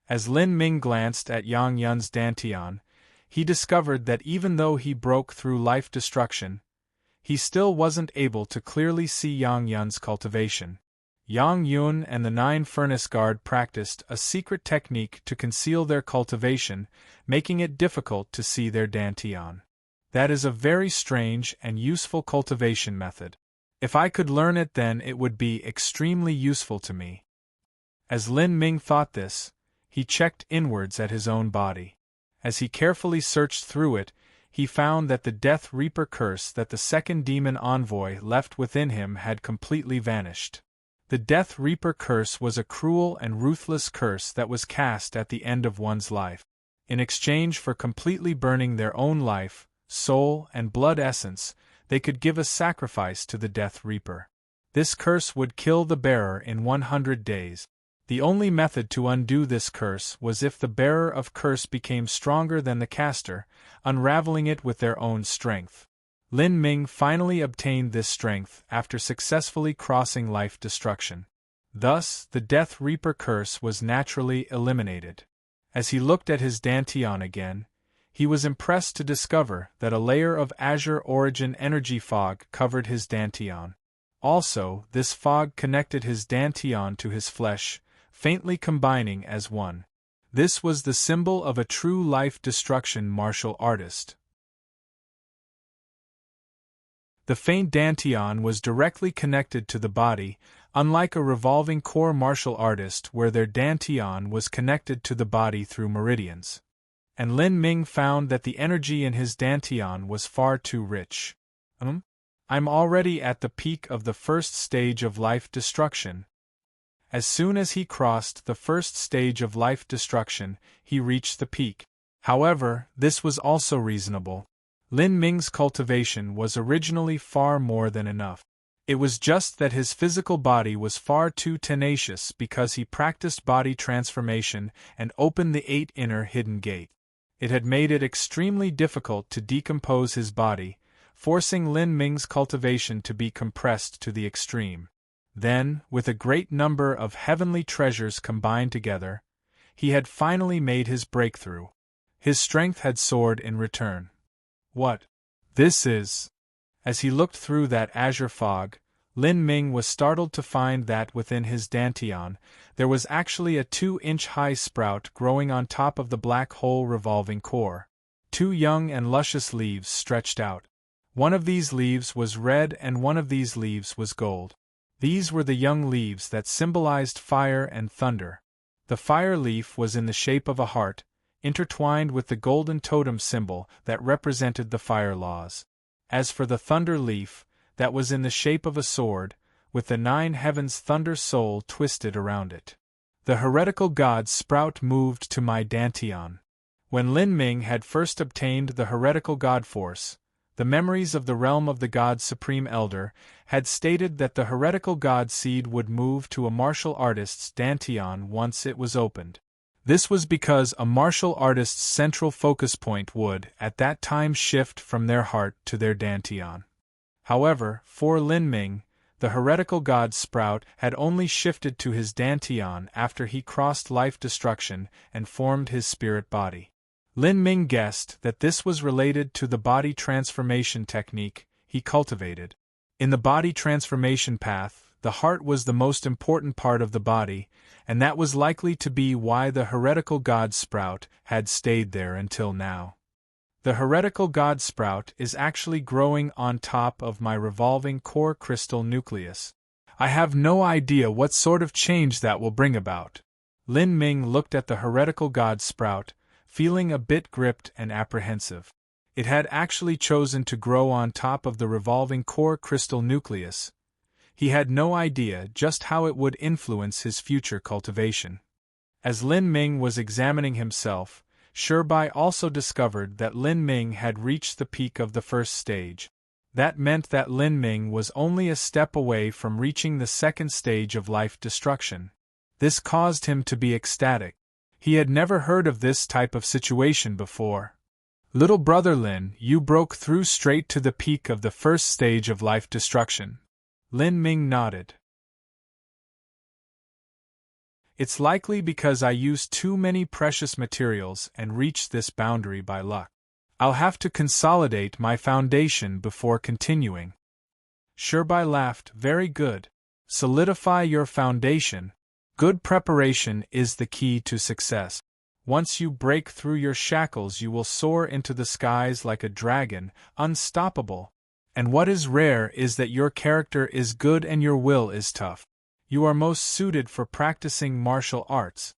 As Lin Ming glanced at Yang Yun's dantian, he discovered that even though he broke through life destruction, he still wasn't able to clearly see Yang Yun's cultivation. Yang Yun and the Nine-Furnace Guard practiced a secret technique to conceal their cultivation, making it difficult to see their dantian. That is a very strange and useful cultivation method. If I could learn it, then it would be extremely useful to me. As Lin Ming thought this, he checked inwards at his own body. As he carefully searched through it, he found that the Death Reaper curse that the second demon envoy left within him had completely vanished. The Death Reaper curse was a cruel and ruthless curse that was cast at the end of one's life. In exchange for completely burning their own life, soul, and blood essence, they could give a sacrifice to the Death Reaper. This curse would kill the bearer in 100 days. The only method to undo this curse was if the bearer of curse became stronger than the caster, unraveling it with their own strength. Lin Ming finally obtained this strength after successfully crossing life destruction. Thus, the Death Reaper curse was naturally eliminated. As he looked at his dantian again, he was impressed to discover that a layer of Azure Origin energy fog covered his dantian. Also, this fog connected his dantian to his flesh, faintly combining as one. This was the symbol of a true life destruction martial artist. The faint dantian was directly connected to the body, unlike a revolving core martial artist where their dantian was connected to the body through meridians. And Lin Ming found that the energy in his dantian was far too rich. I'm already at the peak of the first stage of life destruction. As soon as he crossed the first stage of life destruction, he reached the peak. However, this was also reasonable. Lin Ming's cultivation was originally far more than enough. It was just that his physical body was far too tenacious because he practiced body transformation and opened the 8 inner hidden gate. It had made it extremely difficult to decompose his body, forcing Lin Ming's cultivation to be compressed to the extreme. Then, with a great number of heavenly treasures combined together, he had finally made his breakthrough. His strength had soared in return. What this is! As he looked through that azure fog, Lin Ming was startled to find that within his dantian, there was actually a 2-inch-high sprout growing on top of the black hole revolving core. 2 young and luscious leaves stretched out. One of these leaves was red and one of these leaves was gold. These were the young leaves that symbolized fire and thunder. The fire leaf was in the shape of a heart, intertwined with the golden totem symbol that represented the fire laws. As for the thunder leaf, that was in the shape of a sword, with the 9 heavens thunder soul twisted around it. The heretical god sprout moved to my dantian. When Lin Ming had first obtained the heretical god force, the memories of the realm of the god's supreme elder had stated that the heretical god seed would move to a martial artist's dantian once it was opened. This was because a martial artist's central focus point would, at that time, shift from their heart to their dantian. However, for Lin Ming, the heretical god sprout had only shifted to his dantian after he crossed life destruction and formed his spirit body. Lin Ming guessed that this was related to the body transformation technique he cultivated. In the body transformation path, the heart was the most important part of the body, and that was likely to be why the heretical god sprout had stayed there until now. The heretical god sprout is actually growing on top of my revolving core crystal nucleus. I have no idea what sort of change that will bring about. Lin Ming looked at the heretical god sprout, feeling a bit gripped and apprehensive. It had actually chosen to grow on top of the revolving core crystal nucleus. He had no idea just how it would influence his future cultivation. As Lin Ming was examining himself, Shirbai also discovered that Lin Ming had reached the peak of the first stage. That meant that Lin Ming was only a step away from reaching the second stage of life destruction. This caused him to be ecstatic. He had never heard of this type of situation before. Little brother Lin, you broke through straight to the peak of the first stage of life destruction. Lin Ming nodded. It's likely because I used too many precious materials and reached this boundary by luck. I'll have to consolidate my foundation before continuing. Shirbai laughed. Very good. Solidify your foundation. Good preparation is the key to success. Once you break through your shackles, you will soar into the skies like a dragon, unstoppable. And what is rare is that your character is good and your will is tough. You are most suited for practicing martial arts.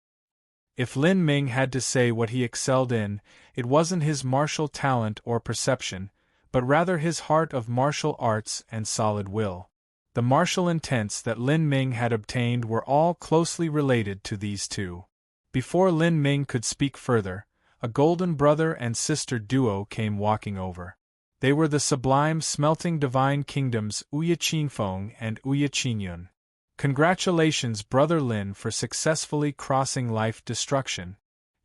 If Lin Ming had to say what he excelled in, it wasn't his martial talent or perception, but rather his heart of martial arts and solid will. The martial intents that Lin Ming had obtained were all closely related to these two. Before Lin Ming could speak further, a golden brother and sister duo came walking over. They were the sublime smelting divine kingdoms Uya Qinfeng and Uya Qinyun. Congratulations, Brother Lin, for successfully crossing life destruction.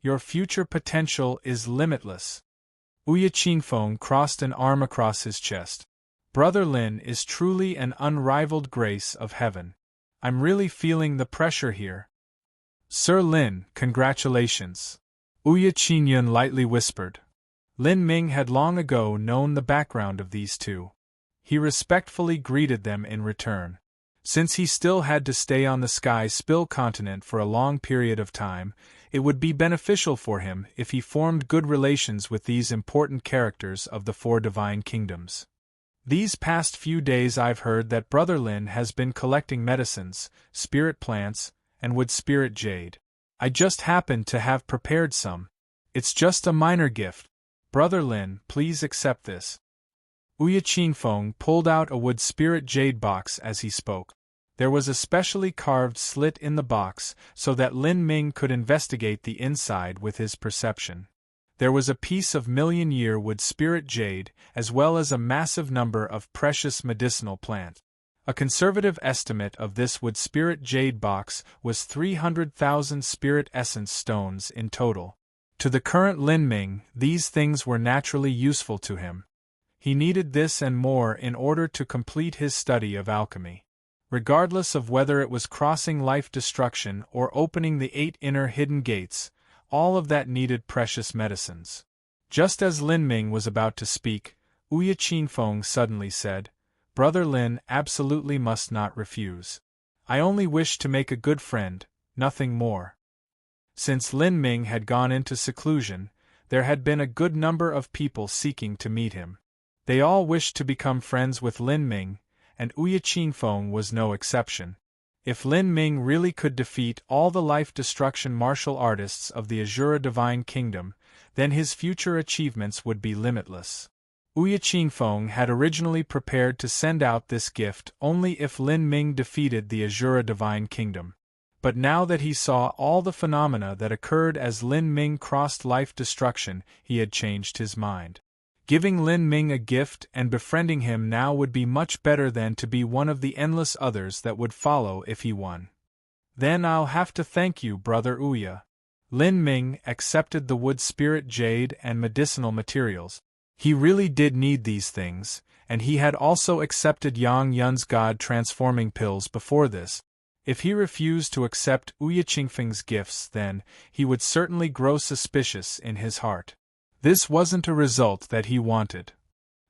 Your future potential is limitless. Uya Qinfeng crossed an arm across his chest. Brother Lin is truly an unrivaled grace of heaven. I'm really feeling the pressure here. Sir Lin, congratulations. Uya Qinyun lightly whispered. Lin Ming had long ago known the background of these two. He respectfully greeted them in return. Since he still had to stay on the Sky Spill continent for a long period of time, it would be beneficial for him if he formed good relations with these important characters of the 4 divine kingdoms. These past few days I've heard that Brother Lin has been collecting medicines, spirit plants, and wood spirit jade. I just happened to have prepared some. It's just a minor gift. Brother Lin, please accept this. Uya Qinfeng pulled out a wood spirit jade box as he spoke. There was a specially carved slit in the box so that Lin Ming could investigate the inside with his perception. There was a piece of million-year wood spirit jade, as well as a massive number of precious medicinal plants. A conservative estimate of this wood spirit jade box was 300,000 spirit essence stones in total. To the current Lin Ming, these things were naturally useful to him. He needed this and more in order to complete his study of alchemy. Regardless of whether it was crossing life destruction or opening the 8 inner hidden gates, all of that needed precious medicines. Just as Lin Ming was about to speak, Ouya Qingfeng suddenly said, "Brother Lin absolutely must not refuse. I only wish to make a good friend, nothing more." Since Lin Ming had gone into seclusion, there had been a good number of people seeking to meet him. They all wished to become friends with Lin Ming, and Ouya Qingfeng was no exception. If Lin Ming really could defeat all the life-destruction martial artists of the Azura Divine Kingdom, then his future achievements would be limitless. Ouya Qingfeng had originally prepared to send out this gift only if Lin Ming defeated the Azura Divine Kingdom. But now that he saw all the phenomena that occurred as Lin Ming crossed life destruction, he had changed his mind. Giving Lin Ming a gift and befriending him now would be much better than to be one of the endless others that would follow if he won. "Then I'll have to thank you, Brother Ouya." Lin Ming accepted the wood spirit jade and medicinal materials. He really did need these things, and he had also accepted Yang Yun's God-transforming pills before this. If he refused to accept Ouya Qingfeng's gifts, then he would certainly grow suspicious in his heart. This wasn't a result that he wanted.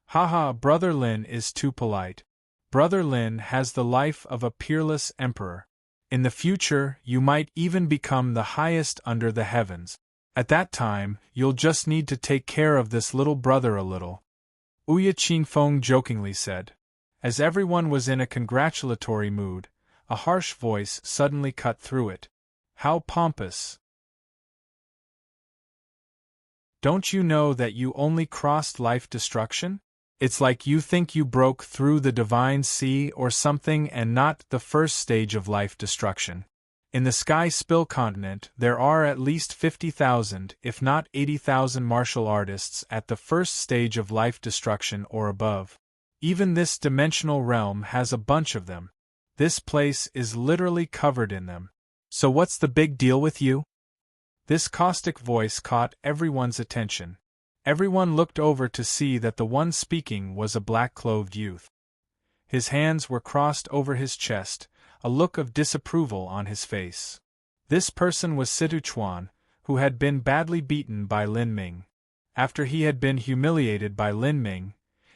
Haha, Brother Lin is too polite. Brother Lin has the life of a peerless emperor. In the future, you might even become the highest under the heavens. At that time, you'll just need to take care of this little brother a little. Ouya Qingfeng jokingly said. As everyone was in a congratulatory mood, a harsh voice suddenly cut through it. How pompous! Don't you know that you only crossed life destruction? It's like you think you broke through the divine sea or something and not the first stage of life destruction. In the Sky Spill continent, there are at least 50,000, if not 80,000 martial artists at the first stage of life destruction or above. Even this dimensional realm has a bunch of them. This place is literally covered in them. So what's the big deal with you? This caustic voice caught everyone's attention. Everyone looked over to see that the one speaking was a black-clothed youth. His hands were crossed over his chest, a look of disapproval on his face. This person was Situchuan, who had been badly beaten by Lin Ming. After he had been humiliated by Lin Ming,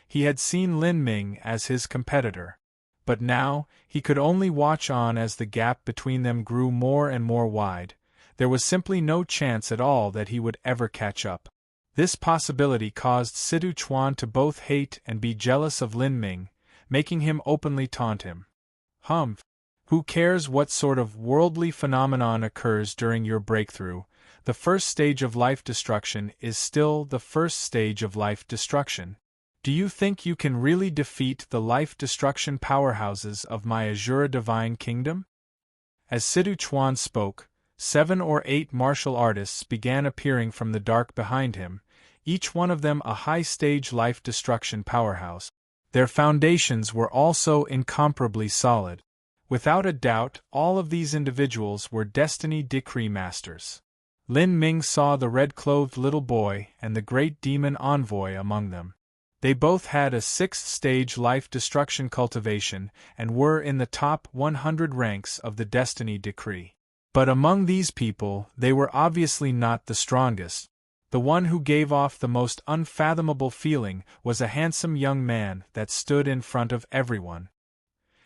he had seen Lin Ming as his competitor. But now, he could only watch on as the gap between them grew more and more wide. There was simply no chance at all that he would ever catch up. This possibility caused Situchuan to both hate and be jealous of Lin Ming, making him openly taunt him. Humph! Who cares what sort of worldly phenomenon occurs during your breakthrough? The first stage of life destruction is still the first stage of life destruction. Do you think you can really defeat the life destruction powerhouses of my Azura Divine Kingdom? As Situchuan spoke, 7 or 8 martial artists began appearing from the dark behind him, each one of them a high-stage life destruction powerhouse. Their foundations were also incomparably solid. Without a doubt, all of these individuals were Destiny Decree Masters. Lin Ming saw the red-clothed little boy and the great demon envoy among them. They both had a 6th-stage life destruction cultivation and were in the top 100 ranks of the Destiny Decree. But among these people, they were obviously not the strongest. The one who gave off the most unfathomable feeling was a handsome young man that stood in front of everyone.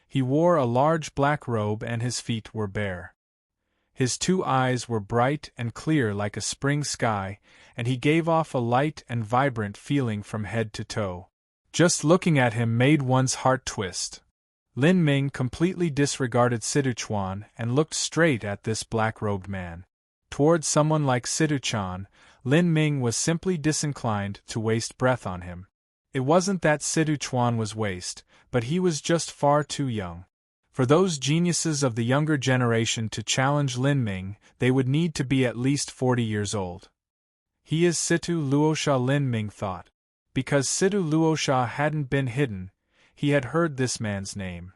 He wore a large black robe and his feet were bare. His 2 eyes were bright and clear like a spring sky, and he gave off a light and vibrant feeling from head to toe. Just looking at him made one's heart twist. Lin Ming completely disregarded Situchuan and looked straight at this black-robed man. Toward someone like Situchuan, Lin Ming was simply disinclined to waste breath on him. It wasn't that Situchuan was waste, but he was just far too young. For those geniuses of the younger generation to challenge Lin Ming, they would need to be at least 40 years old. He is Situ Luosha, Lin Ming thought. Because Situ Luosha hadn't been hidden, he had heard this man's name.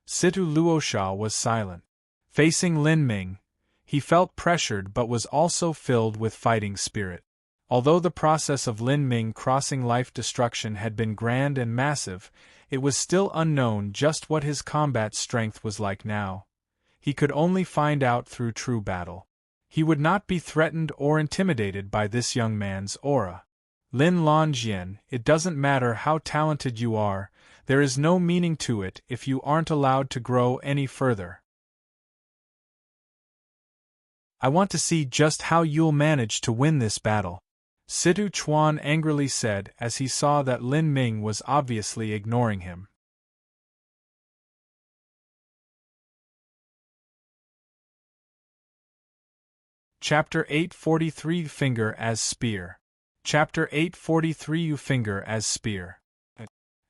Situ Luosha was silent. Facing Lin Ming, he felt pressured but was also filled with fighting spirit. Although the process of Lin Ming crossing life destruction had been grand and massive, It was still unknown just what his combat strength was like now. He could only find out through true battle. He would not be threatened or intimidated by this young man's aura. Lin Longjien, it doesn't matter how talented you are, there is no meaning to it if you aren't allowed to grow any further. I want to see just how you'll manage to win this battle, Situ Chuan angrily said as he saw that Lin Ming was obviously ignoring him. Chapter 843 Finger as Spear. Chapter 843 Finger as Spear.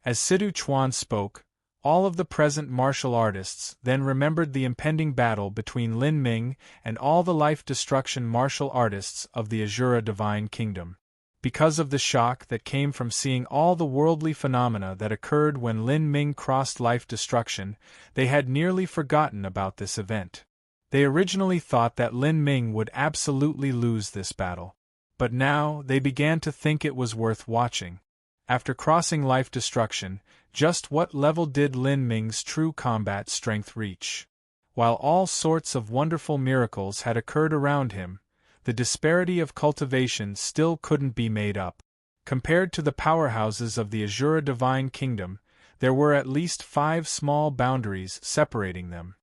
As Situ Chuan spoke, all of the present martial artists then remembered the impending battle between Lin Ming and all the life-destruction martial artists of the Azura Divine Kingdom. Because of the shock that came from seeing all the worldly phenomena that occurred when Lin Ming crossed life-destruction, they had nearly forgotten about this event. They originally thought that Lin Ming would absolutely lose this battle. But now they began to think it was worth watching. After crossing life-destruction, just what level did Lin Ming's true combat strength reach? While all sorts of wonderful miracles had occurred around him, the disparity of cultivation still couldn't be made up. Compared to the powerhouses of the Azura Divine Kingdom, there were at least 5 small boundaries separating them.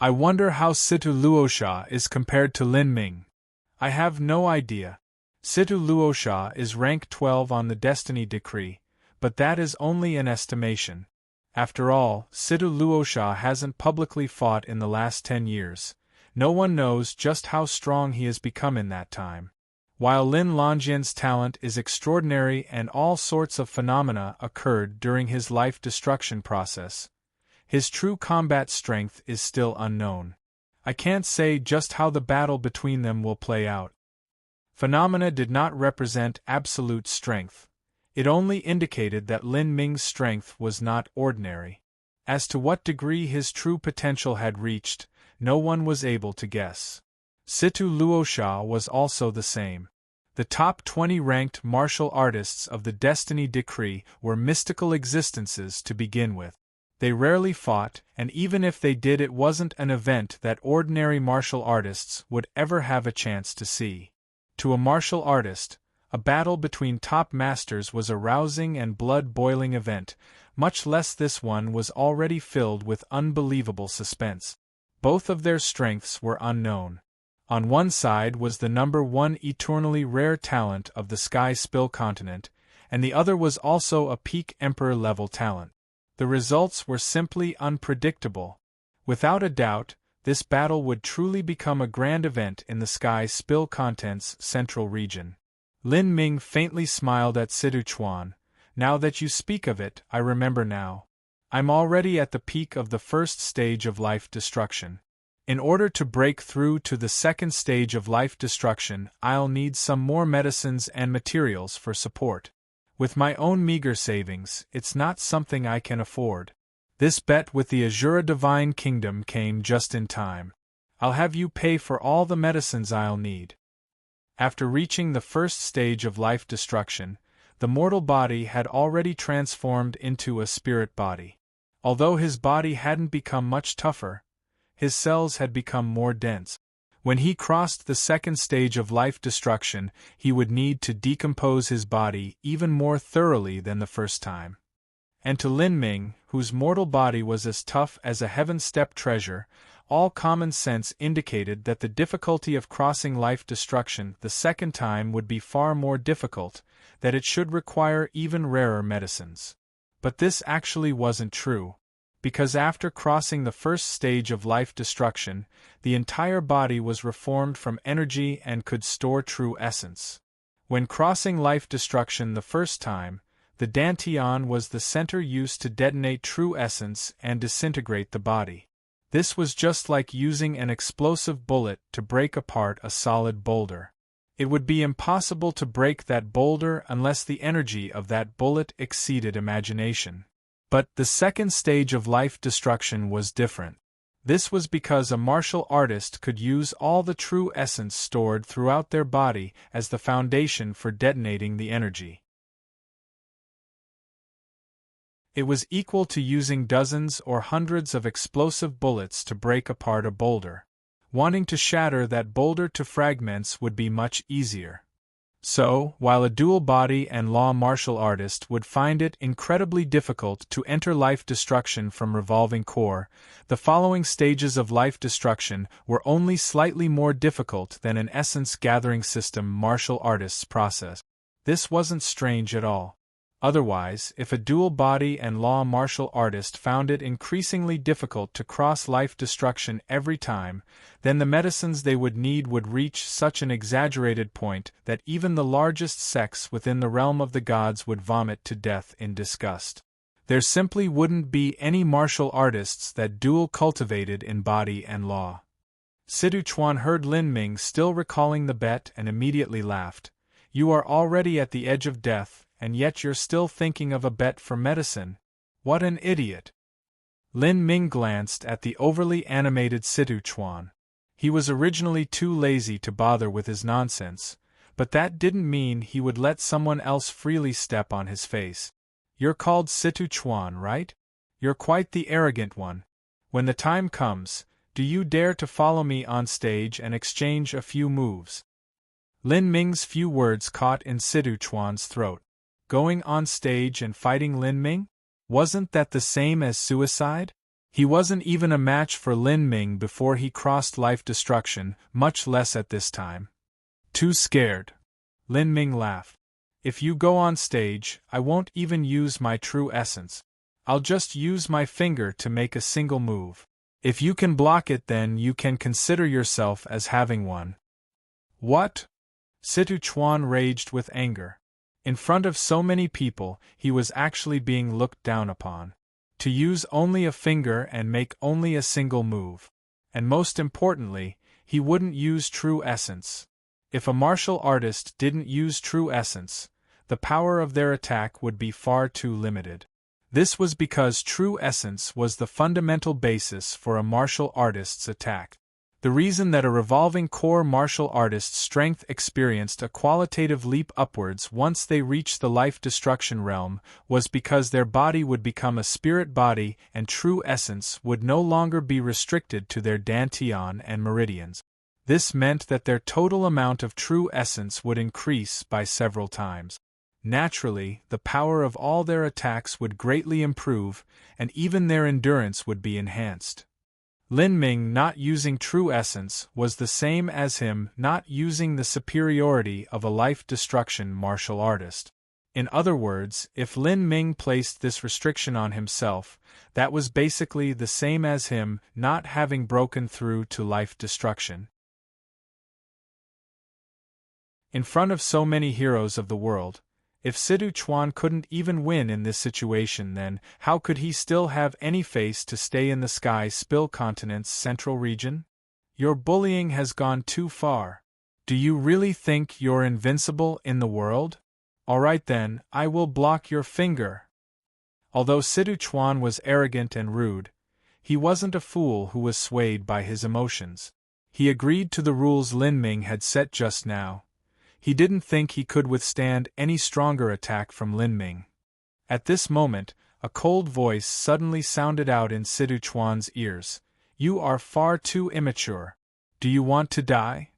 I wonder how Situ Luosha is compared to Lin Ming. I have no idea. Situ Luosha is rank 12 on the Destiny Decree, but that is only an estimation. After all, Situ Luosha hasn't publicly fought in the last 10 years. No one knows just how strong he has become in that time. While Lin Longjian's talent is extraordinary and all sorts of phenomena occurred during his life-destruction process, his true combat strength is still unknown. I can't say just how the battle between them will play out. Phenomena did not represent absolute strength. It only indicated that Lin Ming's strength was not ordinary. As to what degree his true potential had reached, no one was able to guess. Situ Luosha was also the same. The top 20 ranked martial artists of the Destiny Decree were mystical existences to begin with. They rarely fought, and even if they did, it wasn't an event that ordinary martial artists would ever have a chance to see. To a martial artist, a battle between top masters was a rousing and blood-boiling event, much less this one was already filled with unbelievable suspense. Both of their strengths were unknown. On one side was the number 1 eternally rare talent of the Sky Spill continent, and the other was also a peak Emperor-level talent. The results were simply unpredictable. Without a doubt, this battle would truly become a grand event in the Sky Spill Content's central region. Lin Ming faintly smiled at Situ Chuan. Now that you speak of it, I remember now. I'm already at the peak of the first stage of life destruction. In order to break through to the second stage of life destruction, I'll need some more medicines and materials for support. With my own meager savings, it's not something I can afford. This bet with the Azura Divine Kingdom came just in time. I'll have you pay for all the medicines I'll need. After reaching the first stage of life destruction, the mortal body had already transformed into a spirit body. Although his body hadn't become much tougher, his cells had become more dense. When he crossed the second stage of life destruction, he would need to decompose his body even more thoroughly than the first time. And to Lin Ming, whose mortal body was as tough as a heaven-step treasure, all common sense indicated that the difficulty of crossing life destruction the second time would be far more difficult, that it should require even rarer medicines. But this actually wasn't true. Because after crossing the first stage of life destruction, the entire body was reformed from energy and could store true essence. When crossing life destruction the first time, the Dantian was the center used to detonate true essence and disintegrate the body. This was just like using an explosive bullet to break apart a solid boulder. It would be impossible to break that boulder unless the energy of that bullet exceeded imagination. But the second stage of life destruction was different. This was because a martial artist could use all the true essence stored throughout their body as the foundation for detonating the energy. It was equal to using dozens or hundreds of explosive bullets to break apart a boulder. Wanting to shatter that boulder to fragments would be much easier. So, while a dual-body and law martial artist would find it incredibly difficult to enter life destruction from revolving core, the following stages of life destruction were only slightly more difficult than an essence-gathering system martial artist's process. This wasn't strange at all. Otherwise, if a dual-body and law martial artist found it increasingly difficult to cross life destruction every time, then the medicines they would need would reach such an exaggerated point that even the largest sects within the realm of the gods would vomit to death in disgust. There simply wouldn't be any martial artists that dual cultivated in body and law. Siduchuan heard Lin Ming still recalling the bet and immediately laughed. "You are already at the edge of death, and yet you're still thinking of a bet for medicine. What an idiot!" Lin Ming glanced at the overly animated Siduchuan. He was originally too lazy to bother with his nonsense, but that didn't mean he would let someone else freely step on his face. "You're called Siduchuan, right? You're quite the arrogant one. When the time comes, do you dare to follow me on stage and exchange a few moves?" Lin Ming's few words caught in Siduchuan's throat. Going on stage and fighting Lin Ming? Wasn't that the same as suicide? He wasn't even a match for Lin Ming before he crossed life destruction, much less at this time. "Too scared." Lin Ming laughed. "If you go on stage, I won't even use my true essence. I'll just use my finger to make a single move. If you can block it, then you can consider yourself as having won." "What?" Siduchuan raged with anger. In front of so many people, he was actually being looked down upon. To use only a finger and make only a single move. And most importantly, he wouldn't use true essence. If a martial artist didn't use true essence, the power of their attack would be far too limited. This was because true essence was the fundamental basis for a martial artist's attack. The reason that a revolving core martial artist's strength experienced a qualitative leap upwards once they reached the life destruction realm was because their body would become a spirit body and true essence would no longer be restricted to their dantian and meridians. This meant that their total amount of true essence would increase by several times. Naturally, the power of all their attacks would greatly improve, and even their endurance would be enhanced. Lin Ming not using true essence was the same as him not using the superiority of a life destruction martial artist. In other words, if Lin Ming placed this restriction on himself, that was basically the same as him not having broken through to life destruction. In front of so many heroes of the world, if Siduchuan couldn't even win in this situation, then how could he still have any face to stay in the Sky Spill Continent's central region? Your bullying has gone too far. Do you really think you're invincible in the world? Alright then, I will block your finger. Although Siduchuan was arrogant and rude, he wasn't a fool who was swayed by his emotions. He agreed to the rules Lin Ming had set just now. He didn't think he could withstand any stronger attack from Lin Ming. At this moment, a cold voice suddenly sounded out in Siduchuan's ears. "You are far too immature. Do you want to die?"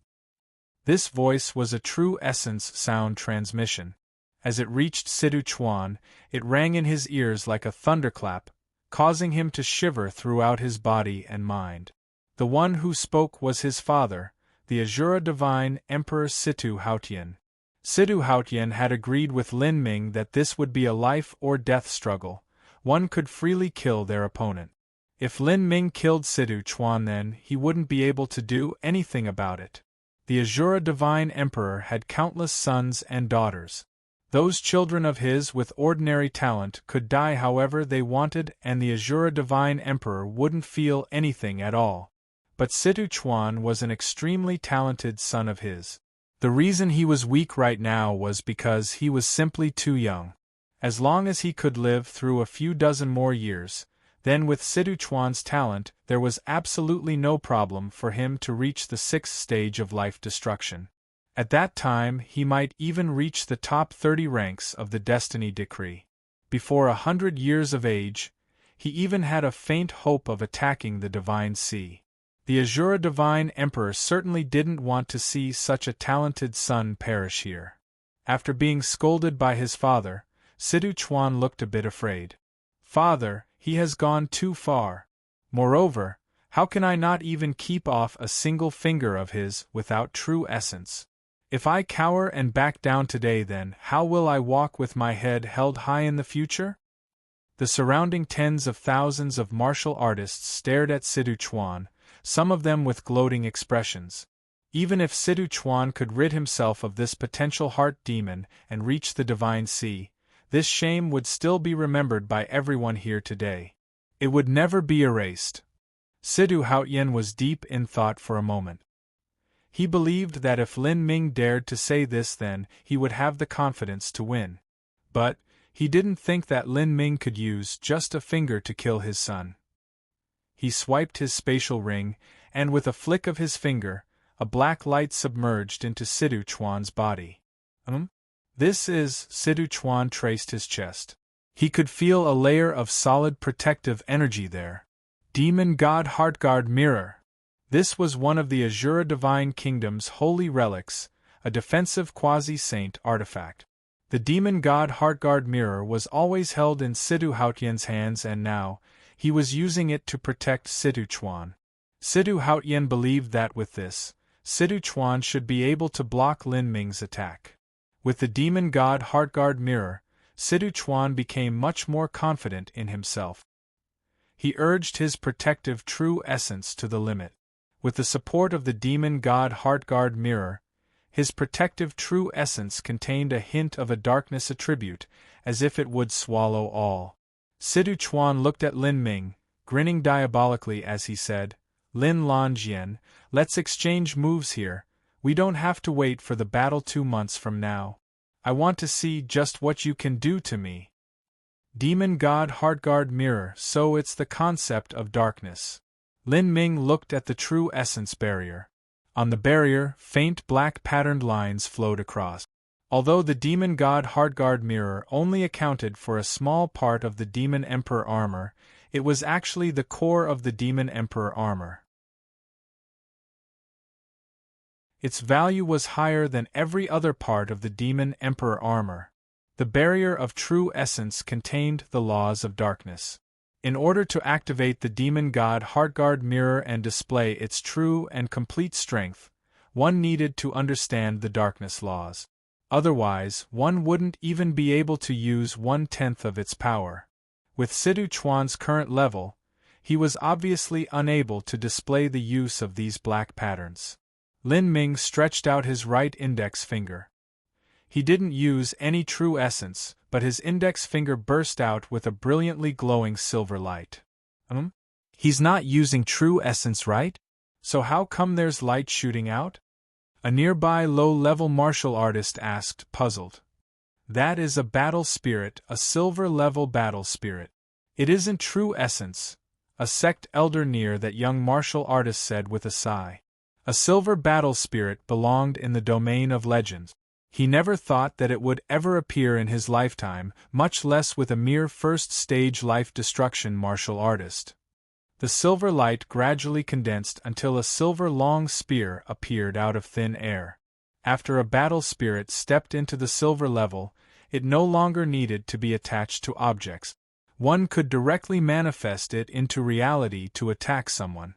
This voice was a true essence sound transmission. As it reached Siduchuan, it rang in his ears like a thunderclap, causing him to shiver throughout his body and mind. The one who spoke was his father, the Azura Divine Emperor Situ Hautian. Situ Hautian had agreed with Lin Ming that this would be a life-or-death struggle. One could freely kill their opponent. If Lin Ming killed Siduchuan, then he wouldn't be able to do anything about it. The Azura Divine Emperor had countless sons and daughters. Those children of his with ordinary talent could die however they wanted, and the Azura Divine Emperor wouldn't feel anything at all. But Siduchuan was an extremely talented son of his. The reason he was weak right now was because he was simply too young. As long as he could live through a few dozen more years, then with Siduchuan's talent there was absolutely no problem for him to reach the 6th stage of life destruction. At that time he might even reach the top 30 ranks of the Destiny Decree. before 100 years of age, he even had a faint hope of attacking the Divine Sea. The Azura Divine Emperor certainly didn't want to see such a talented son perish here. After being scolded by his father, Sidu Chuan looked a bit afraid. "Father, he has gone too far. Moreover, how can I not even keep off a single finger of his without true essence? If I cower and back down today, then how will I walk with my head held high in the future?" The surrounding tens of thousands of martial artists stared at Sidu Chuan, some of them with gloating expressions. Even if Sidu Chuan could rid himself of this potential heart demon and reach the Divine Sea, this shame would still be remembered by everyone here today. It would never be erased. Sidu Haotian was deep in thought for a moment. He believed that if Lin Ming dared to say this, then he would have the confidence to win. But he didn't think that Lin Ming could use just a finger to kill his son. He swiped his spatial ring, and with a flick of his finger, a black light submerged into Sidu Chuan's body. This is, Sidu Chuan traced his chest. He could feel a layer of solid protective energy there. Demon God Heartguard Mirror. This was one of the Azura Divine Kingdom's holy relics, a defensive quasi-saint artifact. The Demon God Heartguard Mirror was always held in Sidu Haotian's hands, and now, he was using it to protect Sidu Chuan. Sidu Haotian believed that with this, Sidu Chuan should be able to block Lin Ming's attack. With the Demon God Heartguard Mirror, Sidu Chuan became much more confident in himself. He urged his protective true essence to the limit. With the support of the Demon God Heartguard Mirror, his protective true essence contained a hint of a darkness attribute, as if it would swallow all. Sidu Chuan looked at Lin Ming, grinning diabolically as he said, "Lin Lanjian, let's exchange moves here. We don't have to wait for the battle 2 months from now. I want to see just what you can do to me." Demon God Heartguard Mirror, so it's the concept of darkness. Lin Ming looked at the true essence barrier. On the barrier, faint black patterned lines flowed across. Although the Demon God Heartguard Mirror only accounted for a small part of the Demon Emperor armor, it was actually the core of the Demon Emperor armor. Its value was higher than every other part of the Demon Emperor armor. The barrier of true essence contained the laws of darkness. In order to activate the Demon God Heartguard Mirror and display its true and complete strength, one needed to understand the darkness laws. Otherwise, one wouldn't even be able to use 1/10 of its power. With Sidu Chuan's current level, he was obviously unable to display the use of these black patterns. Lin Ming stretched out his right index finger. He didn't use any true essence, but his index finger burst out with a brilliantly glowing silver light. He's not using true essence, right? So how come there's light shooting out? A nearby low-level martial artist asked, puzzled. That is a battle spirit, a silver-level battle spirit. It isn't true essence, a sect elder near that young martial artist said with a sigh. A silver battle spirit belonged in the domain of legends. He never thought that it would ever appear in his lifetime, much less with a mere first-stage life-destruction martial artist. The silver light gradually condensed until a silver-long spear appeared out of thin air. After a battle spirit stepped into the silver level, it no longer needed to be attached to objects. One could directly manifest it into reality to attack someone.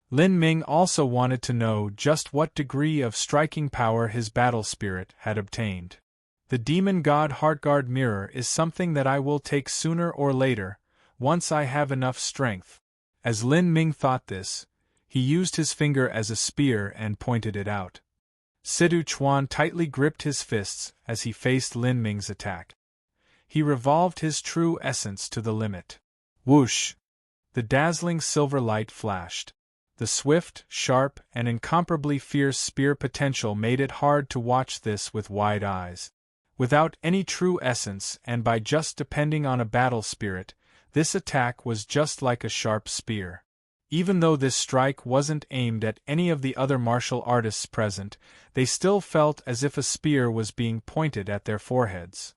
Lin Ming also wanted to know just what degree of striking power his battle spirit had obtained. The Demon God Heartguard Mirror is something that I will take sooner or later, once I have enough strength. As Lin Ming thought this, he used his finger as a spear and pointed it out. Sidu Chuan tightly gripped his fists as he faced Lin Ming's attack. He revolved his true essence to the limit. Whoosh! The dazzling silver light flashed. The swift, sharp, and incomparably fierce spear potential made it hard to watch this with wide eyes. Without any true essence and by just depending on a battle spirit, this attack was just like a sharp spear. Even though this strike wasn't aimed at any of the other martial artists present, they still felt as if a spear was being pointed at their foreheads.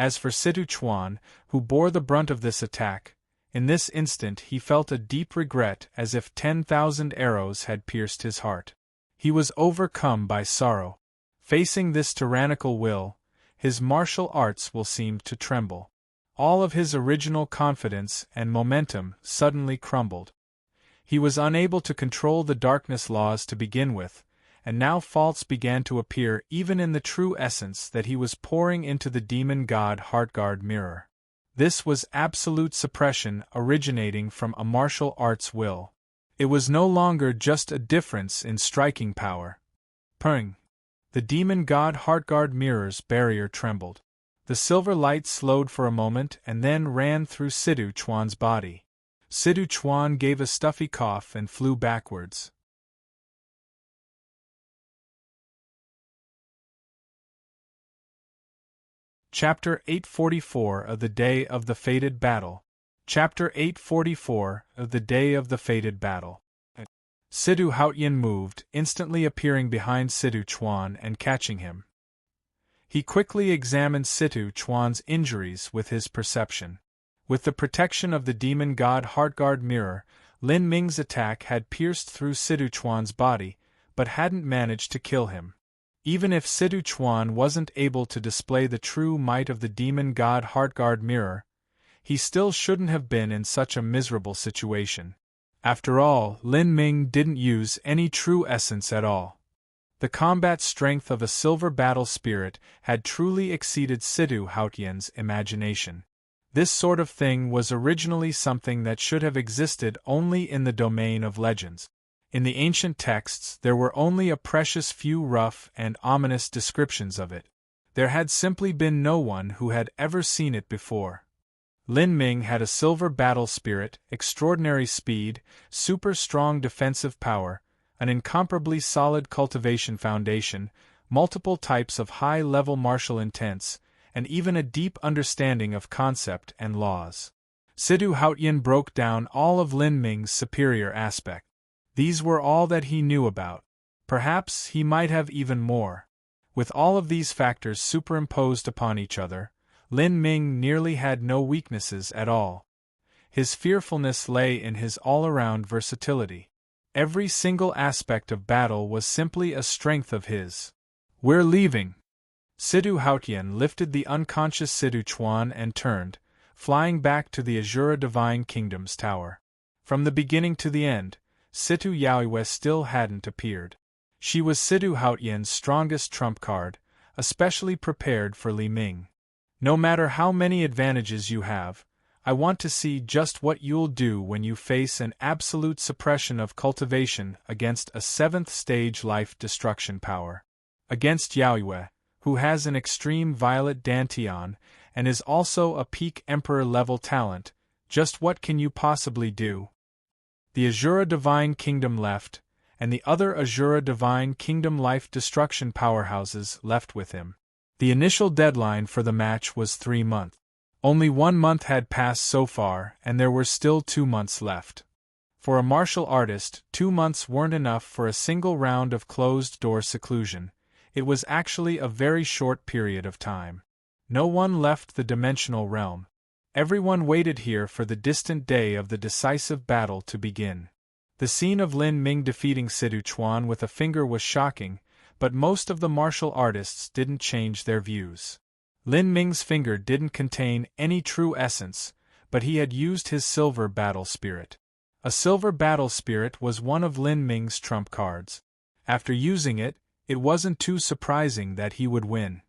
As for Situ-Chuan, who bore the brunt of this attack, in this instant he felt a deep regret as if 10,000 arrows had pierced his heart. He was overcome by sorrow. Facing this tyrannical will, his martial arts will seem to tremble. All of his original confidence and momentum suddenly crumbled. He was unable to control the darkness laws to begin with, and now faults began to appear even in the true essence that he was pouring into the demon god Heartguard mirror. This was absolute suppression originating from a martial arts will. It was no longer just a difference in striking power. Pung! The demon god Heartguard mirror's barrier trembled. The silver light slowed for a moment and then ran through Situ-Chuan's body. Situ-Chuan gave a stuffy cough and flew backwards. Chapter 844 of the Day of the Fated Battle. Chapter 844 of the Day of the Fated Battle. Situ-Haotian moved, instantly appearing behind Situ-Chuan and catching him. He quickly examined Situ-Chuan's injuries with his perception. With the protection of the demon god Heartguard mirror, Lin Ming's attack had pierced through Situ-Chuan's body, but hadn't managed to kill him. Even if Situ-Chuan wasn't able to display the true might of the demon god Heartguard mirror, he still shouldn't have been in such a miserable situation. After all, Lin Ming didn't use any true essence at all. The combat strength of a silver battle spirit had truly exceeded Situ-Haotian's imagination. This sort of thing was originally something that should have existed only in the domain of legends. In the ancient texts there were only a precious few rough and ominous descriptions of it. There had simply been no one who had ever seen it before. Lin Ming had a silver battle spirit, extraordinary speed, super strong defensive power, an incomparably solid cultivation foundation, multiple types of high-level martial intents, and even a deep understanding of concept and laws. Situ-Haotian broke down all of Lin Ming's superior aspects. These were all that he knew about. Perhaps he might have even more. With all of these factors superimposed upon each other, Lin Ming nearly had no weaknesses at all. His fearfulness lay in his all-around versatility. Every single aspect of battle was simply a strength of his. "We're leaving." Situ-Haotian lifted the unconscious Situ-Chuan and turned, flying back to the Azura Divine Kingdom's tower. From the beginning to the end, Situ-Yaoiwei still hadn't appeared. She was Situ-Haotian's strongest trump card, especially prepared for Li Ming. No matter how many advantages you have, I want to see just what you'll do when you face an absolute suppression of cultivation against a 7th stage life destruction power. Against Yaoiwei, who has an extreme violet dantian and is also a peak emperor-level talent, just what can you possibly do? The Azura Divine Kingdom left, and the other Azura Divine Kingdom life destruction powerhouses left with him. The initial deadline for the match was 3 months. Only 1 month had passed so far, and there were still 2 months left. For a martial artist, 2 months weren't enough for a single round of closed-door seclusion. It was actually a very short period of time. No one left the dimensional realm. Everyone waited here for the distant day of the decisive battle to begin. The scene of Lin Ming defeating Situ-Chuan with a finger was shocking, but most of the martial artists didn't change their views. Lin Ming's finger didn't contain any true essence, but he had used his silver battle spirit. A silver battle spirit was one of Lin Ming's trump cards. After using it, it wasn't too surprising that he would win.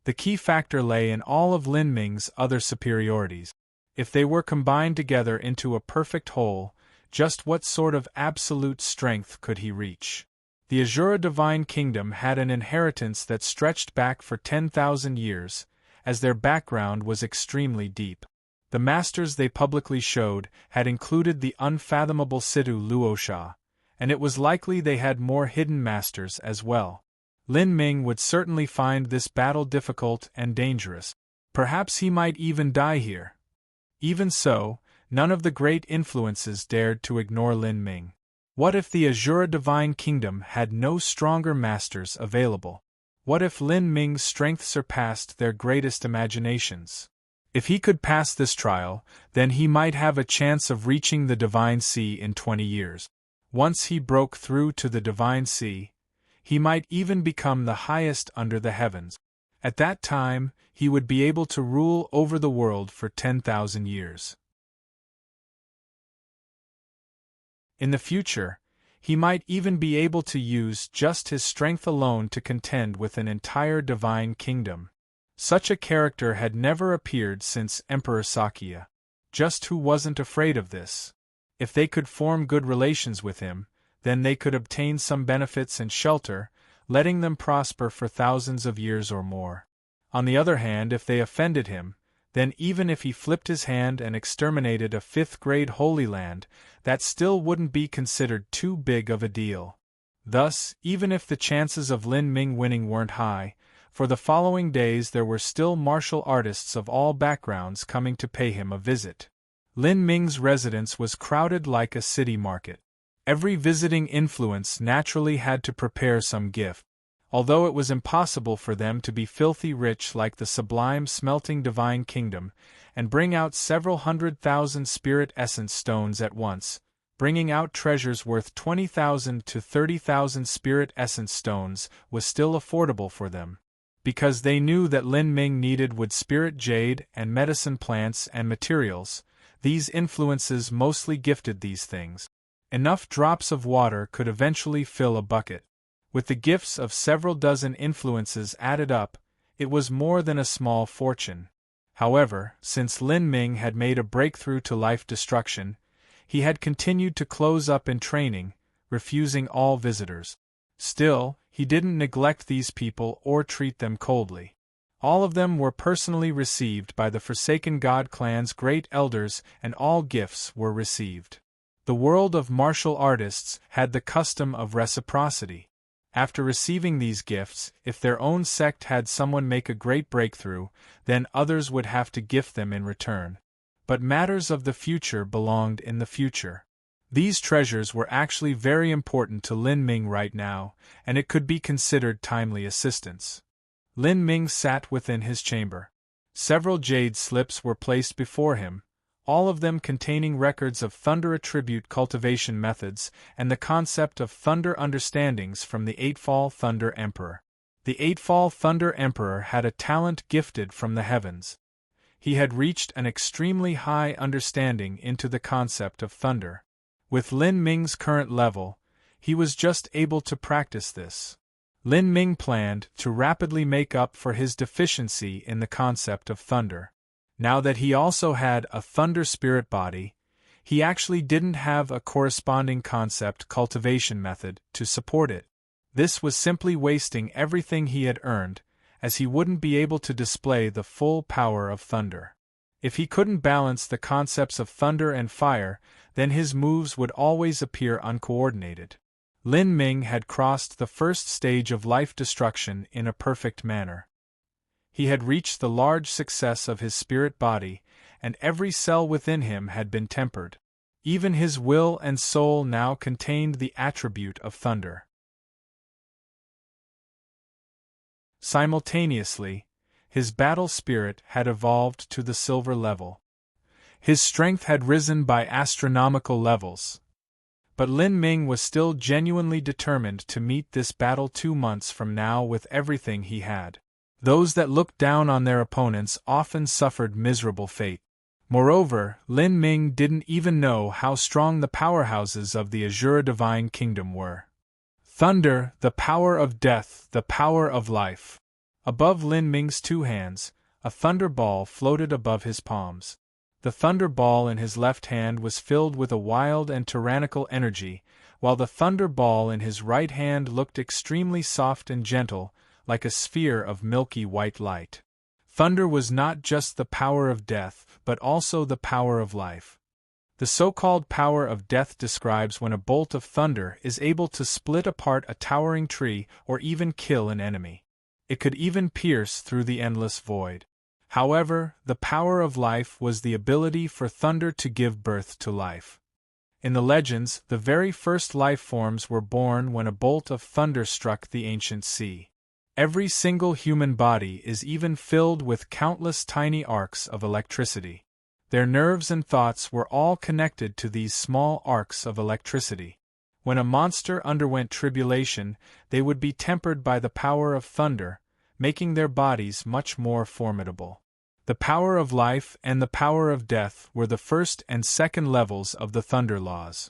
The key factor lay in all of Lin Ming's other superiorities. If they were combined together into a perfect whole, just what sort of absolute strength could he reach? The Azura Divine Kingdom had an inheritance that stretched back for 10,000 years, as their background was extremely deep. The masters they publicly showed had included the unfathomable Situ Luosha, and it was likely they had more hidden masters as well. Lin Ming would certainly find this battle difficult and dangerous. Perhaps he might even die here. Even so, none of the great influences dared to ignore Lin Ming. What if the Azura Divine Kingdom had no stronger masters available? What if Lin Ming's strength surpassed their greatest imaginations? If he could pass this trial, then he might have a chance of reaching the Divine Sea in 20 years. Once he broke through to the Divine Sea, he might even become the highest under the heavens. At that time, he would be able to rule over the world for 10,000 years. In the future, he might even be able to use just his strength alone to contend with an entire divine kingdom. Such a character had never appeared since Emperor Sakya. Just who wasn't afraid of this? If they could form good relations with him, then they could obtain some benefits and shelter, letting them prosper for thousands of years or more. On the other hand, if they offended him, then even if he flipped his hand and exterminated a fifth-grade Holy Land, that still wouldn't be considered too big of a deal. Thus, even if the chances of Lin Ming winning weren't high, for the following days there were still martial artists of all backgrounds coming to pay him a visit. Lin Ming's residence was crowded like a city market. Every visiting influence naturally had to prepare some gift. Although it was impossible for them to be filthy rich like the sublime smelting divine kingdom, and bring out several 100,000 spirit essence stones at once, bringing out treasures worth 20,000 to 30,000 spirit essence stones was still affordable for them. Because they knew that Lin Ming needed wood spirit jade and medicine plants and materials, these influences mostly gifted these things. Enough drops of water could eventually fill a bucket. With the gifts of several dozen influences added up, it was more than a small fortune. However, since Lin Ming had made a breakthrough to life destruction, he had continued to close up in training, refusing all visitors. Still, he didn't neglect these people or treat them coldly. All of them were personally received by the Forsaken God clan's great elders, and all gifts were received. The world of martial artists had the custom of reciprocity. After receiving these gifts, if their own sect had someone make a great breakthrough, then others would have to gift them in return. But matters of the future belonged in the future. These treasures were actually very important to Lin Ming right now, and it could be considered timely assistance. Lin Ming sat within his chamber. Several jade slips were placed before him, all of them containing records of thunder attribute cultivation methods and the concept of thunder understandings from the Eightfall Thunder Emperor. The Eightfall Thunder Emperor had a talent gifted from the heavens. He had reached an extremely high understanding into the concept of thunder. With Lin Ming's current level, he was just able to practice this. Lin Ming planned to rapidly make up for his deficiency in the concept of thunder. Now that he also had a thunder spirit body, he actually didn't have a corresponding concept cultivation method to support it. This was simply wasting everything he had earned, as he wouldn't be able to display the full power of thunder. If he couldn't balance the concepts of thunder and fire, then his moves would always appear uncoordinated. Lin Ming had crossed the first stage of life destruction in a perfect manner. He had reached the large success of his spirit body, and every cell within him had been tempered. Even his will and soul now contained the attribute of thunder. Simultaneously, his battle spirit had evolved to the silver level. His strength had risen by astronomical levels. But Lin Ming was still genuinely determined to meet this battle 2 months from now with everything he had. Those that looked down on their opponents often suffered miserable fate. Moreover, Lin Ming didn't even know how strong the powerhouses of the Azura Divine Kingdom were. Thunder, the power of death, the power of life. Above Lin Ming's 2 hands, a thunder ball floated above his palms. The thunder ball in his left hand was filled with a wild and tyrannical energy, while the thunder ball in his right hand looked extremely soft and gentle, like a sphere of milky white light. Thunder was not just the power of death, but also the power of life. The so-called power of death describes when a bolt of thunder is able to split apart a towering tree or even kill an enemy. It could even pierce through the endless void. However, the power of life was the ability for thunder to give birth to life. In the legends, the very first life forms were born when a bolt of thunder struck the ancient sea. Every single human body is even filled with countless tiny arcs of electricity. Their nerves and thoughts were all connected to these small arcs of electricity. When a monster underwent tribulation, they would be tempered by the power of thunder, making their bodies much more formidable. The power of life and the power of death were the first and second levels of the thunder laws.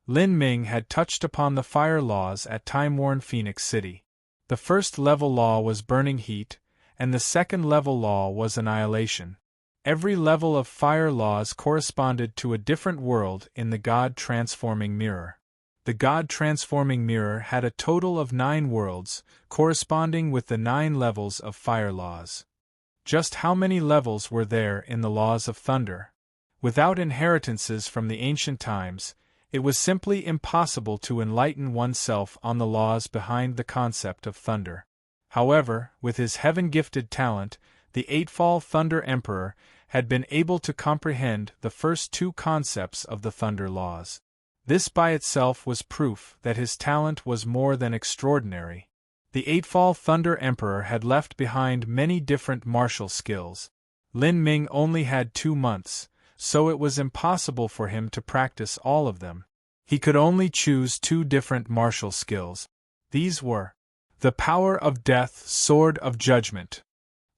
Lin Ming had touched upon the fire laws at time-worn Phoenix City. The first level law was burning heat, and the second level law was annihilation. Every level of fire laws corresponded to a different world in the God-transforming mirror. The God-transforming mirror had a total of 9 worlds, corresponding with the 9 levels of fire laws. Just how many levels were there in the laws of thunder? Without inheritances from the ancient times, it was simply impossible to enlighten oneself on the laws behind the concept of thunder. However, with his heaven-gifted talent, the Eightfall Thunder Emperor had been able to comprehend the first 2 concepts of the thunder laws. This by itself was proof that his talent was more than extraordinary. The Eightfall Thunder Emperor had left behind many different martial skills. Lin Ming only had 2 months, so it was impossible for him to practice all of them. He could only choose 2 different martial skills. These were the Power of Death Sword of Judgment.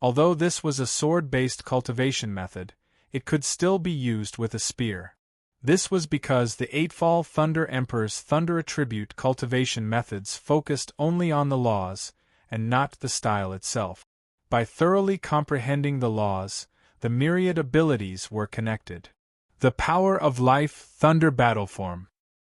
Although this was a sword-based cultivation method, it could still be used with a spear. This was because the Eightfall Thunder Emperor's thunder attribute cultivation methods focused only on the laws, and not the style itself. By thoroughly comprehending the laws, the myriad abilities were connected. The Power of Life Thunder Battle Form.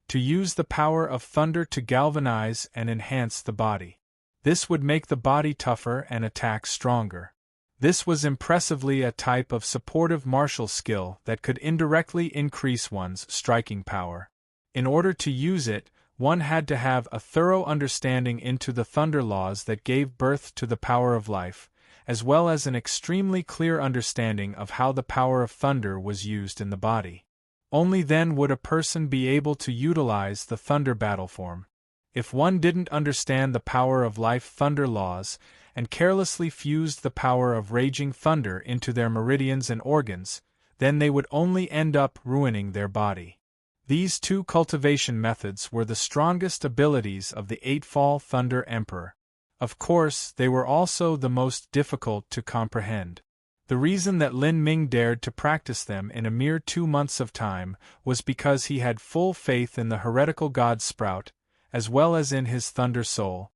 To use the power of thunder to galvanize and enhance the body. This would make the body tougher and attack stronger. This was impressively a type of supportive martial skill that could indirectly increase one's striking power. In order to use it, one had to have a thorough understanding into the thunder laws that gave birth to the power of life, as well as an extremely clear understanding of how the power of thunder was used in the body. Only then would a person be able to utilize the thunder battle form. If one didn't understand the power of life thunder laws, and carelessly fused the power of raging thunder into their meridians and organs, then they would only end up ruining their body. These 2 cultivation methods were the strongest abilities of the Eightfall Thunder Emperor. Of course, they were also the most difficult to comprehend. The reason that Lin Ming dared to practice them in a mere 2 months of time was because he had full faith in the heretical god Sprout, as well as in his thunder soul.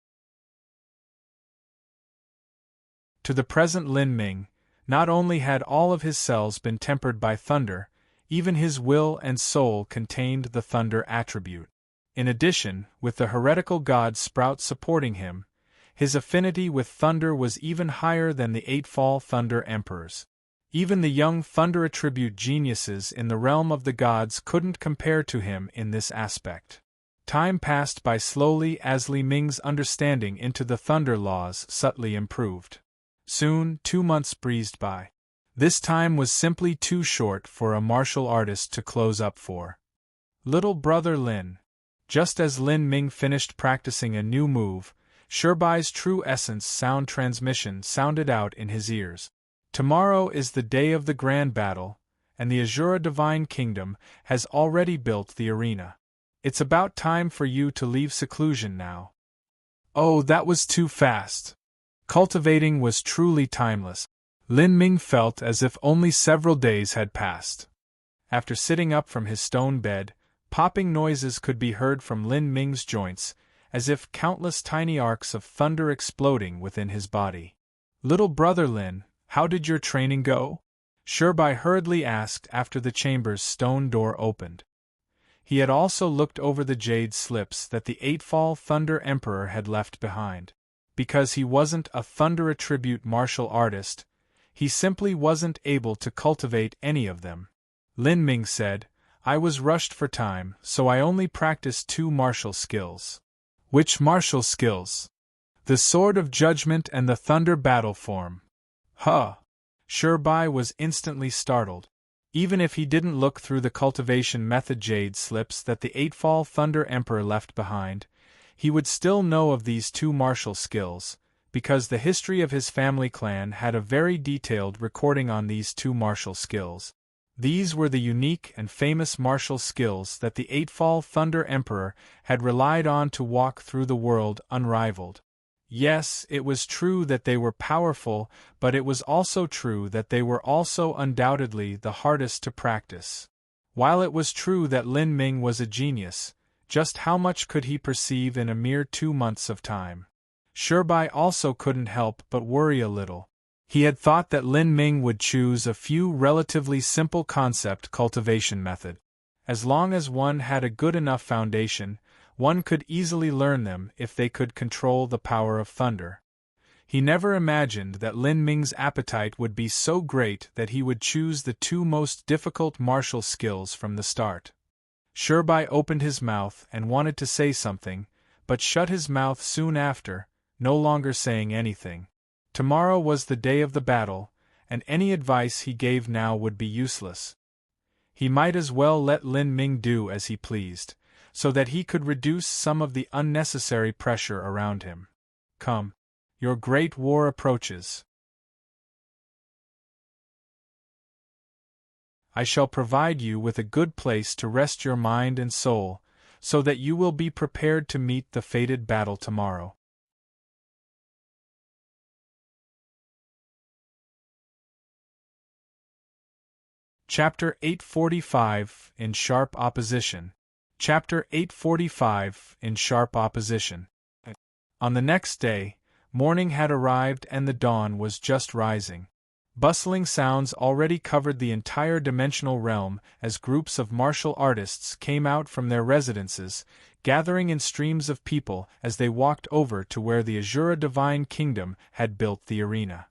To the present Lin Ming, not only had all of his cells been tempered by thunder, even his will and soul contained the thunder attribute. In addition, with the heretical god Sprout supporting him, his affinity with thunder was even higher than the Eightfall Thunder Emperor's. Even the young thunder attribute geniuses in the realm of the gods couldn't compare to him in this aspect. Time passed by slowly as Li Ming's understanding into the thunder laws subtly improved. Soon, 2 months breezed by. This time was simply too short for a martial artist to close up for. Little brother Lin. Just as Lin Ming finished practicing a new move, Shirbai's true essence sound transmission sounded out in his ears. Tomorrow is the day of the grand battle, and the Azura Divine Kingdom has already built the arena. It's about time for you to leave seclusion now. Oh, that was too fast. Cultivating was truly timeless. Lin Ming felt as if only several days had passed. After sitting up from his stone bed, popping noises could be heard from Lin Ming's joints, as if countless tiny arcs of thunder exploding within his body. Little brother Lin, how did your training go? Shirbai hurriedly asked after the chamber's stone door opened. He had also looked over the jade slips that the Eightfall Thunder Emperor had left behind. Because he wasn't a thunder attribute martial artist, he simply wasn't able to cultivate any of them. Lin Ming said, I was rushed for time, so I only practiced 2 martial skills. Which martial skills? The Sword of Judgment and the Thunder Battle Form. Huh! Shirbai was instantly startled. Even if he didn't look through the cultivation method jade slips that the Eightfall Thunder Emperor left behind, he would still know of these 2 martial skills, because the history of his family clan had a very detailed recording on these two martial skills. These were the unique and famous martial skills that the Eightfall Thunder Emperor had relied on to walk through the world unrivaled. Yes, it was true that they were powerful, but it was also true that they were also undoubtedly the hardest to practice. While it was true that Lin Ming was a genius, just how much could he perceive in a mere 2 months of time? Shirbai also couldn't help but worry a little. He had thought that Lin Ming would choose a few relatively simple concept cultivation method. As long as one had a good enough foundation, one could easily learn them if they could control the power of thunder. He never imagined that Lin Ming's appetite would be so great that he would choose the two most difficult martial skills from the start. Shirbai opened his mouth and wanted to say something, but shut his mouth soon after, no longer saying anything. Tomorrow was the day of the battle, and any advice he gave now would be useless. He might as well let Lin Ming do as he pleased, so that he could reduce some of the unnecessary pressure around him. Come. Your great war approaches. I shall provide you with a good place to rest your mind and soul, so that you will be prepared to meet the fated battle tomorrow. Chapter 845 in Sharp Opposition. Chapter 845 in Sharp Opposition. On the next day, morning had arrived and the dawn was just rising. Bustling sounds already covered the entire dimensional realm as groups of martial artists came out from their residences, gathering in streams of people as they walked over to where the Azura Divine Kingdom had built the arena.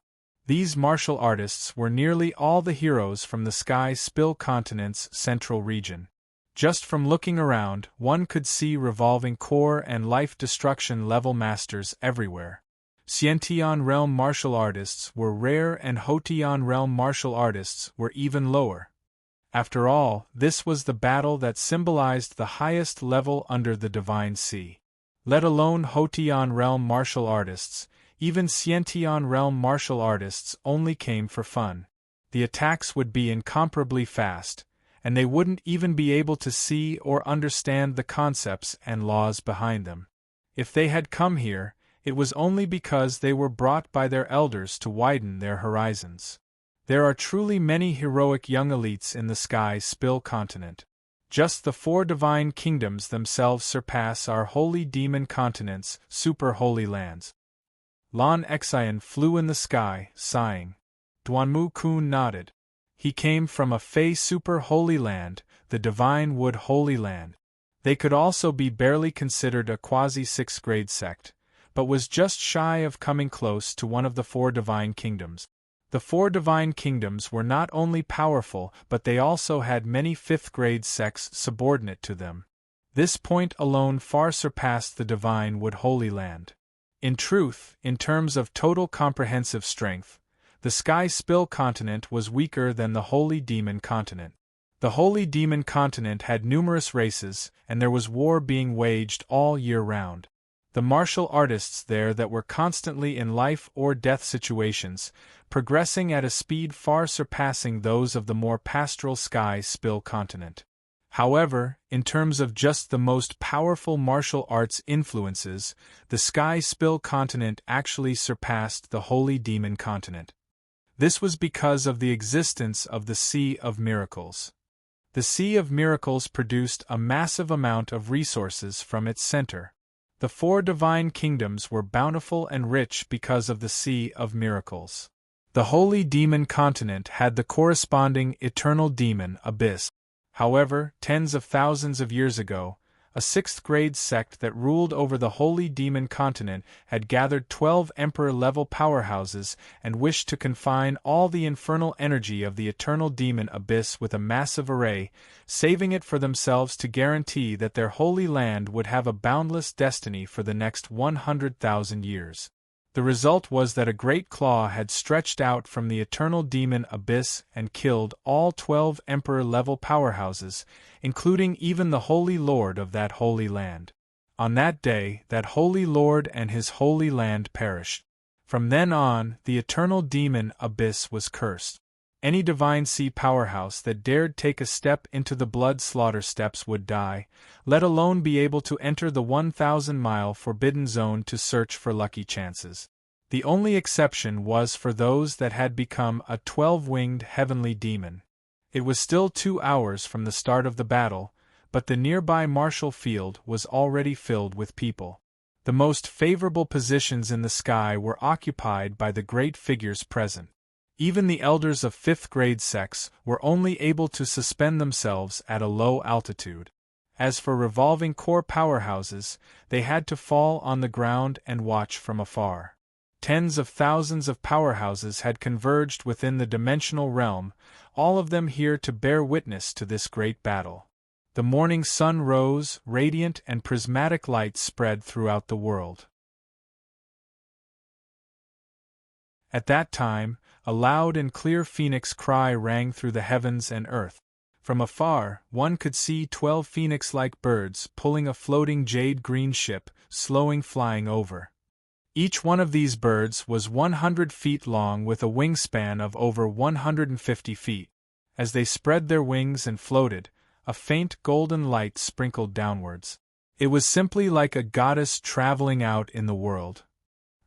These martial artists were nearly all the heroes from the Sky Spill Continent's central region. Just from looking around, one could see revolving core and life destruction level masters everywhere. Xiantian realm martial artists were rare and Hotian realm martial artists were even lower. After all, this was the battle that symbolized the highest level under the Divine Sea. Let alone Hotian realm martial artists, even Xiantian realm martial artists only came for fun. The attacks would be incomparably fast, and they wouldn't even be able to see or understand the concepts and laws behind them. If they had come here, it was only because they were brought by their elders to widen their horizons. There are truly many heroic young elites in the Sky Spill Continent. Just the 4 divine kingdoms themselves surpass our holy demon continent's super holy lands. Lan Xian flew in the sky, sighing. Duanmu Kun nodded. He came from a Fey super holy land, the Divine Wood Holy Land. They could also be barely considered a quasi-6th grade sect, but was just shy of coming close to one of the 4 divine kingdoms. The 4 divine kingdoms were not only powerful, but they also had many 5th grade sects subordinate to them. This point alone far surpassed the Divine Wood Holy Land. In truth, in terms of total comprehensive strength, the Sky Spill Continent was weaker than the Holy Demon Continent. The Holy Demon Continent had numerous races, and there was war being waged all year round. The martial artists there that were constantly in life or death situations, progressing at a speed far surpassing those of the more pastoral Sky Spill Continent. However, in terms of just the most powerful martial arts influences, the Sky Spill Continent actually surpassed the Holy Demon Continent. This was because of the existence of the Sea of Miracles. The Sea of Miracles produced a massive amount of resources from its center. The 4 divine kingdoms were bountiful and rich because of the Sea of Miracles. The Holy Demon Continent had the corresponding eternal demon abyss. However, tens of thousands of years ago, a 6th grade sect that ruled over the Holy Demon Continent had gathered 12 emperor-level powerhouses and wished to confine all the infernal energy of the eternal demon abyss with a massive array, saving it for themselves to guarantee that their holy land would have a boundless destiny for the next 100,000 years. The result was that a great claw had stretched out from the eternal demon abyss and killed all 12 emperor-level powerhouses, including even the holy lord of that holy land. On that day, that holy lord and his holy land perished. From then on, the eternal demon abyss was cursed. Any divine sea powerhouse that dared take a step into the blood slaughter steps would die, let alone be able to enter the 1,000-mile forbidden zone to search for lucky chances. The only exception was for those that had become a 12-winged heavenly demon. It was still 2 hours from the start of the battle, but the nearby Marshall Field was already filled with people. The most favorable positions in the sky were occupied by the great figures present. Even the elders of 5th grade sects were only able to suspend themselves at a low altitude. As for revolving core powerhouses, they had to fall on the ground and watch from afar. Tens of thousands of powerhouses had converged within the dimensional realm, all of them here to bear witness to this great battle. The morning sun rose, radiant and prismatic light spread throughout the world. At that time, a loud and clear phoenix cry rang through the heavens and earth. From afar, one could see 12 phoenix-like birds pulling a floating jade-green ship, slowing flying over. Each one of these birds was 100 feet long with a wingspan of over 150 feet. As they spread their wings and floated, a faint golden light sprinkled downwards. It was simply like a goddess traveling out in the world.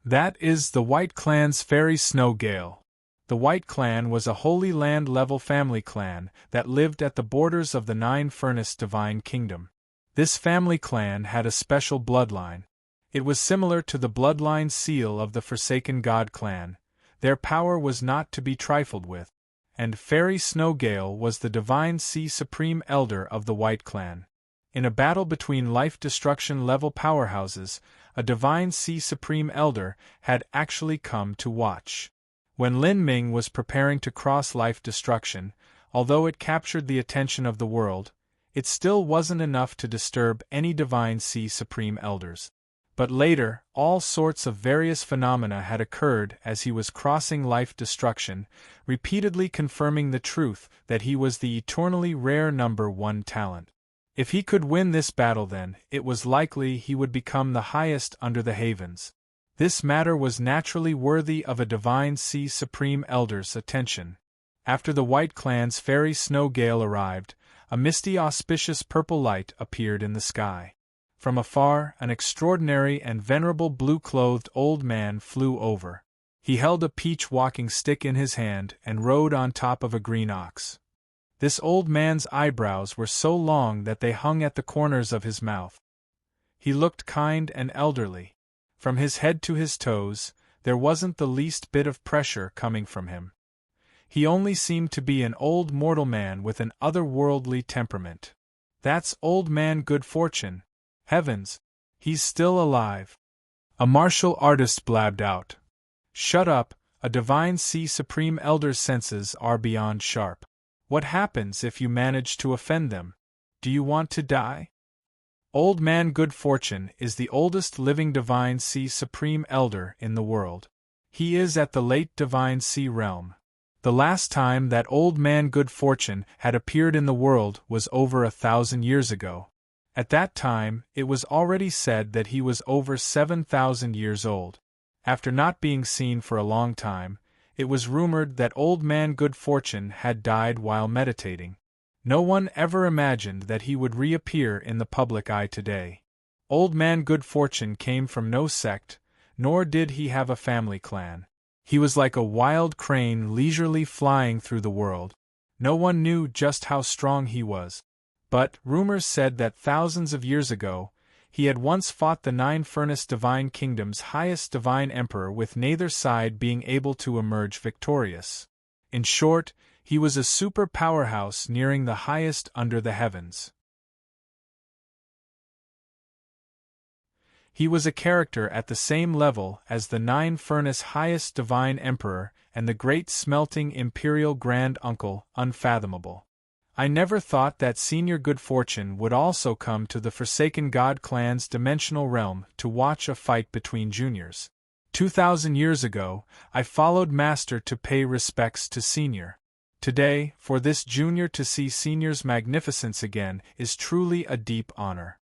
That is the White Clan's fairy snow gale. The White Clan was a Holy Land-level family clan that lived at the borders of the Nine-Furnace Divine Kingdom. This family clan had a special bloodline. It was similar to the bloodline seal of the Forsaken God clan. Their power was not to be trifled with, and Fairy Snowgale was the Divine Sea Supreme Elder of the White Clan. In a battle between life-destruction-level powerhouses, a Divine Sea Supreme Elder had actually come to watch. When Lin Ming was preparing to cross life destruction, although it captured the attention of the world, it still wasn't enough to disturb any Divine Sea Supreme Elders. But later, all sorts of various phenomena had occurred as he was crossing life destruction, repeatedly confirming the truth that he was the eternally rare number 1 talent. If he could win this battle, then it was likely he would become the highest under the Havens. This matter was naturally worthy of a Divine Sea Supreme Elder's attention. After the White Clan's fairy snow gale arrived, a misty auspicious purple light appeared in the sky. From afar, an extraordinary and venerable blue-clothed old man flew over. He held a peach walking stick in his hand and rode on top of a green ox. This old man's eyebrows were so long that they hung at the corners of his mouth. He looked kind and elderly. From his head to his toes, there wasn't the least bit of pressure coming from him. He only seemed to be an old mortal man with an otherworldly temperament. "That's Old Man Good Fortune. Heavens, he's still alive," a martial artist blabbed out. "Shut up, a Divine Sea Supreme Elder's senses are beyond sharp. What happens if you manage to offend them? Do you want to die?" Old Man Good Fortune is the oldest living Divine Sea Supreme Elder in the world. He is at the late Divine Sea realm. The last time that Old Man Good Fortune had appeared in the world was over 1,000 years ago. At that time, it was already said that he was over 7,000 years old. After not being seen for a long time, it was rumored that Old Man Good Fortune had died while meditating. No one ever imagined that he would reappear in the public eye today. Old Man Good Fortune came from no sect, nor did he have a family clan. He was like a wild crane leisurely flying through the world. No one knew just how strong he was. But rumors said that thousands of years ago, he had once fought the Nine-Furnace Divine Kingdom's highest divine emperor with neither side being able to emerge victorious. In short, he was a super powerhouse nearing the highest under the heavens. He was a character at the same level as the Nine-Furnace highest divine emperor and the great smelting imperial grand uncle, unfathomable. I never thought that Senior Good Fortune would also come to the Forsaken God clan's dimensional realm to watch a fight between juniors. 2,000 years ago, I followed Master to pay respects to Senior. Today, for this junior to see Senior's magnificence again is truly a deep honor.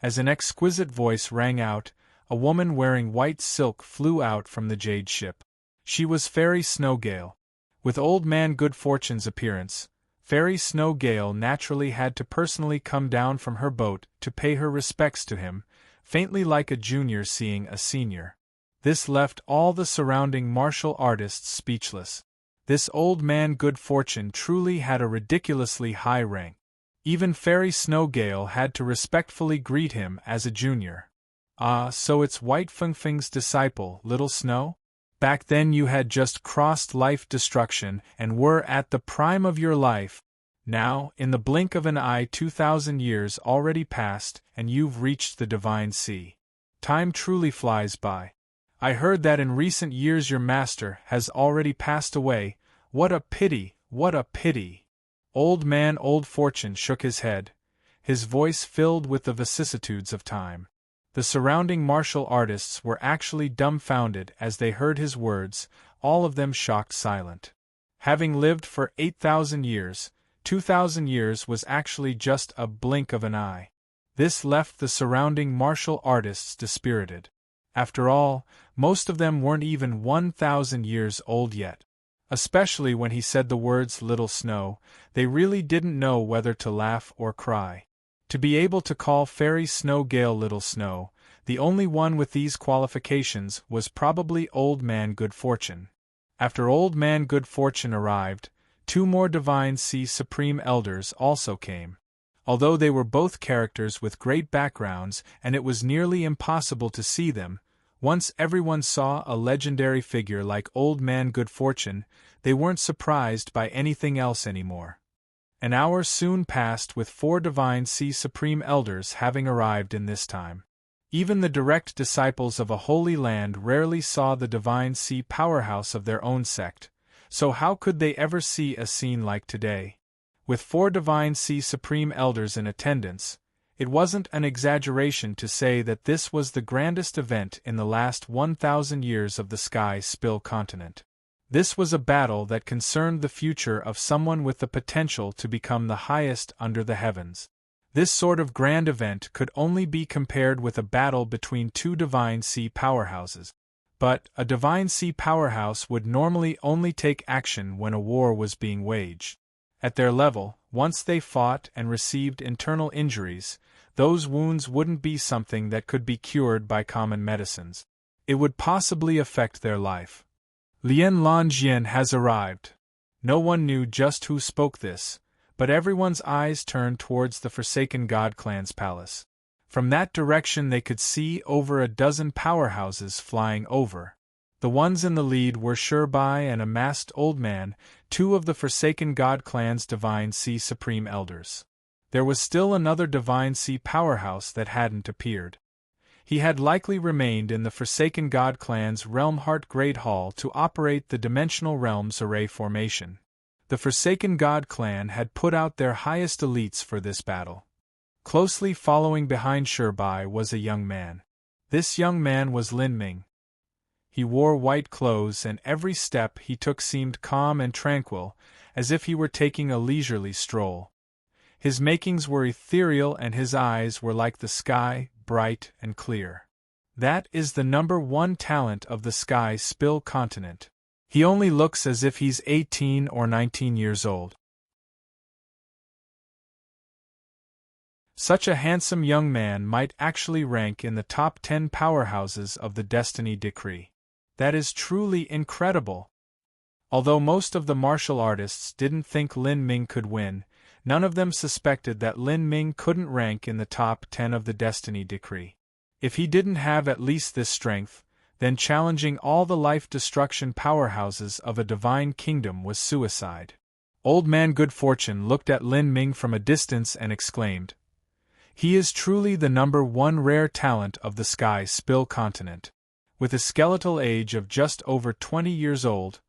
As an exquisite voice rang out, a woman wearing white silk flew out from the jade ship. She was Fairy Snowgale. With Old Man Good Fortune's appearance, Fairy Snowgale naturally had to personally come down from her boat to pay her respects to him, faintly like a junior seeing a senior. This left all the surrounding martial artists speechless. This Old Man Good Fortune truly had a ridiculously high rank. Even Fairy Snowgale had to respectfully greet him as a junior. "Ah, so it's White Fingfing's disciple, Little Snow? Back then you had just crossed life destruction and were at the prime of your life. Now, in the blink of an eye 2,000 years already passed and you've reached the divine sea. Time truly flies by. I heard that in recent years your master has already passed away. What a pity, what a pity." Old Man Old Fortune shook his head, his voice filled with the vicissitudes of time. The surrounding martial artists were actually dumbfounded as they heard his words, all of them shocked silent. Having lived for 8,000 years, 2,000 years was actually just a blink of an eye. This left the surrounding martial artists dispirited. After all, most of them weren't even 1,000 years old yet. Especially when he said the words Little Snow, they really didn't know whether to laugh or cry. To be able to call Fairy Snowgale Little Snow, the only one with these qualifications was probably Old Man Good Fortune. After Old Man Good Fortune arrived, 2 more Divine Sea Supreme Elders also came. Although they were both characters with great backgrounds and it was nearly impossible to see them, once everyone saw a legendary figure like Old Man Good Fortune, they weren't surprised by anything else anymore. An hour soon passed with 4 Divine Sea Supreme Elders having arrived in this time. Even the direct disciples of a holy land rarely saw the Divine Sea powerhouse of their own sect, so how could they ever see a scene like today? With 4 Divine Sea Supreme Elders in attendance, it wasn't an exaggeration to say that this was the grandest event in the last 1,000 years of the Sky Spill continent. This was a battle that concerned the future of someone with the potential to become the highest under the heavens. This sort of grand event could only be compared with a battle between 2 Divine Sea powerhouses. But a Divine Sea powerhouse would normally only take action when a war was being waged. At their level, once they fought and received internal injuries, those wounds wouldn't be something that could be cured by common medicines. It would possibly affect their life. Lian Longjien has arrived. No one knew just who spoke this, but everyone's eyes turned towards the Forsaken God Clan's palace. From that direction they could see over a dozen powerhouses flying over. The ones in the lead were Shirbai and a masked old man, 2 of the Forsaken God Clan's Divine Sea Supreme Elders. There was still another Divine Sea powerhouse that hadn't appeared. He had likely remained in the Forsaken God Clan's Realmheart Great Hall to operate the Dimensional Realms Array formation. The Forsaken God Clan had put out their highest elites for this battle. Closely following behind Shirbai was a young man. This young man was Lin Ming. He wore white clothes and every step he took seemed calm and tranquil, as if he were taking a leisurely stroll. His makings were ethereal and his eyes were like the sky, bright and clear. That is the number 1 talent of the Sky Spill continent. He only looks as if he's 18 or 19 years old. Such a handsome young man might actually rank in the top 10 powerhouses of the Destiny Decree. That is truly incredible. Although most of the martial artists didn't think Lin Ming could win, none of them suspected that Lin Ming couldn't rank in the top 10 of the Destiny Decree. If he didn't have at least this strength, then challenging all the life-destruction powerhouses of a divine kingdom was suicide. Old Man Good Fortune looked at Lin Ming from a distance and exclaimed, "He is truly the number 1 rare talent of the Sky Spill continent." With a skeletal age of just over 20 years old,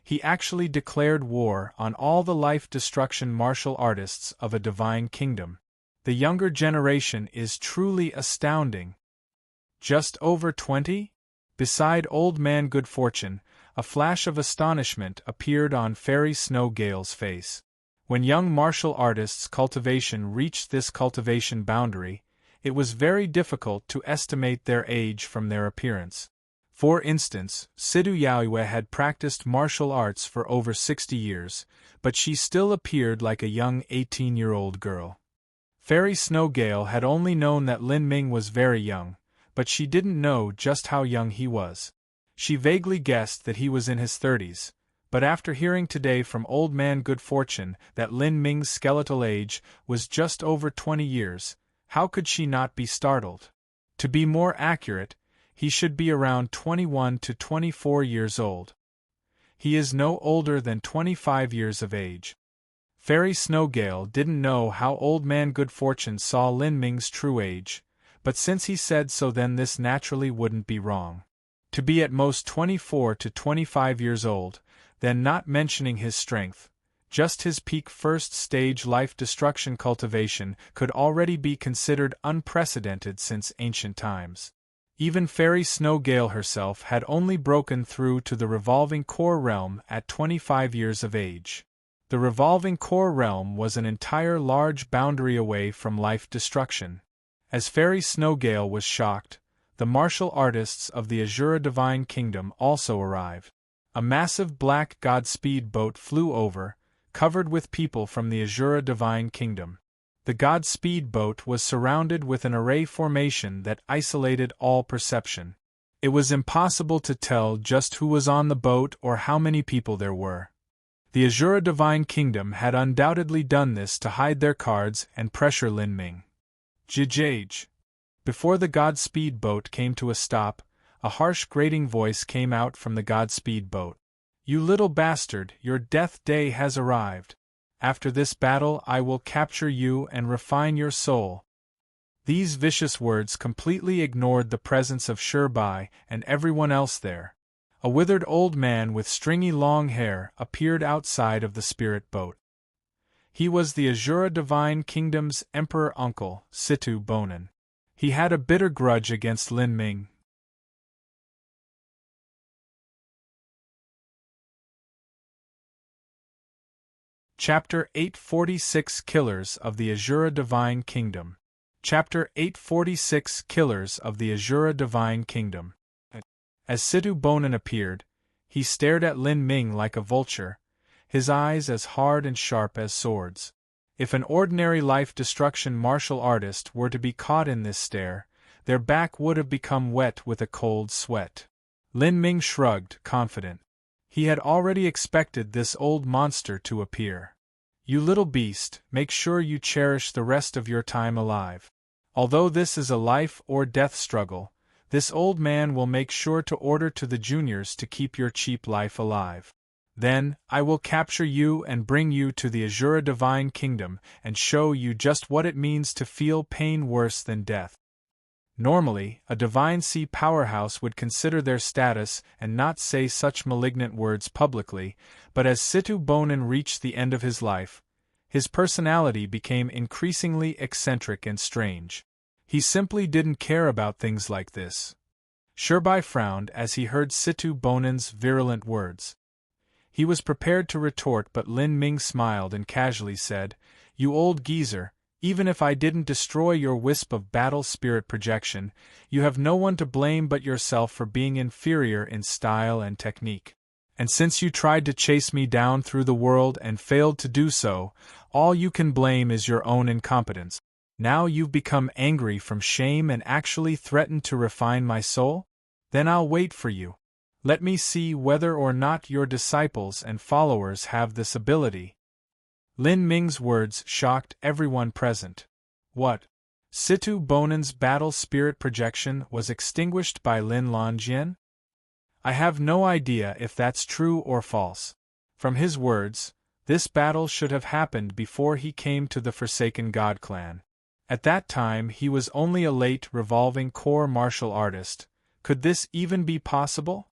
he actually declared war on all the life-destruction martial artists of a divine kingdom. The younger generation is truly astounding. Just over 20? Beside Old Man Good Fortune, a flash of astonishment appeared on Fairy Snowgale's face. When young martial artists' cultivation reached this cultivation boundary, it was very difficult to estimate their age from their appearance. For instance, Situ Yaoyue had practiced martial arts for over 60 years, but she still appeared like a young 18-year-old girl. Fairy Snowgale had only known that Lin Ming was very young, but she didn't know just how young he was. She vaguely guessed that he was in his 30s, but after hearing today from Old Man Good Fortune that Lin Ming's skeletal age was just over 20 years, how could she not be startled? To be more accurate, he should be around 21 to 24 years old. He is no older than 25 years of age. Fairy Snowgale didn't know how Old Man Good Fortune saw Lin Ming's true age, but since he said so, then this naturally wouldn't be wrong. To be at most 24 to 25 years old, then not mentioning his strength, just his peak first-stage life-destruction cultivation could already be considered unprecedented since ancient times. Even Fairy Snowgale herself had only broken through to the Revolving Core realm at 25 years of age. The Revolving Core realm was an entire large boundary away from life-destruction. As Fairy Snowgale was shocked, the martial artists of the Azura Divine Kingdom also arrived. A massive black Godspeed boat flew over, covered with people from the Azura Divine Kingdom. The Godspeed boat was surrounded with an array formation that isolated all perception. It was impossible to tell just who was on the boat or how many people there were. The Azura Divine Kingdom had undoubtedly done this to hide their cards and pressure Lin Ming. Jijage. Before the Godspeed boat came to a stop, a harsh grating voice came out from the Godspeed boat. "You little bastard, your death day has arrived. After this battle I will capture you and refine your soul." These vicious words completely ignored the presence of Shirbai and everyone else there. A withered old man with stringy long hair appeared outside of the spirit boat. He was the Azura Divine Kingdom's Emperor Uncle, Situ Bonin. He had a bitter grudge against Lin Ming. Chapter 846 Killers of the Azura Divine Kingdom. Chapter 846 Killers of the Azura Divine Kingdom. As Situ Bonin appeared, he stared at Lin Ming like a vulture, his eyes as hard and sharp as swords. If an ordinary life-destruction martial artist were to be caught in this stare, their back would have become wet with a cold sweat. Lin Ming shrugged, confident. He had already expected this old monster to appear. "You little beast, make sure you cherish the rest of your time alive. Although this is a life-or-death struggle, this old man will make sure to order to the juniors to keep your cheap life alive. Then, I will capture you and bring you to the Azura Divine Kingdom and show you just what it means to feel pain worse than death." Normally, a Divine Sea powerhouse would consider their status and not say such malignant words publicly, but as Situ Bonin reached the end of his life, his personality became increasingly eccentric and strange. He simply didn't care about things like this. Shirbai frowned as he heard Situ Bonin's virulent words. He was prepared to retort, but Lin Ming smiled and casually said, "You old geezer, even if I didn't destroy your wisp of battle spirit projection, you have no one to blame but yourself for being inferior in style and technique. And since you tried to chase me down through the world and failed to do so, all you can blame is your own incompetence. Now you've become angry from shame and actually threatened to refine my soul? Then I'll wait for you. Let me see whether or not your disciples and followers have this ability." Lin Ming's words shocked everyone present. What? Situ Bonin's battle spirit projection was extinguished by Lin Longjien? I have no idea if that's true or false. From his words, this battle should have happened before he came to the Forsaken God clan. At that time he was only a late revolving core martial artist. Could this even be possible?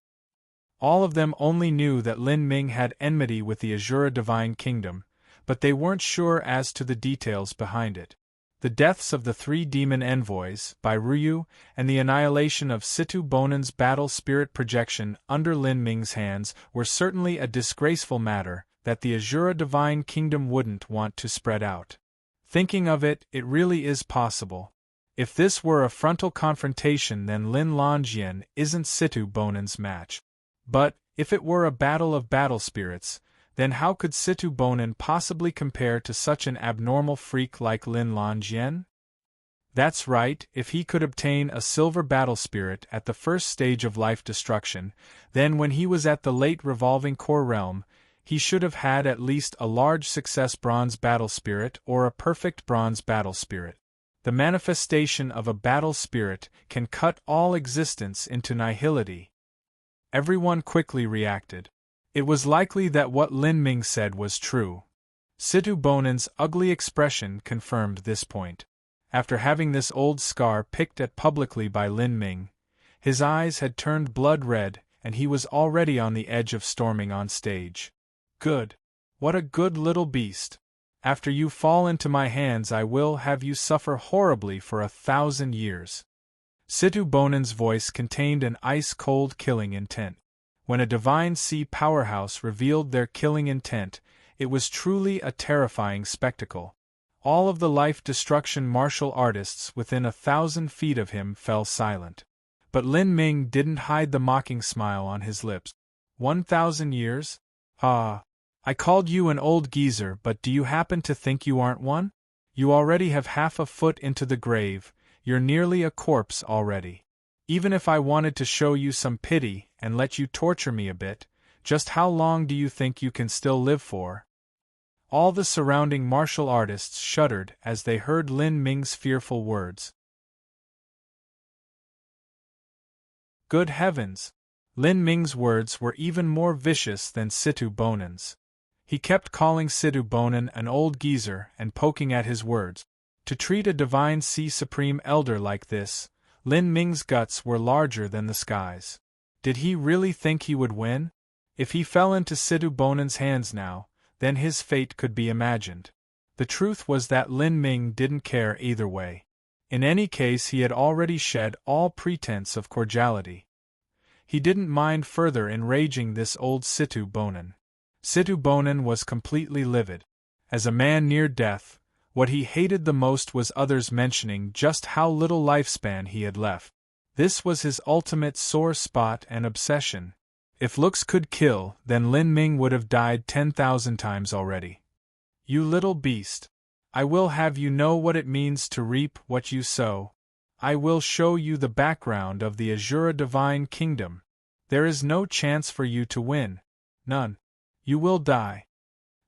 All of them only knew that Lin Ming had enmity with the Azura Divine Kingdom, but they weren't sure as to the details behind it. The deaths of the 3 demon envoys, by Ryu, and the annihilation of Situ Bonin's battle spirit projection under Lin Ming's hands were certainly a disgraceful matter that the Azura Divine Kingdom wouldn't want to spread out. Thinking of it, it really is possible. If this were a frontal confrontation, then Lin Longyan isn't Situ Bonen's match. But, if it were a battle of battle spirits, then how could Situ Bonen possibly compare to such an abnormal freak like Lin Longyan? That's right, if he could obtain a silver battle spirit at the first stage of life destruction, then when he was at the late revolving core realm, he should have had at least a large success bronze battle spirit or a perfect bronze battle spirit. The manifestation of a battle spirit can cut all existence into nihility. Everyone quickly reacted. It was likely that what Lin Ming said was true. Situ Bonen's ugly expression confirmed this point. After having this old scar picked at publicly by Lin Ming, his eyes had turned blood red and he was already on the edge of storming on stage. Good. What a good little beast. After you fall into my hands I will have you suffer horribly for 1,000 years. Situ Bonen's voice contained an ice-cold killing intent. When a divine sea powerhouse revealed their killing intent, it was truly a terrifying spectacle. All of the life-destruction martial artists within 1,000 feet of him fell silent. But Lin Ming didn't hide the mocking smile on his lips. 1,000 years? Ah. I called you an old geezer, but do you happen to think you aren't one? You already have half a foot into the grave, you're nearly a corpse already. Even if I wanted to show you some pity and let you torture me a bit, just how long do you think you can still live for? All the surrounding martial artists shuddered as they heard Lin Ming's fearful words. Good heavens! Lin Ming's words were even more vicious than Situ Bonen's. He kept calling Situ Bonen an old geezer and poking at his words. To treat a divine sea supreme elder like this, Lin Ming's guts were larger than the skies. Did he really think he would win? If he fell into Situ Bonen's hands now, then his fate could be imagined. The truth was that Lin Ming didn't care either way. In any case, he had already shed all pretense of cordiality. He didn't mind further enraging this old Situ Bonen. Situ Bonen was completely livid. As a man near death, what he hated the most was others mentioning just how little lifespan he had left. This was his ultimate sore spot and obsession. If looks could kill, then Lin Ming would have died 10,000 times already. You little beast. I will have you know what it means to reap what you sow. I will show you the background of the Azura Divine Kingdom. There is no chance for you to win. None. You will die.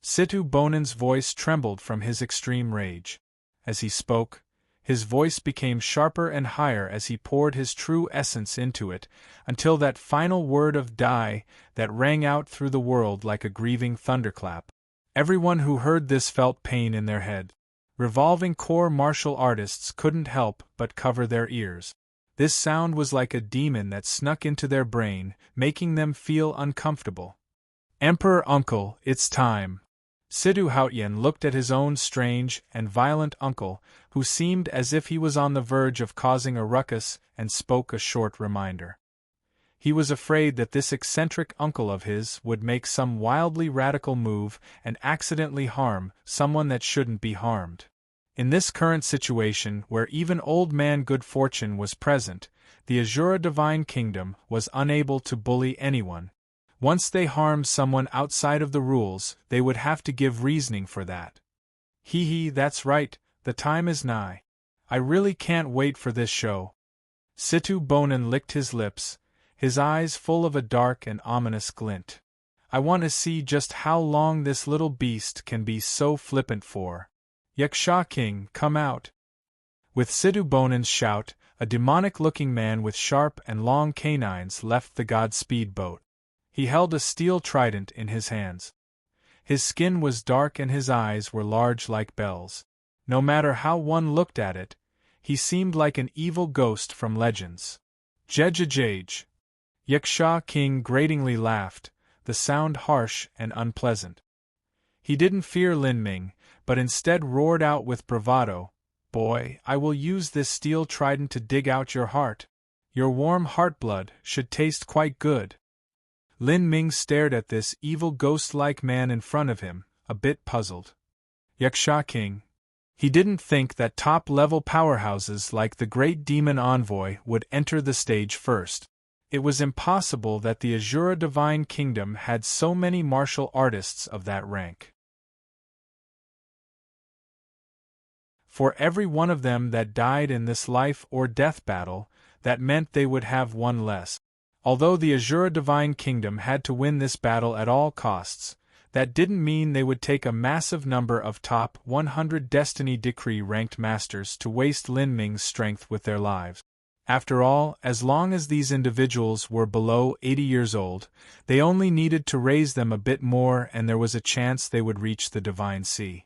Situ Bonen's voice trembled from his extreme rage. As he spoke, his voice became sharper and higher as he poured his true essence into it, until that final word of die that rang out through the world like a grieving thunderclap. Everyone who heard this felt pain in their head. Revolving core martial artists couldn't help but cover their ears. This sound was like a demon that snuck into their brain, making them feel uncomfortable. Emperor Uncle, it's time. Situ Haotian looked at his own strange and violent uncle, who seemed as if he was on the verge of causing a ruckus, and spoke a short reminder. He was afraid that this eccentric uncle of his would make some wildly radical move and accidentally harm someone that shouldn't be harmed. In this current situation, where even Old Man Good Fortune was present, the Azura Divine Kingdom was unable to bully anyone. Once they harmed someone outside of the rules, they would have to give reasoning for that. Hee, that's right, the time is nigh. I really can't wait for this show. Situ Bonen licked his lips, his eyes full of a dark and ominous glint. I want to see just how long this little beast can be so flippant for. Yaksha King, come out. With Situ Bonen's shout, a demonic-looking man with sharp and long canines left the Godspeed boat. He held a steel trident in his hands. His skin was dark and his eyes were large like bells. No matter how one looked at it, he seemed like an evil ghost from legends. Jejejej. Yaksha King gratingly laughed, the sound harsh and unpleasant. He didn't fear Lin Ming, but instead roared out with bravado, "Boy, I will use this steel trident to dig out your heart. Your warm heart-blood should taste quite good." Lin Ming stared at this evil ghost-like man in front of him, a bit puzzled. Yaksha King. He didn't think that top-level powerhouses like the Great Demon Envoy would enter the stage first. It was impossible that the Azura Divine Kingdom had so many martial artists of that rank. For every one of them that died in this life or death battle, that meant they would have one less. Although the Azura Divine Kingdom had to win this battle at all costs, that didn't mean they would take a massive number of top 100 Destiny Decree ranked masters to waste Lin Ming's strength with their lives. After all, as long as these individuals were below 80 years old, they only needed to raise them a bit more and there was a chance they would reach the Divine Sea.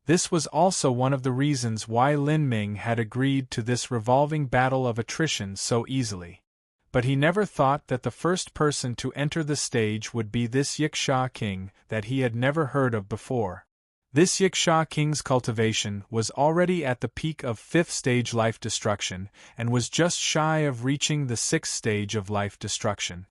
This was also one of the reasons why Lin Ming had agreed to this revolving battle of attrition so easily. But he never thought that the first person to enter the stage would be this Yiksha King that he had never heard of before. This Yiksha King's cultivation was already at the peak of 5th stage life destruction and was just shy of reaching the 6th stage of life destruction.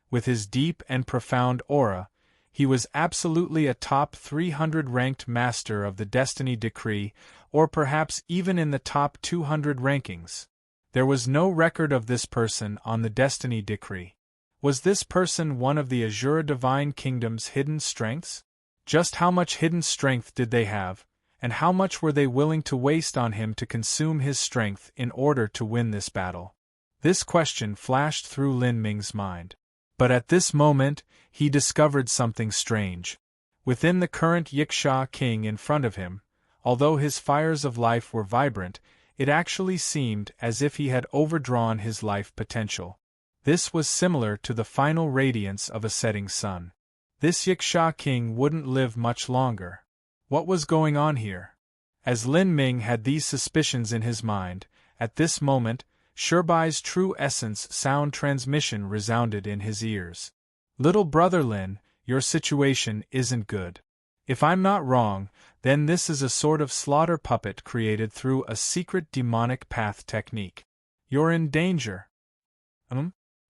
With his deep and profound aura, he was absolutely a top 300 ranked master of the Destiny Decree, or perhaps even in the top 200 rankings. There was no record of this person on the Destiny Decree. Was this person one of the Azura Divine Kingdom's hidden strengths? Just how much hidden strength did they have, and how much were they willing to waste on him to consume his strength in order to win this battle? This question flashed through Lin Ming's mind. But at this moment, he discovered something strange. Within the current Yiksha King in front of him, although his fires of life were vibrant, it actually seemed as if he had overdrawn his life potential. This was similar to the final radiance of a setting sun. This Yiksha King wouldn't live much longer. What was going on here? As Lin Ming had these suspicions in his mind, at this moment, Shirbai's true essence sound transmission resounded in his ears. Little brother Lin, your situation isn't good. If I'm not wrong, then this is a sort of slaughter puppet created through a secret demonic path technique. You're in danger.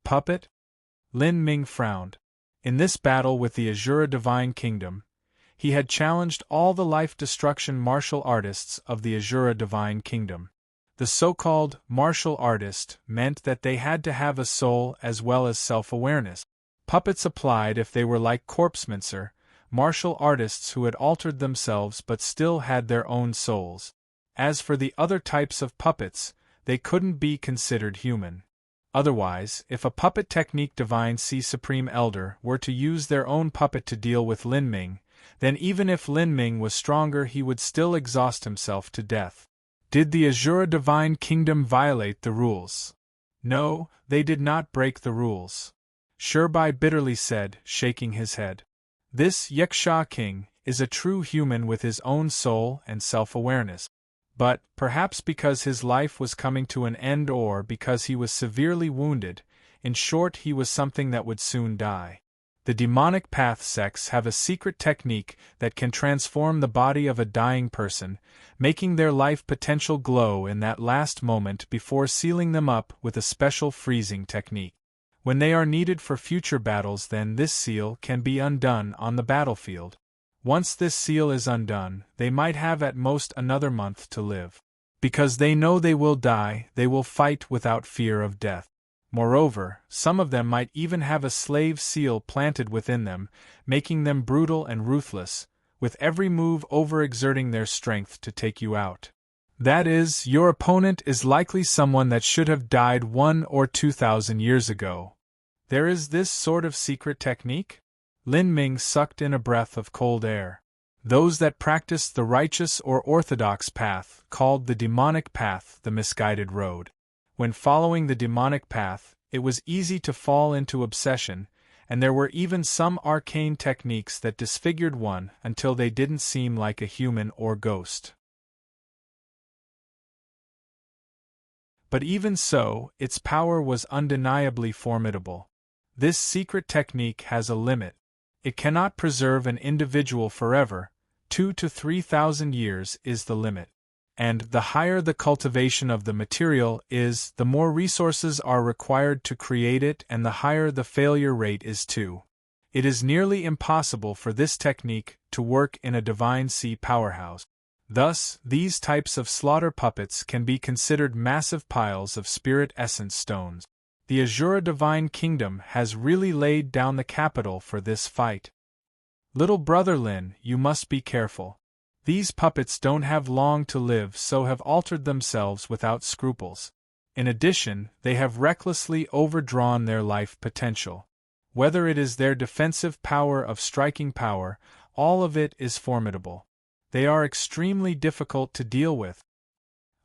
Puppet? Lin Ming frowned. In this battle with the Azura Divine Kingdom, he had challenged all the life destruction martial artists of the Azura Divine Kingdom. The so-called martial artist meant that they had to have a soul as well as self-awareness. Puppets applied if they were like corpsemancer, martial artists who had altered themselves but still had their own souls. As for the other types of puppets, they couldn't be considered human. Otherwise, if a puppet technique Divine Sea Supreme Elder were to use their own puppet to deal with Lin Ming, then even if Lin Ming was stronger he would still exhaust himself to death. Did the Azura Divine Kingdom violate the rules? No, they did not break the rules. Shirbai bitterly said, shaking his head. This Yiksha King is a true human with his own soul and self-awareness. But, perhaps because his life was coming to an end or because he was severely wounded, in short he was something that would soon die. The demonic path sects have a secret technique that can transform the body of a dying person, making their life potential glow in that last moment before sealing them up with a special freezing technique. When they are needed for future battles, then this seal can be undone on the battlefield. Once this seal is undone, they might have at most another month to live. Because they know they will die, they will fight without fear of death. Moreover, some of them might even have a slave seal planted within them, making them brutal and ruthless, with every move overexerting their strength to take you out. That is, your opponent is likely someone that should have died 1,000 or 2,000 years ago. There is this sort of secret technique? Lin Ming sucked in a breath of cold air. Those that practiced the righteous or orthodox path called the demonic path the misguided road. When following the demonic path, it was easy to fall into obsession, and there were even some arcane techniques that disfigured one until they didn't seem like a human or ghost. But even so, its power was undeniably formidable. This secret technique has a limit. It cannot preserve an individual forever. 2,000 to 3,000 years is the limit. And the higher the cultivation of the material is, the more resources are required to create it and the higher the failure rate is too. It is nearly impossible for this technique to work in a Divine Sea powerhouse. Thus, these types of slaughter puppets can be considered massive piles of spirit essence stones. The Azura Divine Kingdom has really laid down the capital for this fight. Little brother Lin, you must be careful. These puppets don't have long to live, so have altered themselves without scruples. In addition, they have recklessly overdrawn their life potential. Whether it is their defensive power of striking power, all of it is formidable. They are extremely difficult to deal with.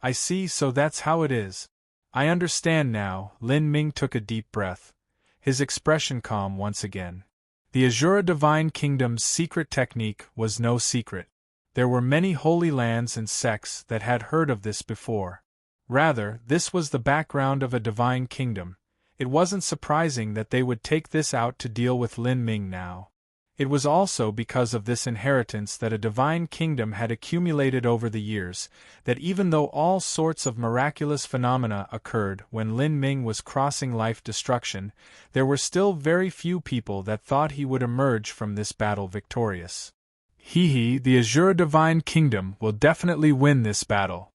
I see, so that's how it is. I understand now. Lin Ming took a deep breath, his expression calm once again. The Azura Divine Kingdom's secret technique was no secret. There were many holy lands and sects that had heard of this before. Rather, this was the background of a divine kingdom. It wasn't surprising that they would take this out to deal with Lin Ming now. It was also because of this inheritance that a divine kingdom had accumulated over the years, that even though all sorts of miraculous phenomena occurred when Lin Ming was crossing life destruction, there were still very few people that thought he would emerge from this battle victorious. The Azura Divine Kingdom will definitely win this battle.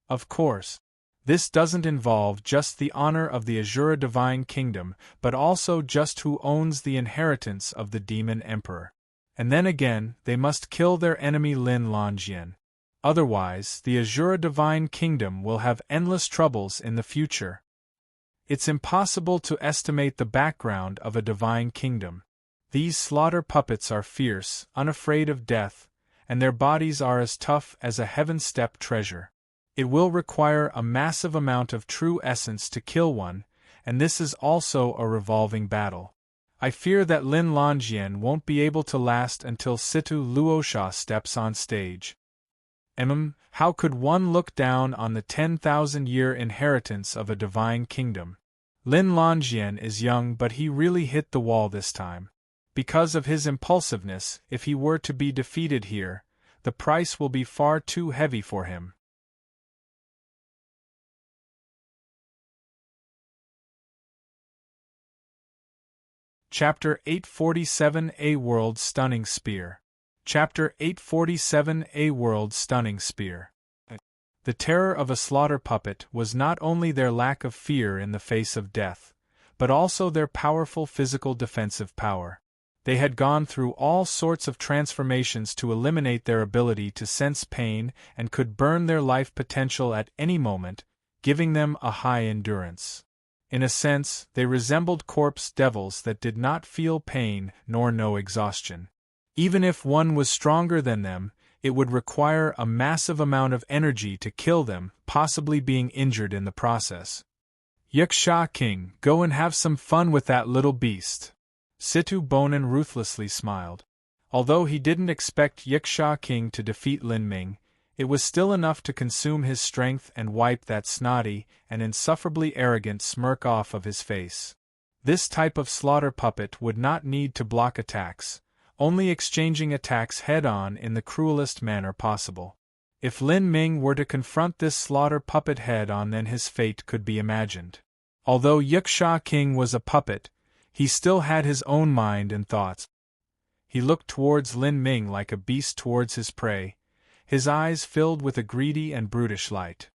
Of course. This doesn't involve just the honor of the Azura Divine Kingdom, but also just who owns the inheritance of the Demon Emperor. And then again, they must kill their enemy Lin Longyan. Otherwise, the Azura Divine Kingdom will have endless troubles in the future. It's impossible to estimate the background of a divine kingdom. These slaughter puppets are fierce, unafraid of death, and their bodies are as tough as a heaven-step treasure. It will require a massive amount of true essence to kill one, and this is also a revolving battle. I fear that Lin Longyan won't be able to last until Situ Luosha steps on stage. How could one look down on the 10,000-year inheritance of a divine kingdom? Lin Longyan is young, but he really hit the wall this time. Because of his impulsiveness, if he were to be defeated here, the price will be far too heavy for him. Chapter 847 A World Stunning Spear. Chapter 847 A World Stunning Spear. The terror of a slaughter puppet was not only their lack of fear in the face of death, but also their powerful physical defensive power. They had gone through all sorts of transformations to eliminate their ability to sense pain and could burn their life potential at any moment, giving them a high endurance. In a sense, they resembled corpse devils that did not feel pain nor know exhaustion. Even if one was stronger than them, it would require a massive amount of energy to kill them, possibly being injured in the process. Yaksha King, go and have some fun with that little beast. Situ Bonan ruthlessly smiled. Although he didn't expect Yaksha King to defeat Lin Ming, it was still enough to consume his strength and wipe that snotty and insufferably arrogant smirk off of his face. This type of slaughter puppet would not need to block attacks, only exchanging attacks head-on in the cruelest manner possible. If Lin Ming were to confront this slaughter puppet head-on, then his fate could be imagined. Although Yaksha King was a puppet, he still had his own mind and thoughts. He looked towards Lin Ming like a beast towards his prey, his eyes filled with a greedy and brutish light.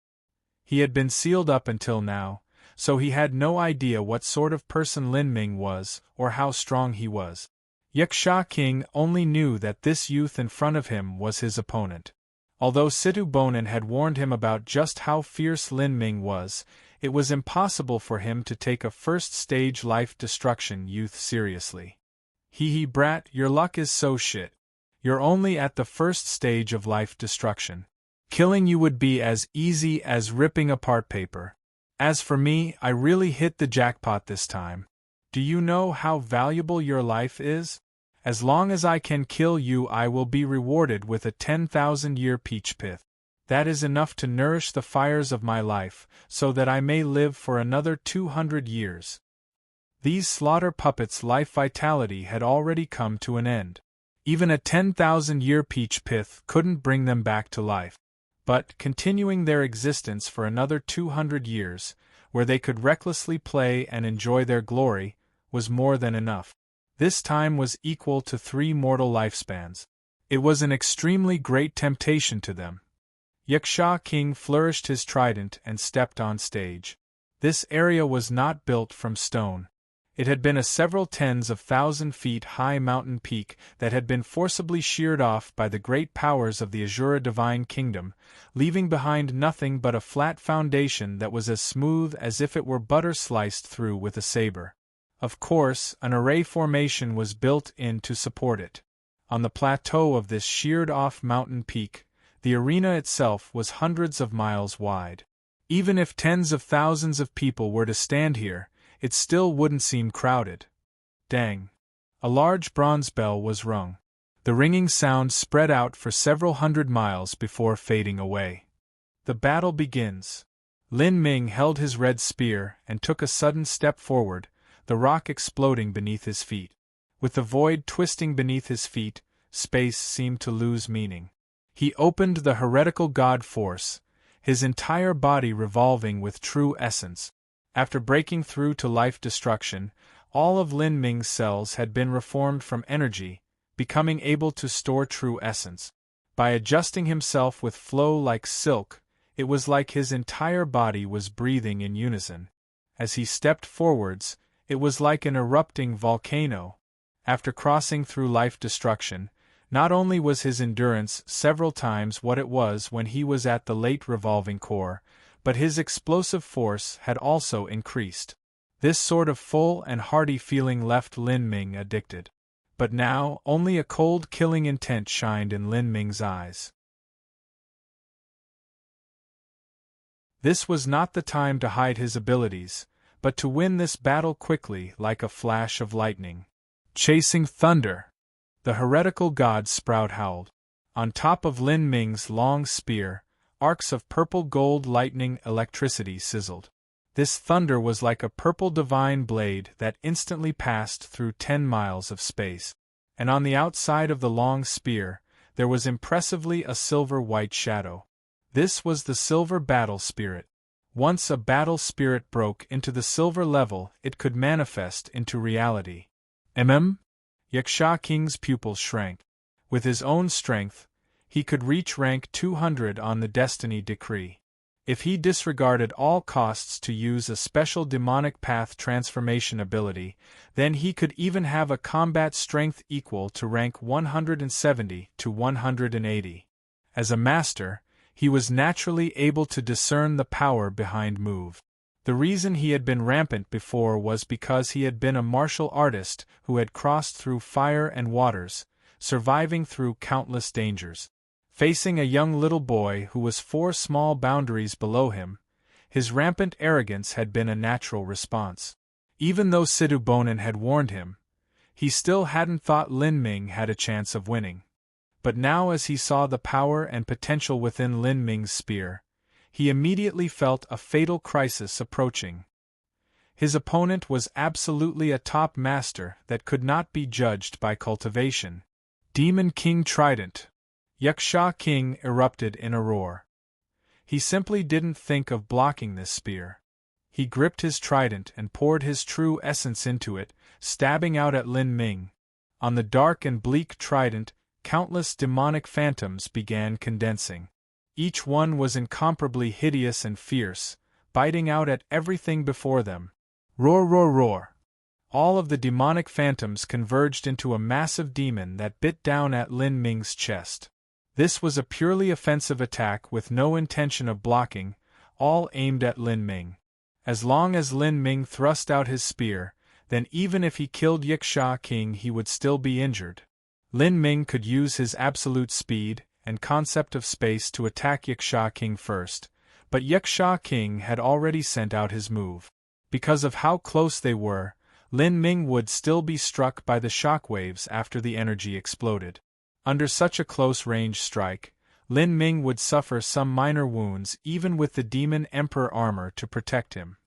He had been sealed up until now, so he had no idea what sort of person Lin Ming was or how strong he was. Yaksha King only knew that this youth in front of him was his opponent. Although Situ Bonan had warned him about just how fierce Lin Ming was, it was impossible for him to take a first-stage life-destruction youth seriously. Brat, your luck is so shit. You're only at the first stage of life destruction. Killing you would be as easy as ripping apart paper. As for me, I really hit the jackpot this time. Do you know how valuable your life is? As long as I can kill you, I will be rewarded with a 10,000-year peach pith. That is enough to nourish the fires of my life, so that I may live for another 200 years. These slaughter puppets' life vitality had already come to an end. Even a 10,000-year peach pith couldn't bring them back to life. But, continuing their existence for another 200 years, where they could recklessly play and enjoy their glory, was more than enough. This time was equal to 3 mortal lifespans. It was an extremely great temptation to them, Yaksha King flourished his trident and stepped on stage. This area was not built from stone. It had been a several tens of thousand feet high mountain peak that had been forcibly sheared off by the great powers of the Azura Divine Kingdom, leaving behind nothing but a flat foundation that was as smooth as if it were butter sliced through with a saber. Of course, an array formation was built in to support it. On the plateau of this sheared-off mountain peak, the arena itself was hundreds of miles wide. Even if tens of thousands of people were to stand here, it still wouldn't seem crowded. Dang! A large bronze bell was rung. The ringing sound spread out for several hundred miles before fading away. The battle begins. Lin Ming held his red spear and took a sudden step forward, the rock exploding beneath his feet. With the void twisting beneath his feet, space seemed to lose meaning. He opened the heretical god force, his entire body revolving with true essence. After breaking through to life destruction, all of Lin Ming's cells had been reformed from energy, becoming able to store true essence. By adjusting himself with flow like silk, it was like his entire body was breathing in unison. As he stepped forwards, it was like an erupting volcano. After crossing through life destruction, not only was his endurance several times what it was when he was at the late revolving core, but his explosive force had also increased. This sort of full and hearty feeling left Lin Ming addicted. But now, only a cold killing intent shined in Lin Ming's eyes. This was not the time to hide his abilities, but to win this battle quickly like a flash of lightning. Chasing thunder! The heretical god Sprout howled. On top of Lin Ming's long spear, arcs of purple gold lightning electricity sizzled. This thunder was like a purple divine blade that instantly passed through 10 miles of space. And on the outside of the long spear, there was impressively a silver-white shadow. This was the silver battle spirit. Once a battle spirit broke into the silver level, it could manifest into reality. Yaksha King's pupils shrank. With his own strength, he could reach rank 200 on the destiny decree. If he disregarded all costs to use a special demonic path transformation ability, then he could even have a combat strength equal to rank 170 to 180. As a master, he was naturally able to discern the power behind move. The reason he had been rampant before was because he had been a martial artist who had crossed through fire and waters, surviving through countless dangers. Facing a young little boy who was 4 small boundaries below him, his rampant arrogance had been a natural response. Even though Sidhu Bonin had warned him, he still hadn't thought Lin Ming had a chance of winning. But now as he saw the power and potential within Lin Ming's spear, he immediately felt a fatal crisis approaching. His opponent was absolutely a top master that could not be judged by cultivation. Demon King Trident. Yaksha King erupted in a roar. He simply didn't think of blocking this spear. He gripped his trident and poured his true essence into it, stabbing out at Lin Ming. On the dark and bleak trident, countless demonic phantoms began condensing. Each one was incomparably hideous and fierce, biting out at everything before them. Roar, roar, roar! All of the demonic phantoms converged into a massive demon that bit down at Lin Ming's chest. This was a purely offensive attack with no intention of blocking, all aimed at Lin Ming. As long as Lin Ming thrust out his spear, then even if he killed Yaksha King he would still be injured. Lin Ming could use his absolute speed and concept of space to attack Yaksha King first, but Yaksha King had already sent out his move. Because of how close they were, Lin Ming would still be struck by the shockwaves after the energy exploded. Under such a close-range strike, Lin Ming would suffer some minor wounds even with the Demon Emperor armor to protect him.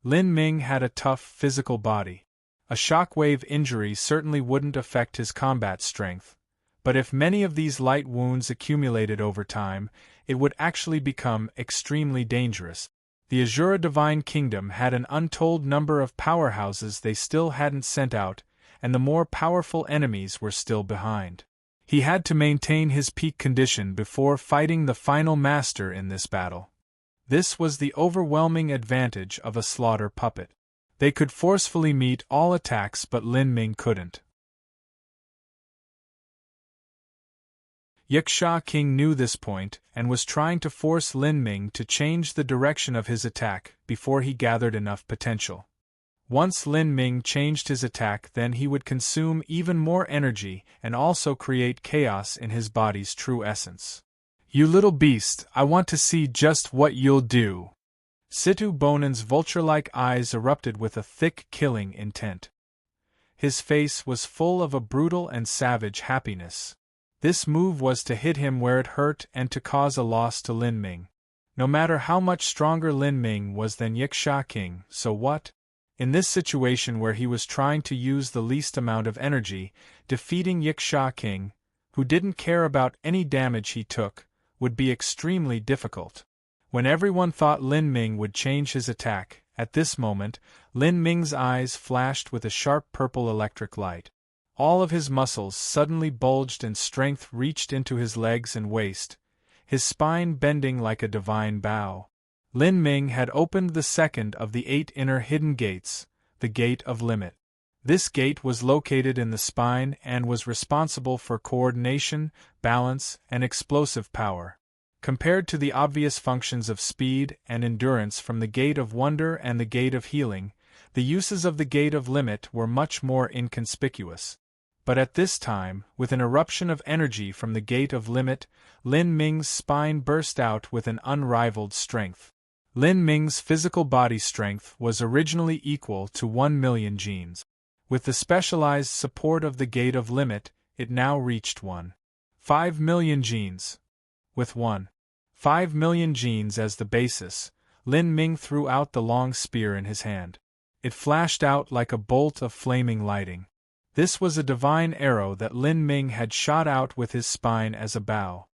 Lin Ming had a tough physical body. A shockwave injury certainly wouldn't affect his combat strength, but if many of these light wounds accumulated over time, it would actually become extremely dangerous. The Azura Divine Kingdom had an untold number of powerhouses they still hadn't sent out, and the more powerful enemies were still behind. He had to maintain his peak condition before fighting the final master in this battle. This was the overwhelming advantage of a slaughter puppet. They could forcefully meet all attacks, but Lin Ming couldn't. Yiksha King knew this point and was trying to force Lin Ming to change the direction of his attack before he gathered enough potential. Once Lin Ming changed his attack, then he would consume even more energy and also create chaos in his body's true essence. "You little beast, I want to see just what you'll do." Situ Bonan's vulture-like eyes erupted with a thick, killing intent. His face was full of a brutal and savage happiness. This move was to hit him where it hurt and to cause a loss to Lin Ming. No matter how much stronger Lin Ming was than Yiksha King, so what? In this situation where he was trying to use the least amount of energy, defeating Yiksha King, who didn't care about any damage he took, would be extremely difficult. When everyone thought Lin Ming would change his attack, at this moment, Lin Ming's eyes flashed with a sharp purple electric light. All of his muscles suddenly bulged and strength reached into his legs and waist, his spine bending like a divine bow. Lin Ming had opened the second of the 8 inner hidden gates, the Gate of Limit. This gate was located in the spine and was responsible for coordination, balance, and explosive power. Compared to the obvious functions of speed and endurance from the Gate of Wonder and the Gate of Healing, the uses of the Gate of Limit were much more inconspicuous. But at this time, with an eruption of energy from the Gate of Limit, Lin Ming's spine burst out with an unrivaled strength. Lin Ming's physical body strength was originally equal to 1 million genes. With the specialized support of the Gate of Limit, it now reached 1.5 million genes. With 1.5 million genes as the basis, Lin Ming threw out the long spear in his hand. It flashed out like a bolt of flaming lighting. This was a divine arrow that Lin Ming had shot out with his spine as a bow.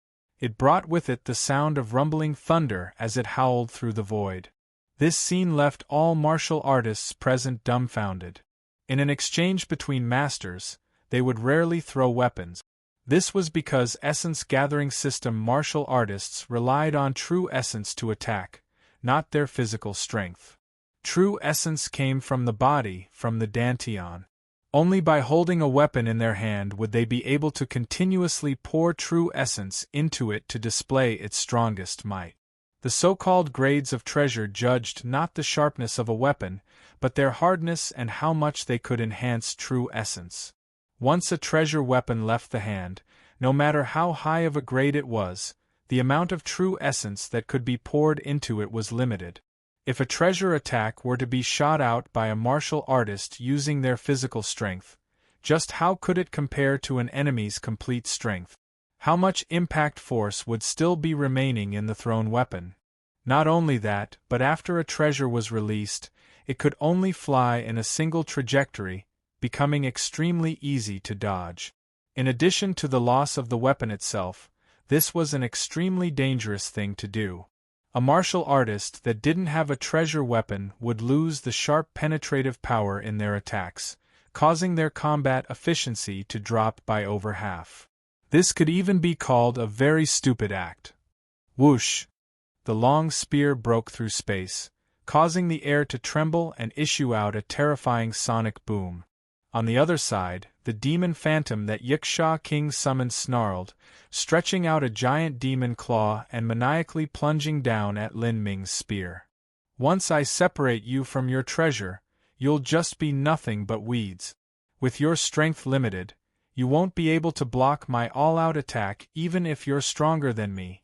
It brought with it the sound of rumbling thunder as it howled through the void. This scene left all martial artists present dumbfounded. In an exchange between masters, they would rarely throw weapons. This was because essence-gathering system martial artists relied on true essence to attack, not their physical strength. True essence came from the body, from the dantian. Only by holding a weapon in their hand would they be able to continuously pour true essence into it to display its strongest might. The so-called grades of treasure judged not the sharpness of a weapon, but their hardness and how much they could enhance true essence. Once a treasure weapon left the hand, no matter how high of a grade it was, the amount of true essence that could be poured into it was limited. If a treasure attack were to be shot out by a martial artist using their physical strength, just how could it compare to an enemy's complete strength? How much impact force would still be remaining in the thrown weapon? Not only that, but after a treasure was released, it could only fly in a single trajectory, becoming extremely easy to dodge. In addition to the loss of the weapon itself, this was an extremely dangerous thing to do. A martial artist that didn't have a treasure weapon would lose the sharp penetrative power in their attacks, causing their combat efficiency to drop by over half. This could even be called a very stupid act. Whoosh! The long spear broke through space, causing the air to tremble and issue out a terrifying sonic boom. On the other side, the demon phantom that Yiksha King summoned snarled, stretching out a giant demon claw and maniacally plunging down at Lin Ming's spear. "Once I separate you from your treasure, you'll just be nothing but weeds. With your strength limited, you won't be able to block my all-out attack even if you're stronger than me."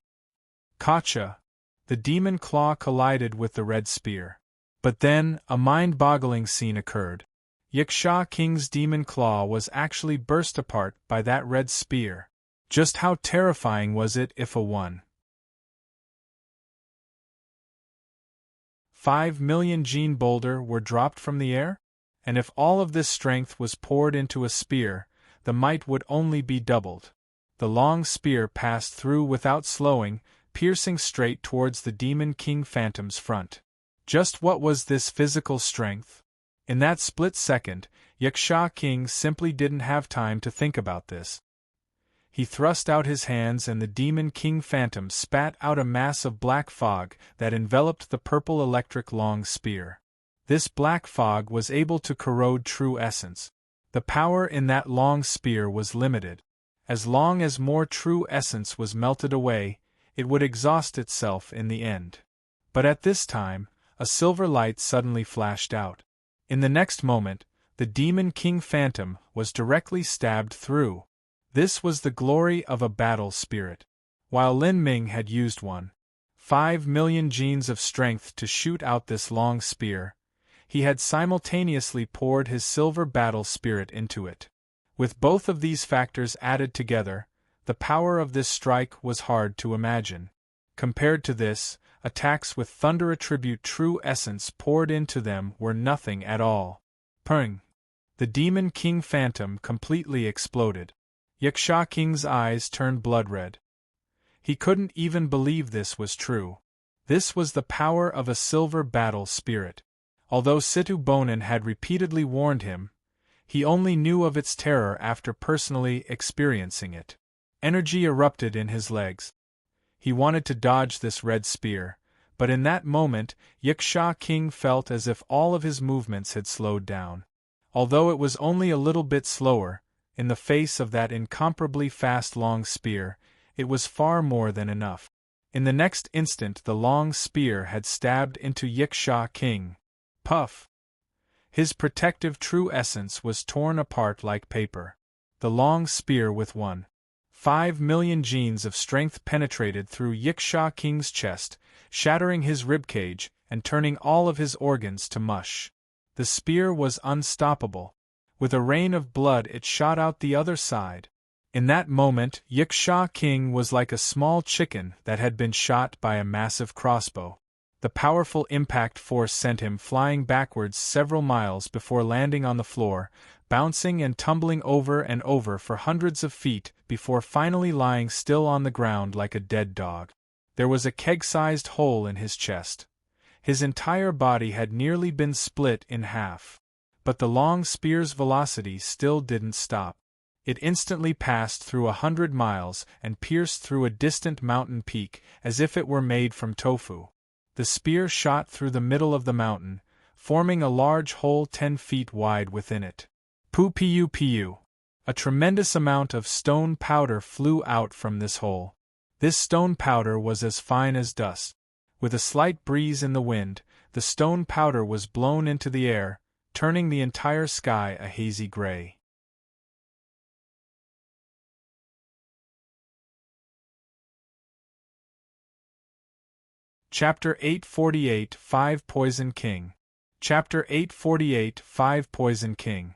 Gotcha! The demon claw collided with the red spear. But then, a mind-boggling scene occurred. Yiksha King's demon claw was actually burst apart by that red spear. Just how terrifying was it if a 1.5 million gene boulder were dropped from the air? And if all of this strength was poured into a spear, the might would only be doubled. The long spear passed through without slowing, piercing straight towards the Demon King Phantom's front. Just what was this physical strength? In that split second, Yiksha King simply didn't have time to think about this. He thrust out his hands and the Demon King Phantom spat out a mass of black fog that enveloped the purple electric long spear. This black fog was able to corrode true essence. The power in that long spear was limited. As long as more true essence was melted away, it would exhaust itself in the end. But at this time, a silver light suddenly flashed out. In the next moment, the Demon King Phantom was directly stabbed through. This was the glory of a battle spirit. While Lin Ming had used 1.5 million genes of strength to shoot out this long spear, he had simultaneously poured his silver battle spirit into it. With both of these factors added together, the power of this strike was hard to imagine. Compared to this, attacks with thunder attribute true essence poured into them were nothing at all. Pung! The Demon King Phantom completely exploded. Yaksha King's eyes turned blood-red. He couldn't even believe this was true. This was the power of a silver battle spirit. Although Situ Bonin had repeatedly warned him, he only knew of its terror after personally experiencing it. Energy erupted in his legs. He wanted to dodge this red spear, but in that moment, Yaksha King felt as if all of his movements had slowed down. Although it was only a little bit slower, in the face of that incomparably fast long spear, it was far more than enough. In the next instant the long spear had stabbed into Yaksha King. Puff! His protective true essence was torn apart like paper. The long spear with 1.5 million genes of strength penetrated through Yaksha King's chest, shattering his ribcage and turning all of his organs to mush. The spear was unstoppable. With a rain of blood it shot out the other side. In that moment, Yaksha King was like a small chicken that had been shot by a massive crossbow. The powerful impact force sent him flying backwards several miles before landing on the floor, bouncing and tumbling over and over for hundreds of feet before finally lying still on the ground like a dead dog. There was a keg-sized hole in his chest. His entire body had nearly been split in half. But the long spear's velocity still didn't stop. It instantly passed through 100 miles and pierced through a distant mountain peak as if it were made from tofu. The spear shot through the middle of the mountain, forming a large hole 10 feet wide within it. Pu. A tremendous amount of stone powder flew out from this hole. This stone powder was as fine as dust. With a slight breeze in the wind, the stone powder was blown into the air, turning the entire sky a hazy gray. Chapter 848 5 Poison King. Chapter 848 5 Poison King.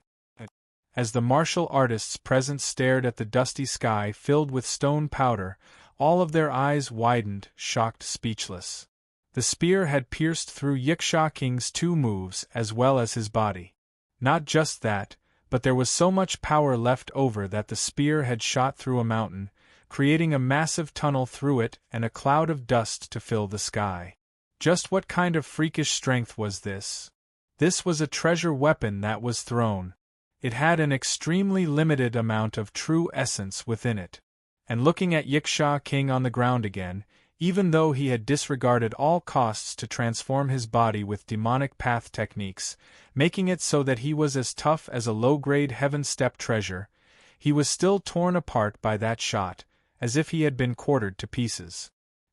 As the martial artists present stared at the dusty sky filled with stone powder, all of their eyes widened, shocked, speechless. The spear had pierced through Yaksha King's 2 moves as well as his body. Not just that, but there was so much power left over that the spear had shot through a mountain, creating a massive tunnel through it and a cloud of dust to fill the sky. Just what kind of freakish strength was this? This was a treasure weapon that was thrown. It had an extremely limited amount of true essence within it. And looking at Yaksha King on the ground again, even though he had disregarded all costs to transform his body with demonic path techniques, making it so that he was as tough as a low-grade heaven step treasure, he was still torn apart by that shot, as if he had been quartered to pieces.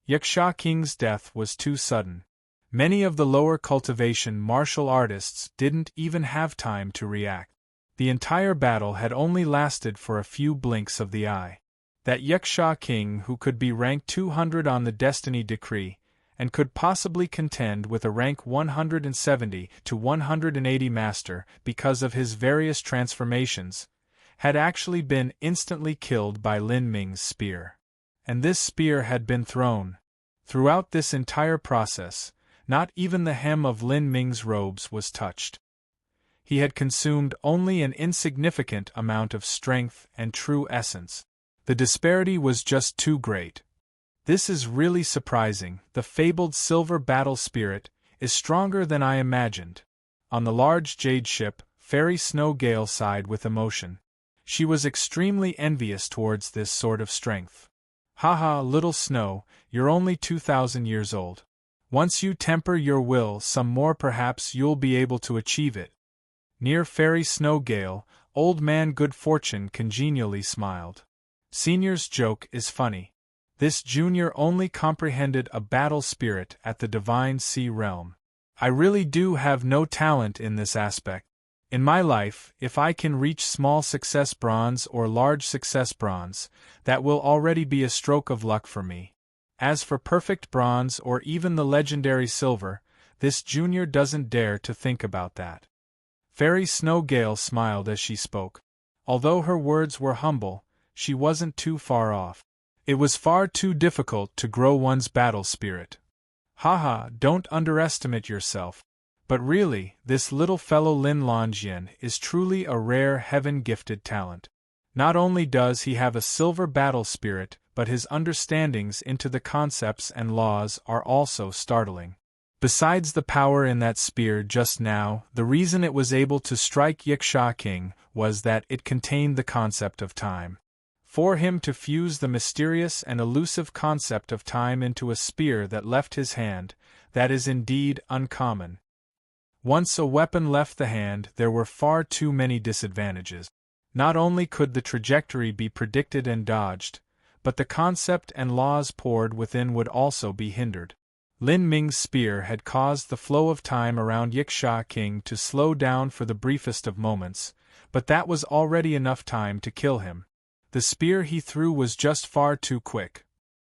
Yaksha King's death was too sudden. Many of the lower cultivation martial artists didn't even have time to react. The entire battle had only lasted for a few blinks of the eye. That Yaksha King, who could be rank 200 on the Destiny Decree, and could possibly contend with a rank 170 to 180 master because of his various transformations, had actually been instantly killed by Lin Ming's spear. And this spear had been thrown. Throughout this entire process, not even the hem of Lin Ming's robes was touched. He had consumed only an insignificant amount of strength and true essence. The disparity was just too great. This is really surprising. The fabled silver battle spirit is stronger than I imagined. On the large jade ship, Fairy Snow Gale sighed with emotion. She was extremely envious towards this sort of strength. Haha, little Snow, you're only 2,000 years old. Once you temper your will some more, perhaps you'll be able to achieve it. Near Fairy Snow Gale, Old Man Good Fortune congenially smiled. Senior's joke is funny. This junior only comprehended a battle spirit at the Divine Sea realm. I really do have no talent in this aspect. In my life, if I can reach small success bronze or large success bronze, that will already be a stroke of luck for me. As for perfect bronze or even the legendary silver, this junior doesn't dare to think about that. Fairy Snow Gale smiled as she spoke. Although her words were humble, she wasn't too far off. It was far too difficult to grow one's battle spirit. Haha, don't underestimate yourself. But really, this little fellow Lin Longyan is truly a rare heaven-gifted talent. Not only does he have a silver battle spirit, but his understandings into the concepts and laws are also startling. Besides the power in that spear just now, the reason it was able to strike Yiksha King was that it contained the concept of time. For him to fuse the mysterious and elusive concept of time into a spear that left his hand, that is indeed uncommon. Once a weapon left the hand, there were far too many disadvantages. Not only could the trajectory be predicted and dodged, but the concept and laws poured within would also be hindered. Lin Ming's spear had caused the flow of time around Yiksha King to slow down for the briefest of moments, but that was already enough time to kill him. The spear he threw was just far too quick.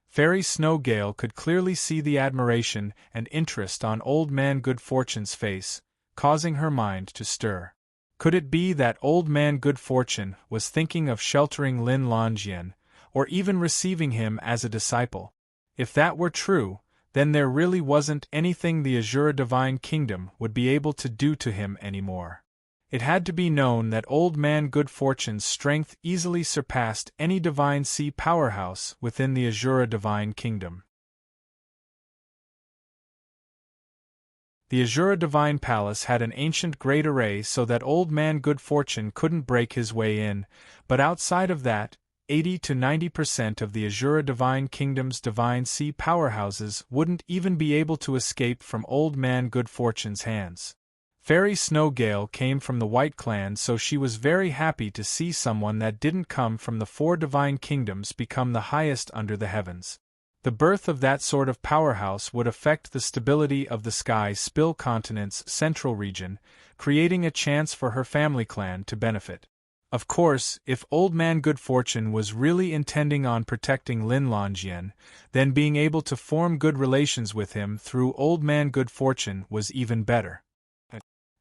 Fairy Snow Gale could clearly see the admiration and interest on Old Man Good Fortune's face, causing her mind to stir. Could it be that Old Man Good Fortune was thinking of sheltering Lin Longyan, or even receiving him as a disciple? If that were true, then there really wasn't anything the Azure Divine Kingdom would be able to do to him anymore. It had to be known that Old Man Good Fortune's strength easily surpassed any Divine Sea powerhouse within the Azure Divine Kingdom. The Azure Divine Palace had an ancient great array so that Old Man Good Fortune couldn't break his way in, but outside of that, 80 to 90% of the Azure Divine Kingdom's Divine Sea powerhouses wouldn't even be able to escape from Old Man Good Fortune's hands. Fairy Snow Gale came from the White Clan, so she was very happy to see someone that didn't come from the 4 Divine Kingdoms become the highest under the heavens. The birth of that sort of powerhouse would affect the stability of the Sky Spill Continent's central region, creating a chance for her family clan to benefit. Of course, if Old Man Good Fortune was really intending on protecting Lin Longyan, then being able to form good relations with him through Old Man Good Fortune was even better.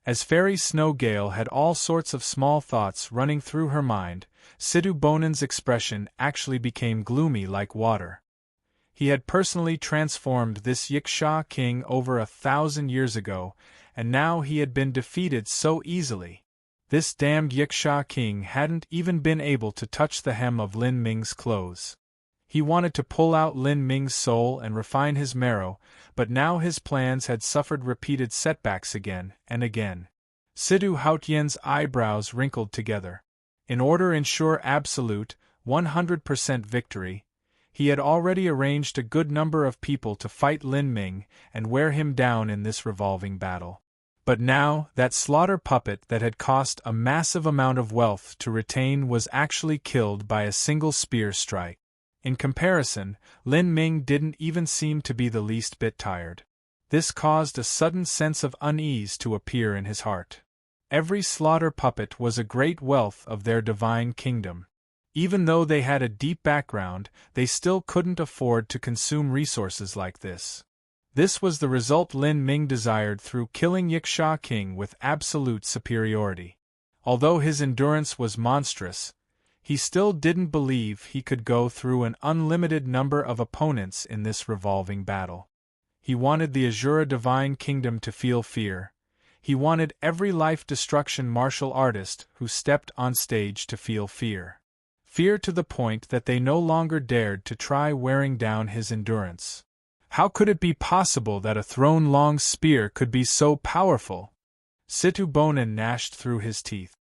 As Fairy Snow Gale had all sorts of small thoughts running through her mind, Sidhu Bonan's expression actually became gloomy like water. He had personally transformed this Yiksha King over 1,000 years ago, and now he had been defeated so easily. This damned Yiksha King hadn't even been able to touch the hem of Lin Ming's clothes. He wanted to pull out Lin Ming's soul and refine his marrow, but now his plans had suffered repeated setbacks again and again. Sidhu Haotian's eyebrows wrinkled together. In order to ensure absolute, 100% victory, he had already arranged a good number of people to fight Lin Ming and wear him down in this revolving battle. But now, that slaughter puppet that had cost a massive amount of wealth to retain was actually killed by a single spear strike. In comparison, Lin Ming didn't even seem to be the least bit tired. This caused a sudden sense of unease to appear in his heart. Every slaughter puppet was a great wealth of their divine kingdom. Even though they had a deep background, they still couldn't afford to consume resources like this. This was the result Lin Ming desired through killing Yiksha King with absolute superiority. Although his endurance was monstrous, he still didn't believe he could go through an unlimited number of opponents in this revolving battle. He wanted the Azure Divine Kingdom to feel fear. He wanted every life-destruction martial artist who stepped on stage to feel fear. Fear to the point that they no longer dared to try wearing down his endurance. How could it be possible that a throne-long spear could be so powerful? Sidhu Bonan gnashed through his teeth.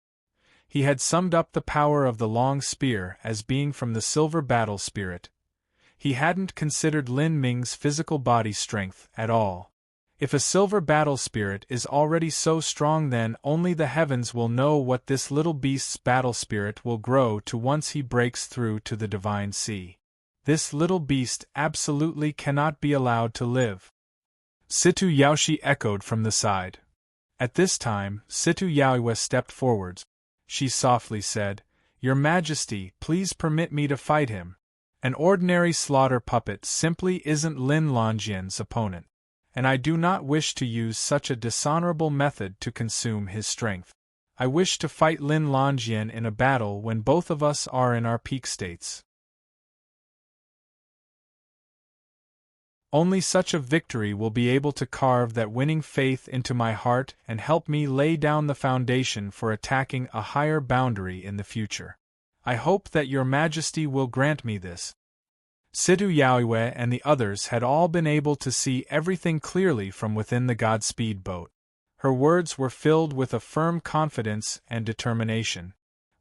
He had summed up the power of the long spear as being from the silver battle spirit. He hadn't considered Lin Ming's physical body strength at all. If a silver battle spirit is already so strong, then only the heavens will know what this little beast's battle spirit will grow to once he breaks through to the divine sea. This little beast absolutely cannot be allowed to live. Situ Yaoshi echoed from the side. At this time, Situ Yaoiwa stepped forwards. She softly said, "Your Majesty, please permit me to fight him. An ordinary slaughter puppet simply isn't Lin Longyan's opponent, and I do not wish to use such a dishonorable method to consume his strength. I wish to fight Lin Longyan in a battle when both of us are in our peak states. Only such a victory will be able to carve that winning faith into my heart and help me lay down the foundation for attacking a higher boundary in the future. I hope that your Majesty will grant me this." Situ Yaoiwe and the others had all been able to see everything clearly from within the Godspeed boat. Her words were filled with a firm confidence and determination.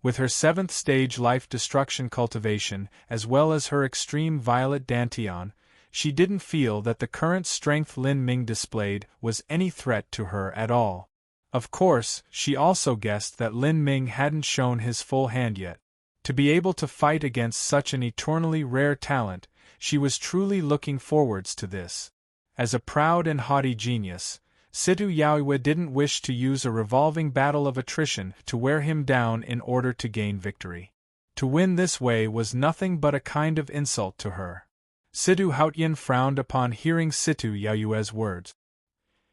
With her 7th stage life destruction cultivation, as well as her extreme violet dantian, she didn't feel that the current strength Lin Ming displayed was any threat to her at all. Of course, she also guessed that Lin Ming hadn't shown his full hand yet. To be able to fight against such an eternally rare talent, she was truly looking forwards to this. As a proud and haughty genius, Situ Yaoiwa didn't wish to use a revolving battle of attrition to wear him down in order to gain victory. To win this way was nothing but a kind of insult to her. Situ Haotian frowned upon hearing Situ Yaoiwa's words.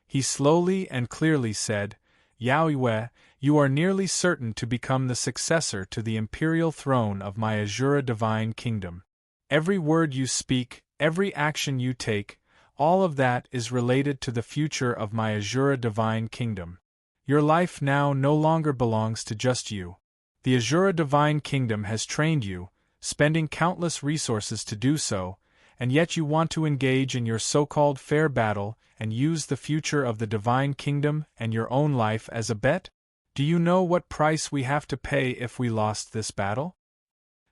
He slowly and clearly said, "Yaoiwa, you are nearly certain to become the successor to the imperial throne of my Azura divine kingdom. Every word you speak, every action you take, all of that is related to the future of my Azura divine kingdom. Your life now no longer belongs to just you. The Azura divine kingdom has trained you, spending countless resources to do so, and yet you want to engage in your so-called fair battle and use the future of the divine kingdom and your own life as a bet? Do you know what price we have to pay if we lost this battle?"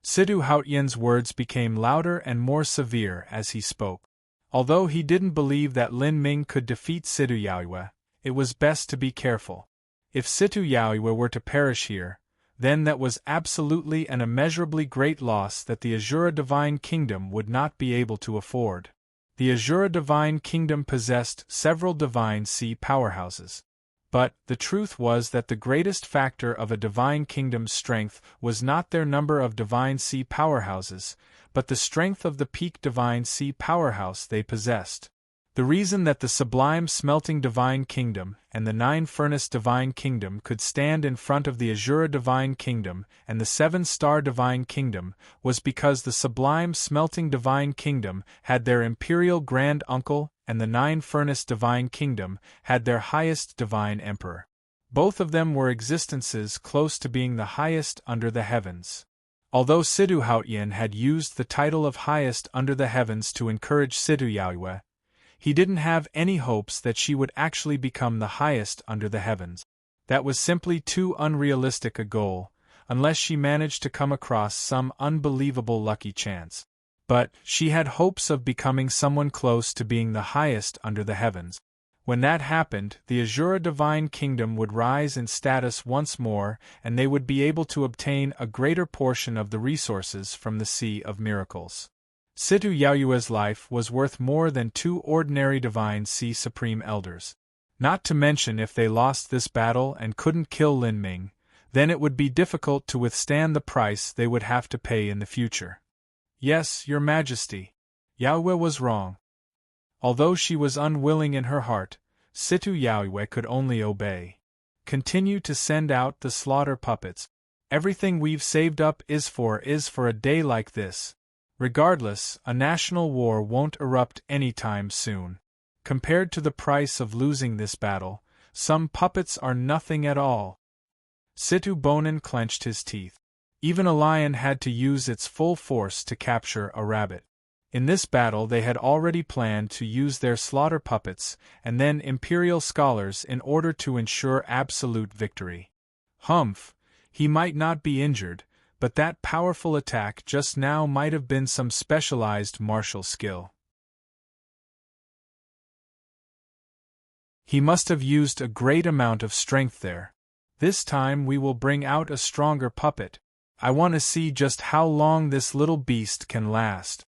Situ Haotian's words became louder and more severe as he spoke. Although he didn't believe that Lin Ming could defeat Situ Yaoiwa, it was best to be careful. If Situ Yaoiwa were to perish here, then that was absolutely an immeasurably great loss that the Azura Divine Kingdom would not be able to afford. The Azura Divine Kingdom possessed several divine sea powerhouses. But the truth was that the greatest factor of a divine kingdom's strength was not their number of divine sea powerhouses, but the strength of the peak divine sea powerhouse they possessed. The reason that the sublime smelting divine kingdom and the 9-furnace divine kingdom could stand in front of the Azura divine kingdom and the 7-star divine kingdom was because the sublime smelting divine kingdom had their imperial grand uncle and the 9-furnace divine kingdom had their highest divine emperor. Both of them were existences close to being the highest under the heavens. Although Situ Haotian had used the title of highest under the heavens to encourage Situ Yaoiwa, he didn't have any hopes that she would actually become the highest under the heavens. That was simply too unrealistic a goal, unless she managed to come across some unbelievable lucky chance. But she had hopes of becoming someone close to being the highest under the heavens. When that happened, the Azura Divine Kingdom would rise in status once more, and they would be able to obtain a greater portion of the resources from the Sea of Miracles. Situ Yaoiwa's life was worth more than 2 ordinary Divine Sea Supreme Elders. Not to mention if they lost this battle and couldn't kill Lin Ming, then it would be difficult to withstand the price they would have to pay in the future. Yes, Your Majesty. Yaoiwa was wrong. Although she was unwilling in her heart, Situ Yaoiwa could only obey. Continue to send out the slaughter puppets. Everything we've saved up is for a day like this. Regardless, a national war won't erupt anytime soon. Compared to the price of losing this battle, some puppets are nothing at all. Situ Bonin clenched his teeth. Even a lion had to use its full force to capture a rabbit. In this battle they had already planned to use their slaughter puppets and then imperial scholars in order to ensure absolute victory. Humph! He might not be injured, but that powerful attack just now might have been some specialized martial skill. He must have used a great amount of strength there. This time we will bring out a stronger puppet. I want to see just how long this little beast can last.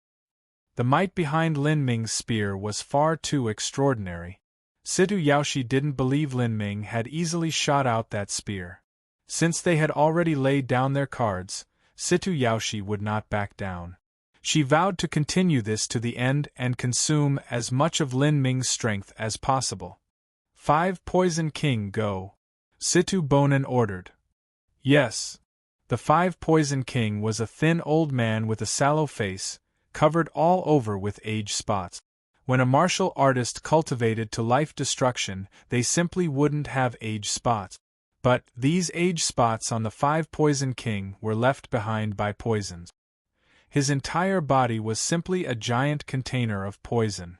The might behind Lin Ming's spear was far too extraordinary. Situ Yaoshi didn't believe Lin Ming had easily shot out that spear. Since they had already laid down their cards, Situ Yaoshi would not back down. She vowed to continue this to the end and consume as much of Lin Ming's strength as possible. 5 Poison King go! Situ Bonan ordered. Yes. The 5 Poison King was a thin old man with a sallow face, covered all over with age spots. When a martial artist cultivated to life destruction, they simply wouldn't have age spots. But these age spots on the 5 Poison King were left behind by poisons. His entire body was simply a giant container of poison.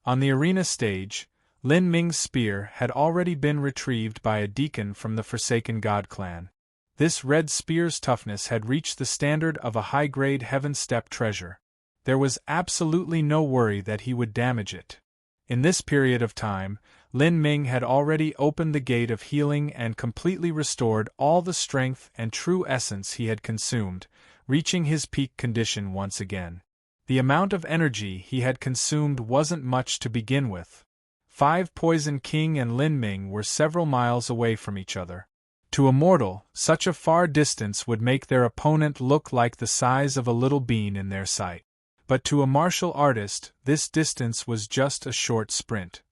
On the arena stage, Lin Ming's spear had already been retrieved by a deacon from the Forsaken God clan. This red spear's toughness had reached the standard of a high-grade Heaven Step treasure. There was absolutely no worry that he would damage it. In this period of time, Lin Ming had already opened the gate of healing and completely restored all the strength and true essence he had consumed, reaching his peak condition once again. The amount of energy he had consumed wasn't much to begin with. 5 Poison King and Lin Ming were several miles away from each other. To a mortal, such a far distance would make their opponent look like the size of a little bean in their sight. But to a martial artist, this distance was just a short sprint.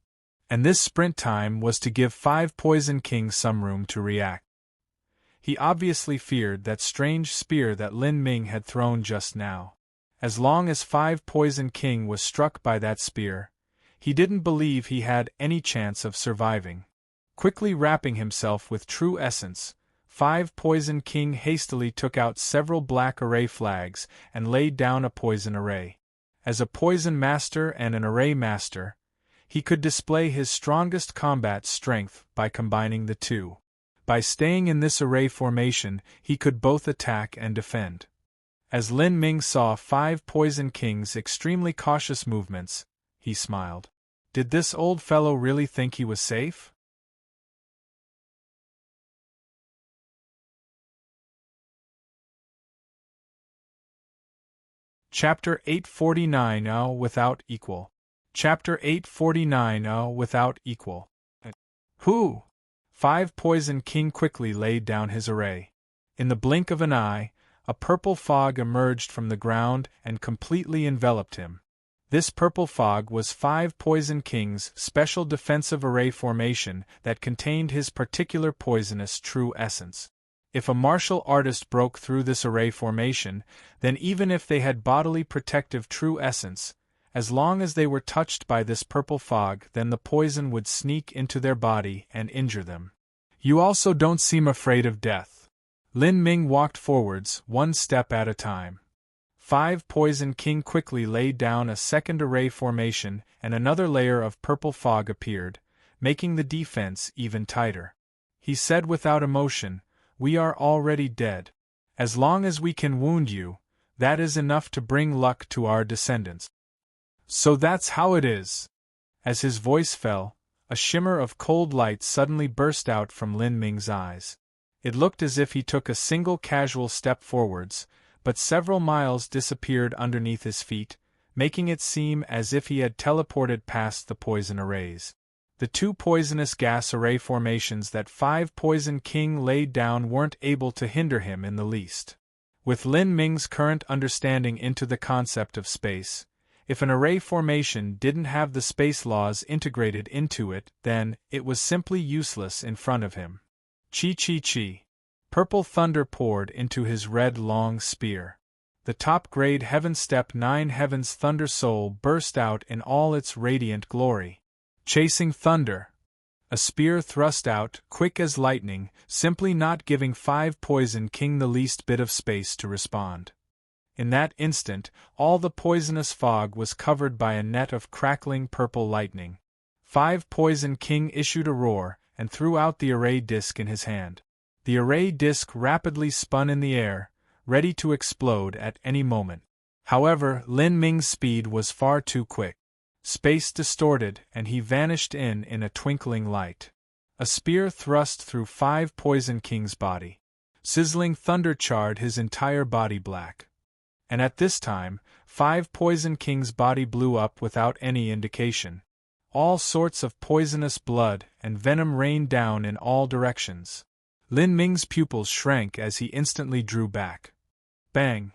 And this sprint time was to give 5 Poison King some room to react. He obviously feared that strange spear that Lin Ming had thrown just now. As long as 5 Poison King was struck by that spear, he didn't believe he had any chance of surviving. Quickly wrapping himself with true essence, 5 Poison King hastily took out several black array flags and laid down a poison array. As a poison master and an array master, he could display his strongest combat strength by combining the two. By staying in this array formation, he could both attack and defend. As Lin Ming saw 5 Poison King's extremely cautious movements, he smiled. Did this old fellow really think he was safe? Chapter 849 Without Equal. Chapter 849 Without Equal. Who? 5 Poison King quickly laid down his array. In the blink of an eye, a purple fog emerged from the ground and completely enveloped him. This purple fog was 5 Poison King's special defensive array formation that contained his particular poisonous true essence. If a martial artist broke through this array formation, then even if they had bodily protective true essence, as long as they were touched by this purple fog, then the poison would sneak into their body and injure them. You also don't seem afraid of death. Lin Ming walked forwards, one step at a time. 5 Poison King quickly laid down a second array formation and another layer of purple fog appeared, making the defense even tighter. He said without emotion, "We are already dead. As long as we can wound you, that is enough to bring luck to our descendants." So that's how it is. As his voice fell, a shimmer of cold light suddenly burst out from Lin Ming's eyes. It looked as if he took a single casual step forwards, but several miles disappeared underneath his feet, making it seem as if he had teleported past the poison arrays. The 2 poisonous gas array formations that 5 Poison King laid down weren't able to hinder him in the least. With Lin Ming's current understanding into the concept of space, if an array formation didn't have the space laws integrated into it, then it was simply useless in front of him. Chi. Purple thunder poured into his red long spear. The top-grade Heaven Step 9 Heaven's Thunder Soul burst out in all its radiant glory. Chasing thunder. A spear thrust out, quick as lightning, simply not giving 5 Poison King the least bit of space to respond. In that instant, all the poisonous fog was covered by a net of crackling purple lightning. 5 Poison King issued a roar, and threw out the array disc in his hand. The array disc rapidly spun in the air, ready to explode at any moment. However, Lin Ming's speed was far too quick. Space distorted, and he vanished in a twinkling light. A spear thrust through 5 Poison King's body. Sizzling thunder charred his entire body black. And at this time, 5 Poison King's body blew up without any indication. All sorts of poisonous blood and venom rained down in all directions. Lin Ming's pupils shrank as he instantly drew back. Bang!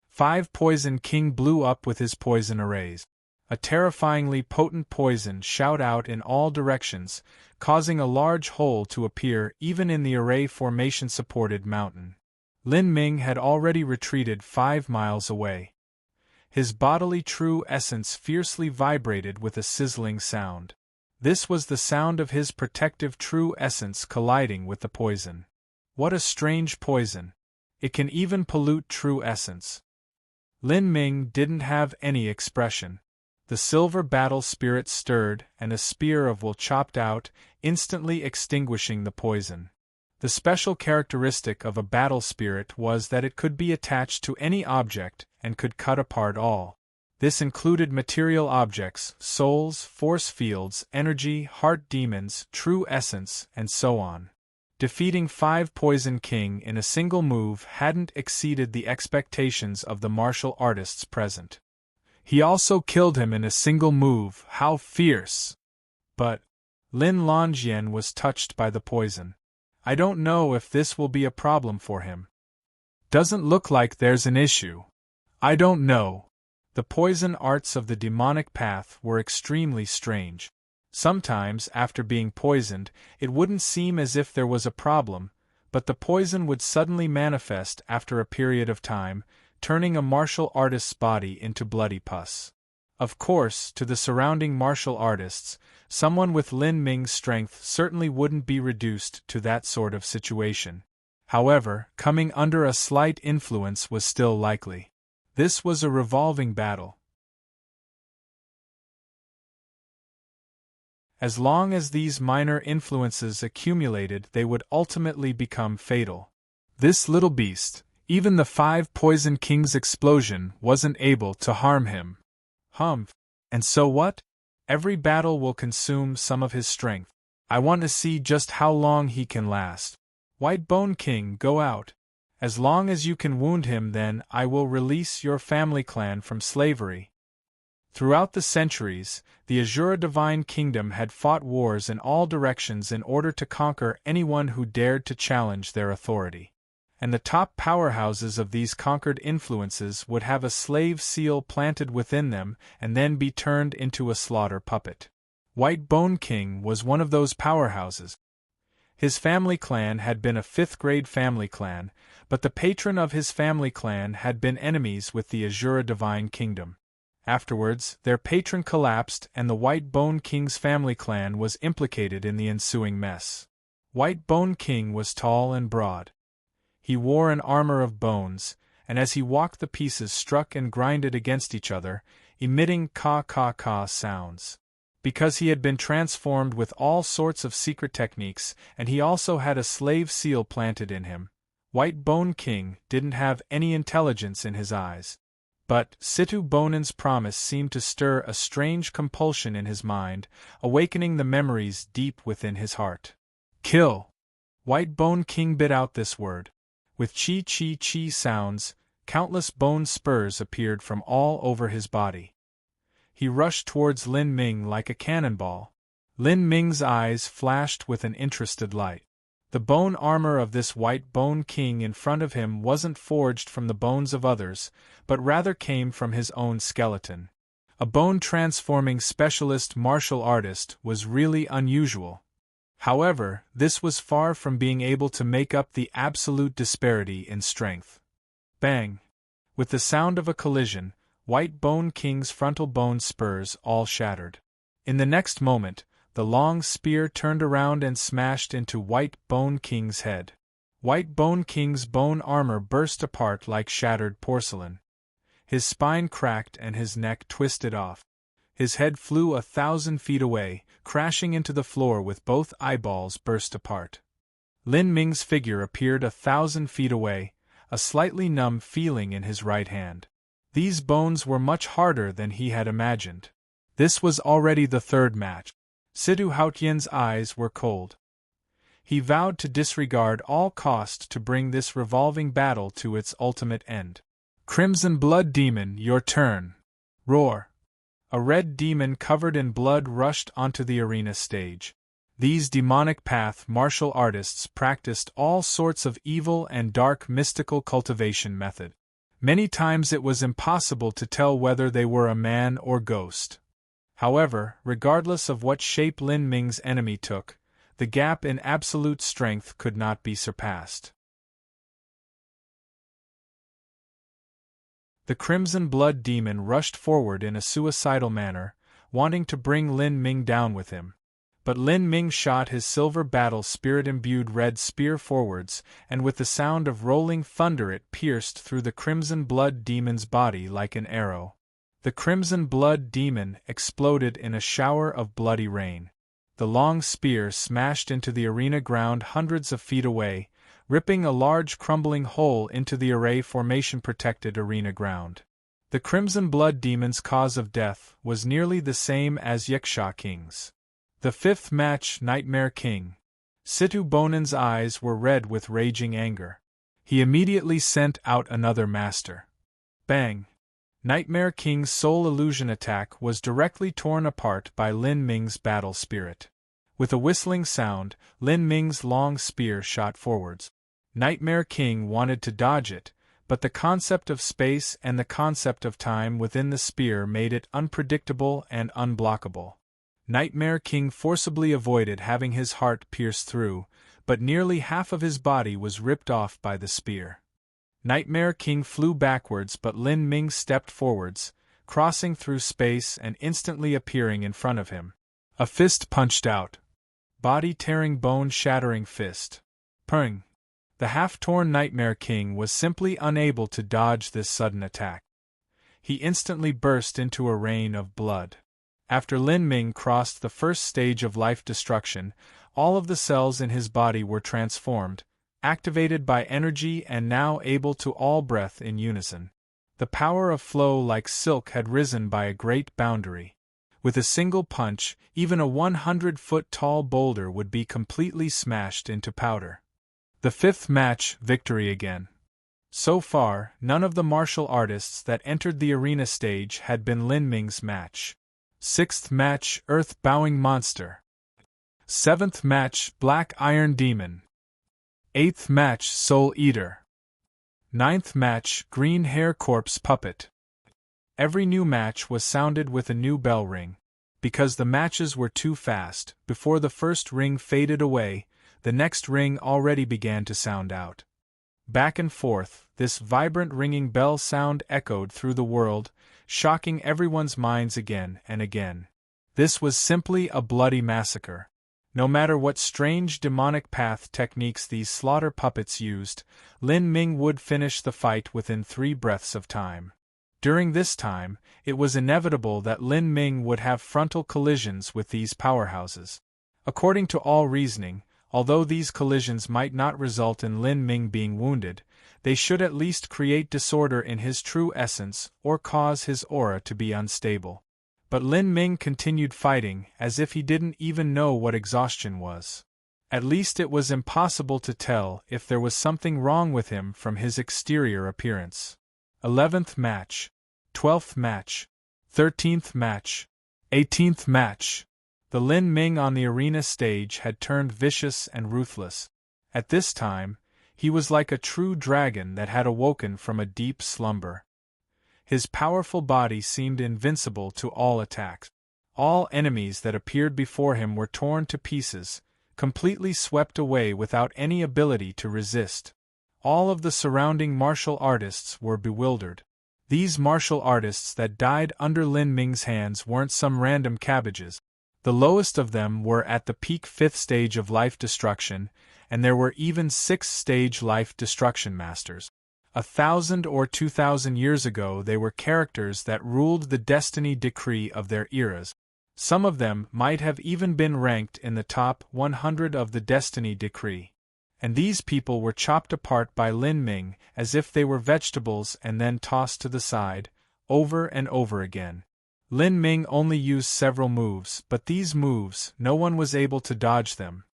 5 Poison King blew up with his poison arrays. A terrifyingly potent poison shot out in all directions, causing a large hole to appear even in the array formation-supported mountain. Lin Ming had already retreated 5 miles away. His bodily true essence fiercely vibrated with a sizzling sound. This was the sound of his protective true essence colliding with the poison. What a strange poison! It can even pollute true essence. Lin Ming didn't have any expression. The silver battle spirit stirred, and a spear of wool chopped out, instantly extinguishing the poison. The special characteristic of a battle spirit was that it could be attached to any object and could cut apart all. This included material objects, souls, force fields, energy, heart demons, true essence, and so on. Defeating 5 Poison King in a single move hadn't exceeded the expectations of the martial artists present. He also killed him in a single move. How fierce! But Lin Longyan was touched by the poison. I don't know if this will be a problem for him. Doesn't look like there's an issue. I don't know. The poison arts of the demonic path were extremely strange. Sometimes, after being poisoned, it wouldn't seem as if there was a problem, but the poison would suddenly manifest after a period of time, turning a martial artist's body into bloody pus. Of course, to the surrounding martial artists, someone with Lin Ming's strength certainly wouldn't be reduced to that sort of situation. However, coming under a slight influence was still likely. This was a revolving battle. As long as these minor influences accumulated, they would ultimately become fatal. This little beast, even the 5 Poison King's explosion, wasn't able to harm him. Humph. And so what? Every battle will consume some of his strength. I want to see just how long he can last. White Bone King, go out. As long as you can wound him, then I will release your family clan from slavery. Throughout the centuries, the Azura Divine Kingdom had fought wars in all directions in order to conquer anyone who dared to challenge their authority. And the top powerhouses of these conquered influences would have a slave seal planted within them and then be turned into a slaughter puppet. White Bone King was one of those powerhouses. His family clan had been a 5th-grade family clan, but the patron of his family clan had been enemies with the Azura Divine Kingdom. Afterwards, their patron collapsed and the White Bone King's family clan was implicated in the ensuing mess. White Bone King was tall and broad. He wore an armor of bones, and as he walked the pieces struck and grinded against each other, emitting ka-ka-ka sounds. Because he had been transformed with all sorts of secret techniques, and he also had a slave seal planted in him, White Bone King didn't have any intelligence in his eyes. But Situ Bonan's promise seemed to stir a strange compulsion in his mind, awakening the memories deep within his heart. Kill! White Bone King bit out this word. With chi-chi-chi sounds, countless bone spurs appeared from all over his body. He rushed towards Lin Ming like a cannonball. Lin Ming's eyes flashed with an interested light. The bone armor of this White Bone King in front of him wasn't forged from the bones of others, but rather came from his own skeleton. A bone-transforming specialist martial artist was really unusual. However, this was far from being able to make up the absolute disparity in strength. Bang! With the sound of a collision, White Bone King's frontal bone spurs all shattered. In the next moment, the long spear turned around and smashed into White Bone King's head. White Bone King's bone armor burst apart like shattered porcelain. His spine cracked and his neck twisted off. His head flew 1,000 feet away, crashing into the floor with both eyeballs burst apart. Lin Ming's figure appeared 1,000 feet away, a slightly numb feeling in his right hand. These bones were much harder than he had imagined. This was already the third match. Situ Haotian's eyes were cold. He vowed to disregard all cost to bring this revolving battle to its ultimate end. Crimson Blood Demon, your turn. Roar. A red demon covered in blood rushed onto the arena stage. These demonic path martial artists practiced all sorts of evil and dark mystical cultivation method. Many times it was impossible to tell whether they were a man or ghost. However, regardless of what shape Lin Ming's enemy took, the gap in absolute strength could not be surpassed. The Crimson Blood Demon rushed forward in a suicidal manner, wanting to bring Lin Ming down with him. But Lin Ming shot his silver battle spirit-imbued red spear forwards, and with the sound of rolling thunder it pierced through the Crimson Blood Demon's body like an arrow. The Crimson Blood Demon exploded in a shower of bloody rain. The long spear smashed into the arena ground hundreds of feet away, ripping a large crumbling hole into the array formation-protected arena ground. The Crimson Blood Demon's cause of death was nearly the same as Yaksha King's. The fifth match, Nightmare King. Situ Bonan's eyes were red with raging anger. He immediately sent out another master. Bang! Nightmare King's soul illusion attack was directly torn apart by Lin Ming's battle spirit. With a whistling sound, Lin Ming's long spear shot forwards. Nightmare King wanted to dodge it, but the concept of space and the concept of time within the spear made it unpredictable and unblockable. Nightmare King forcibly avoided having his heart pierced through, but nearly half of his body was ripped off by the spear. Nightmare King flew backwards, but Lin Ming stepped forwards, crossing through space and instantly appearing in front of him. A fist punched out. Body-tearing, bone-shattering fist. Pung! The half-torn Nightmare King was simply unable to dodge this sudden attack. He instantly burst into a rain of blood. After Lin Ming crossed the first stage of life destruction, all of the cells in his body were transformed, activated by energy and now able to all breath in unison. The power of flow like silk had risen by a great boundary. With a single punch, even a 100-foot-tall boulder would be completely smashed into powder. The fifth match, victory again. So far, none of the martial artists that entered the arena stage had been Lin Ming's match. Sixth match, Earth-Bowing Monster. Seventh match, Black Iron Demon. Eighth match, Soul Eater. Ninth match, Green Hair Corpse Puppet. Every new match was sounded with a new bell ring. Because the matches were too fast, before the first ring faded away, the next ring already began to sound out. Back and forth, this vibrant ringing bell sound echoed through the world, shocking everyone's minds again and again. This was simply a bloody massacre. No matter what strange demonic path techniques these slaughter puppets used, Lin Ming would finish the fight within 3 breaths of time. During this time, it was inevitable that Lin Ming would have frontal collisions with these powerhouses. According to all reasoning, although these collisions might not result in Lin Ming being wounded, they should at least create disorder in his true essence or cause his aura to be unstable. But Lin Ming continued fighting as if he didn't even know what exhaustion was. At least it was impossible to tell if there was something wrong with him from his exterior appearance. 11th match. 12th match. 13th match. 18th match. The Lin Ming on the arena stage had turned vicious and ruthless. At this time, he was like a true dragon that had awoken from a deep slumber. His powerful body seemed invincible to all attacks. All enemies that appeared before him were torn to pieces, completely swept away without any ability to resist. All of the surrounding martial artists were bewildered. These martial artists that died under Lin Ming's hands weren't some random cabbages. The lowest of them were at the peak 5th stage of life destruction, and there were even 6th-stage life destruction masters. 1,000 or 2,000 years ago they were characters that ruled the destiny decree of their eras. Some of them might have even been ranked in the top 100 of the destiny decree. and these people were chopped apart by Lin Ming as if they were vegetables and then tossed to the side, over and over again. Lin Ming only used several moves, but these moves, no one was able to dodge them.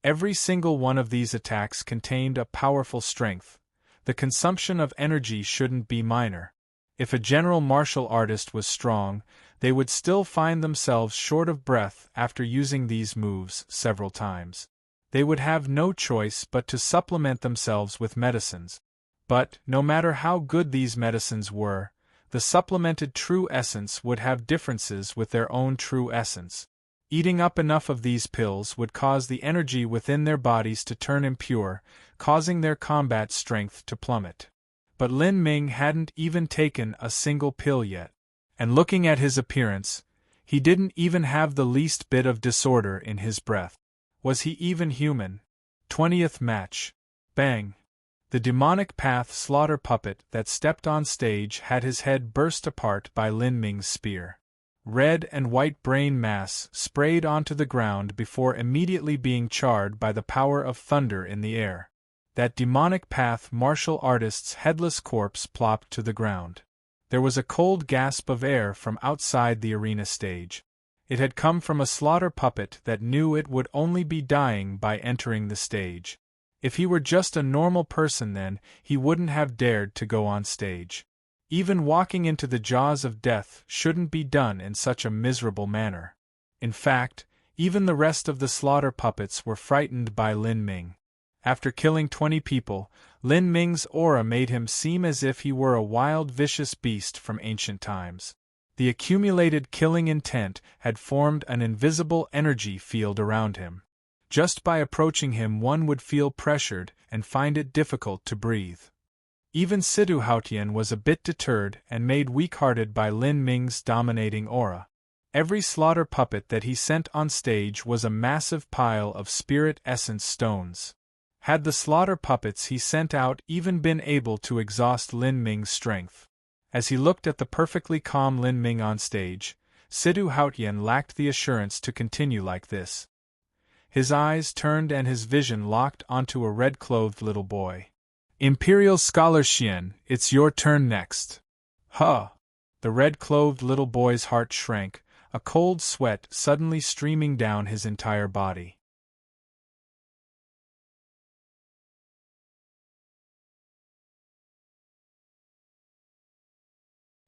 Every single one of these attacks contained a powerful strength. The consumption of energy shouldn't be minor. If a general martial artist was strong, they would still find themselves short of breath after using these moves several times. They would have no choice but to supplement themselves with medicines. But, no matter how good these medicines were, the supplemented true essence would have differences with their own true essence. Eating up enough of these pills would cause the energy within their bodies to turn impure, causing their combat strength to plummet. But Lin Ming hadn't even taken a single pill yet. And looking at his appearance, he didn't even have the least bit of disorder in his breath. Was he even human? 20th match. Bang! The demonic path slaughter puppet that stepped on stage had his head burst apart by Lin Ming's spear. Red and white brain mass sprayed onto the ground before immediately being charred by the power of thunder in the air. That demonic path martial artist's headless corpse plopped to the ground. There was a cold gasp of air from outside the arena stage. It had come from a slaughter puppet that knew it would only be dying by entering the stage. If he were just a normal person then, he wouldn't have dared to go on stage. Even walking into the jaws of death shouldn't be done in such a miserable manner. In fact, even the rest of the slaughter puppets were frightened by Lin Ming. After killing 20 people, Lin Ming's aura made him seem as if he were a wild, vicious beast from ancient times. The accumulated killing intent had formed an invisible energy field around him. Just by approaching him one would feel pressured and find it difficult to breathe. Even Sidu Haotian was a bit deterred and made weak-hearted by Lin Ming's dominating aura. Every slaughter puppet that he sent on stage was a massive pile of spirit essence stones. Had the slaughter puppets he sent out even been able to exhaust Lin Ming's strength? As he looked at the perfectly calm Lin Ming on stage, Sidu Haotian lacked the assurance to continue like this. His eyes turned and his vision locked onto a red-clothed little boy. Imperial Scholar Xian, it's your turn next. Huh! The red-clothed little boy's heart shrank, a cold sweat suddenly streaming down his entire body.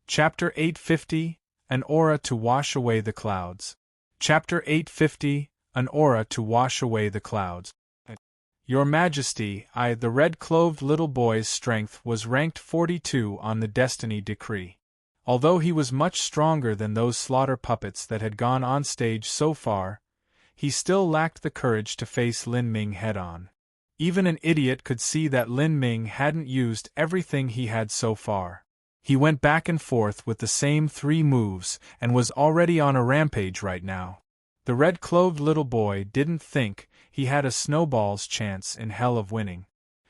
Chapter 850, An Aura to Wash Away the Clouds. Chapter 850, An Aura to Wash Away the Clouds. Your Majesty, the red-clothed little boy's strength was ranked 42 on the destiny decree. Although he was much stronger than those slaughter puppets that had gone on stage so far, he still lacked the courage to face Lin Ming head-on. Even an idiot could see that Lin Ming hadn't used everything he had so far. He went back and forth with the same 3 moves and was already on a rampage right now. The red-clothed little boy didn't think he had a snowball's chance in hell of winning.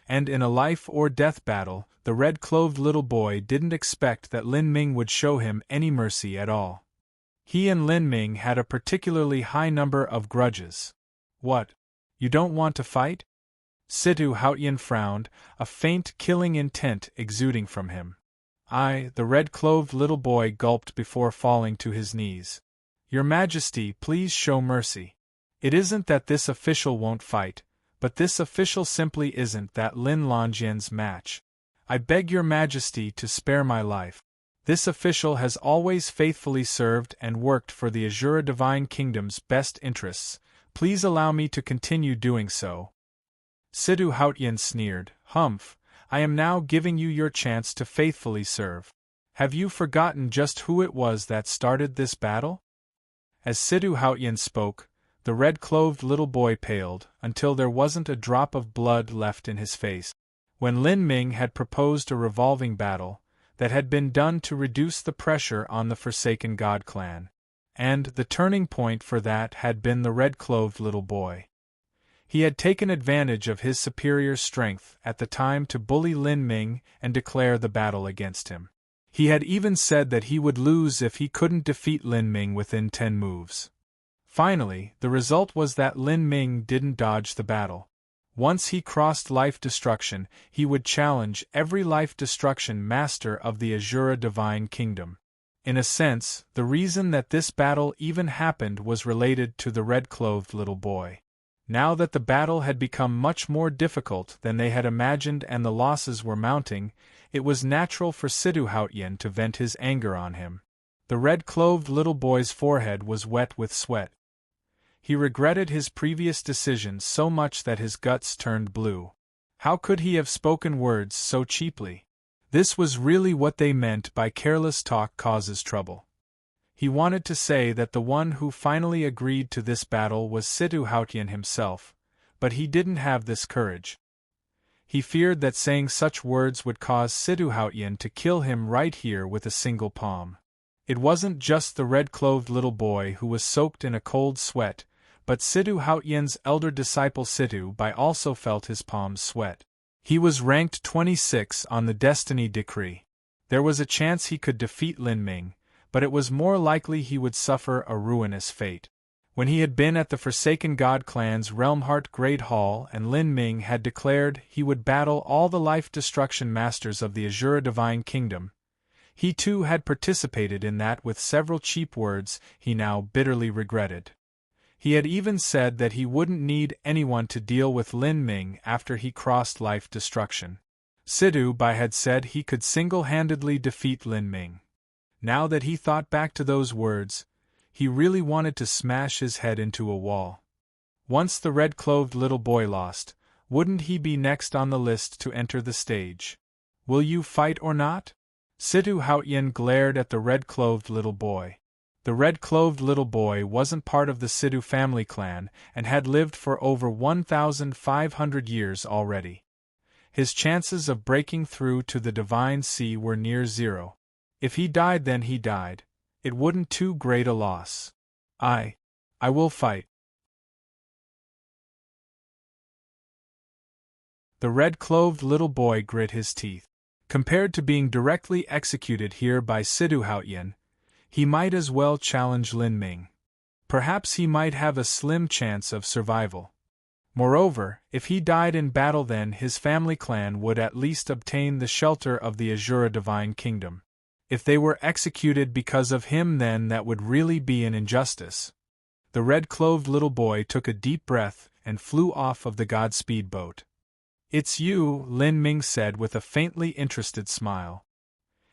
And in a life-or-death battle, the red-clothed little boy didn't expect that Lin Ming would show him any mercy at all. He and Lin Ming had a particularly high number of grudges. What? You don't want to fight? Sidu Haotian frowned, a faint killing intent exuding from him. The red-clothed little boy gulped before falling to his knees. Your Majesty, please show mercy. It isn't that this official won't fight, but this official simply isn't that Lin Longyan's match. I beg your Majesty to spare my life. This official has always faithfully served and worked for the Azura Divine Kingdom's best interests. Please allow me to continue doing so. Sidu Haotian sneered. Humph. I am now giving you your chance to faithfully serve. Have you forgotten just who it was that started this battle? As Sidu Haotian spoke, the red-clothed little boy paled, until there wasn't a drop of blood left in his face. When Lin Ming had proposed a revolving battle, that had been done to reduce the pressure on the Forsaken God clan. And the turning point for that had been the red-clothed little boy. He had taken advantage of his superior strength at the time to bully Lin Ming and declare the battle against him. He had even said that he would lose if he couldn't defeat Lin Ming within 10 moves. Finally, the result was that Lin Ming didn't dodge the battle. Once he crossed life destruction, he would challenge every life destruction master of the Azura Divine Kingdom. In a sense, the reason that this battle even happened was related to the red-clothed little boy. Now that the battle had become much more difficult than they had imagined and the losses were mounting, it was natural for Sidu Hautian to vent his anger on him. The red-clothed little boy's forehead was wet with sweat. He regretted his previous decision so much that his guts turned blue. How could he have spoken words so cheaply? This was really what they meant by careless talk causes trouble. He wanted to say that the one who finally agreed to this battle was Sidu Hautian himself, but he didn't have this courage. He feared that saying such words would cause Sidu Hautian to kill him right here with a single palm. It wasn't just the red-clothed little boy who was soaked in a cold sweat, but Sidu Hautian's elder disciple Sidu Bai also felt his palms sweat. He was ranked 26 on the destiny decree. There was a chance he could defeat Lin Ming, but it was more likely he would suffer a ruinous fate. When he had been at the Forsaken God clan's Realmheart Great Hall and Lin Ming had declared he would battle all the life-destruction masters of the Azura Divine Kingdom, he too had participated in that with several cheap words he now bitterly regretted. He had even said that he wouldn't need anyone to deal with Lin Ming after he crossed life destruction. Sidu Bai had said he could single-handedly defeat Lin Ming. Now that he thought back to those words, he really wanted to smash his head into a wall. Once the red-clothed little boy lost, wouldn't he be next on the list to enter the stage? Will you fight or not? Sidu Hautian glared at the red-clothed little boy. The red-clothed little boy wasn't part of the Sidu family clan and had lived for over 1,500 years already. His chances of breaking through to the Divine Sea were near zero. If he died then he died. It wouldn't too great a loss. I will fight. The red-clothed little boy grit his teeth. Compared to being directly executed here by Sidu Hautian, he might as well challenge Lin Ming. Perhaps he might have a slim chance of survival. Moreover, if he died in battle then his family clan would at least obtain the shelter of the Azura Divine Kingdom. If they were executed because of him then that would really be an injustice. The red-clothed little boy took a deep breath and flew off of the Godspeed boat. "It's you," Lin Ming said with a faintly interested smile.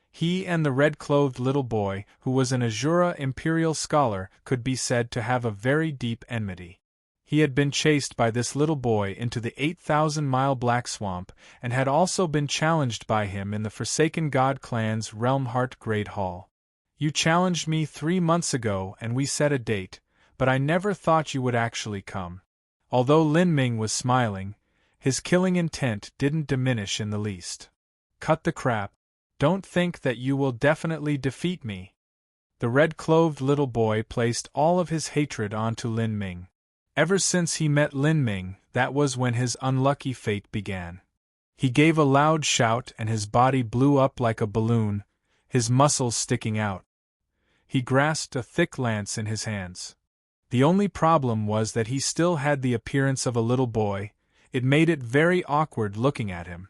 He and the red-clothed little boy, who was an Azura imperial scholar, could be said to have a very deep enmity. He had been chased by this little boy into the 8,000-mile Black Swamp, and had also been challenged by him in the Forsaken God clan's Realmheart Great Hall. "You challenged me 3 months ago and we set a date, but I never thought you would actually come." Although Lin Ming was smiling, his killing intent didn't diminish in the least. "Cut the crap. Don't think that you will definitely defeat me." The red-clothed little boy placed all of his hatred onto Lin Ming. Ever since he met Lin Ming, that was when his unlucky fate began. He gave a loud shout and his body blew up like a balloon, his muscles sticking out. He grasped a thick lance in his hands. The only problem was that he still had the appearance of a little boy. It made it very awkward looking at him.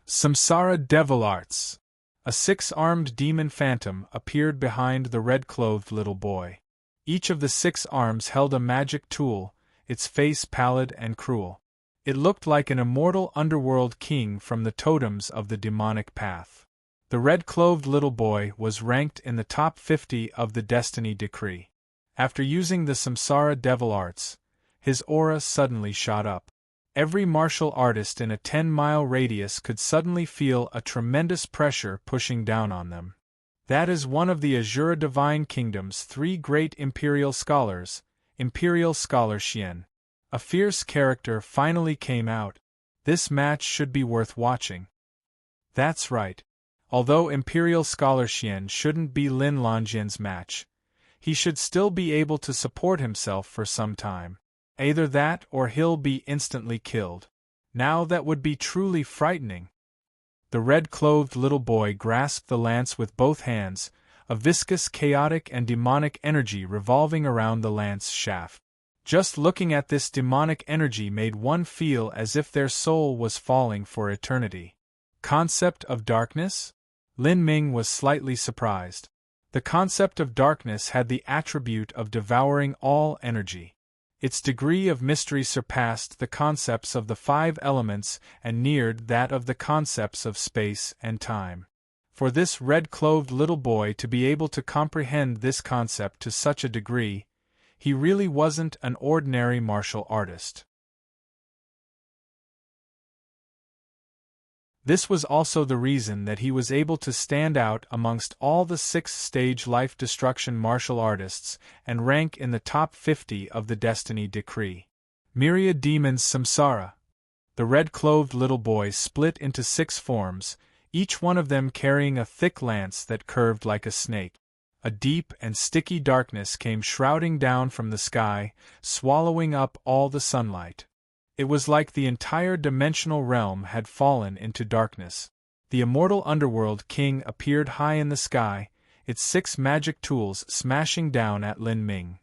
Samsara Devil Arts. A 6-armed demon phantom appeared behind the red-clothed little boy. Each of the 6 arms held a magic tool, its face pallid and cruel. It looked like an immortal underworld king from the totems of the demonic path. The red-clothed little boy was ranked in the top 50 of the Destiny Decree. After using the Samsara Devil Arts, his aura suddenly shot up. Every martial artist in a 10-mile radius could suddenly feel a tremendous pressure pushing down on them. That is one of the Azura Divine Kingdom's 3 great Imperial Scholars, Imperial Scholar Xian. A fierce character finally came out. This match should be worth watching. That's right. Although Imperial Scholar Xian shouldn't be Lin Longyan's match, he should still be able to support himself for some time. Either that or he'll be instantly killed. Now that would be truly frightening. The red-clothed little boy grasped the lance with both hands, a viscous, chaotic, and demonic energy revolving around the lance shaft. Just looking at this demonic energy made one feel as if their soul was falling for eternity. Concept of darkness? Lin Ming was slightly surprised. The concept of darkness had the attribute of devouring all energy. Its degree of mystery surpassed the concepts of the 5 elements and neared that of the concepts of space and time. For this red-clothed little boy to be able to comprehend this concept to such a degree, he really wasn't an ordinary martial artist. This was also the reason that he was able to stand out amongst all the 6th-stage life destruction martial artists and rank in the top 50 of the Destiny Decree. Myriad Demons Samsara. The red-clothed little boy split into 6 forms, each one of them carrying a thick lance that curved like a snake. A deep and sticky darkness came shrouding down from the sky, swallowing up all the sunlight. It was like the entire dimensional realm had fallen into darkness. The immortal underworld king appeared high in the sky, its 6 magic tools smashing down at Lin Ming.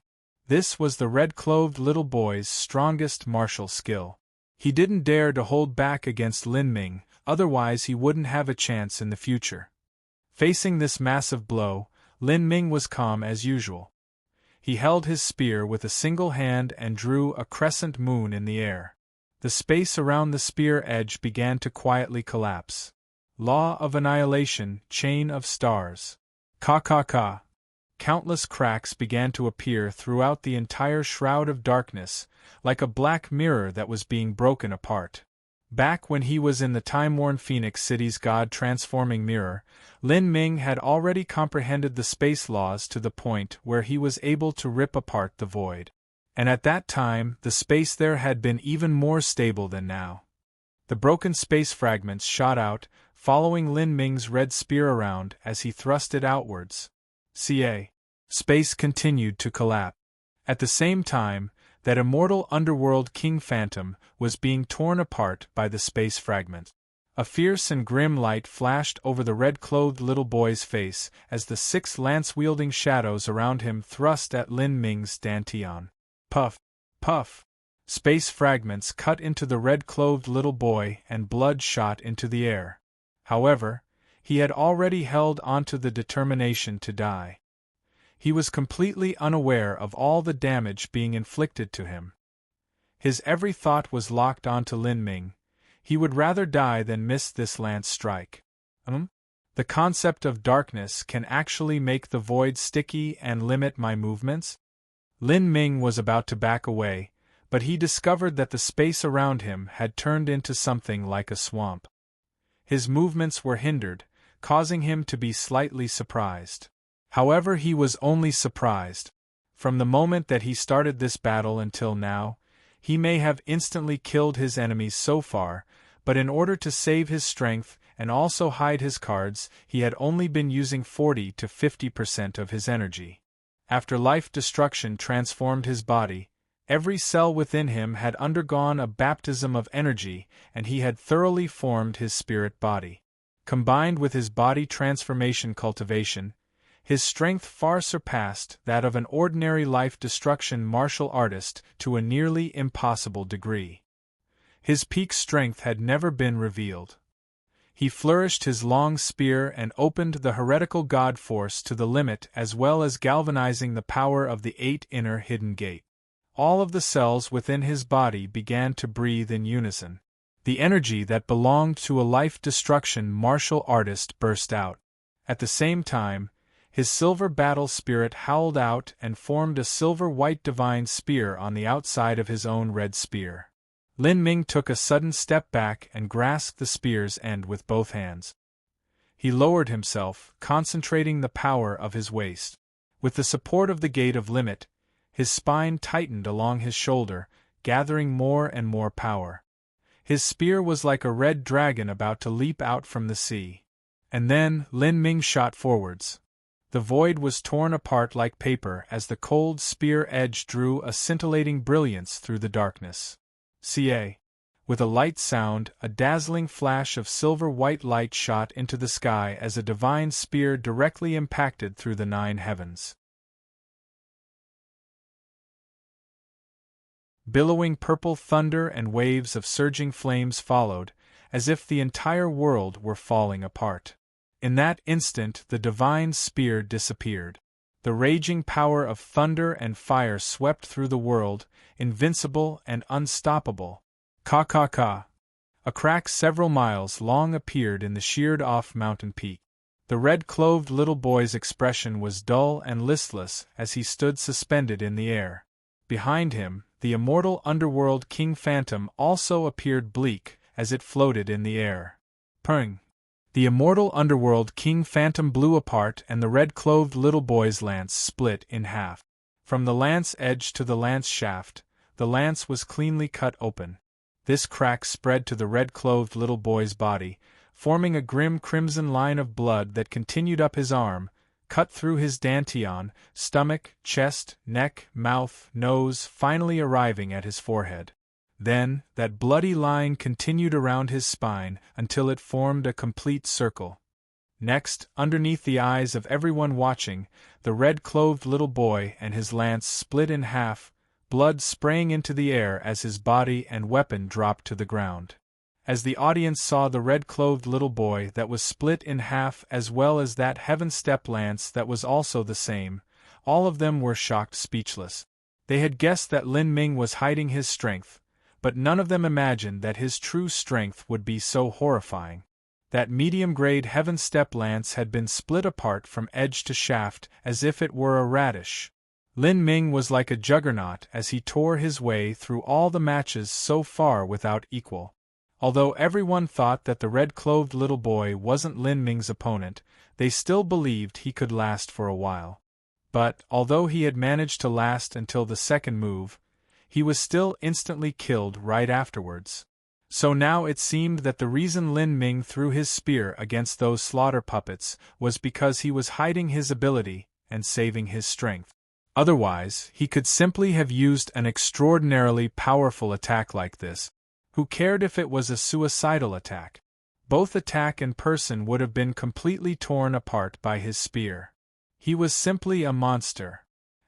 This was the red-clothed little boy's strongest martial skill. He didn't dare to hold back against Lin Ming, otherwise he wouldn't have a chance in the future. Facing this massive blow, Lin Ming was calm as usual. He held his spear with a single hand and drew a crescent moon in the air. The space around the spear edge began to quietly collapse. Law of annihilation, chain of stars. Ka. Countless cracks began to appear throughout the entire shroud of darkness, like a black mirror that was being broken apart. Back when he was in the time-worn Phoenix City's God-transforming mirror, Lin Ming had already comprehended the space laws to the point where he was able to rip apart the void. And at that time, the space there had been even more stable than now. The broken space fragments shot out, following Lin Ming's red spear around as he thrust it outwards. Space continued to collapse. At the same time, that immortal underworld king phantom was being torn apart by the space fragment. A fierce and grim light flashed over the red-clothed little boy's face as the 6 lance-wielding shadows around him thrust at Lin Ming's dantian. Puff, puff. Space fragments cut into the red-clothed little boy and blood shot into the air. However, he had already held onto the determination to die. He was completely unaware of all the damage being inflicted to him. His every thought was locked onto Lin Ming. He would rather die than miss this lance strike. The concept of darkness can actually make the void sticky and limit my movements? Lin Ming was about to back away, but he discovered that the space around him had turned into something like a swamp. His movements were hindered, causing him to be slightly surprised. However, he was only surprised. From the moment that he started this battle until now, he may have instantly killed his enemies so far, but in order to save his strength and also hide his cards, he had only been using 40 to 50% of his energy. After life destruction transformed his body, every cell within him had undergone a baptism of energy, and he had thoroughly formed his spirit body. Combined with his body transformation cultivation, his strength far surpassed that of an ordinary life-destruction martial artist to a nearly impossible degree. His peak strength had never been revealed. He flourished his long spear and opened the heretical god force to the limit, as well as galvanizing the power of the 8 inner hidden gate. All of the cells within his body began to breathe in unison. The energy that belonged to a life-destruction martial artist burst out. At the same time, his silver battle spirit howled out and formed a silver-white divine spear on the outside of his own red spear. Lin Ming took a sudden step back and grasped the spear's end with both hands. He lowered himself, concentrating the power of his waist. With the support of the Gate of Limit, his spine tightened along his shoulder, gathering more and more power. His spear was like a red dragon about to leap out from the sea. And then, Lin Ming shot forwards. The void was torn apart like paper as the cold spear edge drew a scintillating brilliance through the darkness. With a light sound, a dazzling flash of silver-white light shot into the sky as a divine spear directly impacted through the 9 heavens. Billowing purple thunder and waves of surging flames followed, as if the entire world were falling apart. In that instant the divine spear disappeared. The raging power of thunder and fire swept through the world, invincible and unstoppable. Ka. A crack several miles long appeared in the sheared-off mountain peak. The red-clothed little boy's expression was dull and listless as he stood suspended in the air. Behind him, the immortal underworld King Phantom also appeared bleak as it floated in the air. Pung! The immortal underworld King Phantom blew apart and the red-clothed little boy's lance split in half. From the lance edge to the lance shaft, the lance was cleanly cut open. This crack spread to the red-clothed little boy's body, forming a grim crimson line of blood that continued up his arm, cut through his dantian, stomach, chest, neck, mouth, nose, finally arriving at his forehead. Then, that bloody line continued around his spine until it formed a complete circle. Next, underneath the eyes of everyone watching, the red-clothed little boy and his lance split in half, blood spraying into the air as his body and weapon dropped to the ground. As the audience saw the red-clothed little boy that was split in half as well as that heaven-step lance that was also the same, all of them were shocked speechless. They had guessed that Lin Ming was hiding his strength, but none of them imagined that his true strength would be so horrifying. That medium-grade heaven-step lance had been split apart from edge to shaft as if it were a radish. Lin Ming was like a juggernaut as he tore his way through all the matches so far without equal. Although everyone thought that the red-clothed little boy wasn't Lin Ming's opponent, they still believed he could last for a while. But, although he had managed to last until the second move, he was still instantly killed right afterwards. So now it seemed that the reason Lin Ming threw his spear against those slaughter puppets was because he was hiding his ability and saving his strength. Otherwise, he could simply have used an extraordinarily powerful attack like this. Who cared if it was a suicidal attack? Both attack and person would have been completely torn apart by his spear. He was simply a monster.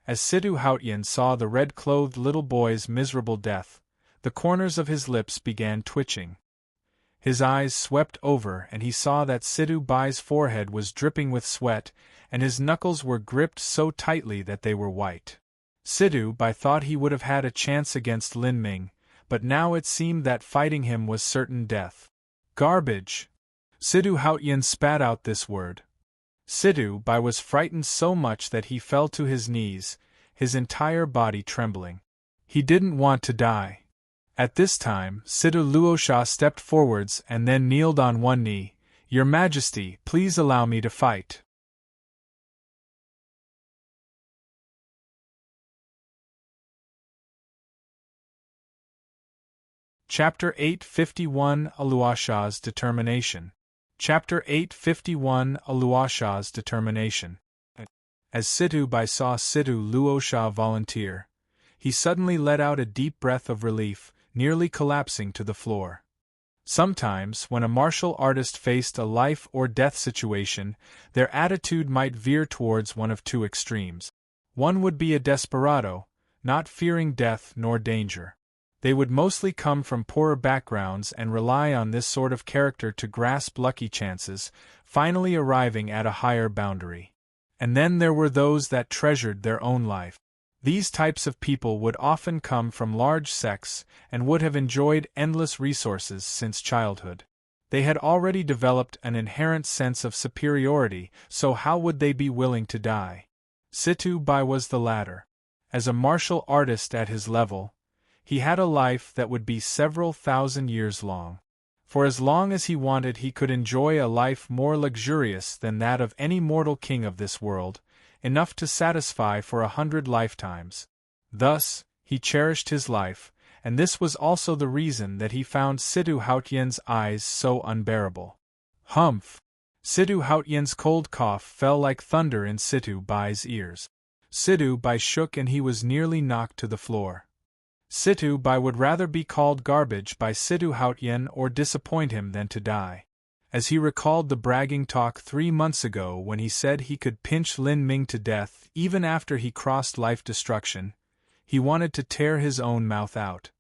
As Situ Hautian saw the red-clothed little boy's miserable death, the corners of his lips began twitching. His eyes swept over and he saw that Situ Bai's forehead was dripping with sweat and his knuckles were gripped so tightly that they were white. Situ Bai thought he would have had a chance against Lin Ming, but now it seemed that fighting him was certain death. Garbage! Situ Hautian spat out this word. Situ Bai was frightened so much that he fell to his knees, his entire body trembling. He didn't want to die. At this time, Situ Luosha stepped forwards and then kneeled on one knee. "Your Majesty, please allow me to fight." Chapter 851 Luosha's Determination. Chapter 851 Luosha's Determination. As Situ Bai saw Situ Luosha volunteer, he suddenly let out a deep breath of relief, nearly collapsing to the floor. Sometimes, when a martial artist faced a life-or-death situation, their attitude might veer towards one of two extremes. One would be a desperado, not fearing death nor danger. They would mostly come from poorer backgrounds and rely on this sort of character to grasp lucky chances, finally arriving at a higher boundary. And then there were those that treasured their own life. These types of people would often come from large sects and would have enjoyed endless resources since childhood. They had already developed an inherent sense of superiority, so how would they be willing to die? Situ Bai was the latter. As a martial artist at his level, he had a life that would be several thousand years long. For as long as he wanted, he could enjoy a life more luxurious than that of any mortal king of this world, enough to satisfy for 100 lifetimes. Thus, he cherished his life, and this was also the reason that he found Situ Hautian's eyes so unbearable. Humph! Situ Hautian's cold cough fell like thunder in Situ Bai's ears. Situ Bai shook and he was nearly knocked to the floor. Situ Bai would rather be called garbage by Situ Hautian or disappoint him than to die. As he recalled the bragging talk 3 months ago when he said he could pinch Lin Ming to death even after he crossed life destruction, he wanted to tear his own mouth out.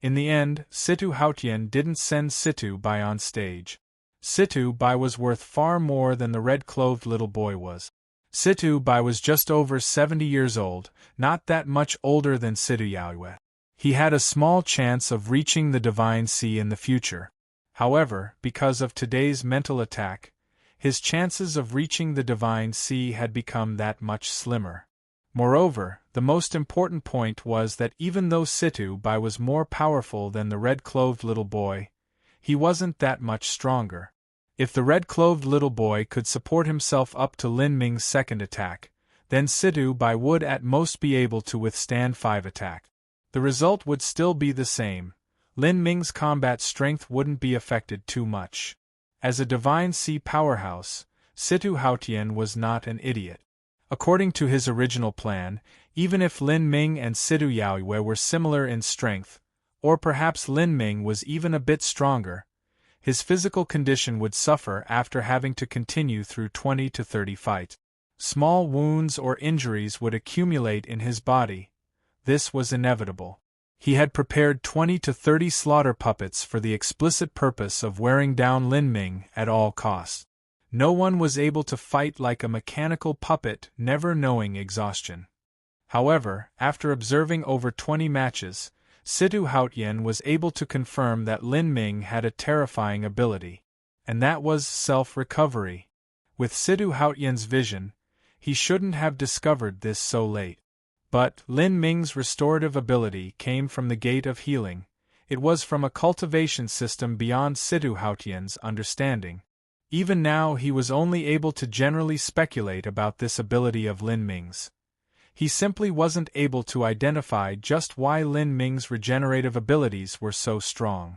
In the end, Situ Hautian didn't send Situ Bai on stage. Situ Bai was worth far more than the red-clothed little boy was. Situ Bai was just over 70 years old, not that much older than Situ Yaoyue. He had a small chance of reaching the Divine Sea in the future. However, because of today's mental attack, his chances of reaching the Divine Sea had become that much slimmer. Moreover, the most important point was that even though Situ Bai was more powerful than the red-clothed little boy, he wasn't that much stronger. If the red-clothed little boy could support himself up to Lin Ming's second attack, then Situ Bai would at most be able to withstand 5 attacks. The result would still be the same. Lin Ming's combat strength wouldn't be affected too much. As a Divine Sea powerhouse, Situ Hautian was not an idiot. According to his original plan, even if Lin Ming and Situ Yaoyue were similar in strength, or perhaps Lin Ming was even a bit stronger, his physical condition would suffer after having to continue through 20 to 30 fights. Small wounds or injuries would accumulate in his body. This was inevitable. He had prepared 20 to 30 slaughter puppets for the explicit purpose of wearing down Lin Ming at all costs. No one was able to fight like a mechanical puppet, never knowing exhaustion. However, after observing over 20 matches, Situ Hautian was able to confirm that Lin Ming had a terrifying ability, and that was self-recovery. With Situ Hautian's vision, he shouldn't have discovered this so late. But Lin Ming's restorative ability came from the gate of healing. It was from a cultivation system beyond Situ Hautian's understanding. Even now he was only able to generally speculate about this ability of Lin Ming's. He simply wasn't able to identify just why Lin Ming's regenerative abilities were so strong.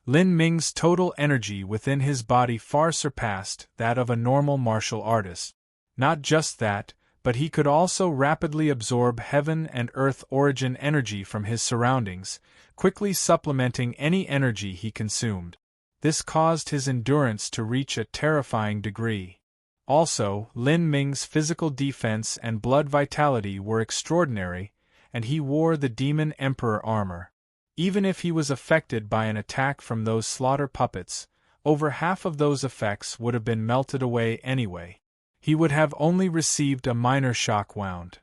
Lin Ming's total energy within his body far surpassed that of a normal martial artist. Not just that, but he could also rapidly absorb heaven and earth origin energy from his surroundings, quickly supplementing any energy he consumed. This caused his endurance to reach a terrifying degree. Also, Lin Ming's physical defense and blood vitality were extraordinary, and he wore the Demon Emperor armor. Even if he was affected by an attack from those slaughter puppets, over half of those effects would have been melted away anyway. He would have only received a minor shock wound.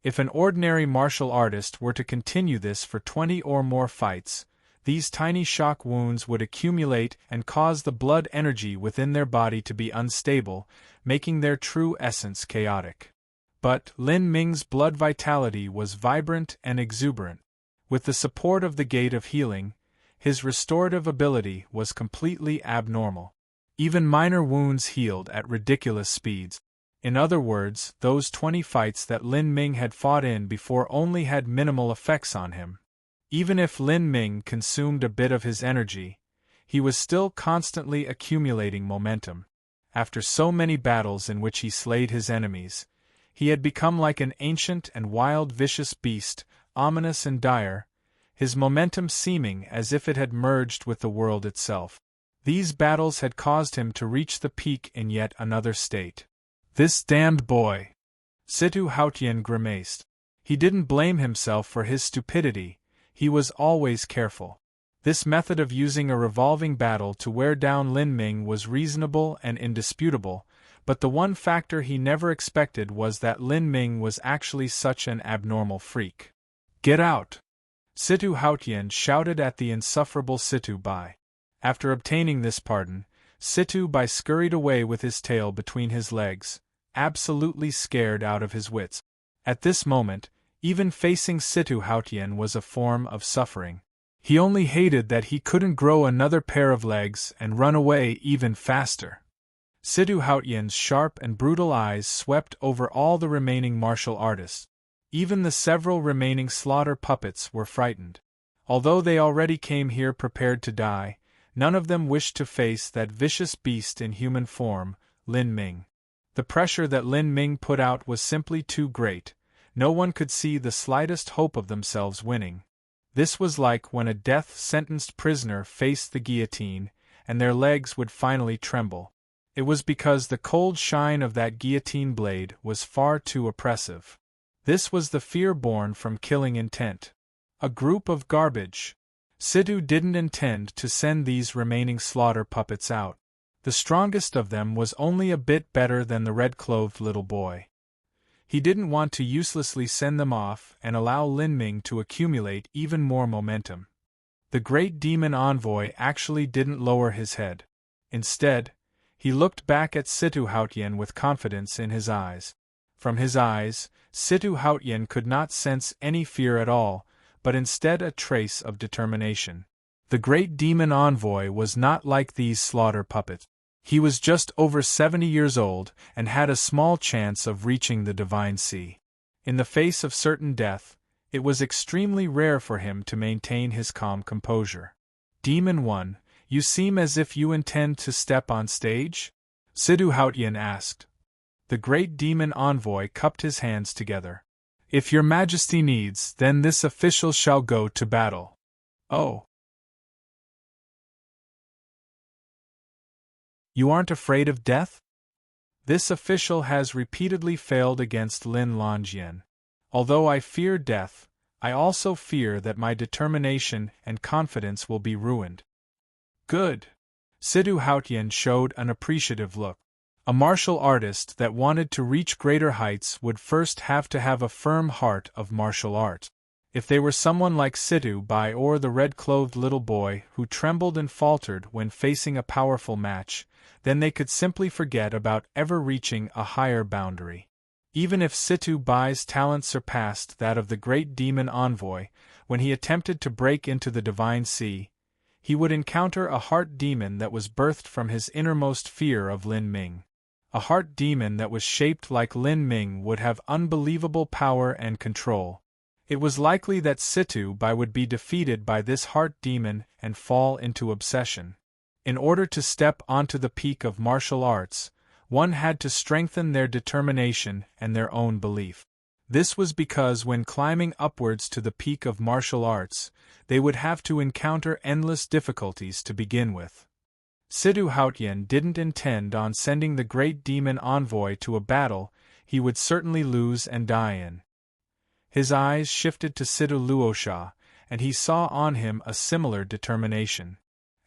If an ordinary martial artist were to continue this for 20 or more fights, these tiny shock wounds would accumulate and cause the blood energy within their body to be unstable, making their true essence chaotic. But Lin Ming's blood vitality was vibrant and exuberant. With the support of the Gate of Healing, his restorative ability was completely abnormal. Even minor wounds healed at ridiculous speeds. In other words, those 20 fights that Lin Ming had fought in before only had minimal effects on him. Even if Lin Ming consumed a bit of his energy, he was still constantly accumulating momentum. After so many battles in which he slayed his enemies, he had become like an ancient and wild vicious beast, ominous and dire, his momentum seeming as if it had merged with the world itself. These battles had caused him to reach the peak in yet another state. This damned boy! Situ Hautian grimaced. He didn't blame himself for his stupidity, he was always careful. This method of using a revolving battle to wear down Lin Ming was reasonable and indisputable, but the one factor he never expected was that Lin Ming was actually such an abnormal freak. Get out! Situ Hautian shouted at the insufferable Situ Bai. After obtaining this pardon, Situ Bai scurried away with his tail between his legs, absolutely scared out of his wits. At this moment, even facing Situ Hautian was a form of suffering. He only hated that he couldn't grow another pair of legs and run away even faster. Situ Hautian's sharp and brutal eyes swept over all the remaining martial artists. Even the several remaining slaughter puppets were frightened. Although they already came here prepared to die, none of them wished to face that vicious beast in human form, Lin Ming. The pressure that Lin Ming put out was simply too great. no one could see the slightest hope of themselves winning. This was like when a death-sentenced prisoner faced the guillotine, and their legs would finally tremble. It was because the cold shine of that guillotine blade was far too oppressive. This was the fear born from killing intent. A group of garbage. Sidhu didn't intend to send these remaining slaughter puppets out. The strongest of them was only a bit better than the red-clothed little boy. He didn't want to uselessly send them off and allow Lin Ming to accumulate even more momentum. The great demon envoy actually didn't lower his head. Instead, he looked back at Situ Hautian with confidence in his eyes. From his eyes, Situ Hautian could not sense any fear at all, but instead a trace of determination. The great demon envoy was not like these slaughter puppets. He was just over 70 years old and had a small chance of reaching the divine sea. In the face of certain death, it was extremely rare for him to maintain his calm composure. Demon 1, you seem as if you intend to step on stage? Situ Hautian asked. The great demon envoy cupped his hands together. If your majesty needs, then this official shall go to battle. Oh. You aren't afraid of death? This official has repeatedly failed against Lin Longyan. Although I fear death, I also fear that my determination and confidence will be ruined. Good. Situ Hautian showed an appreciative look. A martial artist that wanted to reach greater heights would first have to have a firm heart of martial art. If they were someone like Situ Bai or the red-clothed little boy who trembled and faltered when facing a powerful match, then they could simply forget about ever reaching a higher boundary. Even if Situ Bai's talent surpassed that of the great demon envoy, when he attempted to break into the divine sea, he would encounter a heart demon that was birthed from his innermost fear of Lin Ming. A heart demon that was shaped like Lin Ming would have unbelievable power and control. It was likely that Situ Bai would be defeated by this heart demon and fall into obsession. In order to step onto the peak of martial arts, one had to strengthen their determination and their own belief. This was because when climbing upwards to the peak of martial arts, they would have to encounter endless difficulties to begin with. Situ Hautian didn't intend on sending the great demon envoy to a battle he would certainly lose and die in. His eyes shifted to Situ Luosha, and he saw on him a similar determination.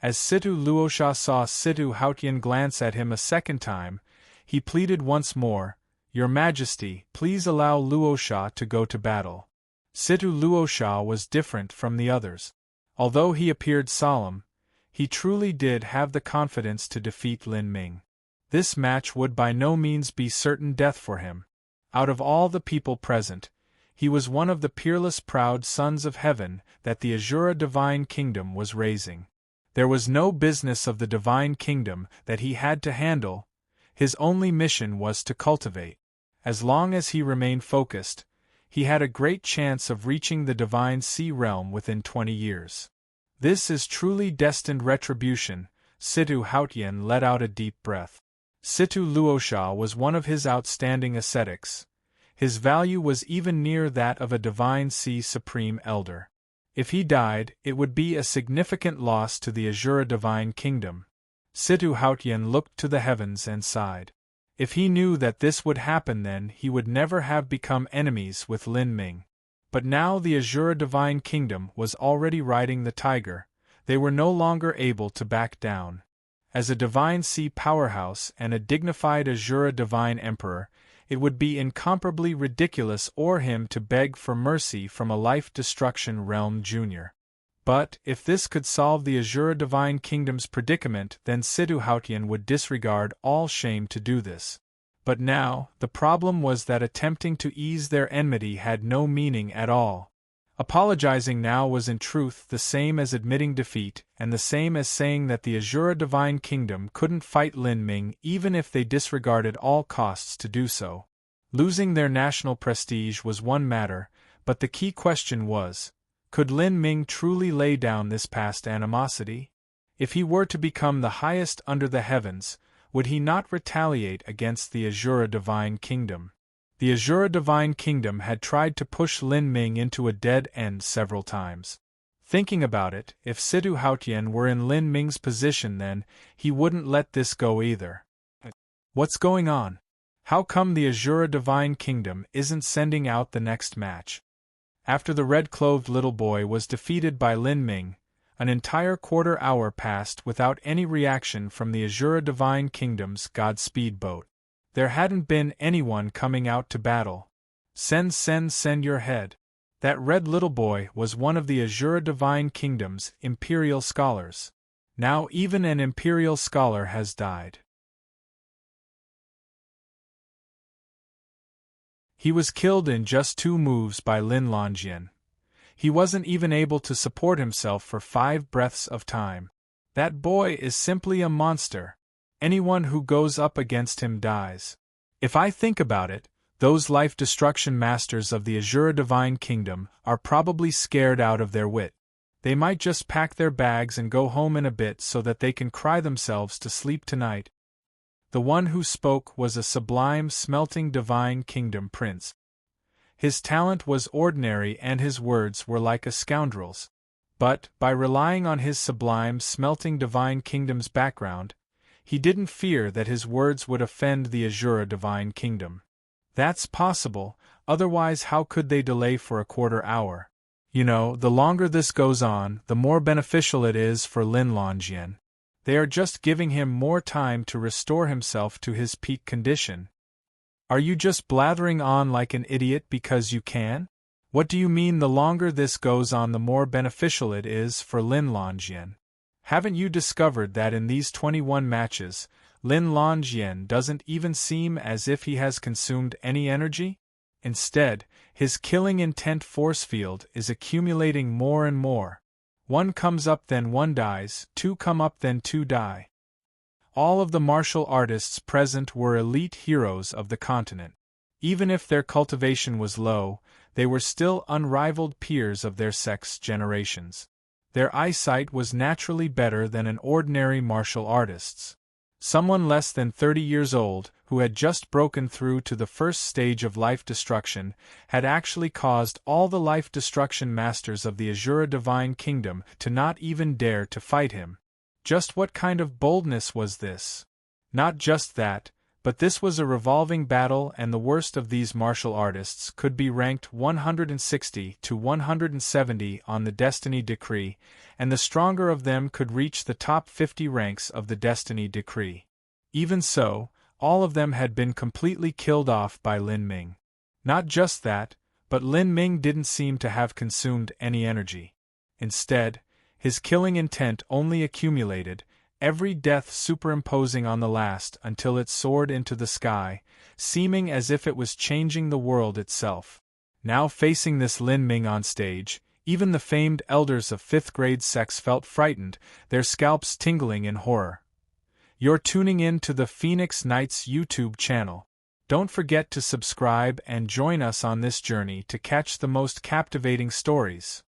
As Situ Luosha saw Situ Hautian glance at him a second time, he pleaded once more, "Your Majesty, please allow Luosha to go to battle." Situ Luosha was different from the others. Although he appeared solemn, he truly did have the confidence to defeat Lin Ming. This match would by no means be certain death for him. Out of all the people present, he was one of the peerless proud sons of heaven that the Azura divine kingdom was raising. There was no business of the divine kingdom that he had to handle, his only mission was to cultivate. As long as he remained focused, he had a great chance of reaching the divine sea realm within 20 years. This is truly destined retribution. Situ Hautian let out a deep breath. Situ Luosha was one of his outstanding ascetics. His value was even near that of a divine sea supreme elder. If he died, it would be a significant loss to the Azura divine kingdom. Situ Hautian looked to the heavens and sighed. If he knew that this would happen, then he would never have become enemies with Lin Ming. But now the Azura divine kingdom was already riding the tiger. They were no longer able to back down. As a divine sea powerhouse and a dignified Azura divine emperor, it would be incomparably ridiculous for him to beg for mercy from a life-destruction realm junior. But, if this could solve the Azura divine kingdom's predicament, then Situ Hautian would disregard all shame to do this. But now, the problem was that attempting to ease their enmity had no meaning at all. Apologizing now was in truth the same as admitting defeat, and the same as saying that the Azura divine kingdom couldn't fight Lin Ming even if they disregarded all costs to do so. Losing their national prestige was one matter, but the key question was, could Lin Ming truly lay down this past animosity? If he were to become the highest under the heavens, would he not retaliate against the Azura divine kingdom? The Azura Divine Kingdom had tried to push Lin Ming into a dead end several times. Thinking about it, if Situ Haotian were in Lin Ming's position, then he wouldn't let this go either. What's going on? How come the Azura Divine Kingdom isn't sending out the next match? After the red-clothed little boy was defeated by Lin Ming, an entire quarter hour passed without any reaction from the Azura Divine Kingdom's Godspeed boat. There hadn't been anyone coming out to battle. Send your head. That red little boy was one of the Azura Divine Kingdom's Imperial Scholars. Now even an Imperial Scholar has died. He was killed in just 2 moves by Lin Longyan. He wasn't even able to support himself for 5 breaths of time. That boy is simply a monster. Anyone who goes up against him dies. If I think about it, those life-destruction masters of the Azura Divine Kingdom are probably scared out of their wit. They might just pack their bags and go home in a bit so that they can cry themselves to sleep tonight. The one who spoke was a sublime smelting Divine Kingdom prince. His talent was ordinary and his words were like a scoundrel's. But, by relying on his sublime smelting Divine Kingdom's background, he didn't fear that his words would offend the Azura Divine Kingdom. That's possible, otherwise how could they delay for a quarter hour? You know, the longer this goes on, the more beneficial it is for Lin Longyan. They are just giving him more time to restore himself to his peak condition. Are you just blathering on like an idiot because you can? What do you mean the longer this goes on the more beneficial it is for Lin Longyan? Haven't you discovered that in these 21 matches, Lin Longyan doesn't even seem as if he has consumed any energy? Instead, his killing intent force field is accumulating more and more. 1 comes up then 1 dies, 2 come up then 2 die. All of the martial artists present were elite heroes of the continent. Even if their cultivation was low, they were still unrivaled peers of their sex generations. Their eyesight was naturally better than an ordinary martial artist's. Someone less than 30 years old, who had just broken through to the first stage of life destruction, had actually caused all the life destruction masters of the Azura Divine Kingdom to not even dare to fight him. Just what kind of boldness was this? Not just that, but this was a revolving battle, and the worst of these martial artists could be ranked 160 to 170 on the Destiny Decree, and the stronger of them could reach the top 50 ranks of the Destiny Decree. Even so, all of them had been completely killed off by Lin Ming. Not just that, but Lin Ming didn't seem to have consumed any energy. Instead, his killing intent only accumulated, every death superimposing on the last until it soared into the sky, seeming as if it was changing the world itself. Now facing this Lin Ming on stage, even the famed elders of 5th grade sex felt frightened, their scalps tingling in horror. You're tuning in to the Phoenix Knights YouTube channel. Don't forget to subscribe and join us on this journey to catch the most captivating stories.